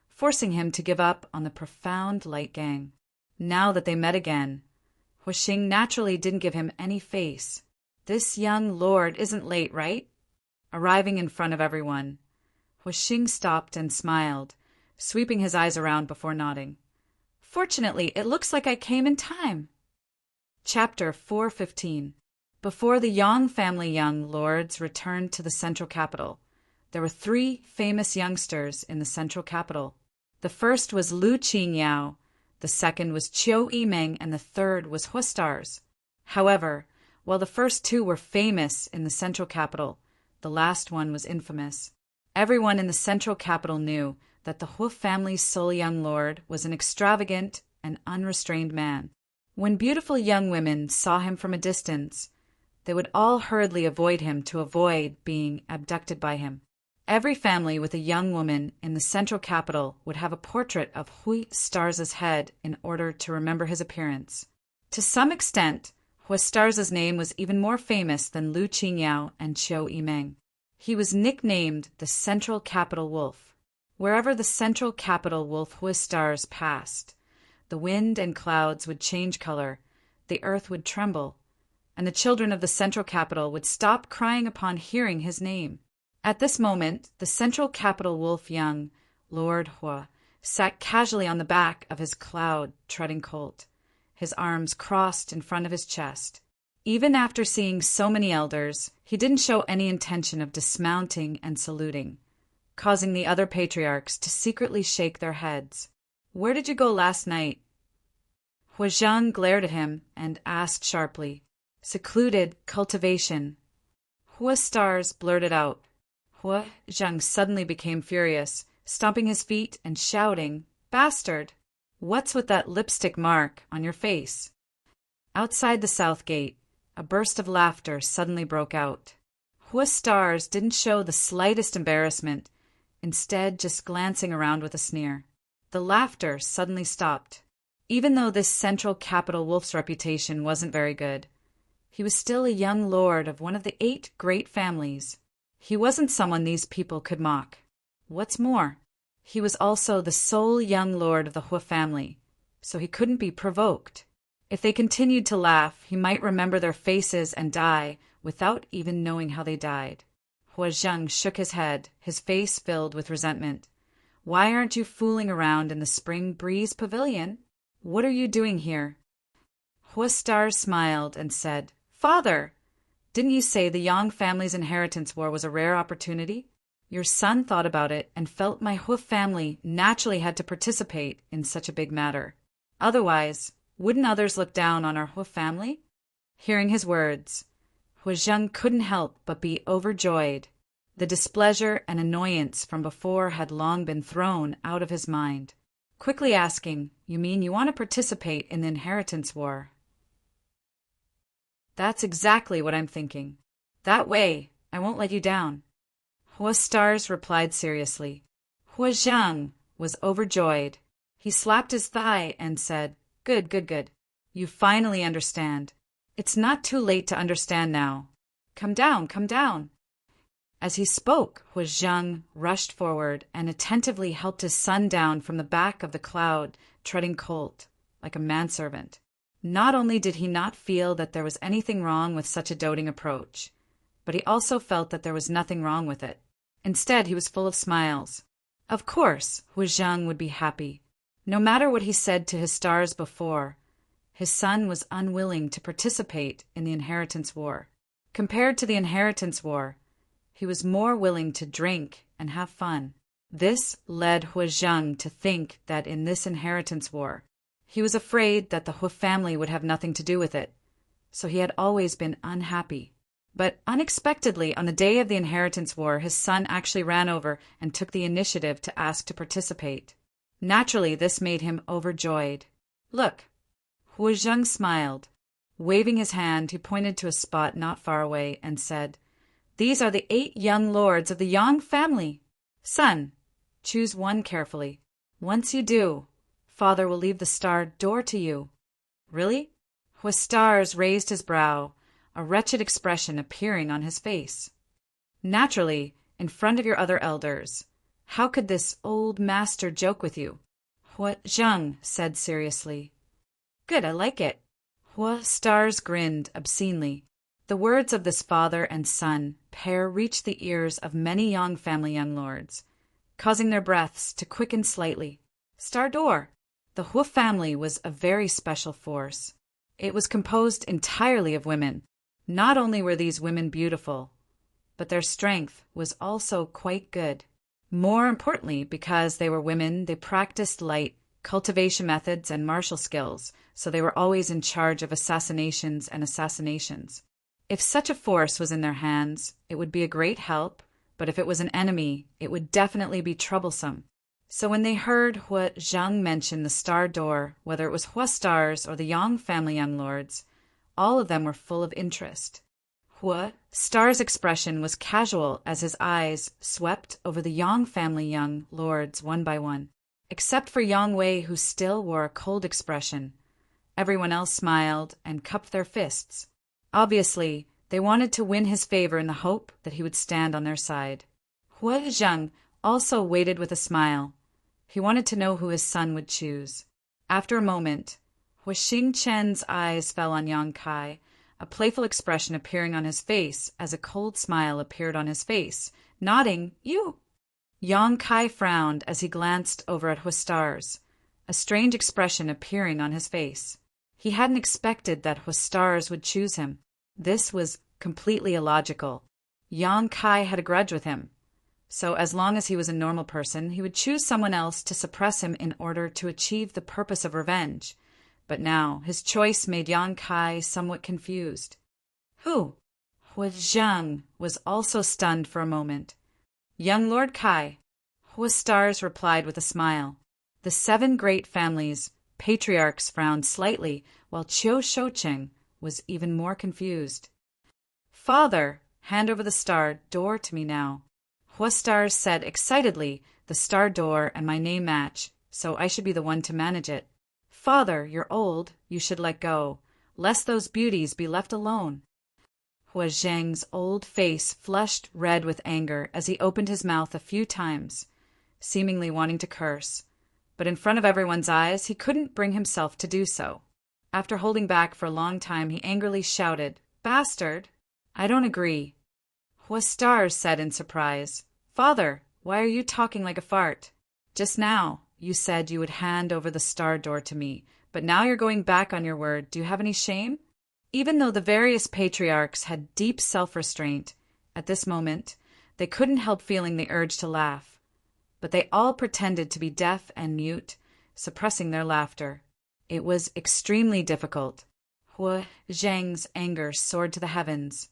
forcing him to give up on the profound Light Gang. Now that they met again, Huixing naturally didn't give him any face. "This young lord isn't late, right?" Arriving in front of everyone, Huixing stopped and smiled, sweeping his eyes around before nodding. "Fortunately, it looks like I came in time." Chapter 415. Before the Yang family young lords returned to the central capital, there were 3 famous youngsters in the central capital. The first was Lu Qingyao, the second was Chiu Yimeng, and the third was Huastars. However, while the first 2 were famous in the central capital, the last one was infamous. Everyone in the central capital knew that the Hu family's sole young lord was an extravagant and unrestrained man. When beautiful young women saw him from a distance, they would all hurriedly avoid him to avoid being abducted by him. Every family with a young woman in the central capital would have a portrait of Huastars' head in order to remember his appearance. To some extent, Huastars' name was even more famous than Lu Qingyao and Chiu Yimeng. He was nicknamed the Central Capital Wolf. Wherever the Central Capital Wolf Huastars passed, the wind and clouds would change color, the earth would tremble, and the children of the Central Capital would stop crying upon hearing his name. At this moment, the Central Capital Wolf young Lord Hua sat casually on the back of his cloud-treading colt, his arms crossed in front of his chest. Even after seeing so many elders, he didn't show any intention of dismounting and saluting, causing the other patriarchs to secretly shake their heads. "Where did you go last night?" Huazhang glared at him and asked sharply. "Secluded cultivation." Huastars blurted out. Huazhang suddenly became furious, stomping his feet and shouting, "Bastard! What's with that lipstick mark on your face?" Outside the south gate, a burst of laughter suddenly broke out. Huastars didn't show the slightest embarrassment, instead just glancing around with a sneer. The laughter suddenly stopped. Even though this Central Capital Wolf's reputation wasn't very good, he was still a young lord of one of the 8 great families. He wasn't someone these people could mock. What's more, he was also the sole young lord of the Hu family, so he couldn't be provoked. If they continued to laugh, he might remember their faces and die without even knowing how they died. Huazhang shook his head, his face filled with resentment. "Why aren't you fooling around in the Spring Breeze Pavilion? What are you doing here?" Huastars smiled and said, "Father, didn't you say the Yang family's inheritance war was a rare opportunity? Your son thought about it and felt my Hu family naturally had to participate in such a big matter. Otherwise, wouldn't others look down on our Hu family?" Hearing his words, Huazhang couldn't help but be overjoyed. The displeasure and annoyance from before had long been thrown out of his mind. Quickly asking, "You mean you want to participate in the inheritance war?" "That's exactly what I'm thinking. That way, I won't let you down." Huastars replied seriously. Huazhang was overjoyed. He slapped his thigh and said, "Good, good, good. You finally understand. It's not too late to understand now. Come down, come down." As he spoke, Huazhang rushed forward and attentively helped his son down from the back of the cloud-treading colt, like a manservant. Not only did he not feel that there was anything wrong with such a doting approach, but he also felt that there was nothing wrong with it. Instead, he was full of smiles. Of course, Huazhang would be happy. No matter what he said to his stars before, his son was unwilling to participate in the inheritance war. Compared to the inheritance war, he was more willing to drink and have fun. This led Huazhang to think that in this inheritance war, he was afraid that the Hu family would have nothing to do with it, so he had always been unhappy. But unexpectedly, on the day of the inheritance war, his son actually ran over and took the initiative to ask to participate. Naturally, this made him overjoyed. "Look." Huazhang smiled. Waving his hand, he pointed to a spot not far away and said, "These are the 8 young lords of the Yang family. Son, choose one carefully. Once you do, Father will leave the star door to you. Really? Huastars raised his brow, a wretched expression appearing on his face. Naturally, in front of your other elders. How could this old master joke with you? Hua Zhang said seriously. Good, I like it. Huastars grinned obscenely. The words of this father and son pair reached the ears of many Yang family young lords, causing their breaths to quicken slightly. Star Door! The Hua family was a very special force. It was composed entirely of women. Not only were these women beautiful, but their strength was also quite good. More importantly, because they were women, they practiced light cultivation methods and martial skills, so they were always in charge of assassinations and assassinations. If such a force was in their hands, it would be a great help, but if it was an enemy, it would definitely be troublesome. So when they heard Hua Zhang mention the Star Door, whether it was Huastars or the Yang family young lords, all of them were full of interest. Hua Star's expression was casual as his eyes swept over the Yang family young lords one by one, except for Yang Wei, who still wore a cold expression. Everyone else smiled and cupped their fists. Obviously, they wanted to win his favor in the hope that he would stand on their side. Hua Zhang also waited with a smile. He wanted to know who his son would choose. After a moment, Hua Xingchen's eyes fell on Yang Kai, a playful expression appearing on his face as a cold smile appeared on his face, nodding, "You." Yang Kai frowned as he glanced over at Huastars, a strange expression appearing on his face. He hadn't expected that Huastars would choose him. This was completely illogical. Yang Kai had a grudge with him, so as long as he was a normal person, he would choose someone else to suppress him in order to achieve the purpose of revenge. But now his choice made Yang Kai somewhat confused. Who? Hua Zhang was also stunned for a moment. Young Lord Kai. Huastars replied with a smile. The 7 great families, patriarchs, frowned slightly, while Qiu Shoucheng was even more confused. Father, hand over the Star Door to me now. Huastars said excitedly, the Star Door and my name match, so I should be the one to manage it. Father, you're old, you should let go, lest those beauties be left alone. Hua Zhang's old face flushed red with anger as he opened his mouth a few times, seemingly wanting to curse, but in front of everyone's eyes he couldn't bring himself to do so. After holding back for a long time, he angrily shouted, "Bastard! I don't agree." Huastars said in surprise, "Father, why are you talking like a fart? Just now, you said you would hand over the Star Door to me, but now you're going back on your word. Do you have any shame?" Even though the various patriarchs had deep self-restraint, at this moment, they couldn't help feeling the urge to laugh. But they all pretended to be deaf and mute, suppressing their laughter. It was extremely difficult. Hua Zhang's anger soared to the heavens.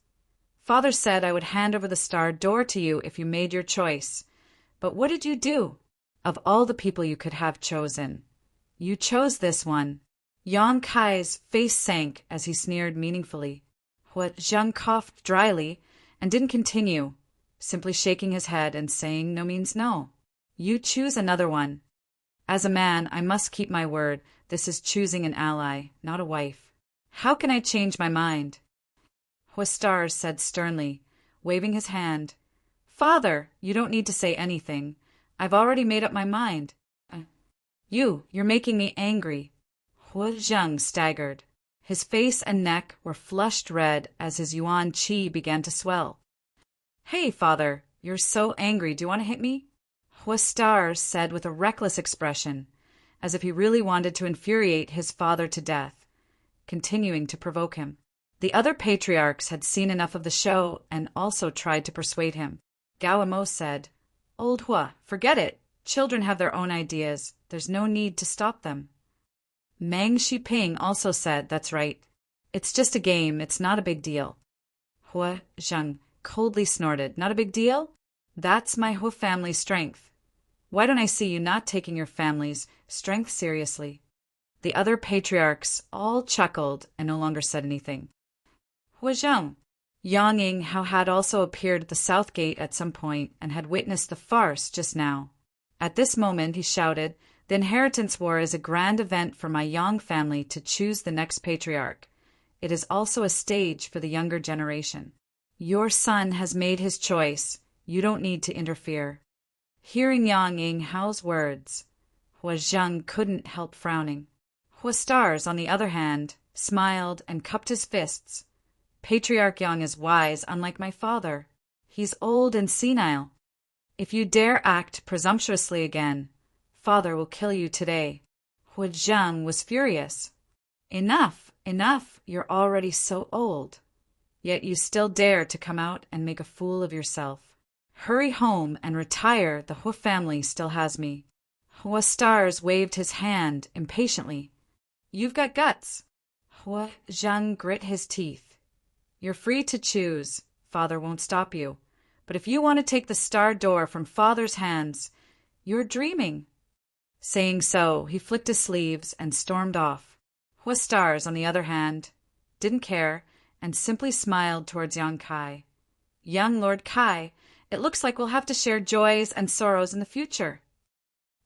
Father said I would hand over the Star Door to you if you made your choice. But what did you do? Of all the people you could have chosen, you chose this one. Yang Kai's face sank as he sneered meaningfully. Hua Zhang coughed dryly and didn't continue, simply shaking his head and saying no means no. You choose another one. As a man, I must keep my word. This is choosing an ally, not a wife. How can I change my mind? Huastars said sternly, waving his hand. Father, you don't need to say anything. I've already made up my mind. You're making me angry. Hua Zhang staggered. His face and neck were flushed red as his yuan qi began to swell. Hey, father, you're so angry. Do you want to hit me? Huastars said with a reckless expression, as if he really wanted to infuriate his father to death, continuing to provoke him. The other patriarchs had seen enough of the show and also tried to persuade him. Gao Mo said, Old Hua, forget it. Children have their own ideas. There's no need to stop them. Meng Shiping also said, that's right. It's just a game. It's not a big deal. Hua Zhang coldly snorted, not a big deal? That's my Hua family's strength. Why don't I see you not taking your family's strength seriously? The other patriarchs all chuckled and no longer said anything. Hua Zhang. Yang Ying had also appeared at the south gate at some point and had witnessed the farce just now. At this moment he shouted, The inheritance war is a grand event for my Yang family to choose the next patriarch. It is also a stage for the younger generation. Your son has made his choice. You don't need to interfere. Hearing Yang Yinghao's words, Hua Zheng couldn't help frowning. Hua Stars, on the other hand, smiled and cupped his fists. Patriarch Yang is wise, unlike my father. He's old and senile. If you dare act presumptuously again, father will kill you today. Hua Zheng was furious. Enough, enough, you're already so old. Yet you still dare to come out and make a fool of yourself. Hurry home and retire, the Hua family still has me. Hua Stars waved his hand impatiently. You've got guts. Hua Zheng grit his teeth. You're free to choose. Father won't stop you. But if you want to take the star door from father's hands, you're dreaming. Saying so, he flicked his sleeves and stormed off. Hua Stars, on the other hand, didn't care and simply smiled towards Yang Kai. Young Lord Kai, it looks like we'll have to share joys and sorrows in the future.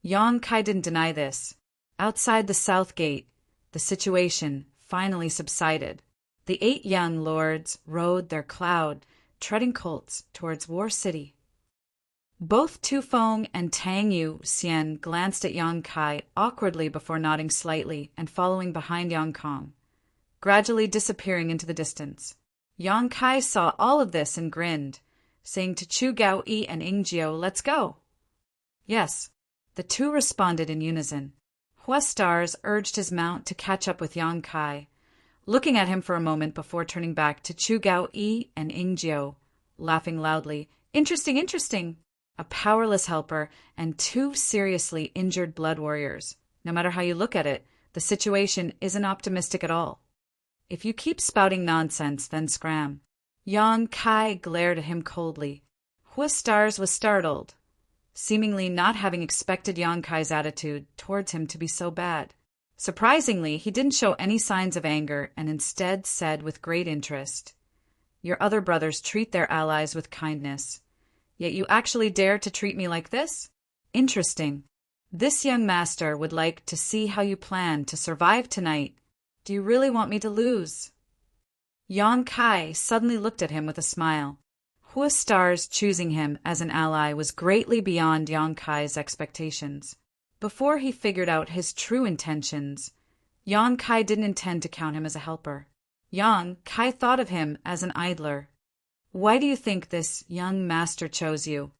Yang Kai didn't deny this. Outside the south gate, the situation finally subsided. The 8 young lords rode their cloud, treading colts towards War City. Both Tu Feng and Tang Yu Xian glanced at Yang Kai awkwardly before nodding slightly and following behind Yang Kong, gradually disappearing into the distance. Yang Kai saw all of this and grinned, saying to Chu Gao Yi and Ing Jiu, "Let's go." Yes, the two responded in unison. Hua Stars urged his mount to catch up with Yang Kai, looking at him for a moment before turning back to Chu Gao Yi and Ing Jiu, laughing loudly. Interesting, interesting. A powerless helper and 2 seriously injured blood warriors. No matter how you look at it, the situation isn't optimistic at all. If you keep spouting nonsense, then scram. Yang Kai glared at him coldly. Hua Stars was startled, seemingly not having expected Yang Kai's attitude towards him to be so bad. Surprisingly, he didn't show any signs of anger and instead said with great interest, "Your other brothers treat their allies with kindness. Yet you actually dare to treat me like this? Interesting. This young master would like to see how you plan to survive tonight. Do you really want me to lose?" Yang Kai suddenly looked at him with a smile. Hua Stars choosing him as an ally was greatly beyond Yang Kai's expectations. Before he figured out his true intentions, Yang Kai didn't intend to count him as a helper. Yang Kai thought of him as an idler. "Why do you think this young master chose you?"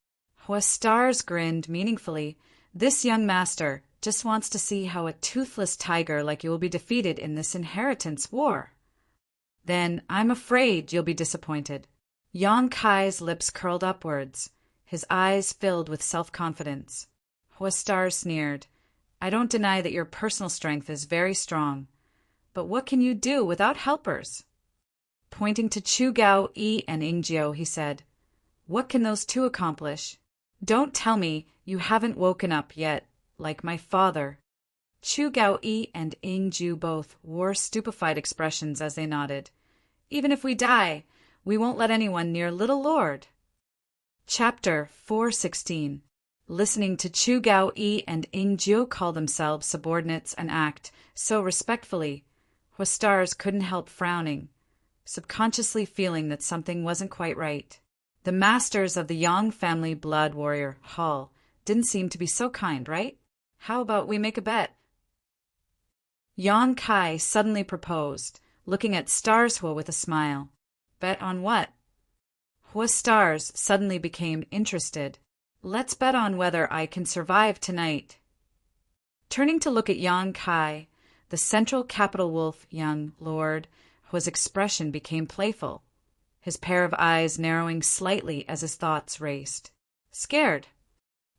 Hua Stars grinned meaningfully. "This young master just wants to see how a toothless tiger like you will be defeated in this inheritance war." "Then I'm afraid you'll be disappointed." Yang Kai's lips curled upwards, his eyes filled with self-confidence. Hua Stars sneered. "I don't deny that your personal strength is very strong, but what can you do without helpers?" Pointing to Chu Gao Yi and Ing Jiu, he said, "What can those 2 accomplish? Don't tell me you haven't woken up yet, like my father." Chu Gao Yi and Ing Jiu both wore stupefied expressions as they nodded. "Even if we die, we won't let anyone near Little Lord." Chapter 416. Listening to Chu Gao Yi and Ing Jiu call themselves subordinates and act so respectfully, Hua Stars couldn't help frowning, subconsciously feeling that something wasn't quite right. The masters of the Yang family blood warrior hall didn't seem to be so kind, right? How about we make a bet? Yang Kai suddenly proposed, looking at Stars Hua with a smile. Bet on what? Hua Stars suddenly became interested. "Let's bet on whether I can survive tonight." Turning to look at Yang Kai, the central capital wolf young lord, whose expression became playful, his pair of eyes narrowing slightly as his thoughts raced. "Scared?"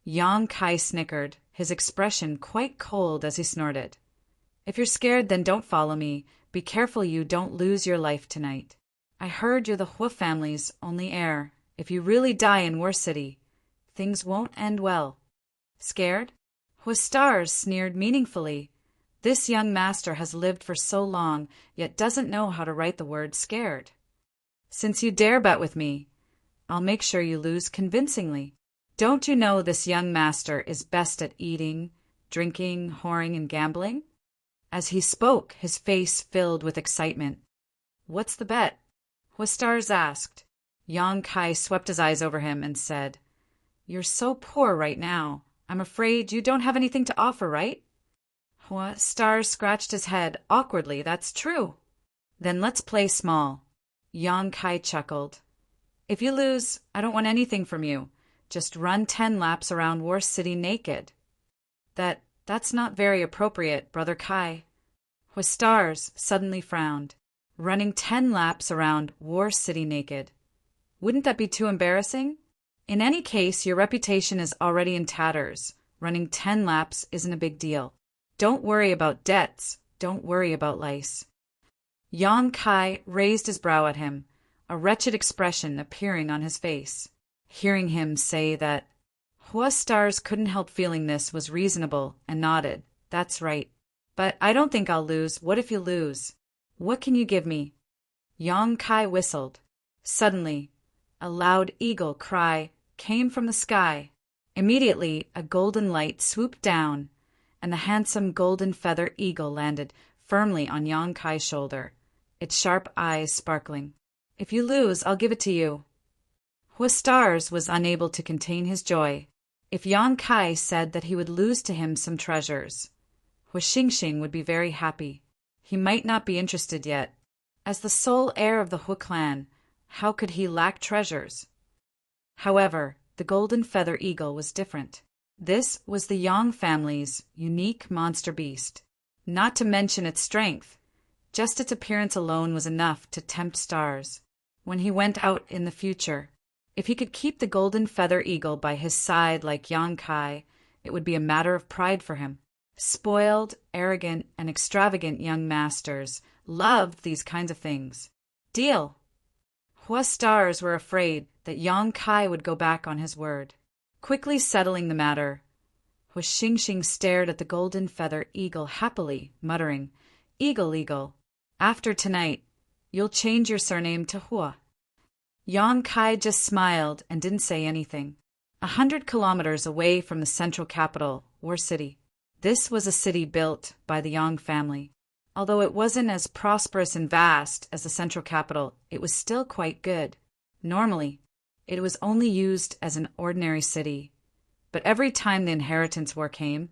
Yang Kai snickered, his expression quite cold as he snorted. "If you're scared, then don't follow me. Be careful you don't lose your life tonight. I heard you're the Hua family's only heir. If you really die in War City, things won't end well." "Scared?" Hua Stars sneered meaningfully. This young master has lived for so long, yet doesn't know how to write the word scared. "Since you dare bet with me, I'll make sure you lose convincingly. Don't you know this young master is best at eating, drinking, whoring, and gambling? As he spoke, his face filled with excitement. What's the bet? Huastars asked. Yang Kai swept his eyes over him and said, You're so poor right now. I'm afraid you don't have anything to offer, right? Huastars scratched his head awkwardly. That's true. Then let's play small. Yang Kai chuckled. If you lose, I don't want anything from you. Just run 10 laps around War City naked. That's not very appropriate, Brother Kai. Huastars suddenly frowned. Running 10 laps around War City naked. Wouldn't that be too embarrassing? In any case, your reputation is already in tatters. Running 10 laps isn't a big deal. Don't worry about debts. Don't worry about lice. Yang Kai raised his brow at him, a wretched expression appearing on his face. Hearing him say that, Huastars couldn't help feeling this was reasonable and nodded. That's right. But I don't think I'll lose. What if you lose? What can you give me? Yang Kai whistled. Suddenly, a loud eagle cry came from the sky. Immediately, a golden light swooped down, and the handsome golden feather eagle landed firmly on Yang Kai's shoulder, its sharp eyes sparkling. If you lose, I'll give it to you. Huastars was unable to contain his joy. If Yang Kai said that he would lose to him some treasures, Huixingxing would be very happy. He might not be interested yet. As the sole heir of the Hu clan, how could he lack treasures? However, the golden feather eagle was different. This was the Yang family's unique monster beast. Not to mention its strength. Just its appearance alone was enough to tempt stars. When he went out in the future, if he could keep the golden feather eagle by his side like Yang Kai, it would be a matter of pride for him. Spoiled, arrogant, and extravagant young masters loved these kinds of things. Deal! Huastars were afraid that Yang Kai would go back on his word. Quickly settling the matter, Huixingxing stared at the golden feather eagle happily, muttering, Eagle, eagle, after tonight, you'll change your surname to Hua. Yang Kai just smiled and didn't say anything. 100 kilometers away from the central capital, War City. This was a city built by the Yang family. Although it wasn't as prosperous and vast as the central capital, it was still quite good. Normally, it was only used as an ordinary city. But every time the inheritance war came,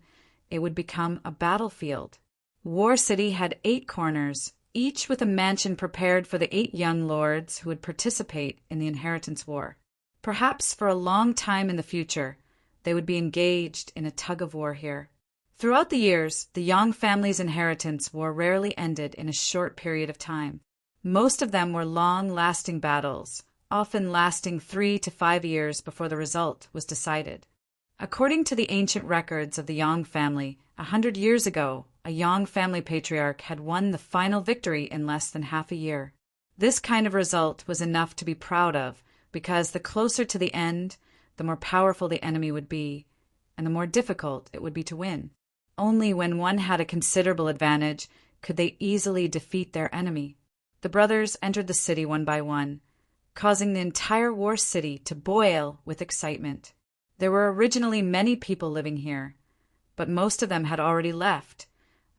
it would become a battlefield. War City had 8 corners, each with a mansion prepared for the 8 young lords who would participate in the inheritance war. Perhaps for a long time in the future, they would be engaged in a tug-of-war here. Throughout the years, the Yang family's inheritance war rarely ended in a short period of time. Most of them were long-lasting battles, often lasting 3 to 5 years before the result was decided. According to the ancient records of the Yang family, 100 years ago, a Yang family patriarch had won the final victory in less than half a year. This kind of result was enough to be proud of, because the closer to the end, the more powerful the enemy would be, and the more difficult it would be to win. Only when one had a considerable advantage could they easily defeat their enemy. The brothers entered the city one by one, causing the entire War City to boil with excitement. There were originally many people living here, but most of them had already left,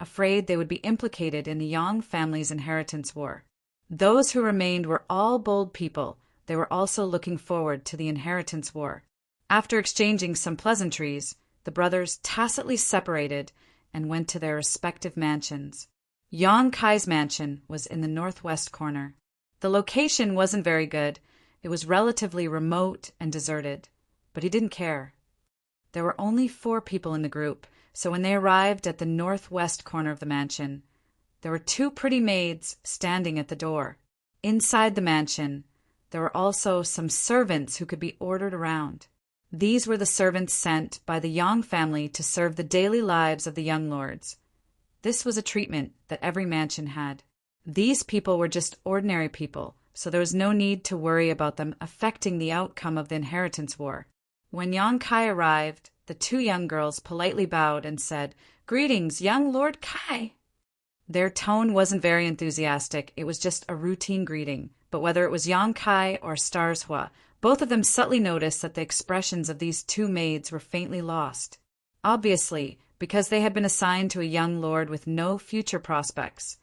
afraid they would be implicated in the Yang family's inheritance war. Those who remained were all bold people. They were also looking forward to the inheritance war. After exchanging some pleasantries, the brothers tacitly separated and went to their respective mansions. Yang Kai's mansion was in the northwest corner. The location wasn't very good. It was relatively remote and deserted, but he didn't care. There were only 4 people in the group, so when they arrived at the northwest corner of the mansion, there were 2 pretty maids standing at the door. Inside the mansion, there were also some servants who could be ordered around. These were the servants sent by the Yang family to serve the daily lives of the young lords. This was a treatment that every mansion had. These people were just ordinary people, so there was no need to worry about them affecting the outcome of the inheritance war. When Yang Kai arrived, the 2 young girls politely bowed and said, "Greetings, young Lord Kai." Their tone wasn't very enthusiastic. It was just a routine greeting. But whether it was Yang Kai or Stars Hua, both of them subtly noticed that the expressions of these 2 maids were faintly lost. Obviously, because they had been assigned to a young lord with no future prospects.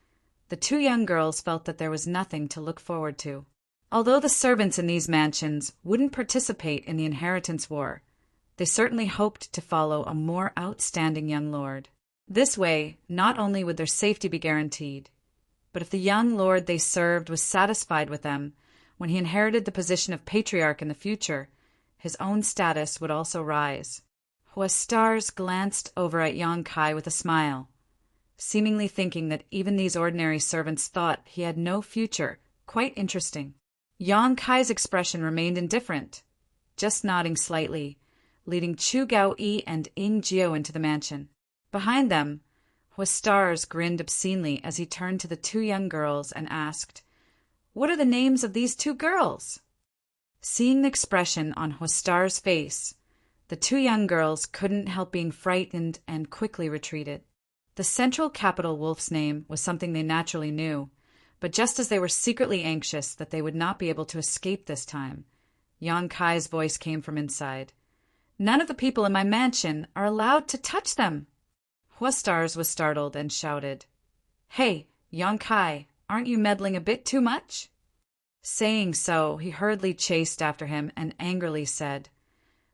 The two young girls felt that there was nothing to look forward to. Although the servants in these mansions wouldn't participate in the inheritance war, they certainly hoped to follow a more outstanding young lord. This way, not only would their safety be guaranteed, but if the young lord they served was satisfied with them when he inherited the position of patriarch in the future, his own status would also rise. Huastars glanced over at Yang Kai with a smile, seemingly thinking that even these ordinary servants thought he had no future. Quite interesting. Yang Kai's expression remained indifferent, just nodding slightly, leading Chu Gao-yi and Ing Jiao into the mansion. Behind them, Huastars grinned obscenely as he turned to the two young girls and asked, "What are the names of these two girls?" Seeing the expression on Huastar's face, the two young girls couldn't help being frightened and quickly retreated. The central capital wolf's name was something they naturally knew, but just as they were secretly anxious that they would not be able to escape this time, Yang Kai's voice came from inside. "None of the people in my mansion are allowed to touch them." Huastars was startled and shouted, "Hey, Yang Kai, aren't you meddling a bit too much?" Saying so, he hurriedly chased after him and angrily said,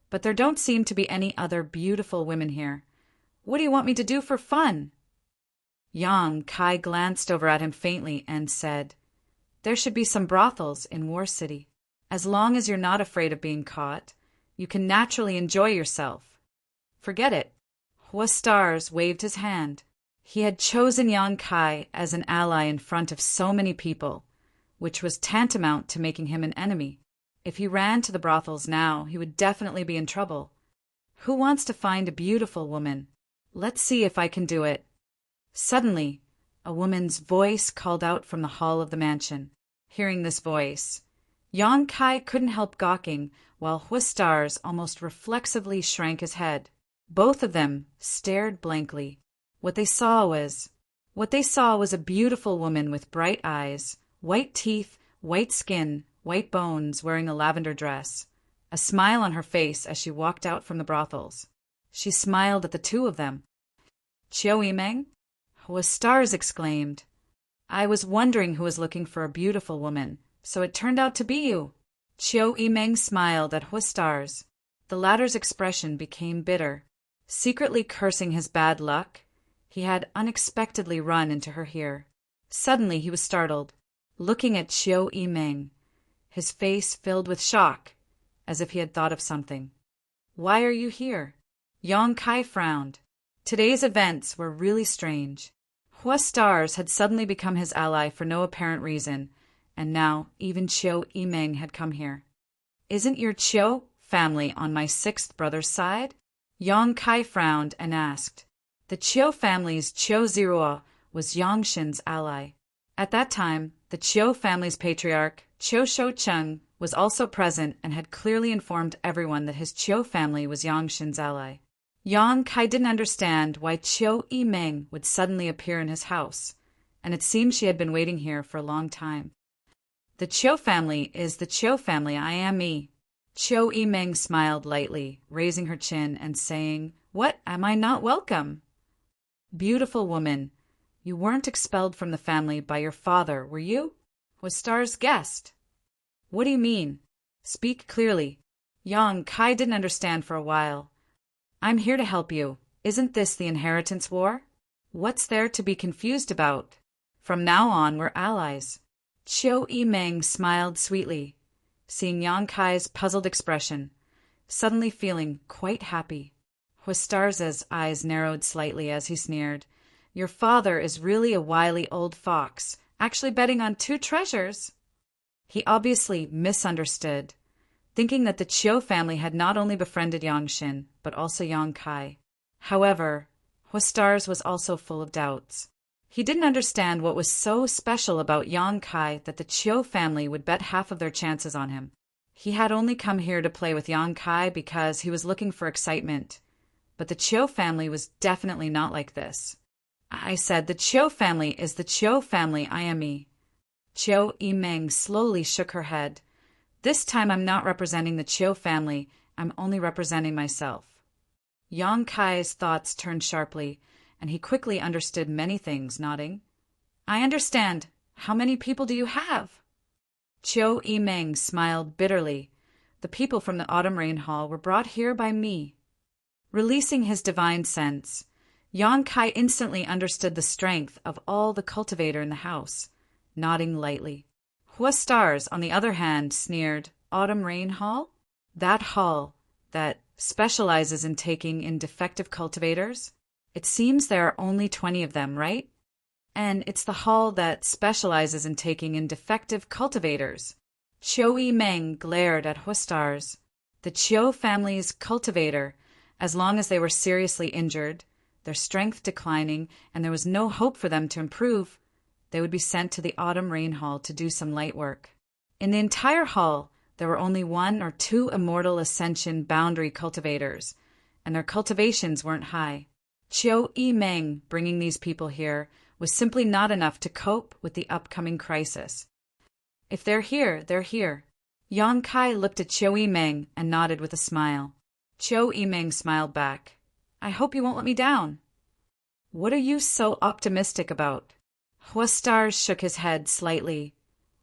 "But there don't seem to be any other beautiful women here. What do you want me to do for fun?" Yang Kai glanced over at him faintly and said, "There should be some brothels in War City. As long as you're not afraid of being caught, you can naturally enjoy yourself. Forget it." Huastars waved his hand. He had chosen Yang Kai as an ally in front of so many people, which was tantamount to making him an enemy. If he ran to the brothels now, he would definitely be in trouble. Who wants to find a beautiful woman? Let's see if I can do it. Suddenly, a woman's voice called out from the hall of the mansion. Hearing this voice, Yang Kai couldn't help gawking, while Huastars almost reflexively shrank his head. Both of them stared blankly. What they saw was a beautiful woman with bright eyes, white teeth, white skin, white bones, wearing a lavender dress, a smile on her face as she walked out from the brothels. She smiled at the two of them. "Chiao Yimeng?" Huastars exclaimed. "I was wondering who was looking for a beautiful woman, so it turned out to be you." Chiao Yimeng smiled at Huastars. The latter's expression became bitter. Secretly cursing his bad luck, he had unexpectedly run into her here. Suddenly he was startled, looking at Chiao Yimeng, his face filled with shock, as if he had thought of something. "Why are you here?" Yang Kai frowned. Today's events were really strange. Huastars had suddenly become his ally for no apparent reason, and now even Chiao Yimeng had come here. "Isn't your Chiao family on my sixth brother's side?" Yang Kai frowned and asked. The Chiao family's Chiao Zirua was Yang Shin's ally. At that time, the Chiao family's patriarch, Chiao Shoucheng, was also present and had clearly informed everyone that his Chiao family was Yang Shin's ally. Yang Kai didn't understand why Chiao Yimeng would suddenly appear in his house, and it seemed she had been waiting here for a long time. "The Chiao family is the Chiao family, I am me." Chiao Yimeng smiled lightly, raising her chin and saying, "What, am I not welcome?" "Beautiful woman, you weren't expelled from the family by your father, were you?" Huastars guessed. "What do you mean? Speak clearly." Yang Kai didn't understand for a while. "I'm here to help you. Isn't this the inheritance war? What's there to be confused about? From now on, we're allies." Chiao Yimeng smiled sweetly, seeing Yang Kai's puzzled expression, suddenly feeling quite happy. Huastars' eyes narrowed slightly as he sneered. "Your father is really a wily old fox, actually betting on two treasures." He obviously misunderstood, thinking that the Chiao family had not only befriended Yang Shin, but also Yang Kai. However, Huastars was also full of doubts. He didn't understand what was so special about Yang Kai that the Chiao family would bet half of their chances on him. He had only come here to play with Yang Kai because he was looking for excitement. But the Chiao family was definitely not like this. "I said the Chiao family is the Chiao family, I am me." Chiao Yimeng slowly shook her head. "This time I'm not representing the Chiao family, I'm only representing myself." Yang Kai's thoughts turned sharply, and he quickly understood many things, nodding. I understand. How many people do you have? Chiu Yimeng smiled bitterly. The people from the Autumn Rain Hall were brought here by me. Releasing his divine sense, Yang Kai instantly understood the strength of all the cultivator in the house, nodding lightly. Hua Stars, on the other hand, sneered, Autumn Rain Hall? That hall that specializes in taking in defective cultivators? It seems there are only 20 of them, right? And it's the hall that specializes in taking in defective cultivators. Chiu Yimeng glared at Hua Stars. The Chiu family's cultivator, as long as they were seriously injured, their strength declining, and there was no hope for them to improve, they would be sent to the Autumn Rain Hall to do some light work. In the entire hall, there were only 1 or 2 immortal ascension boundary cultivators, and their cultivations weren't high. Chiu Yimeng bringing these people here was simply not enough to cope with the upcoming crisis. If they're here, they're here. Yang Kai looked at Chiu Yimeng and nodded with a smile. Chiu Yimeng smiled back. I hope you won't let me down. What are you so optimistic about? Hua Stars shook his head slightly,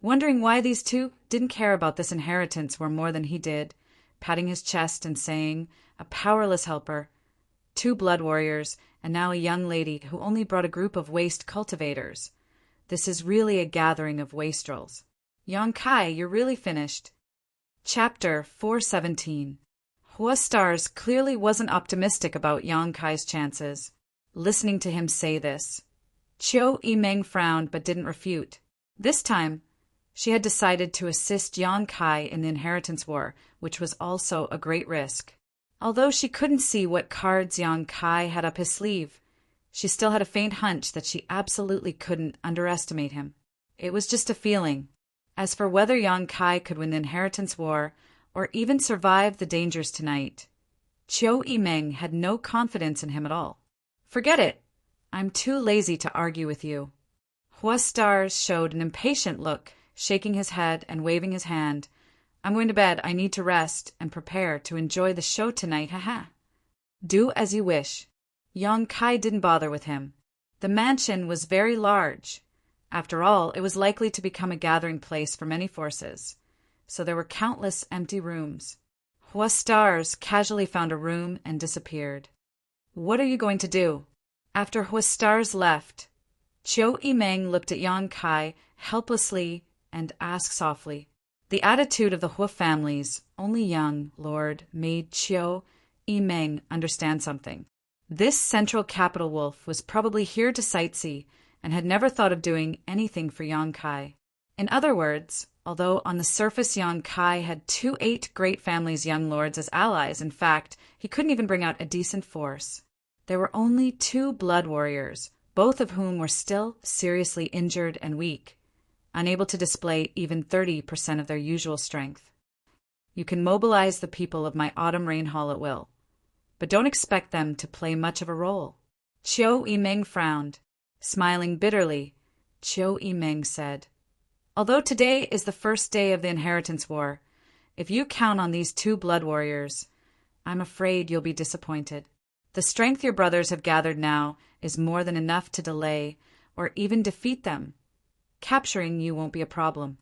wondering why these two didn't care about this inheritance more than he did, patting his chest and saying, a powerless helper, 2 blood warriors, and now a young lady who only brought a group of waste cultivators. This is really a gathering of wastrels. Yang Kai, you're really finished. Chapter 417. Hua Stars clearly wasn't optimistic about Yang Kai's chances. Listening to him say this, Chiu Yimeng frowned but didn't refute. This time, she had decided to assist Yang Kai in the inheritance war, which was also a great risk. Although she couldn't see what cards Yang Kai had up his sleeve, she still had a faint hunch that she absolutely couldn't underestimate him. It was just a feeling. As for whether Yang Kai could win the inheritance war, or even survive the dangers tonight, Chiu Yimeng had no confidence in him at all. Forget it. I'm too lazy to argue with you. Hua Stars showed an impatient look, shaking his head and waving his hand. I'm going to bed. I need to rest and prepare to enjoy the show tonight, haha. Do as you wish. Yang Kai didn't bother with him. The mansion was very large. After all, it was likely to become a gathering place for many forces, so there were countless empty rooms. Hua Stars casually found a room and disappeared. What are you going to do? After Hua Stars left, Chiu Yimeng looked at Yang Kai helplessly and asked softly. The attitude of the Hua families, only young lord, made Chiu Yimeng understand something. This central capital wolf was probably here to sightsee and had never thought of doing anything for Yang Kai. In other words, although on the surface Yang Kai had 2 8 great families' young lords as allies, in fact, he couldn't even bring out a decent force. There were only 2 blood warriors, both of whom were still seriously injured and weak, unable to display even 30% of their usual strength. You can mobilize the people of my Autumn Rain Hall at will, but don't expect them to play much of a role. Chiu Yimeng frowned. Smiling bitterly, Chiu Yimeng said, although today is the first day of the inheritance war, if you count on these 2 blood warriors, I'm afraid you'll be disappointed. The strength your brothers have gathered now is more than enough to delay or even defeat them. Capturing you won't be a problem.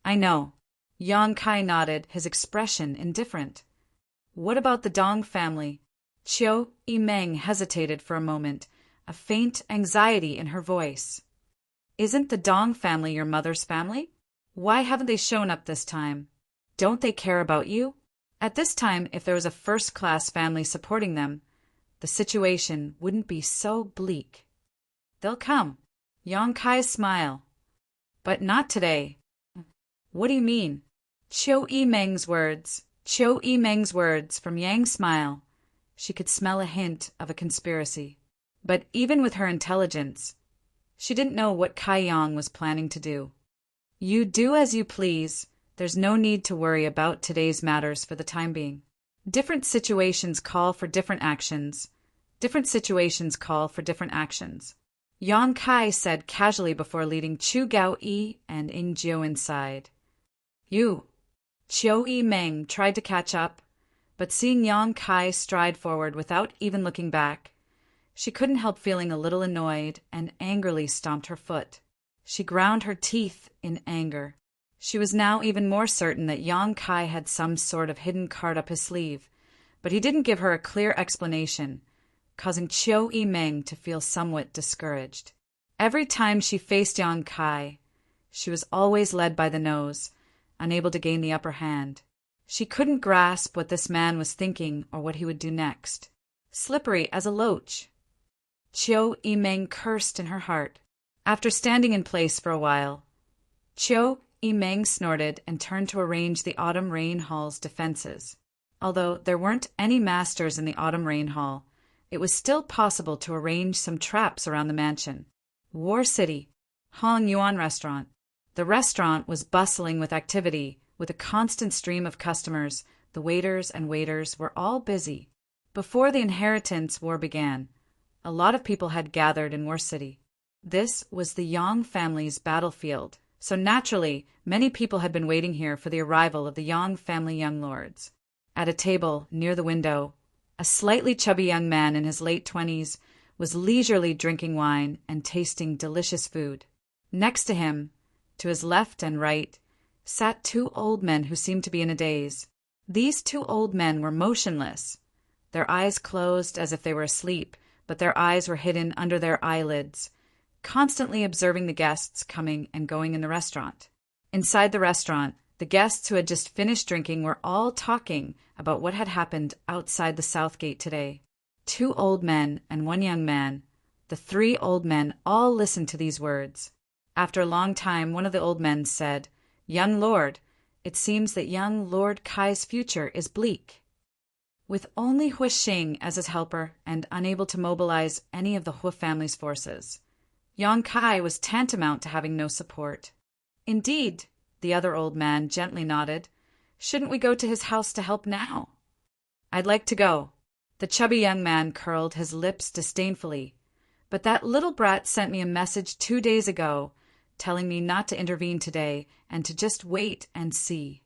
I know. Yang Kai nodded, his expression indifferent. What about the Dong family? Chiu Yimeng hesitated for a moment, a faint anxiety in her voice. Isn't the Dong family your mother's family? Why haven't they shown up this time? Don't they care about you? At this time, if there was a first-class family supporting them, the situation wouldn't be so bleak. They'll come. Yang Kai's smile. But not today. What do you mean? Chiu Yimeng's words from Yang's smile. She could smell a hint of a conspiracy. But even with her intelligence, she didn't know what Kai Yang was planning to do. You do as you please. There's no need to worry about today's matters for the time being. Different situations call for different actions. Different situations call for different actions. Yang Kai said casually before leading Chu Gao-yi and Ing Jiu inside. You. Chiu Yimeng tried to catch up, but seeing Yang Kai stride forward without even looking back, she couldn't help feeling a little annoyed and angrily stomped her foot. She ground her teeth in anger. She was now even more certain that Yang Kai had some sort of hidden card up his sleeve, but he didn't give her a clear explanation, causing Chiu Yimeng to feel somewhat discouraged. Every time she faced Yang Kai, she was always led by the nose, unable to gain the upper hand. She couldn't grasp what this man was thinking or what he would do next. Slippery as a loach. Chiu Yimeng cursed in her heart. After standing in place for a while, Chiu Yimeng snorted and turned to arrange the Autumn Rain Hall's defenses. Although there weren't any masters in the Autumn Rain Hall, it was still possible to arrange some traps around the mansion. War City, Hong Yuan Restaurant. The restaurant was bustling with activity, with a constant stream of customers. The waiters and waiters were all busy. Before the Inheritance War began, a lot of people had gathered in War City. This was the Yang family's battlefield, so naturally, many people had been waiting here for the arrival of the Yang family young lords. At a table near the window, a slightly chubby young man in his late 20s was leisurely drinking wine and tasting delicious food. Next to him, to his left and right, sat two old men who seemed to be in a daze. These two old men were motionless, their eyes closed as if they were asleep, but their eyes were hidden under their eyelids, constantly observing the guests coming and going in the restaurant. Inside the restaurant, the guests who had just finished drinking were all talking about what had happened outside the South Gate today. Two old men and one young man, the three old men, all listened to these words. After a long time, one of the old men said, "Young lord, it seems that young Lord Kai's future is bleak." With only Hui Xing as his helper and unable to mobilize any of the Hui family's forces, Yang Kai was tantamount to having no support. "Indeed," the other old man gently nodded. "Shouldn't we go to his house to help now?" "I'd like to go." The chubby young man curled his lips disdainfully. "But that little brat sent me a message 2 days ago, telling me not to intervene today and to just wait and see."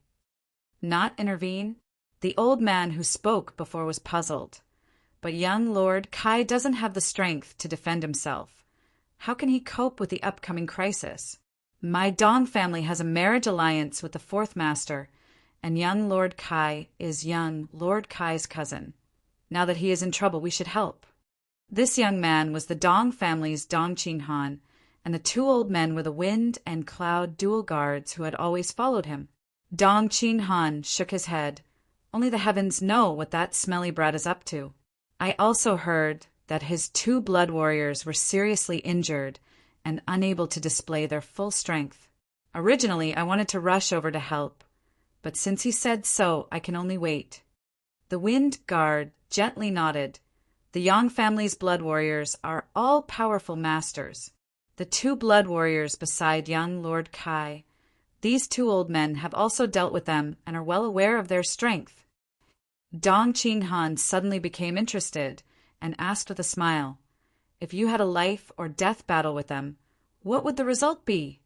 Not intervene? The old man who spoke before was puzzled. But young Lord Kai doesn't have the strength to defend himself. How can he cope with the upcoming crisis? My Dong family has a marriage alliance with the fourth master, and young Lord Kai is young Lord Kai's cousin. Now that he is in trouble, we should help. This young man was the Dong family's Dong Qing Han, and the two old men were the Wind and Cloud dual guards who had always followed him. Dong Qing Han shook his head. "Only the heavens know what that smelly brat is up to. I also heard that his two blood warriors were seriously injured and unable to display their full strength. Originally, I wanted to rush over to help, but since he said so, I can only wait." The Wind Guard gently nodded. The Yang family's blood warriors are all-powerful masters. The two blood warriors beside young Lord Kai, these two old men have also dealt with them and are well aware of their strength. Dong Qing Han suddenly became interested and asked with a smile, "If you had a life or death battle with them, what would the result be?"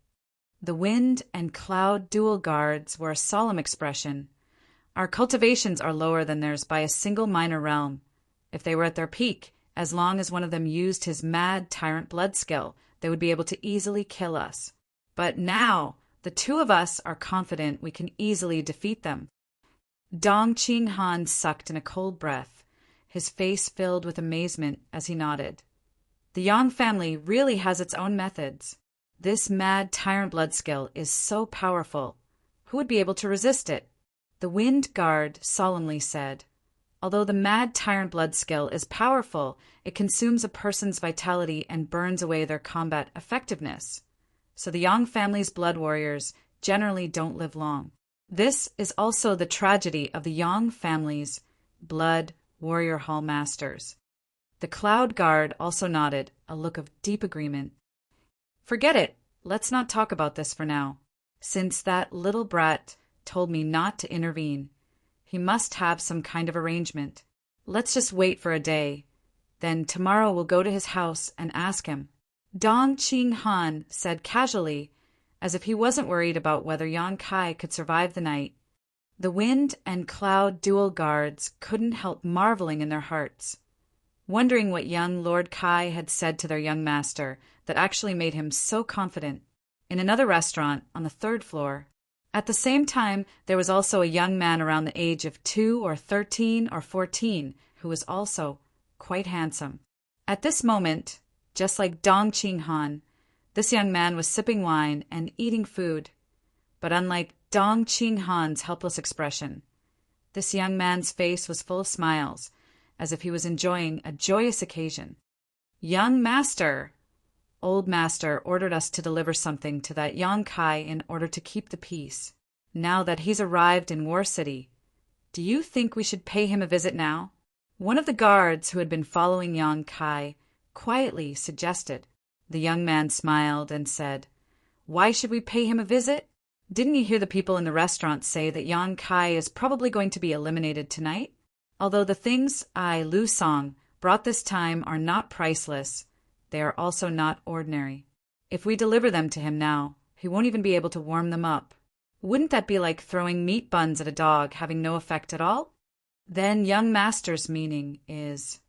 The Wind and Cloud dual guards were a solemn expression. "Our cultivations are lower than theirs by a single minor realm. If they were at their peak, as long as one of them used his mad tyrant blood skill, they would be able to easily kill us. But now, the two of us are confident we can easily defeat them." Dong Qing Han sucked in a cold breath, his face filled with amazement as he nodded. The Yang family really has its own methods. This mad tyrant blood skill is so powerful. Who would be able to resist it? The Wind Guard solemnly said, "Although the mad tyrant blood skill is powerful, it consumes a person's vitality and burns away their combat effectiveness. So the Yang family's blood warriors generally don't live long. This is also the tragedy of the Yang family's blood warrior hall masters." The Cloud Guard also nodded, a look of deep agreement. "Forget it. Let's not talk about this for now. Since that little brat told me not to intervene, he must have some kind of arrangement. Let's just wait for a day. Then tomorrow we'll go to his house and ask him." Dong Qing Han said casually, as if he wasn't worried about whether Yang Kai could survive the night, The wind and cloud dual guards couldn't help marveling in their hearts, wondering what young Lord Kai had said to their young master that actually made him so confident. In another restaurant on the 3rd floor, at the same time, there was also a young man around the age of 2 or 13 or 14 who was also quite handsome. At this moment, just like Dong Ching Han, this young man was sipping wine and eating food. But unlike Dong Ching Han's helpless expression, this young man's face was full of smiles, as if he was enjoying a joyous occasion. "Young master," old master ordered us to deliver something to that young Kai in order to keep the peace. Now that he's arrived in War City, do you think we should pay him a visit now? One of the guards who had been following young Kai quietly suggested. The young man smiled and said, "Why should we pay him a visit? Didn't you hear the people in the restaurant say that Yang Kai is probably going to be eliminated tonight? Although the things I, Lu Song, brought this time are not priceless, they are also not ordinary. If we deliver them to him now, he won't even be able to warm them up. Wouldn't that be like throwing meat buns at a dog having no effect at all?" Then young master's meaning is...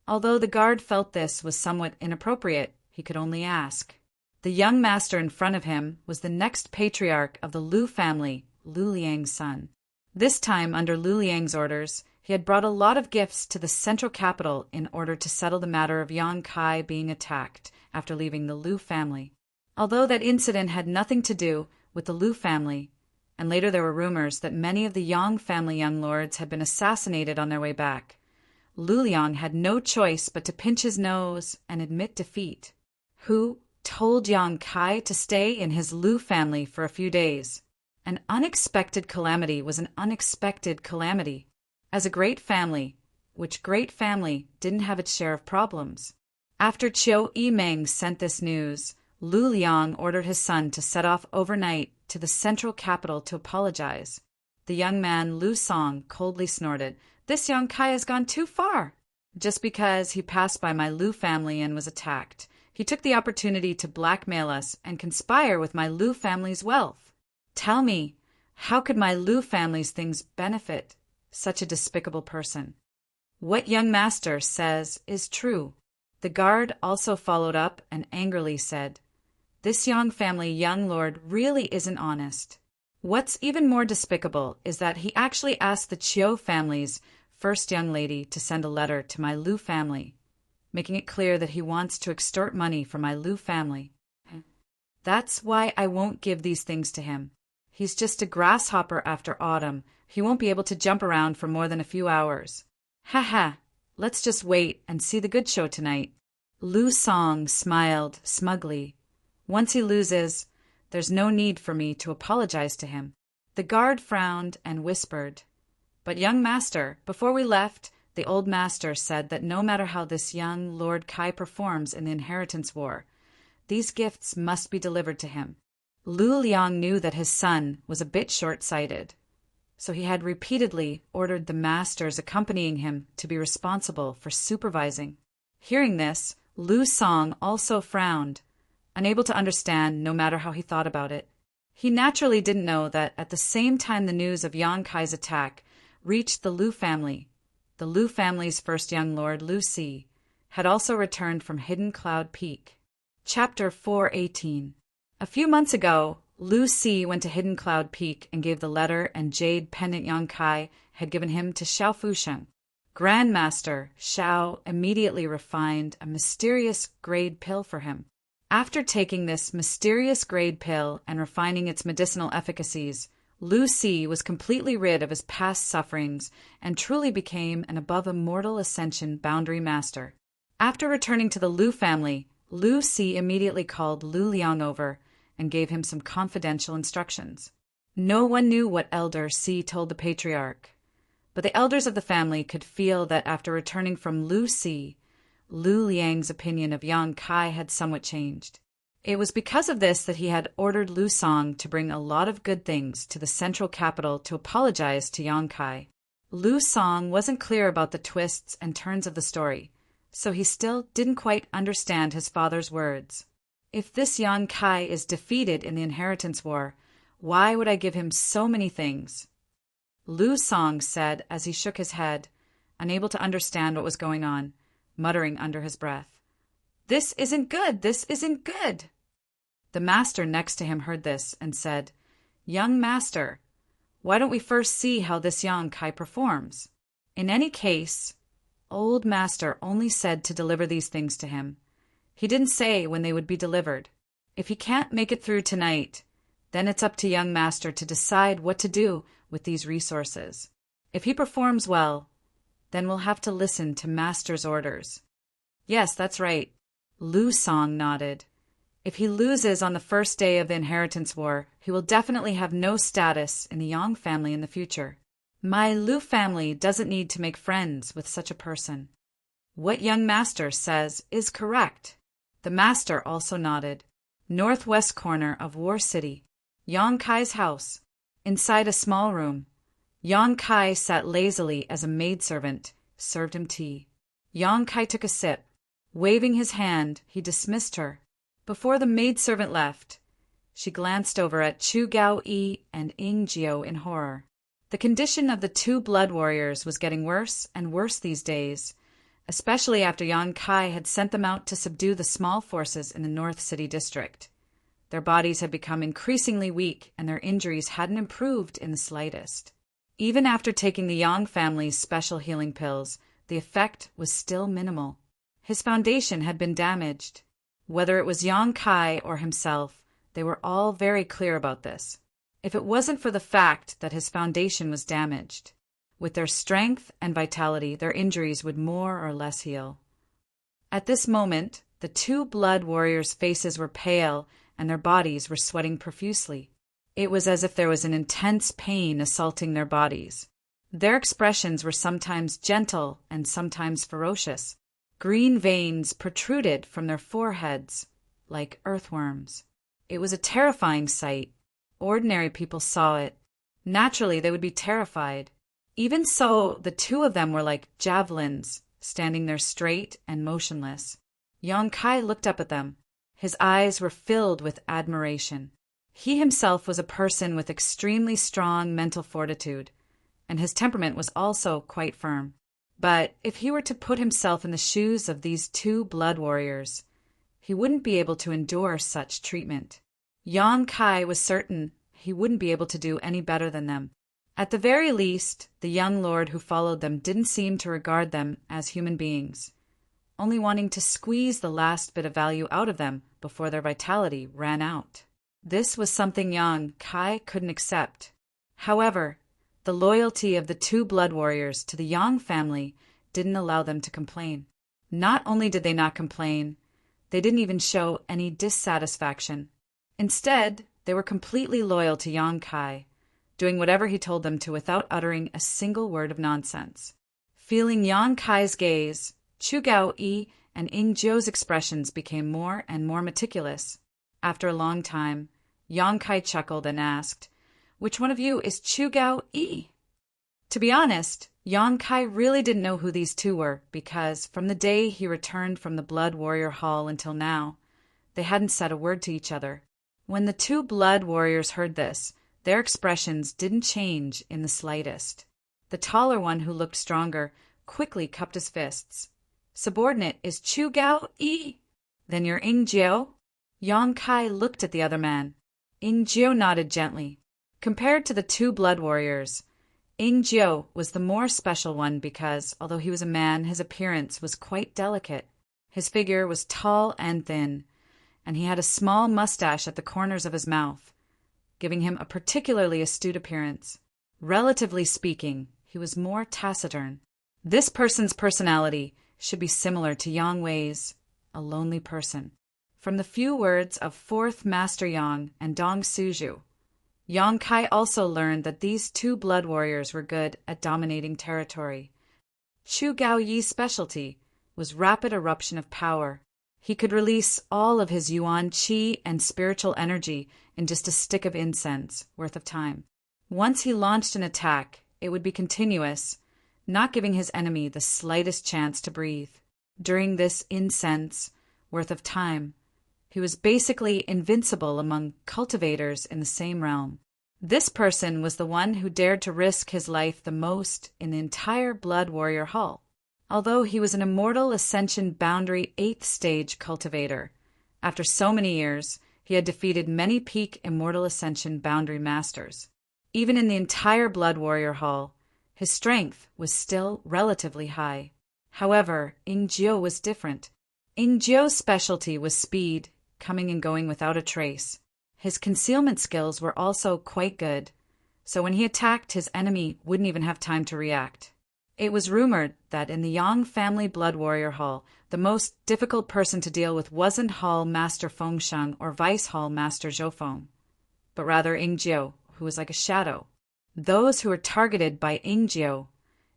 Although the guard felt this was somewhat inappropriate, he could only ask. The young master in front of him was the next patriarch of the Lu family, Lu Liang's son. This time, under Lu Liang's orders, he had brought a lot of gifts to the central capital in order to settle the matter of Yang Kai being attacked after leaving the Lu family. Although that incident had nothing to do with the Lu family, and later there were rumors that many of the Yang family young lords had been assassinated on their way back, Lu Liang had no choice but to pinch his nose and admit defeat. Who told Yang Kai to stay in his Lu family for a few days? An unexpected calamity was an unexpected calamity. As a great family, which great family didn't have its share of problems? After Chiu Yimeng sent this news, Lu Liang ordered his son to set off overnight to the central capital to apologize. The young man Lu Song coldly snorted, "This young Kai has gone too far. Just because he passed by my Lu family and was attacked, he took the opportunity to blackmail us and conspire with my Lu family's wealth. Tell me, how could my Lu family's things benefit such a despicable person?" What young master says is true. The guard also followed up and angrily said, "This Yang family young lord really isn't honest. What's even more despicable is that he actually asked the Chiu family's first young lady to send a letter to my Lu family, making it clear that he wants to extort money from my Lu family. That's why I won't give these things to him. He's just a grasshopper after autumn. He won't be able to jump around for more than a few hours. Ha ha, let's just wait and see the good show tonight." Lu Song smiled smugly. "Once he loses, there's no need for me to apologize to him." The guard frowned and whispered, "But young master, before we left, the old master said that no matter how this young Lord Kai performs in the inheritance war, these gifts must be delivered to him." Lu Liang knew that his son was a bit short-sighted, so he had repeatedly ordered the masters accompanying him to be responsible for supervising. Hearing this, Lu Song also frowned, unable to understand no matter how he thought about it. He naturally didn't know that at the same time the news of Yang Kai's attack reached the Lu family, the Lu family's first young lord, Lu Si, had also returned from Hidden Cloud Peak. Chapter 418. A few months ago, Lu Si went to Hidden Cloud Peak and gave the letter and jade pendant Yang Kai had given him to Xiao Fusheng. Grandmaster Xiao immediately refined a mysterious grade pill for him. After taking this mysterious grade pill and refining its medicinal efficacies, Lu Si was completely rid of his past sufferings and truly became an above immortal ascension boundary master. After returning to the Lu family, Lu Si immediately called Lu Liang over and gave him some confidential instructions. No one knew what elder Si told the patriarch, but the elders of the family could feel that after returning from Lu Si, Lu Liang's opinion of Yang Kai had somewhat changed. It was because of this that he had ordered Lu Song to bring a lot of good things to the central capital to apologize to Yang Kai. Lu Song wasn't clear about the twists and turns of the story, so he still didn't quite understand his father's words. If this Yang Kai is defeated in the inheritance war, why would I give him so many things? Lu Song said as he shook his head, unable to understand what was going on, muttering under his breath. "This isn't good! This isn't good!" The master next to him heard this and said, "Young master, why don't we first see how this Yang Kai performs?" In any case, old master only said to deliver these things to him. He didn't say when they would be delivered. If he can't make it through tonight, then it's up to young master to decide what to do with these resources. If he performs well, then we'll have to listen to master's orders. Yes, that's right. Lu Song nodded. If he loses on the first day of the inheritance war, he will definitely have no status in the Yang family in the future. My Lu family doesn't need to make friends with such a person. What young master says is correct. The master also nodded. Northwest corner of War City, Yang Kai's house. Inside a small room, Yang Kai sat lazily as a maidservant served him tea. Yang Kai took a sip. Waving his hand, he dismissed her. Before the maidservant left, she glanced over at Chu Gao-yi and Ying Jiao in horror. The condition of the two blood warriors was getting worse and worse these days, especially after Yang Kai had sent them out to subdue the small forces in the North City district. Their bodies had become increasingly weak, and their injuries hadn't improved in the slightest. Even after taking the Yang family's special healing pills, the effect was still minimal. His foundation had been damaged. Whether it was Yang Kai or himself, they were all very clear about this. If it wasn't for the fact that his foundation was damaged, with their strength and vitality, their injuries would more or less heal. At this moment, the two blood warriors' faces were pale and their bodies were sweating profusely. It was as if there was an intense pain assaulting their bodies. Their expressions were sometimes gentle and sometimes ferocious. Green veins protruded from their foreheads like earthworms. It was a terrifying sight. Ordinary people saw it. Naturally, they would be terrified. Even so, the two of them were like javelins, standing there straight and motionless. Yang Kai looked up at them. His eyes were filled with admiration. He himself was a person with extremely strong mental fortitude, and his temperament was also quite firm. But if he were to put himself in the shoes of these two blood warriors, he wouldn't be able to endure such treatment. Yang Kai was certain he wouldn't be able to do any better than them. At the very least, the young lord who followed them didn't seem to regard them as human beings, only wanting to squeeze the last bit of value out of them before their vitality ran out. This was something Yang Kai couldn't accept. However, the loyalty of the two blood warriors to the Yang family didn't allow them to complain. Not only did they not complain, they didn't even show any dissatisfaction. Instead, they were completely loyal to Yang Kai, doing whatever he told them to without uttering a single word of nonsense. Feeling Yang Kai's gaze, Chu Gao-yi and Ying Jiao's expressions became more and more meticulous. After a long time, Yang Kai chuckled and asked, "Which one of you is Chu Gao-yi?" To be honest, Yang Kai really didn't know who these two were because, from the day he returned from the Blood Warrior Hall until now, they hadn't said a word to each other. When the two blood warriors heard this, their expressions didn't change in the slightest. The taller one, who looked stronger, quickly cupped his fists. "Subordinate is Chu Gao-yi. Then you're Ying Jiao?" Yang Kai looked at the other man. Ying Jiao nodded gently. Compared to the two blood warriors, Ying Jiao was the more special one because, although he was a man, his appearance was quite delicate. His figure was tall and thin, and he had a small mustache at the corners of his mouth, giving him a particularly astute appearance. Relatively speaking, he was more taciturn. This person's personality should be similar to Yang Wei's, a lonely person. From the few words of Fourth Master Yang and Dong Suju, Yang Kai also learned that these two blood warriors were good at dominating territory. Chu Gao-yi's specialty was rapid eruption of power. He could release all of his yuan qi and spiritual energy in just a stick of incense worth of time. Once he launched an attack, it would be continuous, not giving his enemy the slightest chance to breathe. During this incense worth of time, he was basically invincible among cultivators in the same realm. This person was the one who dared to risk his life the most in the entire Blood Warrior Hall. Although he was an Immortal Ascension Boundary 8th Stage cultivator, after so many years, he had defeated many peak Immortal Ascension Boundary Masters. Even in the entire Blood Warrior Hall, his strength was still relatively high. However, Ingjiu was different. Ingjiu's specialty was speed, coming and going without a trace. His concealment skills were also quite good, so when he attacked, his enemy wouldn't even have time to react. It was rumored that in the Yang family Blood Warrior Hall, the most difficult person to deal with wasn't Hall Master Fengshan or Vice Hall Master Zhoufeng, but rather Ingjiu, who was like a shadow. Those who were targeted by Ingjiu,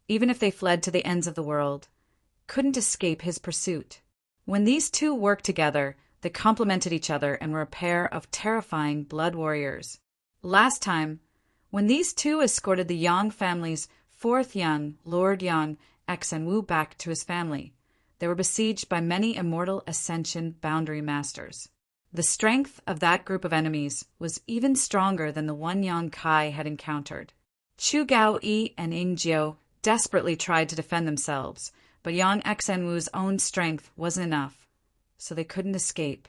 even if they fled to the ends of the world, couldn't escape his pursuit. When these two worked together, they complemented each other and were a pair of terrifying blood warriors. Last time, when these two escorted the Yang family's fourth Yang, Lord Yang Xenwu, back to his family, they were besieged by many Immortal Ascension Boundary Masters. The strength of that group of enemies was even stronger than the one Yang Kai had encountered. Chu Gao-yi and Ingjiu desperately tried to defend themselves, but Yang Xenwu's own strength wasn't enough, so they couldn't escape.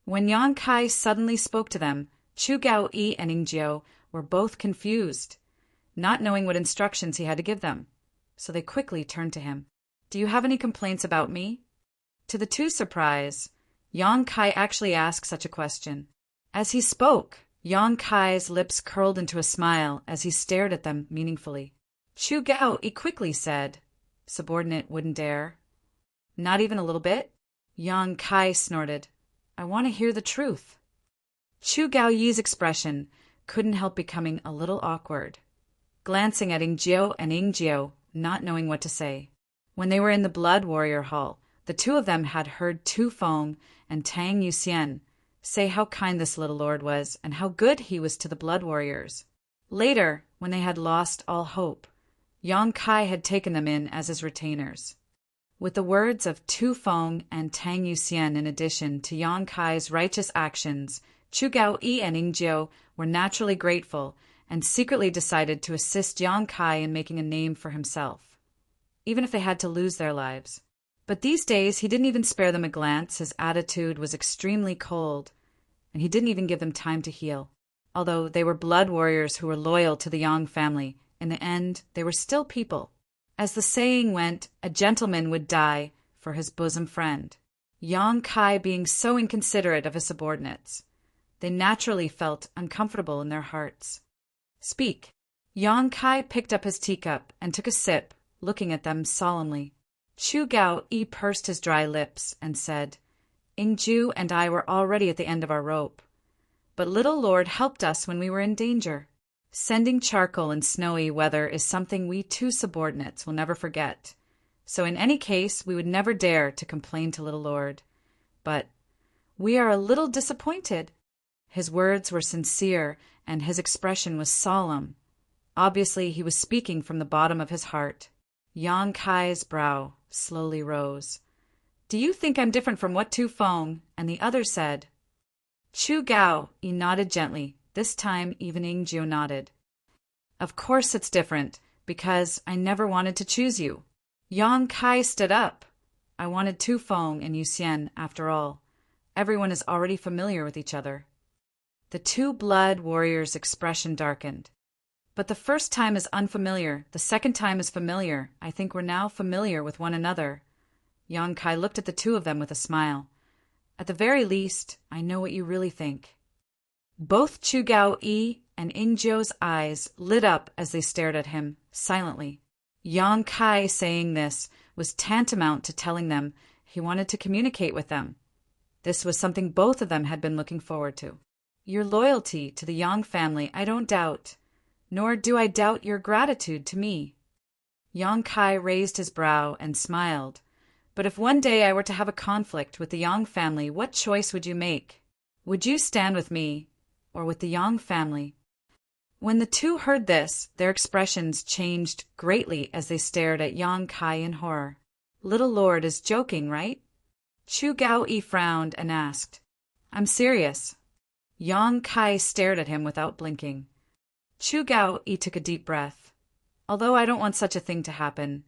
When Yang Kai suddenly spoke to them, Chu Gao-yi and Ingjiu were both confused, not knowing what instructions he had to give them, so they quickly turned to him. "Do you have any complaints about me?" To the two's surprise, Yang Kai actually asked such a question. As he spoke, Yang Kai's lips curled into a smile as he stared at them meaningfully. Chu Gao-yi quickly said, "Subordinate wouldn't dare." "Not even a little bit?" Yang Kai snorted. "I want to hear the truth." Chu Gao-yi's expression couldn't help becoming a little awkward, glancing at Ingjiu and Ingjiu, not knowing what to say. When they were in the Blood Warrior Hall, the two of them had heard Tu Feng and Tang Yuxian say how kind this little lord was and how good he was to the Blood Warriors. Later, when they had lost all hope, Yang Kai had taken them in as his retainers. With the words of Tu Feng and Tang Yuxian in addition to Yang Kai's righteous actions, Chu Gao-yi and Ingjiu were naturally grateful and secretly decided to assist Yang Kai in making a name for himself, even if they had to lose their lives. But these days he didn't even spare them a glance. His attitude was extremely cold, and he didn't even give them time to heal. Although they were blood warriors who were loyal to the Yang family, in the end they were still people. As the saying went, a gentleman would die for his bosom friend. Yang Kai being so inconsiderate of his subordinates, they naturally felt uncomfortable in their hearts. "Speak." Yang Kai picked up his teacup and took a sip, looking at them solemnly. Chu Gao-yi pursed his dry lips and said, "Ingjiu and I were already at the end of our rope, but Little Lord helped us when we were in danger. Sending charcoal in snowy weather is something we two subordinates will never forget, so in any case we would never dare to complain to Little Lord. But we are a little disappointed." His words were sincere and his expression was solemn. Obviously he was speaking from the bottom of his heart. Yang Kai's brow slowly rose. "Do you think I'm different from what Tu Feng and the others said?" Chu Gao-yi nodded gently. This time even Ingjiu nodded. "Of course it's different, because I never wanted to choose you." Yang Kai stood up. "I wanted Tu Feng and Yuxian after all. Everyone is already familiar with each other." The two blood warriors' expression darkened. "But the first time is unfamiliar, the second time is familiar. I think we're now familiar with one another." Yang Kai looked at the two of them with a smile. "At the very least, I know what you really think." Both Chu Gao-yi and Ingjiu's eyes lit up as they stared at him, silently. Yang Kai saying this was tantamount to telling them he wanted to communicate with them. This was something both of them had been looking forward to. "Your loyalty to the Yang family I don't doubt, nor do I doubt your gratitude to me." Yang Kai raised his brow and smiled. "But if one day I were to have a conflict with the Yang family, what choice would you make? Would you stand with me, or with the Yang family?" When the two heard this, their expressions changed greatly as they stared at Yang Kai in horror. "Little Lord is joking, right?" Chu Gao-yi frowned and asked. "I'm serious." Yang Kai stared at him without blinking. Chu Gao-yi took a deep breath. Although I don't want such a thing to happen,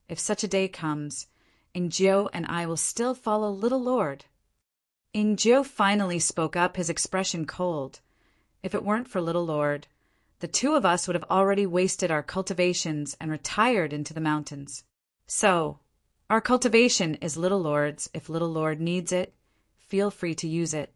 if such a day comes, Ingzhou and I will still follow little lord. Ingzhou finally spoke up, his expression cold. If it weren't for little lord, the two of us would have already wasted our cultivations and retired into the mountains. So, our cultivation is little lord's. If little lord needs it, feel free to use it.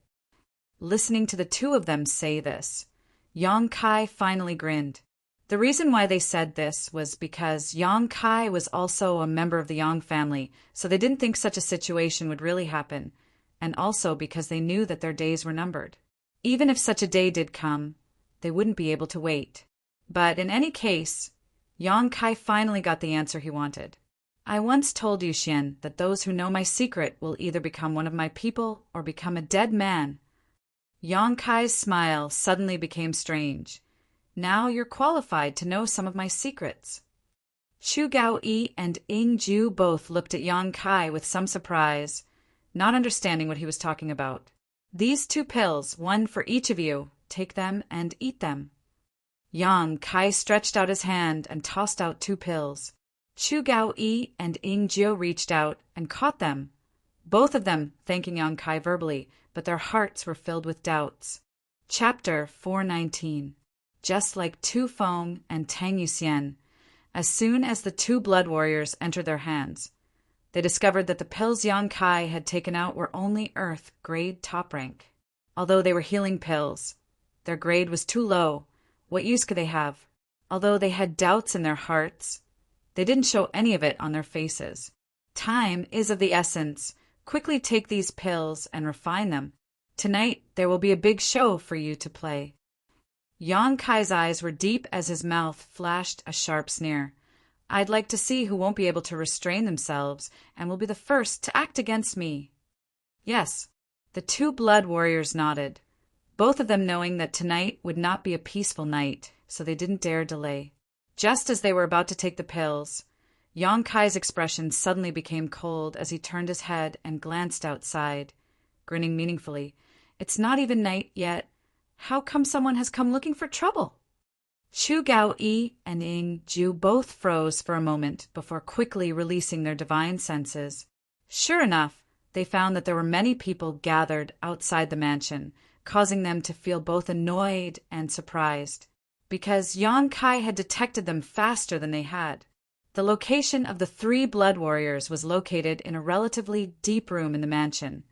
Listening to the two of them say this, Yang Kai finally grinned. The reason why they said this was because Yang Kai was also a member of the Yang family, so they didn't think such a situation would really happen, and also because they knew that their days were numbered. Even if such a day did come, they wouldn't be able to wait. But in any case, Yang Kai finally got the answer he wanted. I once told you, Xian, that those who know my secret will either become one of my people or become a dead man. Yang Kai's smile suddenly became strange. Now you're qualified to know some of my secrets. Chu Gao-yi and Ingzhou both looked at Yang Kai with some surprise, not understanding what he was talking about. These 2 pills, one for each of you, take them and eat them. Yang Kai stretched out his hand and tossed out 2 pills. Chu Gao-yi and Ingzhou reached out and caught them, both of them thanking Yang Kai verbally, but their hearts were filled with doubts. Chapter 419. Just like Tu Feng and Tang Yuxian, as soon as the 2 blood warriors entered their hands, they discovered that the pills Yang Kai had taken out were only Earth grade top rank. Although they were healing pills, their grade was too low. What use could they have? Although they had doubts in their hearts, they didn't show any of it on their faces. Time is of the essence. Quickly take these pills and refine them. Tonight there will be a big show for you to play. Yang Kai's eyes were deep as his mouth flashed a sharp sneer. I'd like to see who won't be able to restrain themselves and will be the first to act against me. Yes, the 2 blood warriors nodded, both of them knowing that tonight would not be a peaceful night, so they didn't dare delay. Just as they were about to take the pills, Yang Kai's expression suddenly became cold as he turned his head and glanced outside, grinning meaningfully. It's not even night yet. How come someone has come looking for trouble? Chu Gao-yi and Ingzhou both froze for a moment before quickly releasing their divine senses. Sure enough, they found that there were many people gathered outside the mansion, causing them to feel both annoyed and surprised, because Yang Kai had detected them faster than they had. The location of the 3 blood warriors was located in a relatively deep room in the mansion,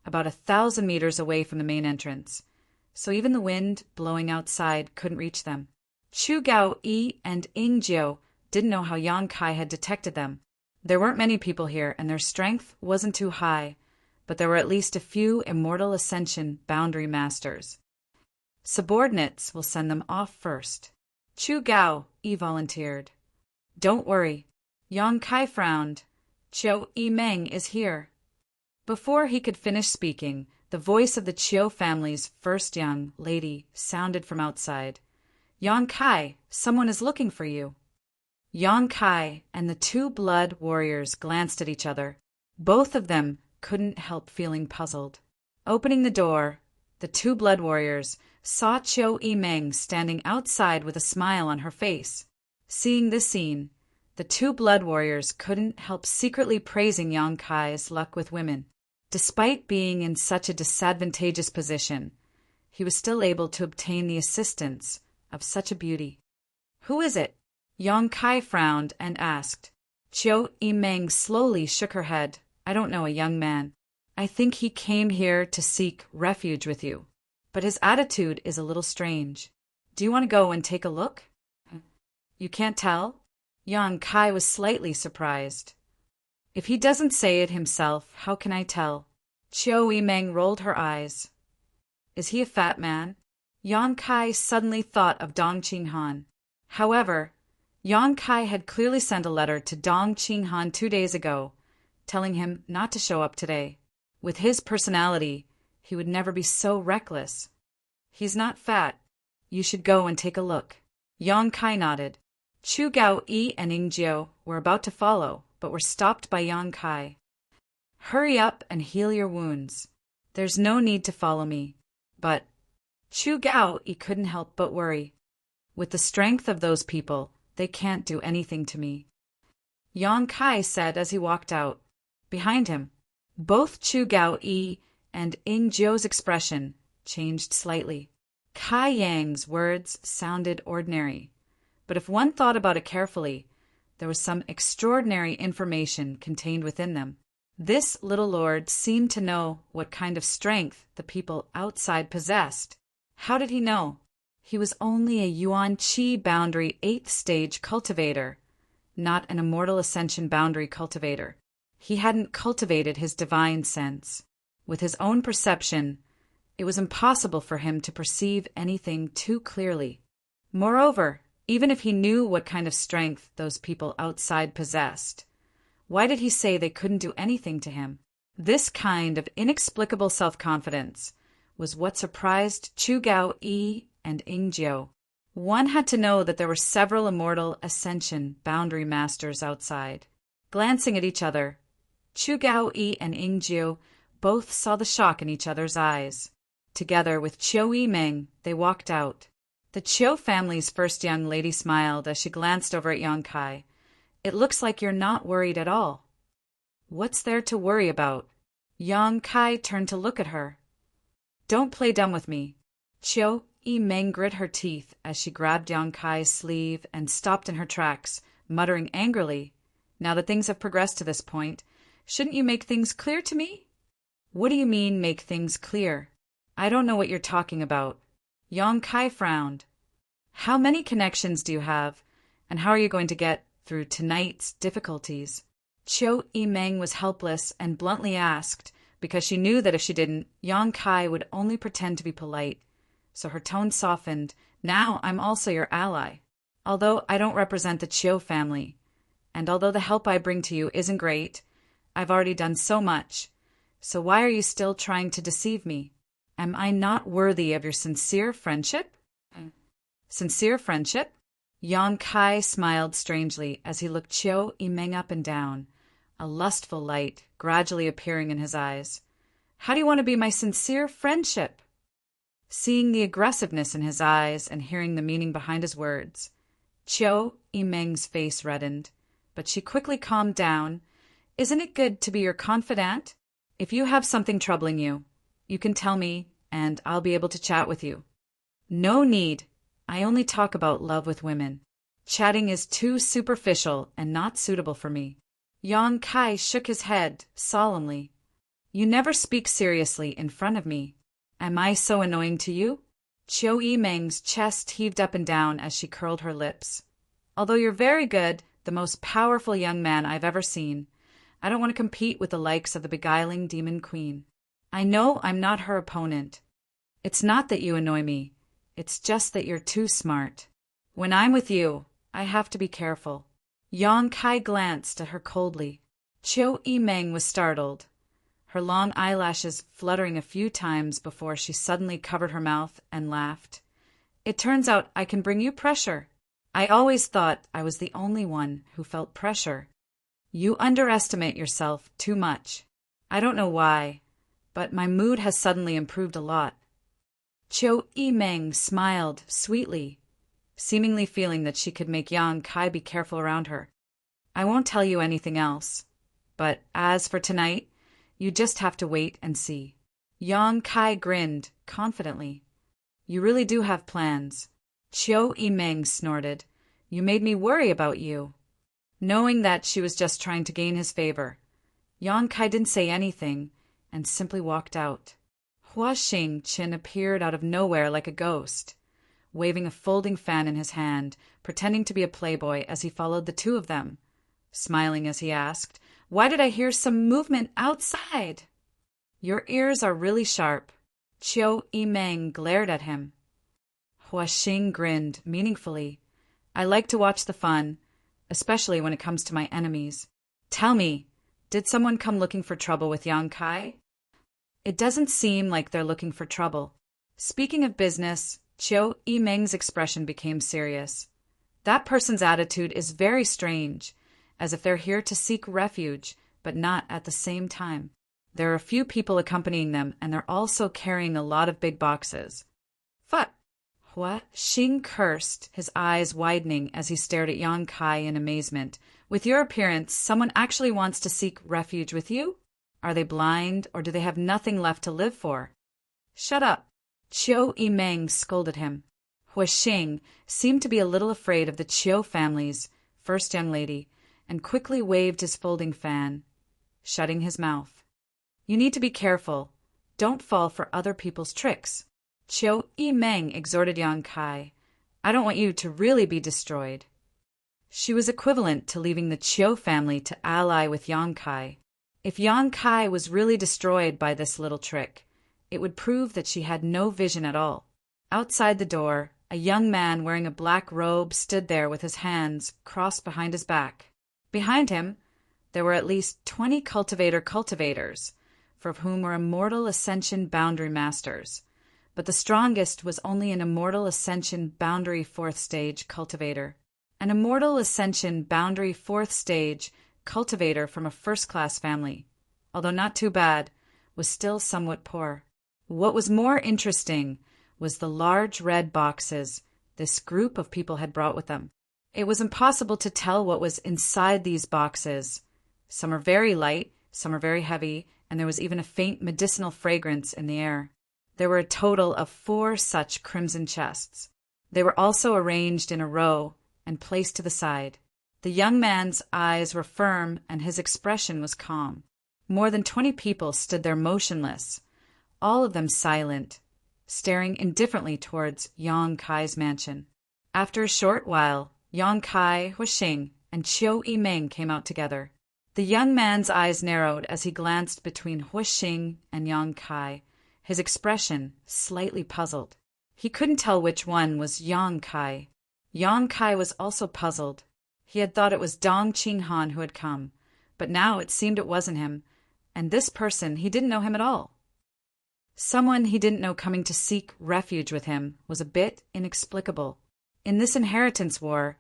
about 1,000 meters away from the main entrance, so even the wind blowing outside couldn't reach them. Chu Gao-yi and Ingzhou didn't know how Yang Kai had detected them. There weren't many people here, and their strength wasn't too high, but there were at least a few Immortal Ascension boundary masters. Subordinates will send them off first. Chu Gao-yi volunteered. Don't worry. Yang Kai frowned. Chiu Yimeng is here. Before he could finish speaking, the voice of the Chiu family's first young lady sounded from outside. Yang Kai, someone is looking for you. Yang Kai and the 2 blood warriors glanced at each other. Both of them couldn't help feeling puzzled. Opening the door, the 2 blood warriors saw Chiu Yimeng standing outside with a smile on her face. Seeing this scene, the 2 blood warriors couldn't help secretly praising Yang Kai's luck with women. Despite being in such a disadvantageous position, he was still able to obtain the assistance of such a beauty. Who is it? Yang Kai frowned and asked. Chiu Yimeng slowly shook her head. I don't know, a young man. I think he came here to seek refuge with you, but his attitude is a little strange. Do you want to go and take a look? You can't tell? Yang Kai was slightly surprised. If he doesn't say it himself, how can I tell? Chiu Yimeng rolled her eyes. Is he a fat man? Yang Kai suddenly thought of Dong Qinghan. However, Yang Kai had clearly sent a letter to Dong Qinghan 2 days ago, telling him not to show up today. With his personality, he would never be so reckless. He's not fat. You should go and take a look. Yang Kai nodded. Chu Gao-yi and Ingzhou were about to follow, but were stopped by Yang Kai. Hurry up and heal your wounds. There's no need to follow me. But Chu Gao-yi couldn't help but worry. With the strength of those people, they can't do anything to me," Yang Kai said as he walked out. Behind him, both Chu Gao-yi and Ing Jiu's expression changed slightly. Kai Yang's words sounded ordinary, but if one thought about it carefully, there was some extraordinary information contained within them. This little lord seemed to know what kind of strength the people outside possessed. How did he know? He was only a Yuan Qi boundary 8th stage cultivator, not an immortal ascension boundary cultivator. He hadn't cultivated his divine sense. With his own perception, it was impossible for him to perceive anything too clearly. Moreover, even if he knew what kind of strength those people outside possessed, why did he say they couldn't do anything to him? This kind of inexplicable self-confidence was what surprised Chu Gao-yi and Ing Jiu. One had to know that there were several immortal ascension boundary masters outside. Glancing at each other, Chu Gao-yi and Ing Jiu both saw the shock in each other's eyes. Together with Chiu Yimeng, they walked out. The Chiu family's first young lady smiled as she glanced over at Yang Kai. "It looks like you're not worried at all." "What's there to worry about?" Yang Kai turned to look at her. "Don't play dumb with me." Chiu Yimeng grit her teeth as she grabbed Yang Kai's sleeve and stopped in her tracks, muttering angrily, "Now that things have progressed to this point, shouldn't you make things clear to me?" "What do you mean, make things clear? I don't know what you're talking about." Yang Kai frowned. "How many connections do you have, and how are you going to get through tonight's difficulties?" Chiu Yimeng was helpless and bluntly asked, because she knew that if she didn't, Yang Kai would only pretend to be polite. So her tone softened. "Now I'm also your ally. Although I don't represent the Chiu family, and although the help I bring to you isn't great, I've already done so much. So why are you still trying to deceive me? Am I not worthy of your sincere friendship?" "Sincere friendship?" Yang Kai smiled strangely as he looked Chiu Yimeng up and down, a lustful light gradually appearing in his eyes. "How do you want to be my sincere friendship?" Seeing the aggressiveness in his eyes and hearing the meaning behind his words, Chiu Yimeng's face reddened, but she quickly calmed down. "Isn't it good to be your confidant? If you have something troubling you, you can tell me, and I'll be able to chat with you." "No need. I only talk about love with women. Chatting is too superficial and not suitable for me." Yang Kai shook his head solemnly. "You never speak seriously in front of me. Am I so annoying to you?" Chiu Yimeng's chest heaved up and down as she curled her lips. "Although you're very good, the most powerful young man I've ever seen, I don't want to compete with the likes of the beguiling demon queen. I know I'm not her opponent. It's not that you annoy me. It's just that you're too smart. When I'm with you, I have to be careful." Yang Kai glanced at her coldly. Chiu Yimeng was startled, her long eyelashes fluttering a few times before she suddenly covered her mouth and laughed. "It turns out I can bring you pressure. I always thought I was the only one who felt pressure. You underestimate yourself too much. I don't know why, but my mood has suddenly improved a lot." Chiu Yimeng smiled sweetly, seemingly feeling that she could make Yang Kai be careful around her. "I won't tell you anything else, but as for tonight, you just have to wait and see." Yang Kai grinned confidently. "You really do have plans." Chiu Yimeng snorted. "You made me worry about you." Knowing that she was just trying to gain his favor, Yang Kai didn't say anything and simply walked out. Hua Xing-chin appeared out of nowhere like a ghost, waving a folding fan in his hand, pretending to be a playboy as he followed the two of them. Smiling as he asked, "Why did I hear some movement outside?" "Your ears are really sharp." Chiu Yimeng glared at him. Hua Xing grinned meaningfully. "I like to watch the fun, especially when it comes to my enemies. Tell me, did someone come looking for trouble with Yang Kai?" "It doesn't seem like they're looking for trouble." Speaking of business, Chiu Yimeng's expression became serious. "That person's attitude is very strange, as if they're here to seek refuge, but not at the same time. There are a few people accompanying them, and they're also carrying a lot of big boxes." "What?" Hua Xing cursed, his eyes widening as he stared at Yang Kai in amazement. With your appearance, someone actually wants to seek refuge with you? Are they blind, or do they have nothing left to live for? Shut up. Chiu Yimeng scolded him. Hua Xing seemed to be a little afraid of the Chiu family's first young lady, and quickly waved his folding fan, shutting his mouth. You need to be careful. Don't fall for other people's tricks. Chiu Yimeng exhorted Yang Kai. I don't want you to really be destroyed. She was equivalent to leaving the Chiu family to ally with Yang Kai. If Yang Kai was really destroyed by this little trick, it would prove that she had no vision at all. Outside the door, a young man wearing a black robe stood there with his hands crossed behind his back. Behind him, there were at least 20 cultivators, for whom were immortal ascension boundary masters. But the strongest was only an immortal ascension boundary 4th stage cultivator. An immortal ascension boundary 4th stage cultivator from a first-class family, although not too bad, was still somewhat poor. What was more interesting was the large red boxes this group of people had brought with them. It was impossible to tell what was inside these boxes. Some are very light, some are very heavy, and there was even a faint medicinal fragrance in the air. There were a total of 4 such crimson chests. They were also arranged in a row and placed to the side. The young man's eyes were firm and his expression was calm. More than 20 people stood there motionless, all of them silent, staring indifferently towards Yang Kai's mansion. After a short while, Yang Kai, Hua Xing, and Chiu Yimeng came out together. The young man's eyes narrowed as he glanced between Hua Xing and Yang Kai, his expression slightly puzzled. He couldn't tell which one was Yang Kai. Yang Kai was also puzzled. He had thought it was Dong Qinghan who had come, but now it seemed it wasn't him, and this person, he didn't know him at all. Someone he didn't know coming to seek refuge with him was a bit inexplicable. In this inheritance war,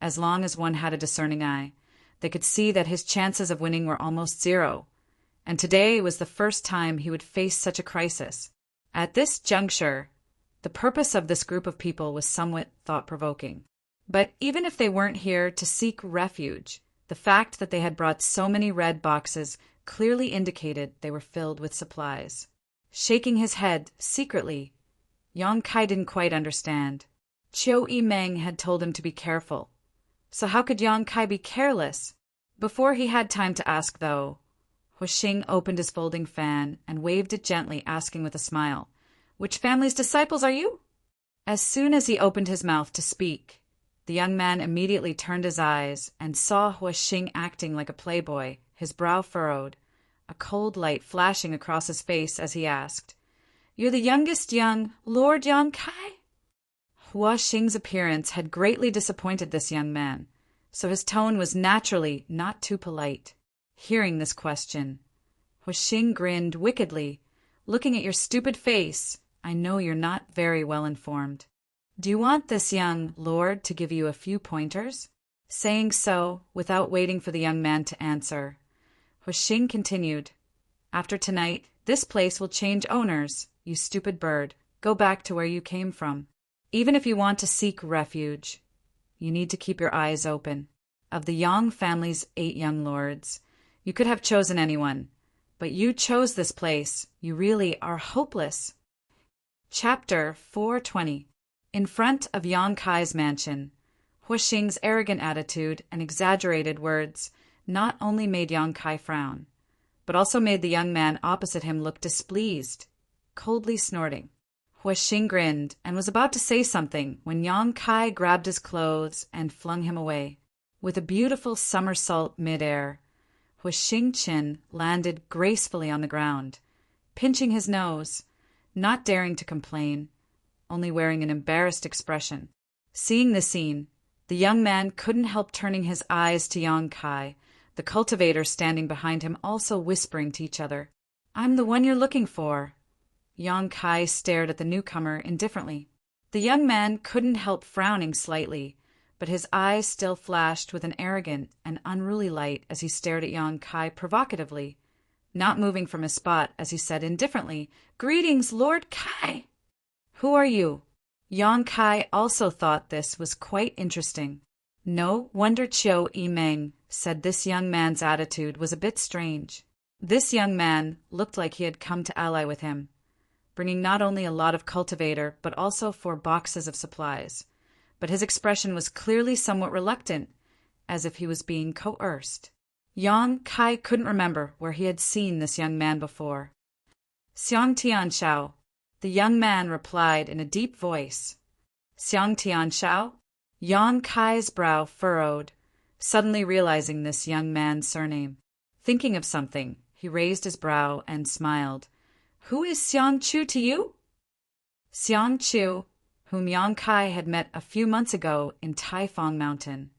as long as one had a discerning eye, they could see that his chances of winning were almost 0, and today was the first time he would face such a crisis. At this juncture, the purpose of this group of people was somewhat thought-provoking. But even if they weren't here to seek refuge, the fact that they had brought so many red boxes clearly indicated they were filled with supplies. Shaking his head secretly, Yang Kai didn't quite understand. Chiu Yimeng had told him to be careful. So how could Yang Kai be careless? Before he had time to ask, though, Hua Xing opened his folding fan and waved it gently, asking with a smile, "Which family's disciples are you?" As soon as he opened his mouth to speak, the young man immediately turned his eyes and saw Hua Xing acting like a playboy, his brow furrowed, a cold light flashing across his face as he asked, "You're the youngest young Lord Yang Kai?" Hua Xing's appearance had greatly disappointed this young man, so his tone was naturally not too polite. Hearing this question, Hua Xing grinned wickedly. "Looking at your stupid face, I know you're not very well informed. Do you want this young lord to give you a few pointers?" Saying so, without waiting for the young man to answer, Hua Xing continued, "After tonight, this place will change owners, you stupid bird. Go back to where you came from. Even if you want to seek refuge, you need to keep your eyes open. Of the Yang family's 8 young lords, you could have chosen anyone, but you chose this place. You really are hopeless." Chapter 420. In front of Yang Kai's mansion, Hua Xing's arrogant attitude and exaggerated words not only made Yang Kai frown, but also made the young man opposite him look displeased, coldly snorting. Hua Xing grinned and was about to say something when Yang Kai grabbed his clothes and flung him away. With a beautiful somersault mid-air, Hua Xing Qin landed gracefully on the ground, pinching his nose, not daring to complain, only wearing an embarrassed expression. Seeing the scene, the young man couldn't help turning his eyes to Yang Kai, the cultivators standing behind him also whispering to each other. "I'm the one you're looking for." Yang Kai stared at the newcomer indifferently. The young man couldn't help frowning slightly, but his eyes still flashed with an arrogant and unruly light as he stared at Yang Kai provocatively, not moving from his spot as he said indifferently, "Greetings, Lord Kai." "Who are you?" Yang Kai also thought this was quite interesting. No wonder Chiu Yimeng said this young man's attitude was a bit strange. This young man looked like he had come to ally with him, bringing not only a lot of cultivator but also 4 boxes of supplies. But his expression was clearly somewhat reluctant, as if he was being coerced. Yang Kai couldn't remember where he had seen this young man before. Xiang Tianshao, the young man replied in a deep voice. Xiang Tianshao? Yang Kai's brow furrowed, suddenly realizing this young man's surname. Thinking of something, he raised his brow and smiled. Who is Xiang Chu to you? Xiang Chu, whom Yang Kai had met a few months ago in Taifang Mountain,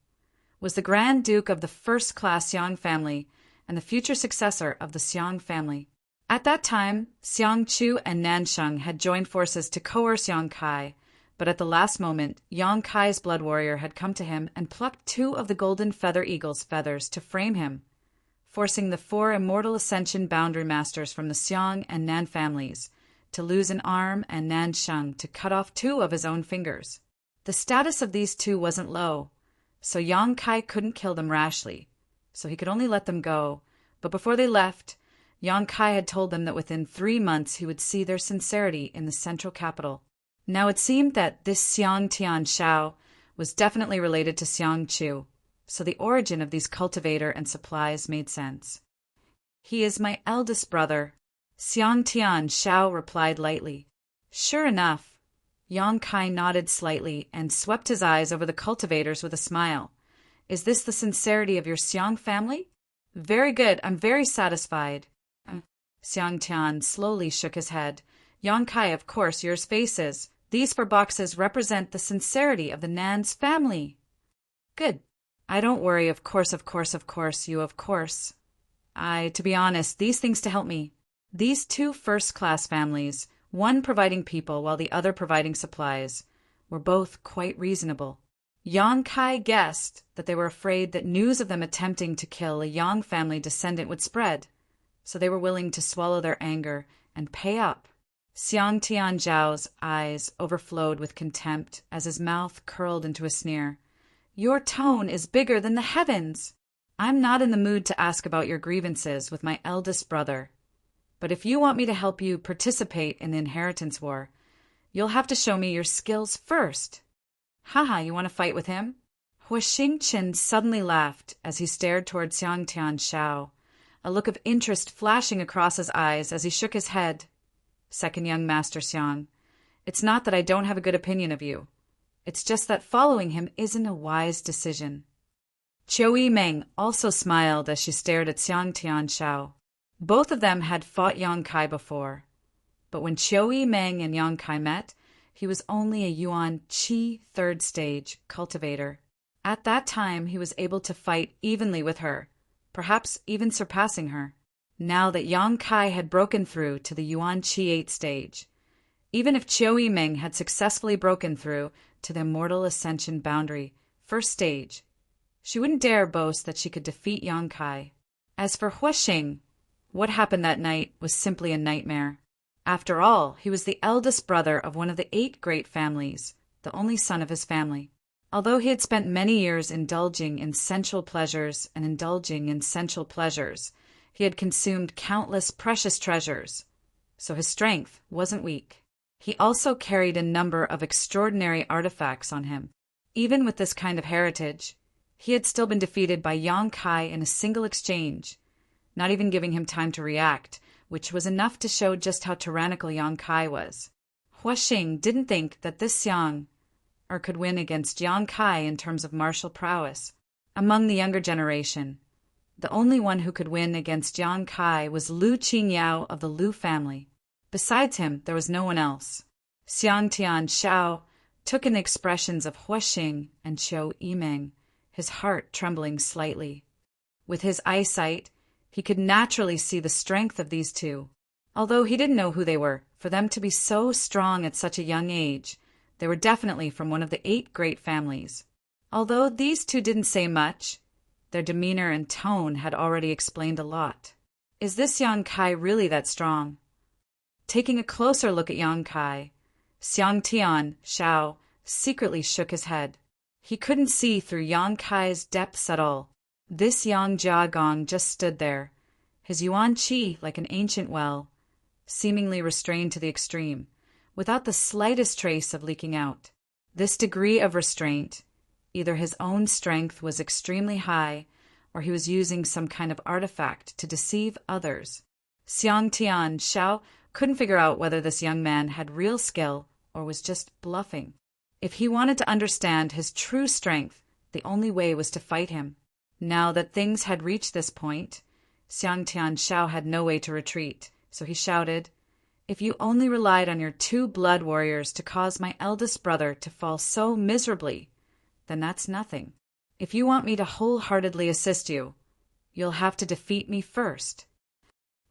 was the Grand Duke of the first-class Xiang family and the future successor of the Xiang family. At that time, Xiang Chu and Nansheng had joined forces to coerce Yang Kai, but at the last moment, Yang Kai's blood warrior had come to him and plucked 2 of the golden feather eagle's feathers to frame him, forcing the 4 immortal ascension boundary masters from the Xiang and Nan families to lose an arm and Nansheng to cut off 2 of his own fingers. The status of these 2 wasn't low, so Yang Kai couldn't kill them rashly, so he could only let them go. But before they left, Yang Kai had told them that within 3 months he would see their sincerity in the central capital. Now it seemed that this Xiang Tianshao was definitely related to Xiang Chu, so the origin of these cultivator and supplies made sense. He is my eldest brother, Xiang Tianshao replied lightly. Sure enough, Yang Kai nodded slightly and swept his eyes over the cultivators with a smile. Is this the sincerity of your Xiang family? Very good, I'm very satisfied. Xiang Tian slowly shook his head. Yang Kai, of course, yours faces. These 4 boxes represent the sincerity of the Nan's family. Good. I don't worry, of course, you of course. To be honest, these things to help me. These 2 first-class families, one providing people while the other providing supplies, were both quite reasonable. Yang Kai guessed that they were afraid that news of them attempting to kill a Yang family descendant would spread, so they were willing to swallow their anger and pay up. Xiang Tianzhao's eyes overflowed with contempt as his mouth curled into a sneer. Your tone is bigger than the heavens. I'm not in the mood to ask about your grievances with my eldest brother. But if you want me to help you participate in the inheritance war, you'll have to show me your skills first. Haha, you want to fight with him? Hua Xingchen suddenly laughed as he stared toward Xiang Tianshao, a look of interest flashing across his eyes as he shook his head. Second young Master Xiang, it's not that I don't have a good opinion of you. It's just that following him isn't a wise decision. Chiu Yimeng also smiled as she stared at Xiang Tianshao. Both of them had fought Yang Kai before, but when Chiu Yimeng and Yang Kai met, he was only a Yuan Qi 3rd stage cultivator. At that time, he was able to fight evenly with her, perhaps even surpassing her. Now that Yang Kai had broken through to the Yuan Qi 8th stage, even if Chiu Yimeng had successfully broken through to the Immortal Ascension Boundary 1st stage, she wouldn't dare boast that she could defeat Yang Kai. As for Hua Xing, what happened that night was simply a nightmare. After all, he was the eldest brother of one of the 8 great families, the only son of his family. Although he had spent many years indulging in sensual pleasures, he had consumed countless precious treasures, so his strength wasn't weak. He also carried a number of extraordinary artifacts on him. Even with this kind of heritage, he had still been defeated by Yang Kai in a single exchange, not even giving him time to react, which was enough to show just how tyrannical Yang Kai was. Hua Xing didn't think that this Xiang could win against Yang Kai in terms of martial prowess. Among the younger generation, the only one who could win against Yang Kai was Lu Qingyao of the Lu family. Besides him, there was no one else. Xiang Tianshao took in the expressions of Hua Xing and Chiu Yimeng, his heart trembling slightly. With his eyesight, he could naturally see the strength of these 2. Although he didn't know who they were, for them to be so strong at such a young age, they were definitely from one of the 8 great families. Although these 2 didn't say much, their demeanor and tone had already explained a lot. Is this Yang Kai really that strong? Taking a closer look at Yang Kai, Xiang Tian Shao secretly shook his head. He couldn't see through Yang Kai's depths at all. This Yang Jiagong just stood there, his yuan qi like an ancient well, seemingly restrained to the extreme, without the slightest trace of leaking out. This degree of restraint, either his own strength was extremely high, or he was using some kind of artifact to deceive others. Xiang Tian Shao couldn't figure out whether this young man had real skill or was just bluffing. If he wanted to understand his true strength, the only way was to fight him. Now that things had reached this point, Xiang Tian Shao had no way to retreat, so he shouted, "If you only relied on your 2 blood warriors to cause my eldest brother to fall so miserably, then that's nothing. If you want me to wholeheartedly assist you, you'll have to defeat me first."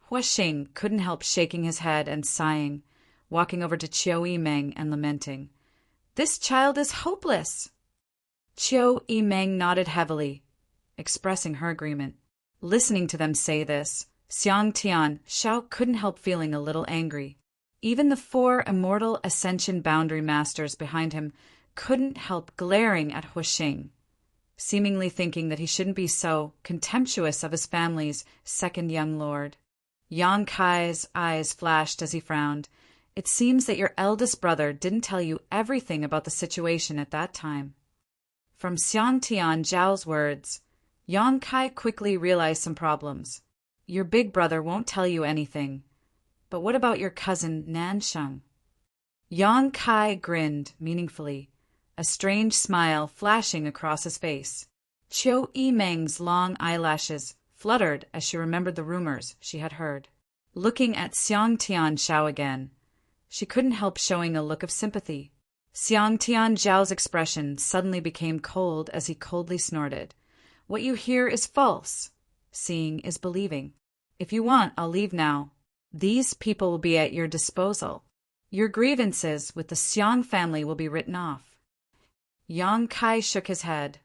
Huashing couldn't help shaking his head and sighing, walking over to Qiu Yimeng and lamenting, "This child is hopeless." Qiu Yimeng nodded heavily, expressing her agreement. Listening to them say this, Xiang Tian Shao couldn't help feeling a little angry. Even the 4 immortal Ascension Boundary Masters behind him couldn't help glaring at Huashing, seemingly thinking that he shouldn't be so contemptuous of his family's second young lord. Yang Kai's eyes flashed as he frowned. "It seems that your eldest brother didn't tell you everything about the situation at that time." From Xiang Tian Zhao's words, Yang Kai quickly realized some problems. "Your big brother won't tell you anything. But what about your cousin Nansheng?" Yang Kai grinned meaningfully, a strange smile flashing across his face. Qiu Yimeng's long eyelashes fluttered as she remembered the rumors she had heard. Looking at Xiang Tian Shao again, she couldn't help showing a look of sympathy. Xiang Tian Zhao's expression suddenly became cold as he coldly snorted. "What you hear is false. Seeing is believing. If you want, I'll leave now. These people will be at your disposal. Your grievances with the Xiang family will be written off." Yang Kai shook his head.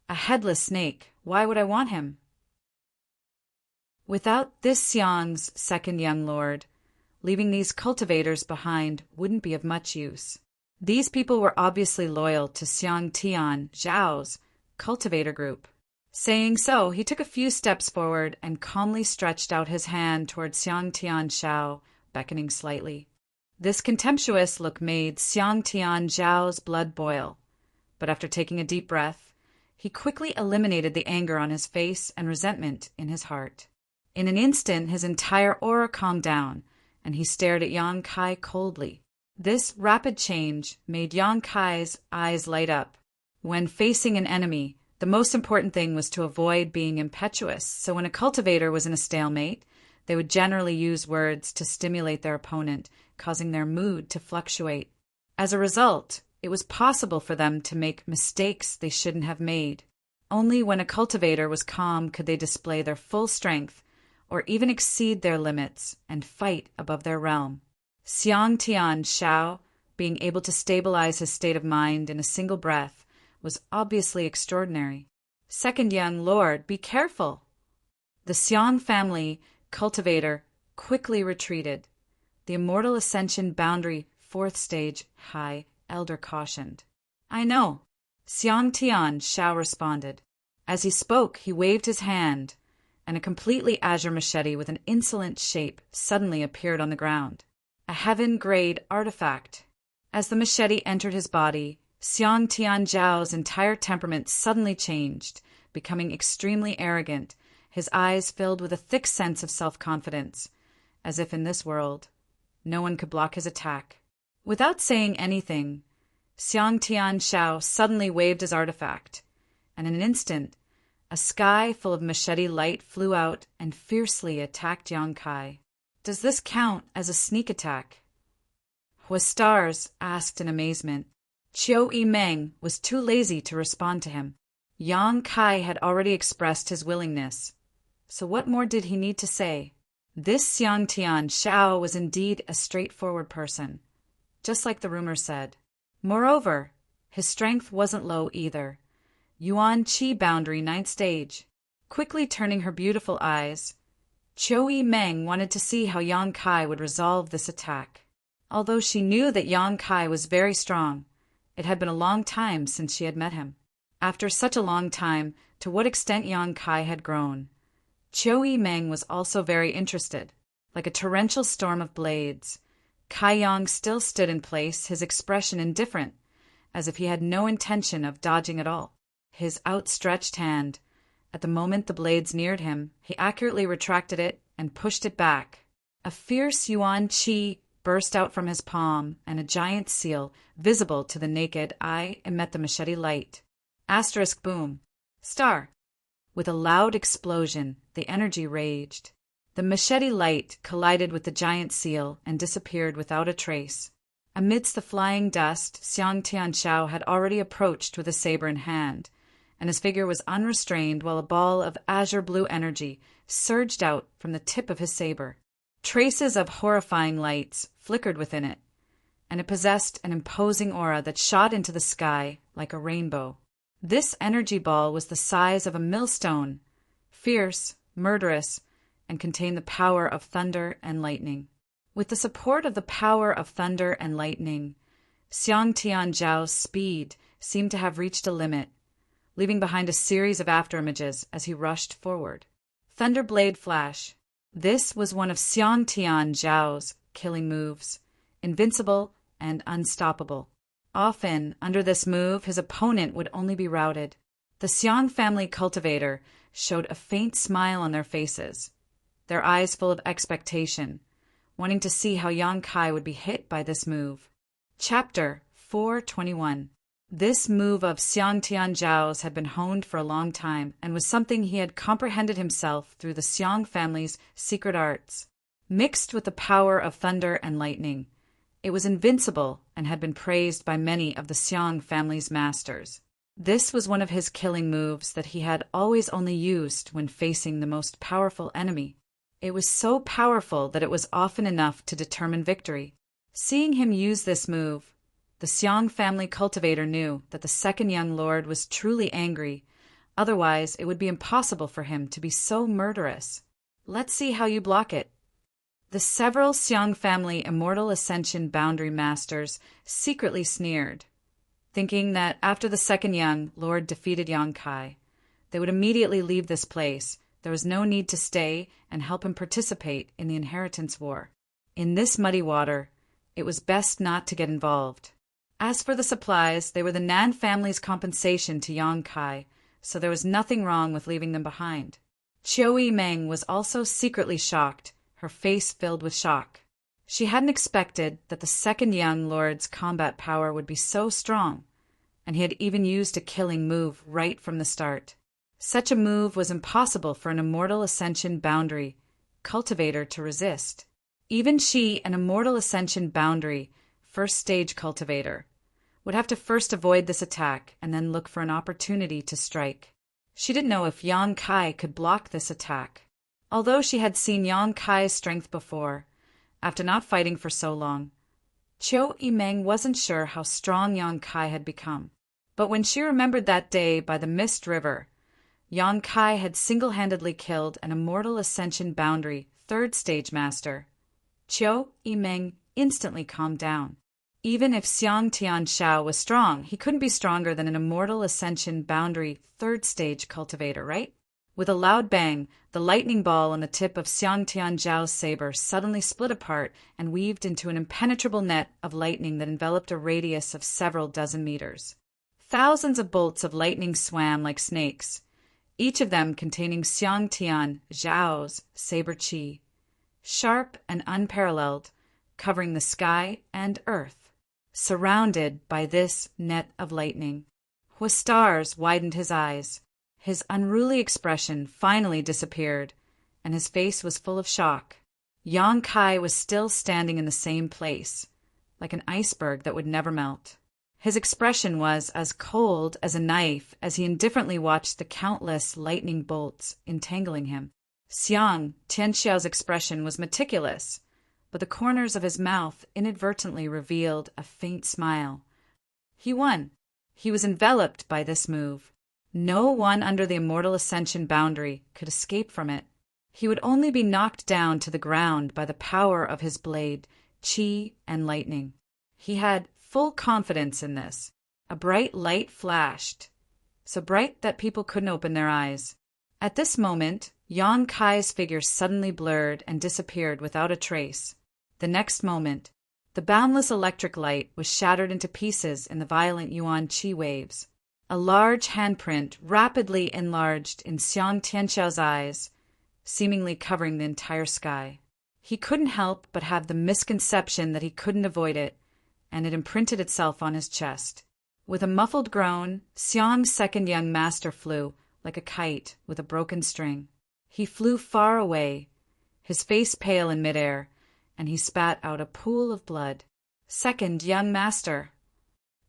"A headless snake. Why would I want him?" Without this Xiang's second young lord, leaving these cultivators behind wouldn't be of much use. These people were obviously loyal to Xiang Tian Zhao's cultivator group. Saying so, he took a few steps forward and calmly stretched out his hand toward Xiang Tian Shao, beckoning slightly. This contemptuous look made Xiang Tian Zhao's blood boil, but after taking a deep breath, he quickly eliminated the anger on his face and resentment in his heart. In an instant, his entire aura calmed down, and he stared at Yang Kai coldly. This rapid change made Yang Kai's eyes light up. When facing an enemy, the most important thing was to avoid being impetuous, so when a cultivator was in a stalemate, they would generally use words to stimulate their opponent, causing their mood to fluctuate. As a result, it was possible for them to make mistakes they shouldn't have made. Only when a cultivator was calm could they display their full strength, or even exceed their limits and fight above their realm. Xiang Tian Shao, being able to stabilize his state of mind in a single breath, was obviously extraordinary. "Second young lord, be careful!" The Xiang family cultivator quickly retreated. The immortal ascension boundary 4th stage high elder cautioned. "I know," Xiang Tian Shao responded. As he spoke, he waved his hand, and a completely azure machete with an insolent shape suddenly appeared on the ground. A heaven-grade artifact. As the machete entered his body, Xiang Tian Zhao's entire temperament suddenly changed, becoming extremely arrogant, his eyes filled with a thick sense of self-confidence, as if in this world, no one could block his attack. Without saying anything, Xiang Tian Shao suddenly waved his artifact, and in an instant, a sky full of machete light flew out and fiercely attacked Yang Kai. "Does this count as a sneak attack?" Huastars asked in amazement. Qiu Yimeng was too lazy to respond to him. Yang Kai had already expressed his willingness, so what more did he need to say? This Xiang Tian Shao was indeed a straightforward person, just like the rumors said. Moreover, his strength wasn't low either. Yuan Qi boundary 9th stage. Quickly turning her beautiful eyes, Qiu Yimeng wanted to see how Yang Kai would resolve this attack. Although she knew that Yang Kai was very strong, it had been a long time since she had met him. After such a long time, to what extent Yang Kai had grown. Qiu Yimeng was also very interested. Like a torrential storm of blades, Kai Yang still stood in place, his expression indifferent, as if he had no intention of dodging at all. His outstretched hand, at the moment the blades neared him, he accurately retracted it and pushed it back. A fierce yuan qi burst out from his palm, and a giant seal, visible to the naked eye, met the machete light. Asterisk boom. Star. With a loud explosion, the energy raged. The machete light collided with the giant seal and disappeared without a trace. Amidst the flying dust, Xiang Tianxiao had already approached with a saber in hand, and his figure was unrestrained while a ball of azure-blue energy surged out from the tip of his saber. Traces of horrifying lights flickered within it, and it possessed an imposing aura that shot into the sky like a rainbow. This energy ball was the size of a millstone, fierce, murderous, and contained the power of thunder and lightning. With the support of the power of thunder and lightning, Xiang Tianzhao's speed seemed to have reached a limit, leaving behind a series of afterimages as he rushed forward. Thunderblade Flash. This was one of Xiang Tianzhao's killing moves, invincible and unstoppable. Often, under this move, his opponent would only be routed. The Xiang family cultivator showed a faint smile on their faces, their eyes full of expectation, wanting to see how Yang Kai would be hit by this move. Chapter 421. This move of Xiang Tianzhao's had been honed for a long time and was something he had comprehended himself through the Xiang family's secret arts. Mixed with the power of thunder and lightning, it was invincible and had been praised by many of the Xiang family's masters. This was one of his killing moves that he had always only used when facing the most powerful enemy. It was so powerful that it was often enough to determine victory. Seeing him use this move, the Xiang family cultivator knew that the second young lord was truly angry, otherwise it would be impossible for him to be so murderous. Let's see how you block it. The several Xiang family Immortal Ascension Boundary Masters secretly sneered, thinking that after the second young lord defeated Yang Kai, they would immediately leave this place. There was no need to stay and help him participate in the inheritance war. In this muddy water, it was best not to get involved. As for the supplies, they were the Nan family's compensation to Yang Kai, so there was nothing wrong with leaving them behind. Qiu Yimeng was also secretly shocked, her face filled with shock. She hadn't expected that the second young lord's combat power would be so strong, and he had even used a killing move right from the start. Such a move was impossible for an Immortal Ascension Boundary cultivator to resist. Even she, an Immortal Ascension Boundary first stage cultivator, would have to first avoid this attack and then look for an opportunity to strike. She didn't know if Yang Kai could block this attack. Although she had seen Yang Kai's strength before, after not fighting for so long, Qiu Yimeng wasn't sure how strong Yang Kai had become. But when she remembered that day by the Mist River, Yang Kai had single-handedly killed an Immortal Ascension Boundary third stage master, Qiu Yimeng instantly calmed down. Even if Xiang Tianxiao was strong, he couldn't be stronger than an Immortal Ascension Boundary third stage cultivator, right? With a loud bang, the lightning ball on the tip of Xiang Tianzhao's saber suddenly split apart and weaved into an impenetrable net of lightning that enveloped a radius of several dozen meters. Thousands of bolts of lightning swam like snakes, each of them containing Xiang Tianzhao's saber qi, sharp and unparalleled, covering the sky and earth. Surrounded by this net of lightning, Huastar's widened his eyes. His unruly expression finally disappeared, and his face was full of shock. Yang Kai was still standing in the same place, like an iceberg that would never melt. His expression was as cold as a knife as he indifferently watched the countless lightning bolts entangling him. Xiang Tianxiao's expression was meticulous, but the corners of his mouth inadvertently revealed a faint smile. He won. He was enveloped by this move. No one under the Immortal Ascension Boundary could escape from it. He would only be knocked down to the ground by the power of his blade, qi, and lightning. He had full confidence in this. A bright light flashed, so bright that people couldn't open their eyes. At this moment, Yang Kai's figure suddenly blurred and disappeared without a trace. The next moment, the boundless electric light was shattered into pieces in the violent yuan qi waves. A large handprint rapidly enlarged in Xiang Tianxiao's eyes, seemingly covering the entire sky. He couldn't help but have the misconception that he couldn't avoid it, and it imprinted itself on his chest. With a muffled groan, Xiang's second young master flew, like a kite with a broken string. He flew far away, his face pale in midair, and he spat out a pool of blood. Second young master.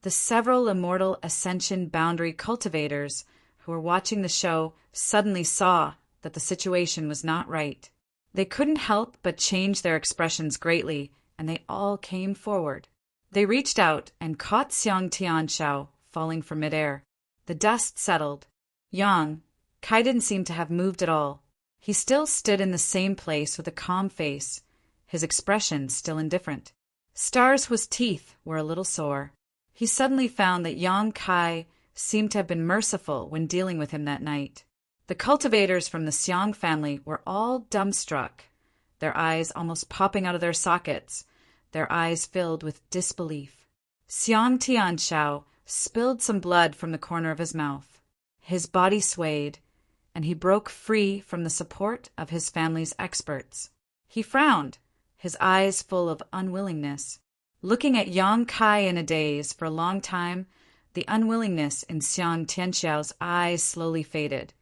The several immortal ascension boundary cultivators who were watching the show suddenly saw that the situation was not right. They couldn't help but change their expressions greatly, and they all came forward. They reached out and caught Xiang Tianxiao falling from midair. The dust settled. Yang Kai didn't seem to have moved at all. He still stood in the same place with a calm face, his expression still indifferent. Stars' teeth were a little sore. He suddenly found that Yang Kai seemed to have been merciful when dealing with him that night. The cultivators from the Xiang family were all dumbstruck, their eyes almost popping out of their sockets, their eyes filled with disbelief. Xiang Tianxiao spilled some blood from the corner of his mouth. His body swayed, and he broke free from the support of his family's experts. He frowned, his eyes full of unwillingness. Looking at Yang Kai in a daze for a long time, the unwillingness in Xiang Tianxiao's eyes slowly faded,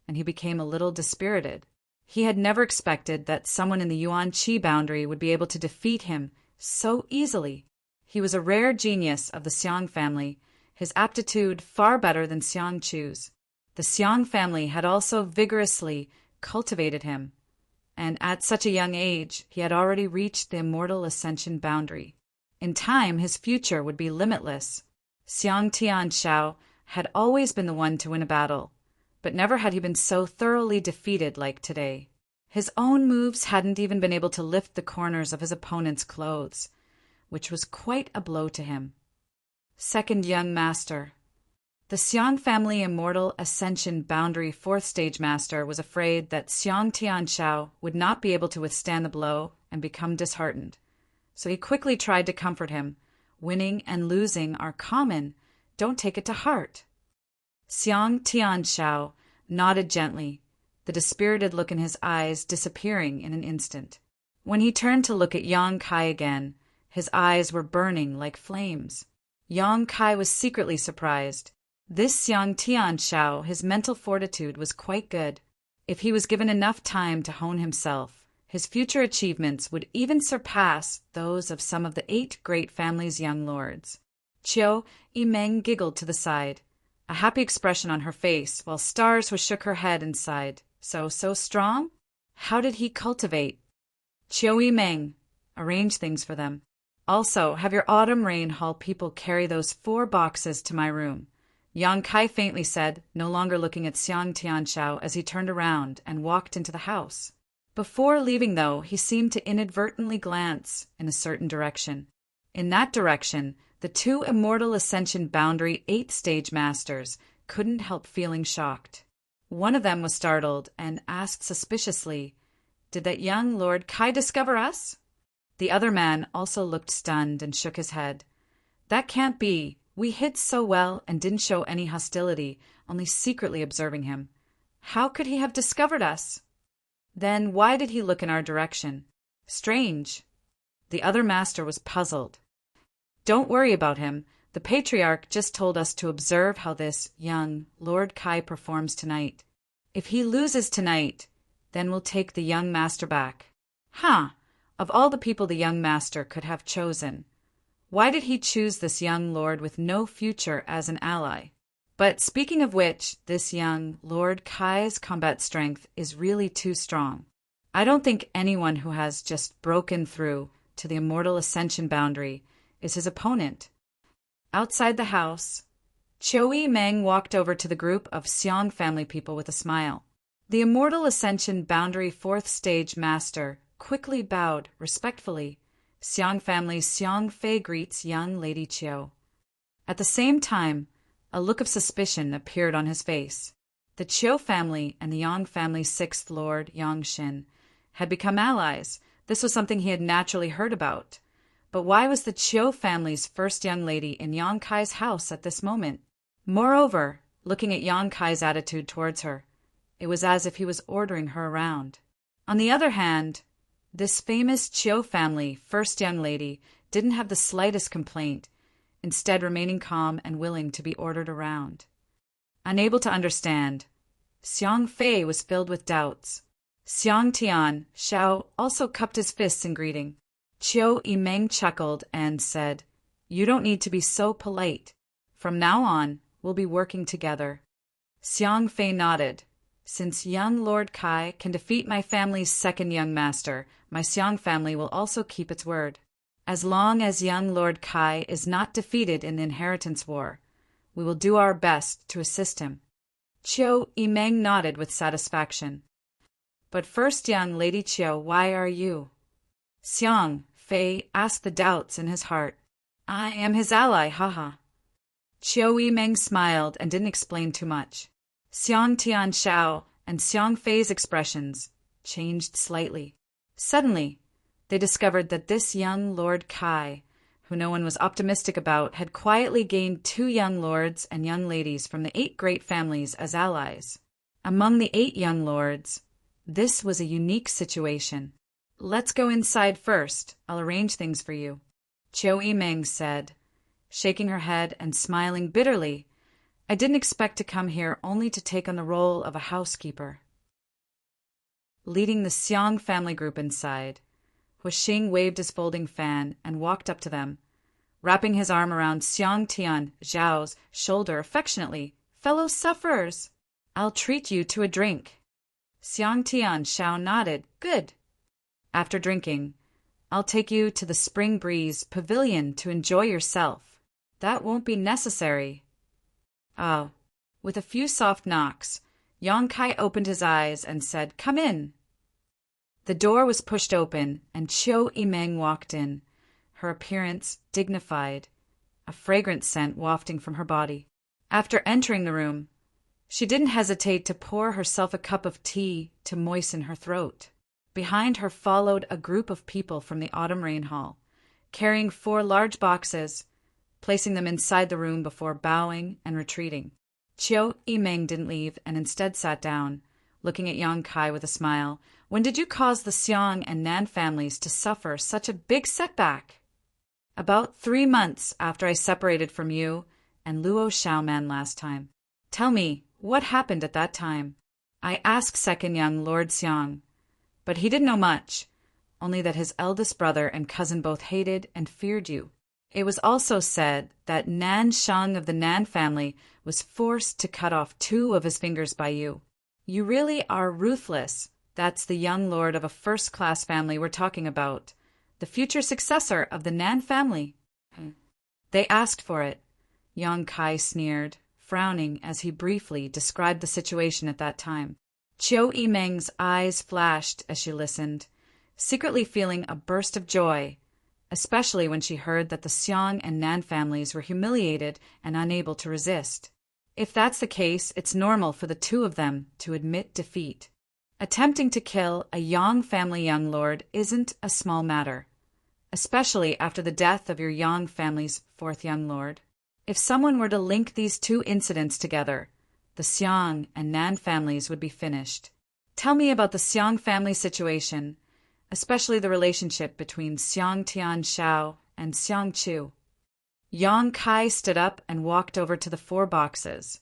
and he became a little dispirited. He had never expected that someone in the yuan qi boundary would be able to defeat him so easily. He was a rare genius of the Xiang family, his aptitude far better than Xiang Chu's. The Xiang family had also vigorously cultivated him, and at such a young age he had already reached the immortal ascension boundary. In time his future would be limitless. Xiang Tianxiao had always been the one to win a battle, but never had he been so thoroughly defeated like today. His own moves hadn't even been able to lift the corners of his opponent's clothes, which was quite a blow to him. Second young master. The Xiang family immortal ascension boundary fourth stage master was afraid that Xiang Tianxiao would not be able to withstand the blow and become disheartened. So he quickly tried to comfort him. Winning and losing are common. Don't take it to heart. Xiang Tianxiao nodded gently, the dispirited look in his eyes disappearing in an instant. When he turned to look at Yang Kai again, his eyes were burning like flames. Yang Kai was secretly surprised. This Xiang Tianxiao, his mental fortitude was quite good. If he was given enough time to hone himself, his future achievements would even surpass those of some of the 8 great families' young lords. Qiu Yimeng giggled to the side, a happy expression on her face, while Stars shook her head and sighed. So strong? How did he cultivate? Qiu Yimeng, arrange things for them. Also, have your autumn rain hall people carry those 4 boxes to my room. Yang Kai faintly said, no longer looking at Xiang Tianxiao as he turned around and walked into the house. Before leaving, though, he seemed to inadvertently glance in a certain direction. In that direction, the 2 immortal ascension boundary 8th stage masters couldn't help feeling shocked. One of them was startled and asked suspiciously, "Did that young Lord Kai discover us?" The other man also looked stunned and shook his head. "That can't be. We hid so well and didn't show any hostility, only secretly observing him. How could he have discovered us? Then why did he look in our direction? Strange." The other master was puzzled. "Don't worry about him. The patriarch just told us to observe how this young Lord Kai performs tonight. If he loses tonight, then we'll take the young master back." Huh! Of all the people the young master could have chosen, why did he choose this young lord with no future as an ally? But speaking of which, this young Lord Kai's combat strength is really too strong. I don't think anyone who has just broken through to the immortal ascension boundary is his opponent. Outside the house, Qiu Yimeng walked over to the group of Xiang family people with a smile. The immortal ascension boundary 4th stage master quickly bowed respectfully, Xiang family's Xiang Fei greets young Lady Chiu. At the same time, a look of suspicion appeared on his face. The Chiu family and the Yang family's sixth lord, Yang Xin, had become allies. This was something he had naturally heard about. But why was the Chiu family's first young lady in Yang Kai's house at this moment? Moreover, looking at Yang Kai's attitude towards her, it was as if he was ordering her around. On the other hand, this famous Chiu family first young lady didn't have the slightest complaint, instead remaining calm and willing to be ordered around. Unable to understand, Xiang Fei was filled with doubts. Xiang Tian Shao also cupped his fists in greeting. Chiu Yimeng chuckled and said, "You don't need to be so polite. From now on, we'll be working together." Xiang Fei nodded. "Since young Lord Kai can defeat my family's second young master, my Xiang family will also keep its word. As long as young Lord Kai is not defeated in the inheritance war, we will do our best to assist him." Chiu Yimeng nodded with satisfaction. "But first, young Lady Chiu, why are you?" Xiang Fei asked the doubts in his heart. "I am his ally, haha." Chiu Yimeng smiled and didn't explain too much. Xiang Tian Shao and Xiang Fei's expressions changed slightly. Suddenly, they discovered that this young Lord Kai, who no one was optimistic about, had quietly gained 2 young lords and young ladies from the 8 great families as allies. Among the 8 young lords, this was a unique situation. "Let's go inside first. I'll arrange things for you," Chiu Yimeng said, shaking her head and smiling bitterly. "I didn't expect to come here only to take on the role of a housekeeper." Leading the Xiang family group inside, Huixing waved his folding fan and walked up to them, wrapping his arm around Xiang Tian Zhao's shoulder affectionately. "Fellow sufferers, I'll treat you to a drink." Xiang Tian Shao nodded. "Good. After drinking, I'll take you to the Spring Breeze Pavilion to enjoy yourself." "That won't be necessary." Oh. With a few soft knocks, Yang Kai opened his eyes and said, "Come in." The door was pushed open, and Chiu Yimeng walked in, her appearance dignified, a fragrant scent wafting from her body. After entering the room, she didn't hesitate to pour herself a cup of tea to moisten her throat. Behind her followed a group of people from the Autumn Rain Hall, carrying 4 large boxes, placing them inside the room before bowing and retreating. Chiu Yimeng didn't leave and instead sat down, looking at Yang Kai with a smile. "When did you cause the Xiang and Nan families to suffer such a big setback?" "About 3 months after I separated from you and Luo Xiaoman last time." "Tell me, what happened at that time?" "I asked second young Lord Xiang, but he didn't know much, only that his eldest brother and cousin both hated and feared you. It was also said that Nan Shang of the Nan family was forced to cut off 2 of his fingers by you. You really are ruthless. That's the young lord of a first-class family we're talking about, the future successor of the Nan family." "They asked for it," Yang Kai sneered, frowning as he briefly described the situation at that time. Chiu Yimeng's eyes flashed as she listened, secretly feeling a burst of joy, especially when she heard that the Xiang and Nan families were humiliated and unable to resist. If that's the case, it's normal for the 2 of them to admit defeat. Attempting to kill a Yang family young lord isn't a small matter, especially after the death of your Yang family's 4th young lord. If someone were to link these 2 incidents together, the Xiang and Nan families would be finished. Tell me about the Xiang family situation, especially the relationship between Xiang Tian Shao and Xiang Chu. Yang Kai stood up and walked over to the 4 boxes,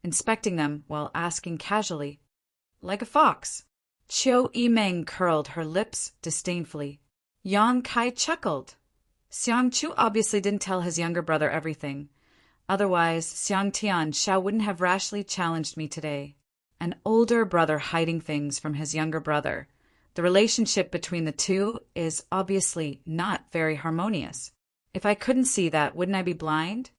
inspecting them while asking casually, "Like a fox?" Chiu Yimeng curled her lips disdainfully. Yang Kai chuckled. Xiang Chu obviously didn't tell his younger brother everything. Otherwise, Xiang Tian Shao wouldn't have rashly challenged me today. An older brother hiding things from his younger brother. The relationship between the 2 is obviously not very harmonious. If I couldn't see that, wouldn't I be blind?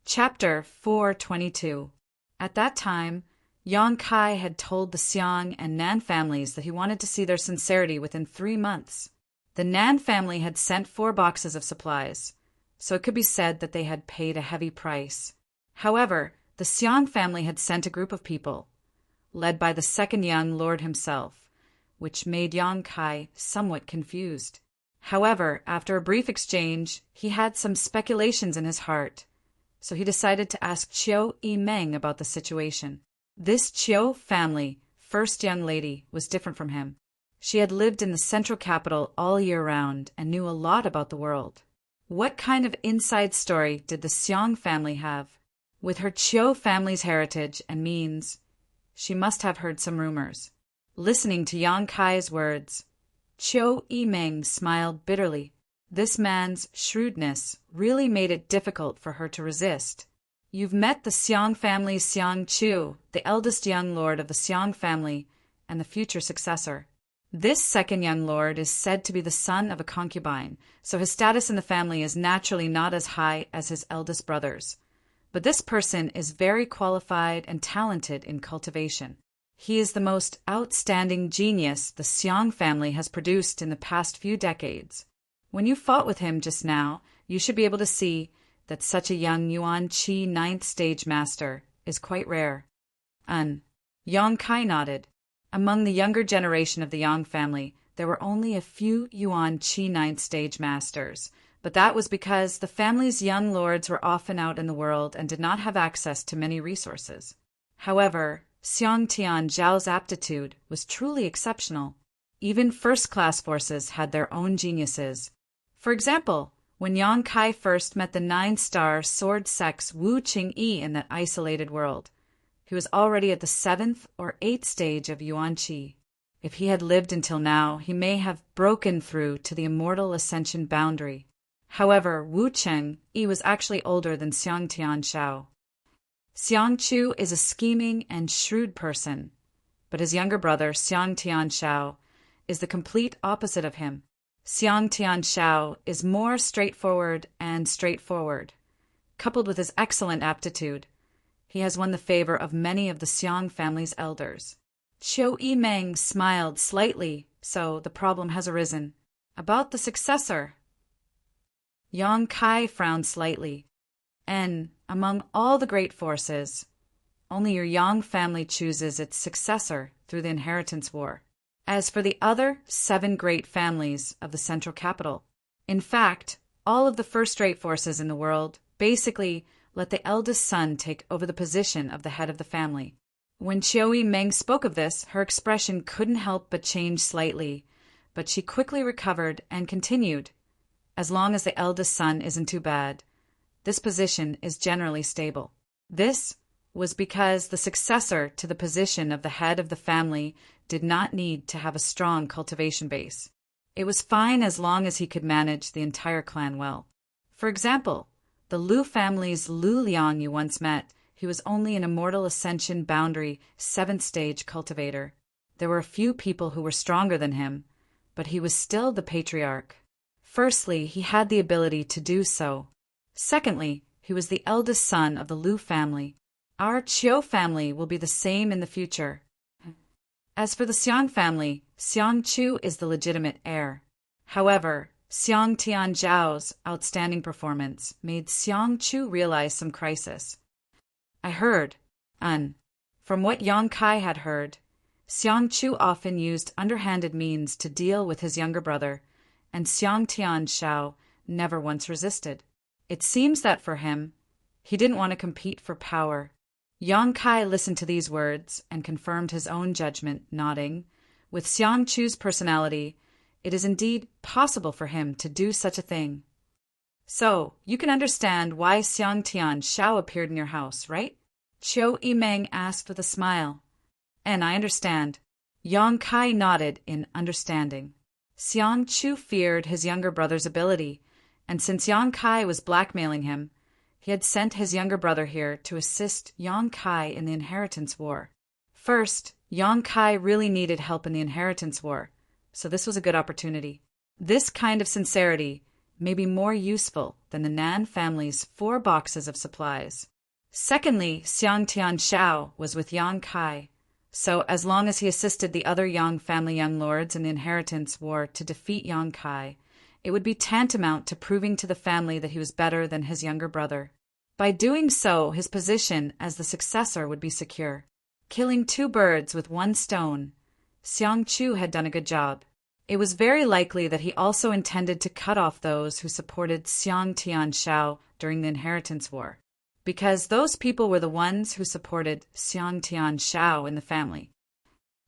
Chapter 422. At that time, Yang Kai had told the Xiang and Nan families that he wanted to see their sincerity within 3 months. The Nan family had sent 4 boxes of supplies, so it could be said that they had paid a heavy price. However, the Xiong family had sent a group of people, led by the second young lord himself, which made Yang Kai somewhat confused. However, after a brief exchange, he had some speculations in his heart, so he decided to ask Chiu Yimeng about the situation. This Chiu family, first young lady, was different from him. She had lived in the central capital all year round and knew a lot about the world. What kind of inside story did the Xiong family have? With her Chiu family's heritage and means, she must have heard some rumors. Listening to Yang Kai's words, Chiu Yimeng smiled bitterly. This man's shrewdness really made it difficult for her to resist. You've met the Xiong family's Xiong Chu, the eldest young lord of the Xiong family and the future successor. This second young lord is said to be the son of a concubine, so his status in the family is naturally not as high as his eldest brother's. But this person is very qualified and talented in cultivation. He is the most outstanding genius the Xiong family has produced in the past few decades. When you fought with him just now, you should be able to see that such a young Yuan Qi 9th stage master is quite rare. Yang Kai nodded. Among the younger generation of the Yang family, there were only a few Yuan Qi 9th stage masters, but that was because the family's young lords were often out in the world and did not have access to many resources. However, Xiong Tian Zhao's aptitude was truly exceptional. Even first-class forces had their own geniuses. For example, when Yang Kai first met the 9-star sword sex Wu Qingyi in that isolated world, he was already at the 7th or 8th stage of Yuan Qi. If he had lived until now, he may have broken through to the immortal ascension boundary. However, Wu Qingyi was actually older than Xiong Tian Shao. Xiang Chu is a scheming and shrewd person, but his younger brother, Xiong Tian Shao, is the complete opposite of him. Xiong Tian Shao is more straightforward. Coupled with his excellent aptitude, he has won the favor of many of the Xiong family's elders. Chiu Yimeng smiled slightly, so the problem has arisen. About the successor. Yang Kai frowned slightly. Among all the great forces, only your Yang family chooses its successor through the inheritance war. As for the other 7 great families of the central capital, in fact, all of the first-rate forces in the world basically let the eldest son take over the position of the head of the family. When Chiu Yimeng spoke of this, her expression couldn't help but change slightly, but she quickly recovered and continued. As long as the eldest son isn't too bad, this position is generally stable. This was because the successor to the position of the head of the family did not need to have a strong cultivation base. It was fine as long as he could manage the entire clan well. For example, the Lu family's Lu Liang you once met, he was only an immortal ascension boundary 7th stage cultivator. There were a few people who were stronger than him, but he was still the patriarch. Firstly, he had the ability to do so. Secondly, he was the eldest son of the Lu family. Our Chiu family will be the same in the future. As for the Xiong family, Xiang Chu is the legitimate heir. However, Xiong Tian Zhao's outstanding performance made Xiang Chu realize some crisis. I heard, from what Yang Kai had heard, Xiang Chu often used underhanded means to deal with his younger brother, and Xiong Tian Shao never once resisted. It seems that for him, he didn't want to compete for power. Yang Kai listened to these words and confirmed his own judgment, nodding. With Xiang Chu's personality, it is indeed possible for him to do such a thing. So, you can understand why Xiong Tian Shao appeared in your house, right? Chiu Yimeng asked with a smile. And I understand. Yang Kai nodded in understanding. Xiang Chu feared his younger brother's ability, and since Yang Kai was blackmailing him, he had sent his younger brother here to assist Yang Kai in the inheritance war. First, Yang Kai really needed help in the inheritance war, so this was a good opportunity. This kind of sincerity may be more useful than the Nan family's 4 boxes of supplies. Secondly, Xiong Tian Shao was with Yang Kai, So, as long as he assisted the other Yang family young lords in the inheritance war to defeat Yang Kai, it would be tantamount to proving to the family that he was better than his younger brother. By doing so, his position as the successor would be secure. Killing two birds with one stone, Xiang Chu had done a good job. It was very likely that he also intended to cut off those who supported Xiang Tianshao during the inheritance war, because those people were the ones who supported Xiang Tianshao in the family.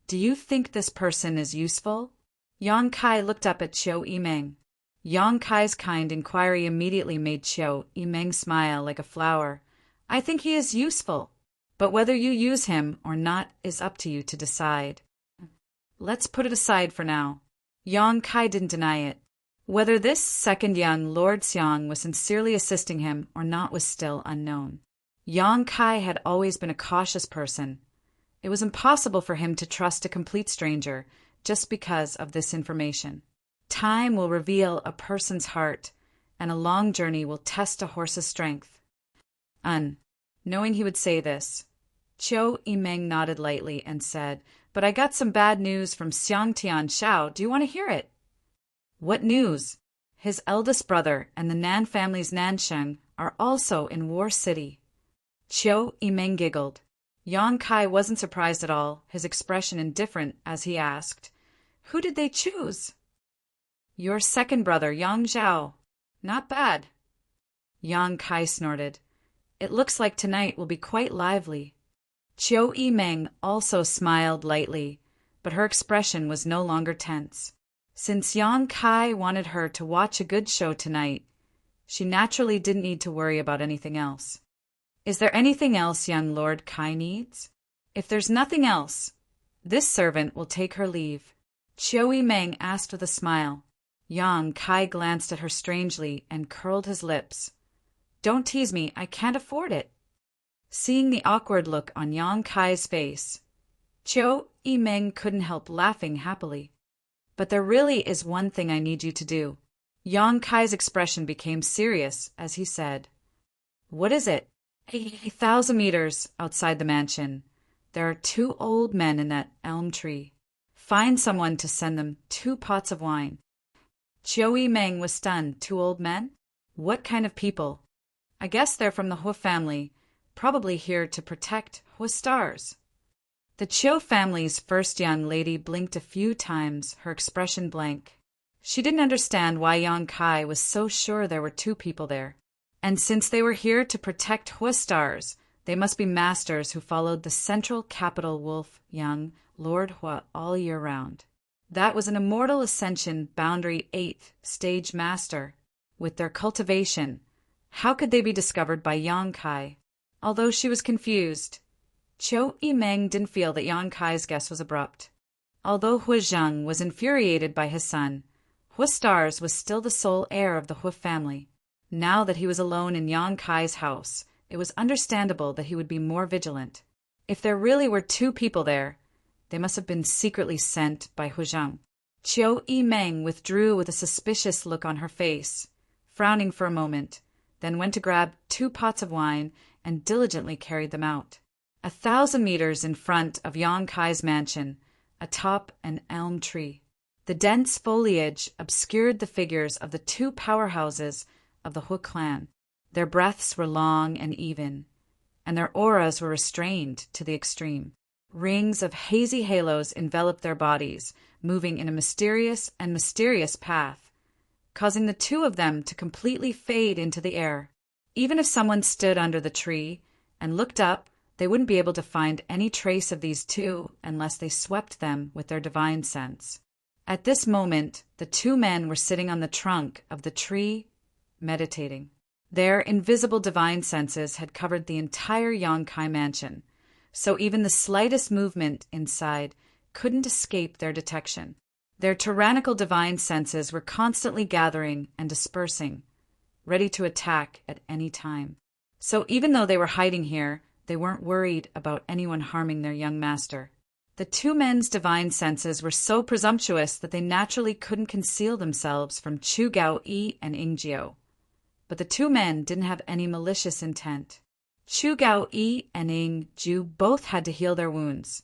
Do you think this person is useful? Yang Kai looked up at Qiu Yimeng. Yang Kai's kind inquiry immediately made Qiu Yimeng smile like a flower. I think he is useful, but whether you use him or not is up to you to decide. Let's put it aside for now. Yang Kai didn't deny it. Whether this second young Lord Xiang was sincerely assisting him or not was still unknown. Yang Kai had always been a cautious person. It was impossible for him to trust a complete stranger just because of this information. Time will reveal a person's heart, and a long journey will test a horse's strength. Knowing he would say this, Qiu Yimeng nodded lightly and said, But I got some bad news from Xiang Tianshao. Do you want to hear it? What news? His eldest brother and the Nan family's Nansheng are also in War City. Qiu Yimeng giggled. Yang Kai wasn't surprised at all, his expression indifferent as he asked, Who did they choose? Your second brother, Yang Zhao. Not bad. Yang Kai snorted. It looks like tonight will be quite lively. Qiu Yimeng also smiled lightly, but her expression was no longer tense. Since Yang Kai wanted her to watch a good show tonight, she naturally didn't need to worry about anything else. Is there anything else young Lord Kai needs? If there's nothing else, this servant will take her leave. Qiu Yimeng asked with a smile. Yang Kai glanced at her strangely and curled his lips. Don't tease me, I can't afford it. Seeing the awkward look on Yang Kai's face, Qiu Yimeng couldn't help laughing happily. But there really is one thing I need you to do. Yang Kai's expression became serious as he said, What is it? 1,000 meters outside the mansion, there are 2 old men in that elm tree. Find someone to send them 2 pots of wine. Qiu Yimeng was stunned. 2 old men? What kind of people? I guess they're from the Hu family, probably here to protect Hu stars. The Qiu family's first young lady blinked a few times, her expression blank. She didn't understand why Yang Kai was so sure there were 2 people there. And since they were here to protect Hu stars, they must be masters who followed the central capital wolf young Lord Hu all year round. That was an immortal ascension boundary 8th stage master. With their cultivation, how could they be discovered by Yang Kai? Although she was confused, Qiu Yimeng didn't feel that Yang Kai's guess was abrupt. Although Hu Zheng was infuriated by his son, Hu Stars was still the sole heir of the Hu family. Now that he was alone in Yang Kai's house, it was understandable that he would be more vigilant. If there really were 2 people there, they must have been secretly sent by Hu Zheng. Qiu Yimeng withdrew with a suspicious look on her face, frowning for a moment, then went to grab 2 pots of wine and diligently carried them out. 1,000 meters in front of Yang Kai's mansion, atop an elm tree. The dense foliage obscured the figures of the 2 powerhouses of the Hu clan. Their breaths were long and even, and their auras were restrained to the extreme. Rings of hazy halos enveloped their bodies, moving in a mysterious path, causing the 2 of them to completely fade into the air. Even if someone stood under the tree and looked up, they wouldn't be able to find any trace of these 2 unless they swept them with their divine sense. At this moment, the 2 men were sitting on the trunk of the tree, meditating. Their invisible divine senses had covered the entire Yang Kai mansion, so even the slightest movement inside couldn't escape their detection. Their tyrannical divine senses were constantly gathering and dispersing, ready to attack at any time. So even though they were hiding here, they weren't worried about anyone harming their young master. The 2 men's divine senses were so presumptuous that they naturally couldn't conceal themselves from Chu Gao Yi and Ing Jiao. But the 2 men didn't have any malicious intent. Chu Gao Yi and Ing Jiao both had to heal their wounds,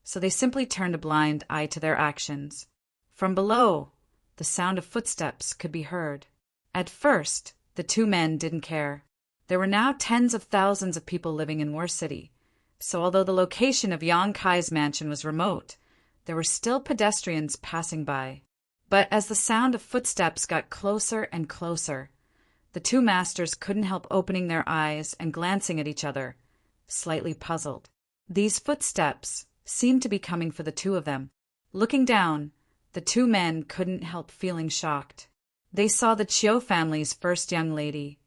so they simply turned a blind eye to their actions. From below, the sound of footsteps could be heard. At first, the two men didn't care. There were now tens of thousands of people living in War City, so although the location of Yang Kai's mansion was remote, there were still pedestrians passing by. But as the sound of footsteps got closer and closer, the two masters couldn't help opening their eyes and glancing at each other, slightly puzzled. These footsteps seemed to be coming for the two of them. Looking down, the two men couldn't help feeling shocked. They saw the Chiu family's first young lady,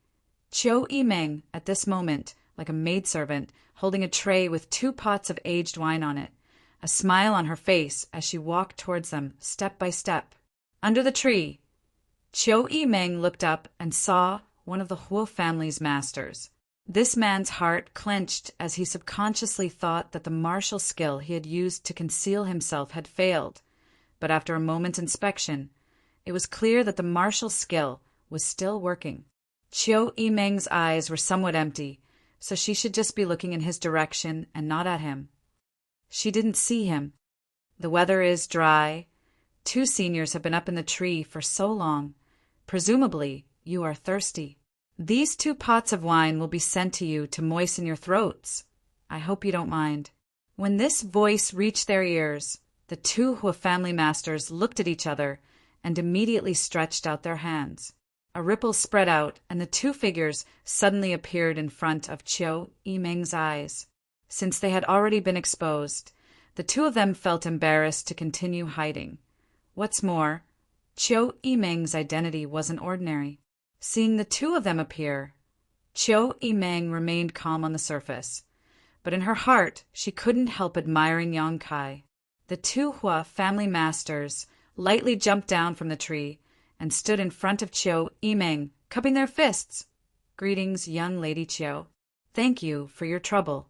Chiu Yimeng, at this moment, like a maidservant, holding a tray with 2 pots of aged wine on it, a smile on her face as she walked towards them, step by step. Under the tree, Chiu Yimeng looked up and saw one of the Huo family's masters. This man's heart clenched as he subconsciously thought that the martial skill he had used to conceal himself had failed, but after a moment's inspection, it was clear that the martial skill was still working. Chiu Yimeng's eyes were somewhat empty, so she should just be looking in his direction and not at him. She didn't see him. The weather is dry. 2 seniors have been up in the tree for so long. Presumably, you are thirsty. These 2 pots of wine will be sent to you to moisten your throats. I hope you don't mind. When this voice reached their ears, the 2 Hua family masters looked at each other and immediately stretched out their hands. A ripple spread out, and the 2 figures suddenly appeared in front of Chiu Yimeng's eyes. Since they had already been exposed, the 2 of them felt embarrassed to continue hiding. What's more, Chiu Yimeng's identity wasn't ordinary. Seeing the 2 of them appear, Chiu Yimeng remained calm on the surface, but in her heart she couldn't help admiring Yang Kai. The 2 Hua family masters lightly jumped down from the tree and stood in front of Chiu Yimeng, cupping their fists. Greetings, young Lady Chiu. Thank you for your trouble.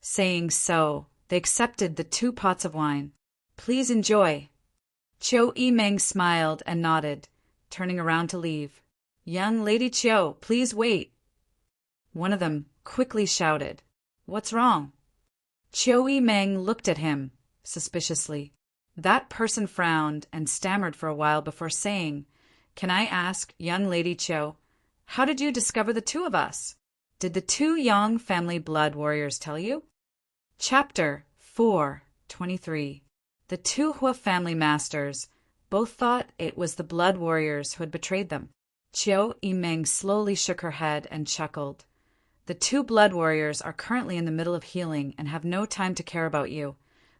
Saying so, they accepted the 2 pots of wine. Please enjoy. Chiu Yimeng smiled and nodded, turning around to leave. Young Lady Chiu, please wait. One of them quickly shouted. What's wrong? Chiu Yimeng looked at him suspiciously. That person frowned and stammered for a while before saying, Can I ask, young Lady Chiu, how did you discover the 2 of us? Did the 2 Yang family blood warriors tell you? Chapter 4:23. The 2 Hua family masters both thought it was the blood warriors who had betrayed them. Chiu Yimeng slowly shook her head and chuckled. The 2 blood warriors are currently in the middle of healing and have no time to care about you.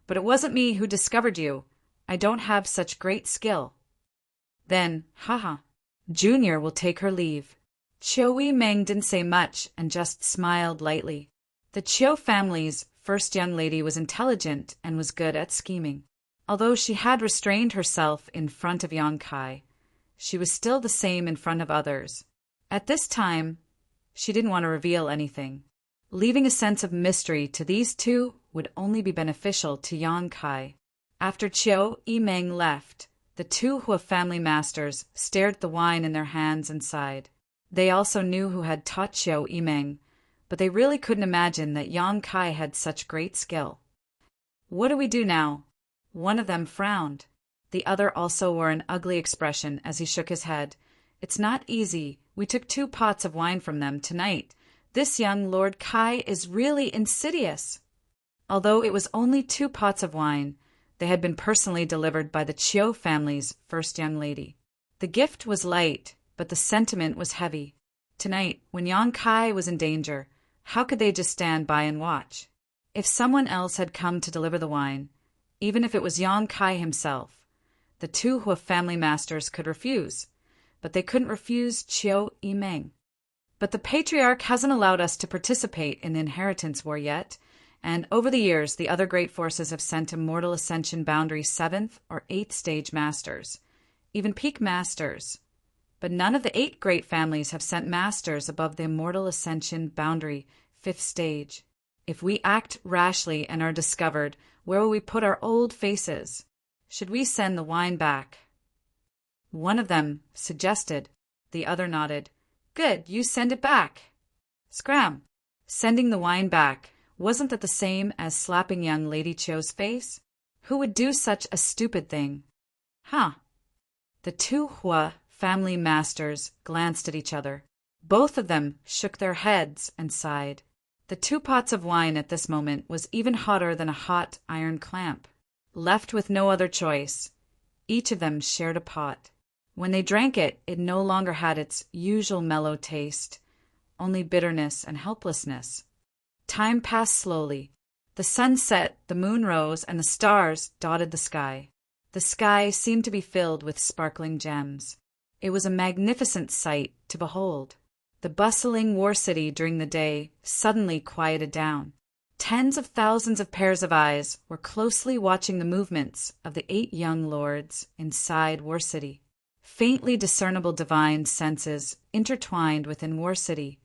But it wasn't me who discovered you. I don't have such great skill. Then, haha, Junior will take her leave. Chiu Yimeng didn't say much and just smiled lightly. The Chiu family's first young lady was intelligent and was good at scheming. Although she had restrained herself in front of Yang Kai, she was still the same in front of others. At this time, she didn't want to reveal anything. Leaving a sense of mystery to these 2 would only be beneficial to Yang Kai. After Chiu Yimeng left, the 2 Hua family masters stared at the wine in their hands and sighed. They also knew who had taught Chiu Yimeng, but they really couldn't imagine that Yang Kai had such great skill. What do we do now? One of them frowned. The other also wore an ugly expression as he shook his head. It's not easy. We took 2 pots of wine from them tonight. This young Lord Kai is really insidious. Although it was only 2 pots of wine, they had been personally delivered by the Chiu family's first young lady. The gift was light, but the sentiment was heavy. Tonight, when Yang Kai was in danger, how could they just stand by and watch? If someone else had come to deliver the wine, even if it was Yang Kai himself, the 2 Hua family masters could refuse, but they couldn't refuse Chiu Yimeng. But the patriarch hasn't allowed us to participate in the inheritance war yet, and over the years the other great forces have sent Immortal Ascension Boundary 7th or 8th stage masters, even peak masters. But none of the 8 great families have sent masters above the Immortal Ascension Boundary 5th stage. If we act rashly and are discovered, where will we put our old faces? Should we send the wine back? One of them suggested. The other nodded. Good, you send it back. Scram. Sending the wine back Wasn't that the same as slapping young Lady Cho's face? Who would do such a stupid thing? Huh. The two Hua family masters glanced at each other. Both of them shook their heads and sighed. The 2 pots of wine at this moment was even hotter than a hot iron clamp. Left with no other choice, each of them shared a pot. When they drank it, it no longer had its usual mellow taste, only bitterness and helplessness. Time passed slowly. The sun set, the moon rose, and the stars dotted the sky. The sky seemed to be filled with sparkling gems. It was a magnificent sight to behold. The bustling war city during the day suddenly quieted down. Tens of thousands of pairs of eyes were closely watching the movements of the 8 young lords inside War City. Faintly discernible divine senses intertwined within War City,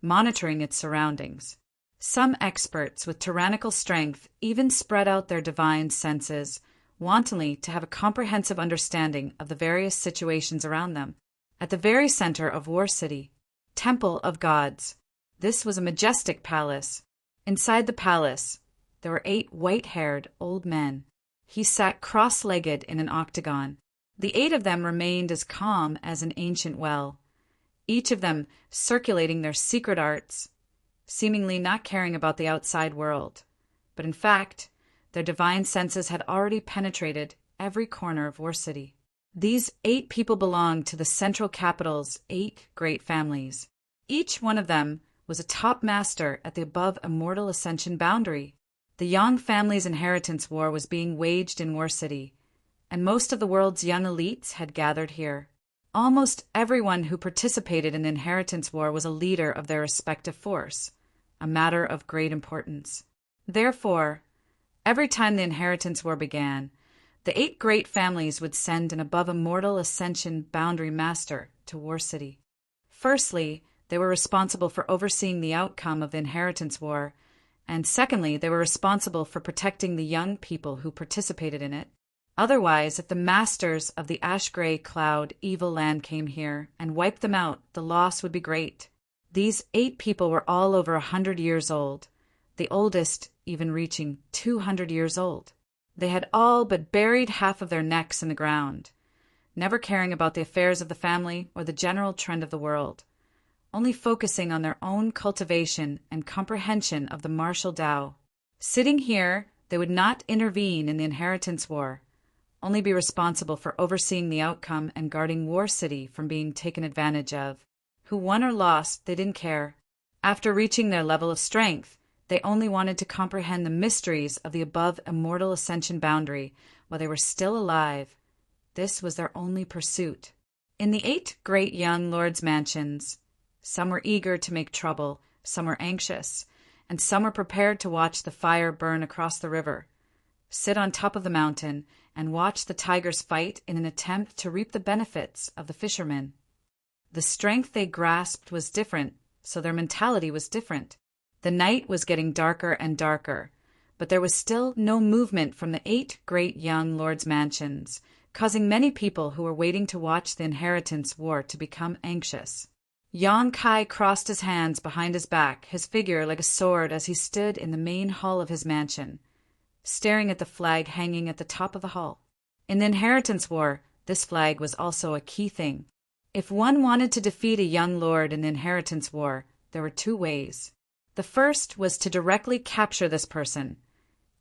monitoring its surroundings. Some experts with tyrannical strength even spread out their divine senses wantonly to have a comprehensive understanding of the various situations around them. At the very center of War City, Temple of Gods. This was a majestic palace. Inside the palace, there were 8 white-haired old men. He sat cross-legged in an octagon. The 8 of them remained as calm as an ancient well, each of them circulating their secret arts, seemingly not caring about the outside world. But in fact, their divine senses had already penetrated every corner of War City. These 8 people belonged to the central capital's 8 great families. Each one of them was a top master at the above immortal ascension boundary. The Yang family's inheritance war was being waged in War City, and most of the world's young elites had gathered here. Almost everyone who participated in the inheritance war was a leader of their respective force, a matter of great importance. Therefore, every time the inheritance war began, the 8 great families would send an above immortal ascension boundary master to War City. Firstly, they were responsible for overseeing the outcome of the inheritance war, and secondly, they were responsible for protecting the young people who participated in it. Otherwise, if the masters of the ash-gray cloud evil land came here and wiped them out, the loss would be great. These 8 people were all over 100 years old, the oldest even reaching 200 years old. They had all but buried half of their necks in the ground, never caring about the affairs of the family or the general trend of the world, only focusing on their own cultivation and comprehension of the martial Tao. Sitting here, they would not intervene in the inheritance war, only be responsible for overseeing the outcome and guarding War City from being taken advantage of. Who won or lost, they didn't care. After reaching their level of strength, they only wanted to comprehend the mysteries of the above immortal ascension boundary while they were still alive. This was their only pursuit. In the 8 great young lords' mansions, some were eager to make trouble, some were anxious, and some were prepared to watch the fire burn across the river, sit on top of the mountain, and watch the tigers fight in an attempt to reap the benefits of the fishermen. The strength they grasped was different, so their mentality was different. The night was getting darker and darker, but there was still no movement from the 8 great young lords' mansions, causing many people who were waiting to watch the inheritance war to become anxious. Yang Kai crossed his hands behind his back, his figure like a sword as he stood in the main hall of his mansion, staring at the flag hanging at the top of the hall. In the inheritance war, this flag was also a key thing. If one wanted to defeat a young lord in the inheritance war, there were 2 ways. The first was to directly capture this person.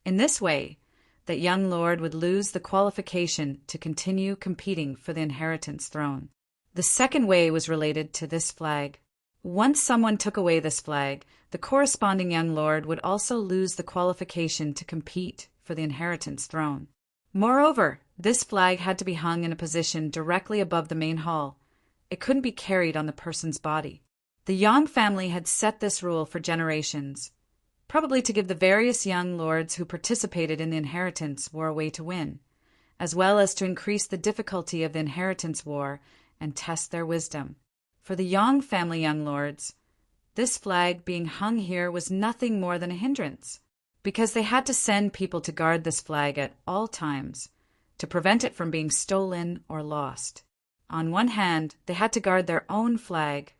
In this way, that young lord would lose the qualification to continue competing for the inheritance throne. The second way was related to this flag. Once someone took away this flag, the corresponding young lord would also lose the qualification to compete for the inheritance throne. Moreover, this flag had to be hung in a position directly above the main hall. It couldn't be carried on the person's body. The Yang family had set this rule for generations, probably to give the various young lords who participated in the inheritance war a way to win, as well as to increase the difficulty of the inheritance war and test their wisdom. For the Yang family young lords, this flag being hung here was nothing more than a hindrance, because they had to send people to guard this flag at all times, to prevent it from being stolen or lost. On one hand, they had to guard their own flag.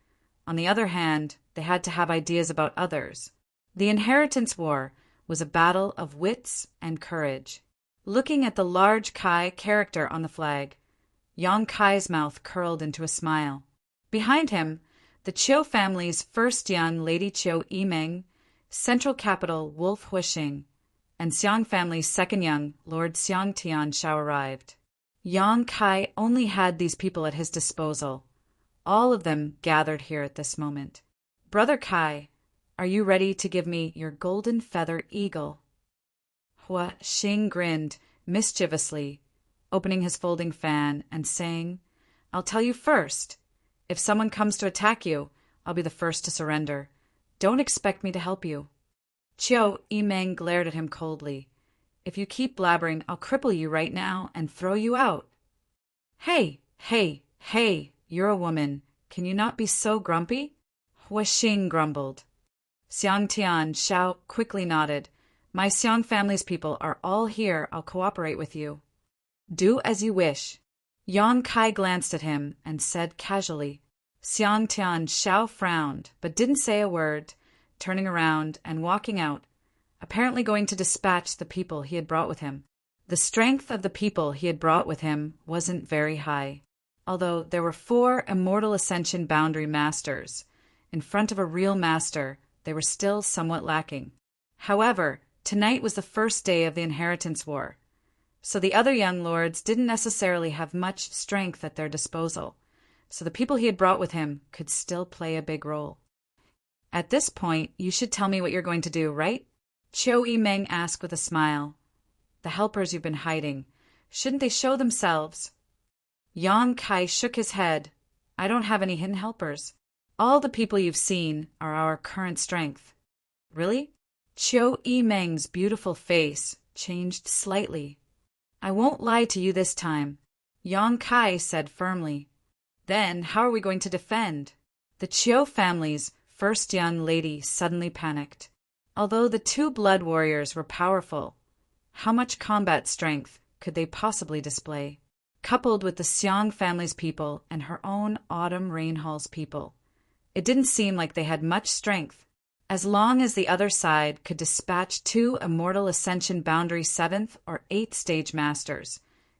On the other hand, they had to have ideas about others. The Inheritance War was a battle of wits and courage. Looking at the large Kai character on the flag, Yang Kai's mouth curled into a smile. Behind him, the Chiu family's first young Lady Chiu Yimeng, central capital Wolf Huixing, and Xiang family's second young Lord Xiang Tianshao arrived. Yang Kai only had these people at his disposal, all of them gathered here at this moment. Brother Kai, are you ready to give me your golden feather eagle? Hua Xing grinned mischievously, opening his folding fan and saying, I'll tell you first. If someone comes to attack you, I'll be the first to surrender. Don't expect me to help you. Chiu Yimeng glared at him coldly. If you keep blabbering, I'll cripple you right now and throw you out. Hey, you're a woman. Can you not be so grumpy? Hua Xing grumbled. Xiang Tianshao quickly nodded. My Xiang family's people are all here. I'll cooperate with you. Do as you wish. Yang Kai glanced at him and said casually. Xiang Tianshao frowned, but didn't say a word, turning around and walking out, apparently going to dispatch the people he had brought with him. The strength of the people he had brought with him wasn't very high. Although there were 4 Immortal Ascension Boundary Masters, in front of a real master, they were still somewhat lacking. However, tonight was the first day of the Inheritance War, so the other young lords didn't necessarily have much strength at their disposal, so the people he had brought with him could still play a big role. At this point, you should tell me what you're going to do, right? Chiu Yimeng asked with a smile. The helpers you've been hiding, shouldn't they show themselves? Yang Kai shook his head. I don't have any hidden helpers. All the people you've seen are our current strength. Really? Chiu Yimeng's beautiful face changed slightly. I won't lie to you this time, Yang Kai said firmly. Then how are we going to defend? The Chiu family's first young lady suddenly panicked. Although the 2 blood warriors were powerful, how much combat strength could they possibly display? Coupled with the Xiang family's people and her own Autumn Rainhall's people, it didn't seem like they had much strength. As long as the other side could dispatch 2 Immortal Ascension Boundary 7th or 8th stage masters,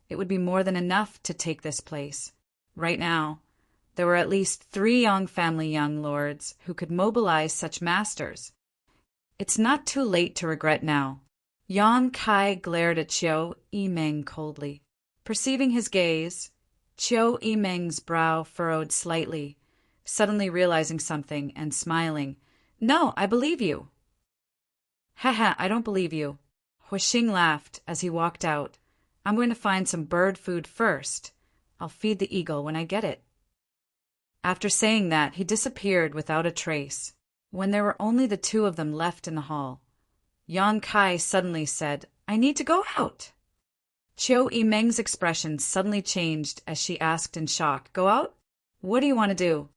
it would be more than enough to take this place. Right now, there were at least 3 Yang family young lords who could mobilize such masters. It's not too late to regret now. Yang Kai glared at Chiu Yimeng coldly. Perceiving his gaze, Chiu Yimeng's brow furrowed slightly, suddenly realizing something and smiling. No, I believe you. Haha, I don't believe you. Huixing laughed as he walked out. I'm going to find some bird food first. I'll feed the eagle when I get it. After saying that, he disappeared without a trace. When there were only the 2 of them left in the hall, Yang Kai suddenly said, I need to go out. Chiu Yimeng's expression suddenly changed as she asked in shock, Go out? What do you want to do?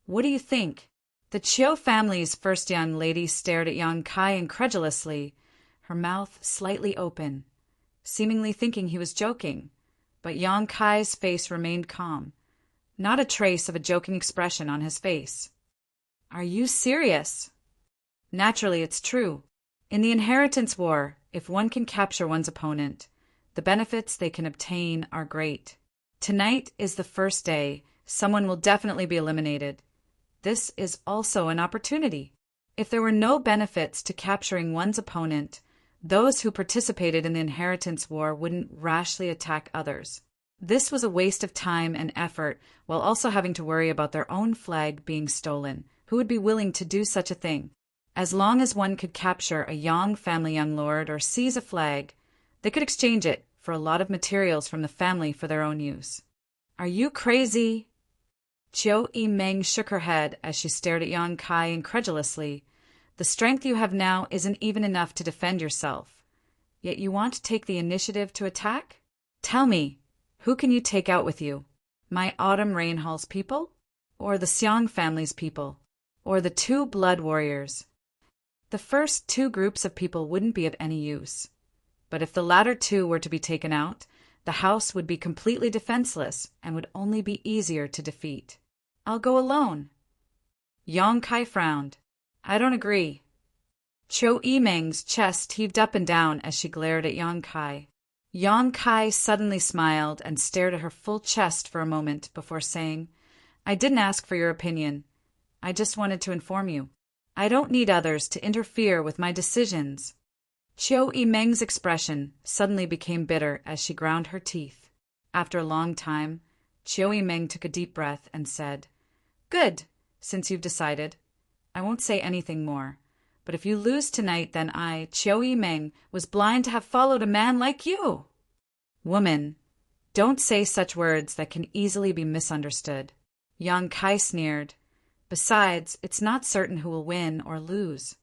What do you think? The Chiu family's first young lady stared at Yang Kai incredulously, her mouth slightly open, seemingly thinking he was joking, but Yang Kai's face remained calm, not a trace of a joking expression on his face. Are you serious? Naturally, it's true. In the Inheritance War, if one can capture one's opponent, the benefits they can obtain are great. Tonight is the first day. Someone will definitely be eliminated. This is also an opportunity. If there were no benefits to capturing one's opponent, those who participated in the Inheritance War wouldn't rashly attack others. This was a waste of time and effort, while also having to worry about their own flag being stolen. Who would be willing to do such a thing? As long as one could capture a Yang family young lord or seize a flag, they could exchange it for a lot of materials from the family for their own use. Are you crazy? Chiu Yimeng shook her head as she stared at Yang Kai incredulously. The strength you have now isn't even enough to defend yourself. Yet you want to take the initiative to attack? Tell me, who can you take out with you? My Autumn Rainhall's people? Or the Xiang family's people? Or the 2 blood warriors? The first 2 groups of people wouldn't be of any use. But if the latter 2 were to be taken out, the house would be completely defenseless and would only be easier to defeat. I'll go alone. Yang Kai frowned. I don't agree. Chiu Yimeng's chest heaved up and down as she glared at Yang Kai. Yang Kai suddenly smiled and stared at her full chest for a moment before saying, I didn't ask for your opinion. I just wanted to inform you. I don't need others to interfere with my decisions. Chiu Yimeng's expression suddenly became bitter as she ground her teeth. After a long time, Chiu Yimeng took a deep breath and said, Good, since you've decided. I won't say anything more. But if you lose tonight, then I, Chiu Yimeng, was blind to have followed a man like you. Woman, don't say such words that can easily be misunderstood. Yang Kai sneered. Besides, it's not certain who will win or lose.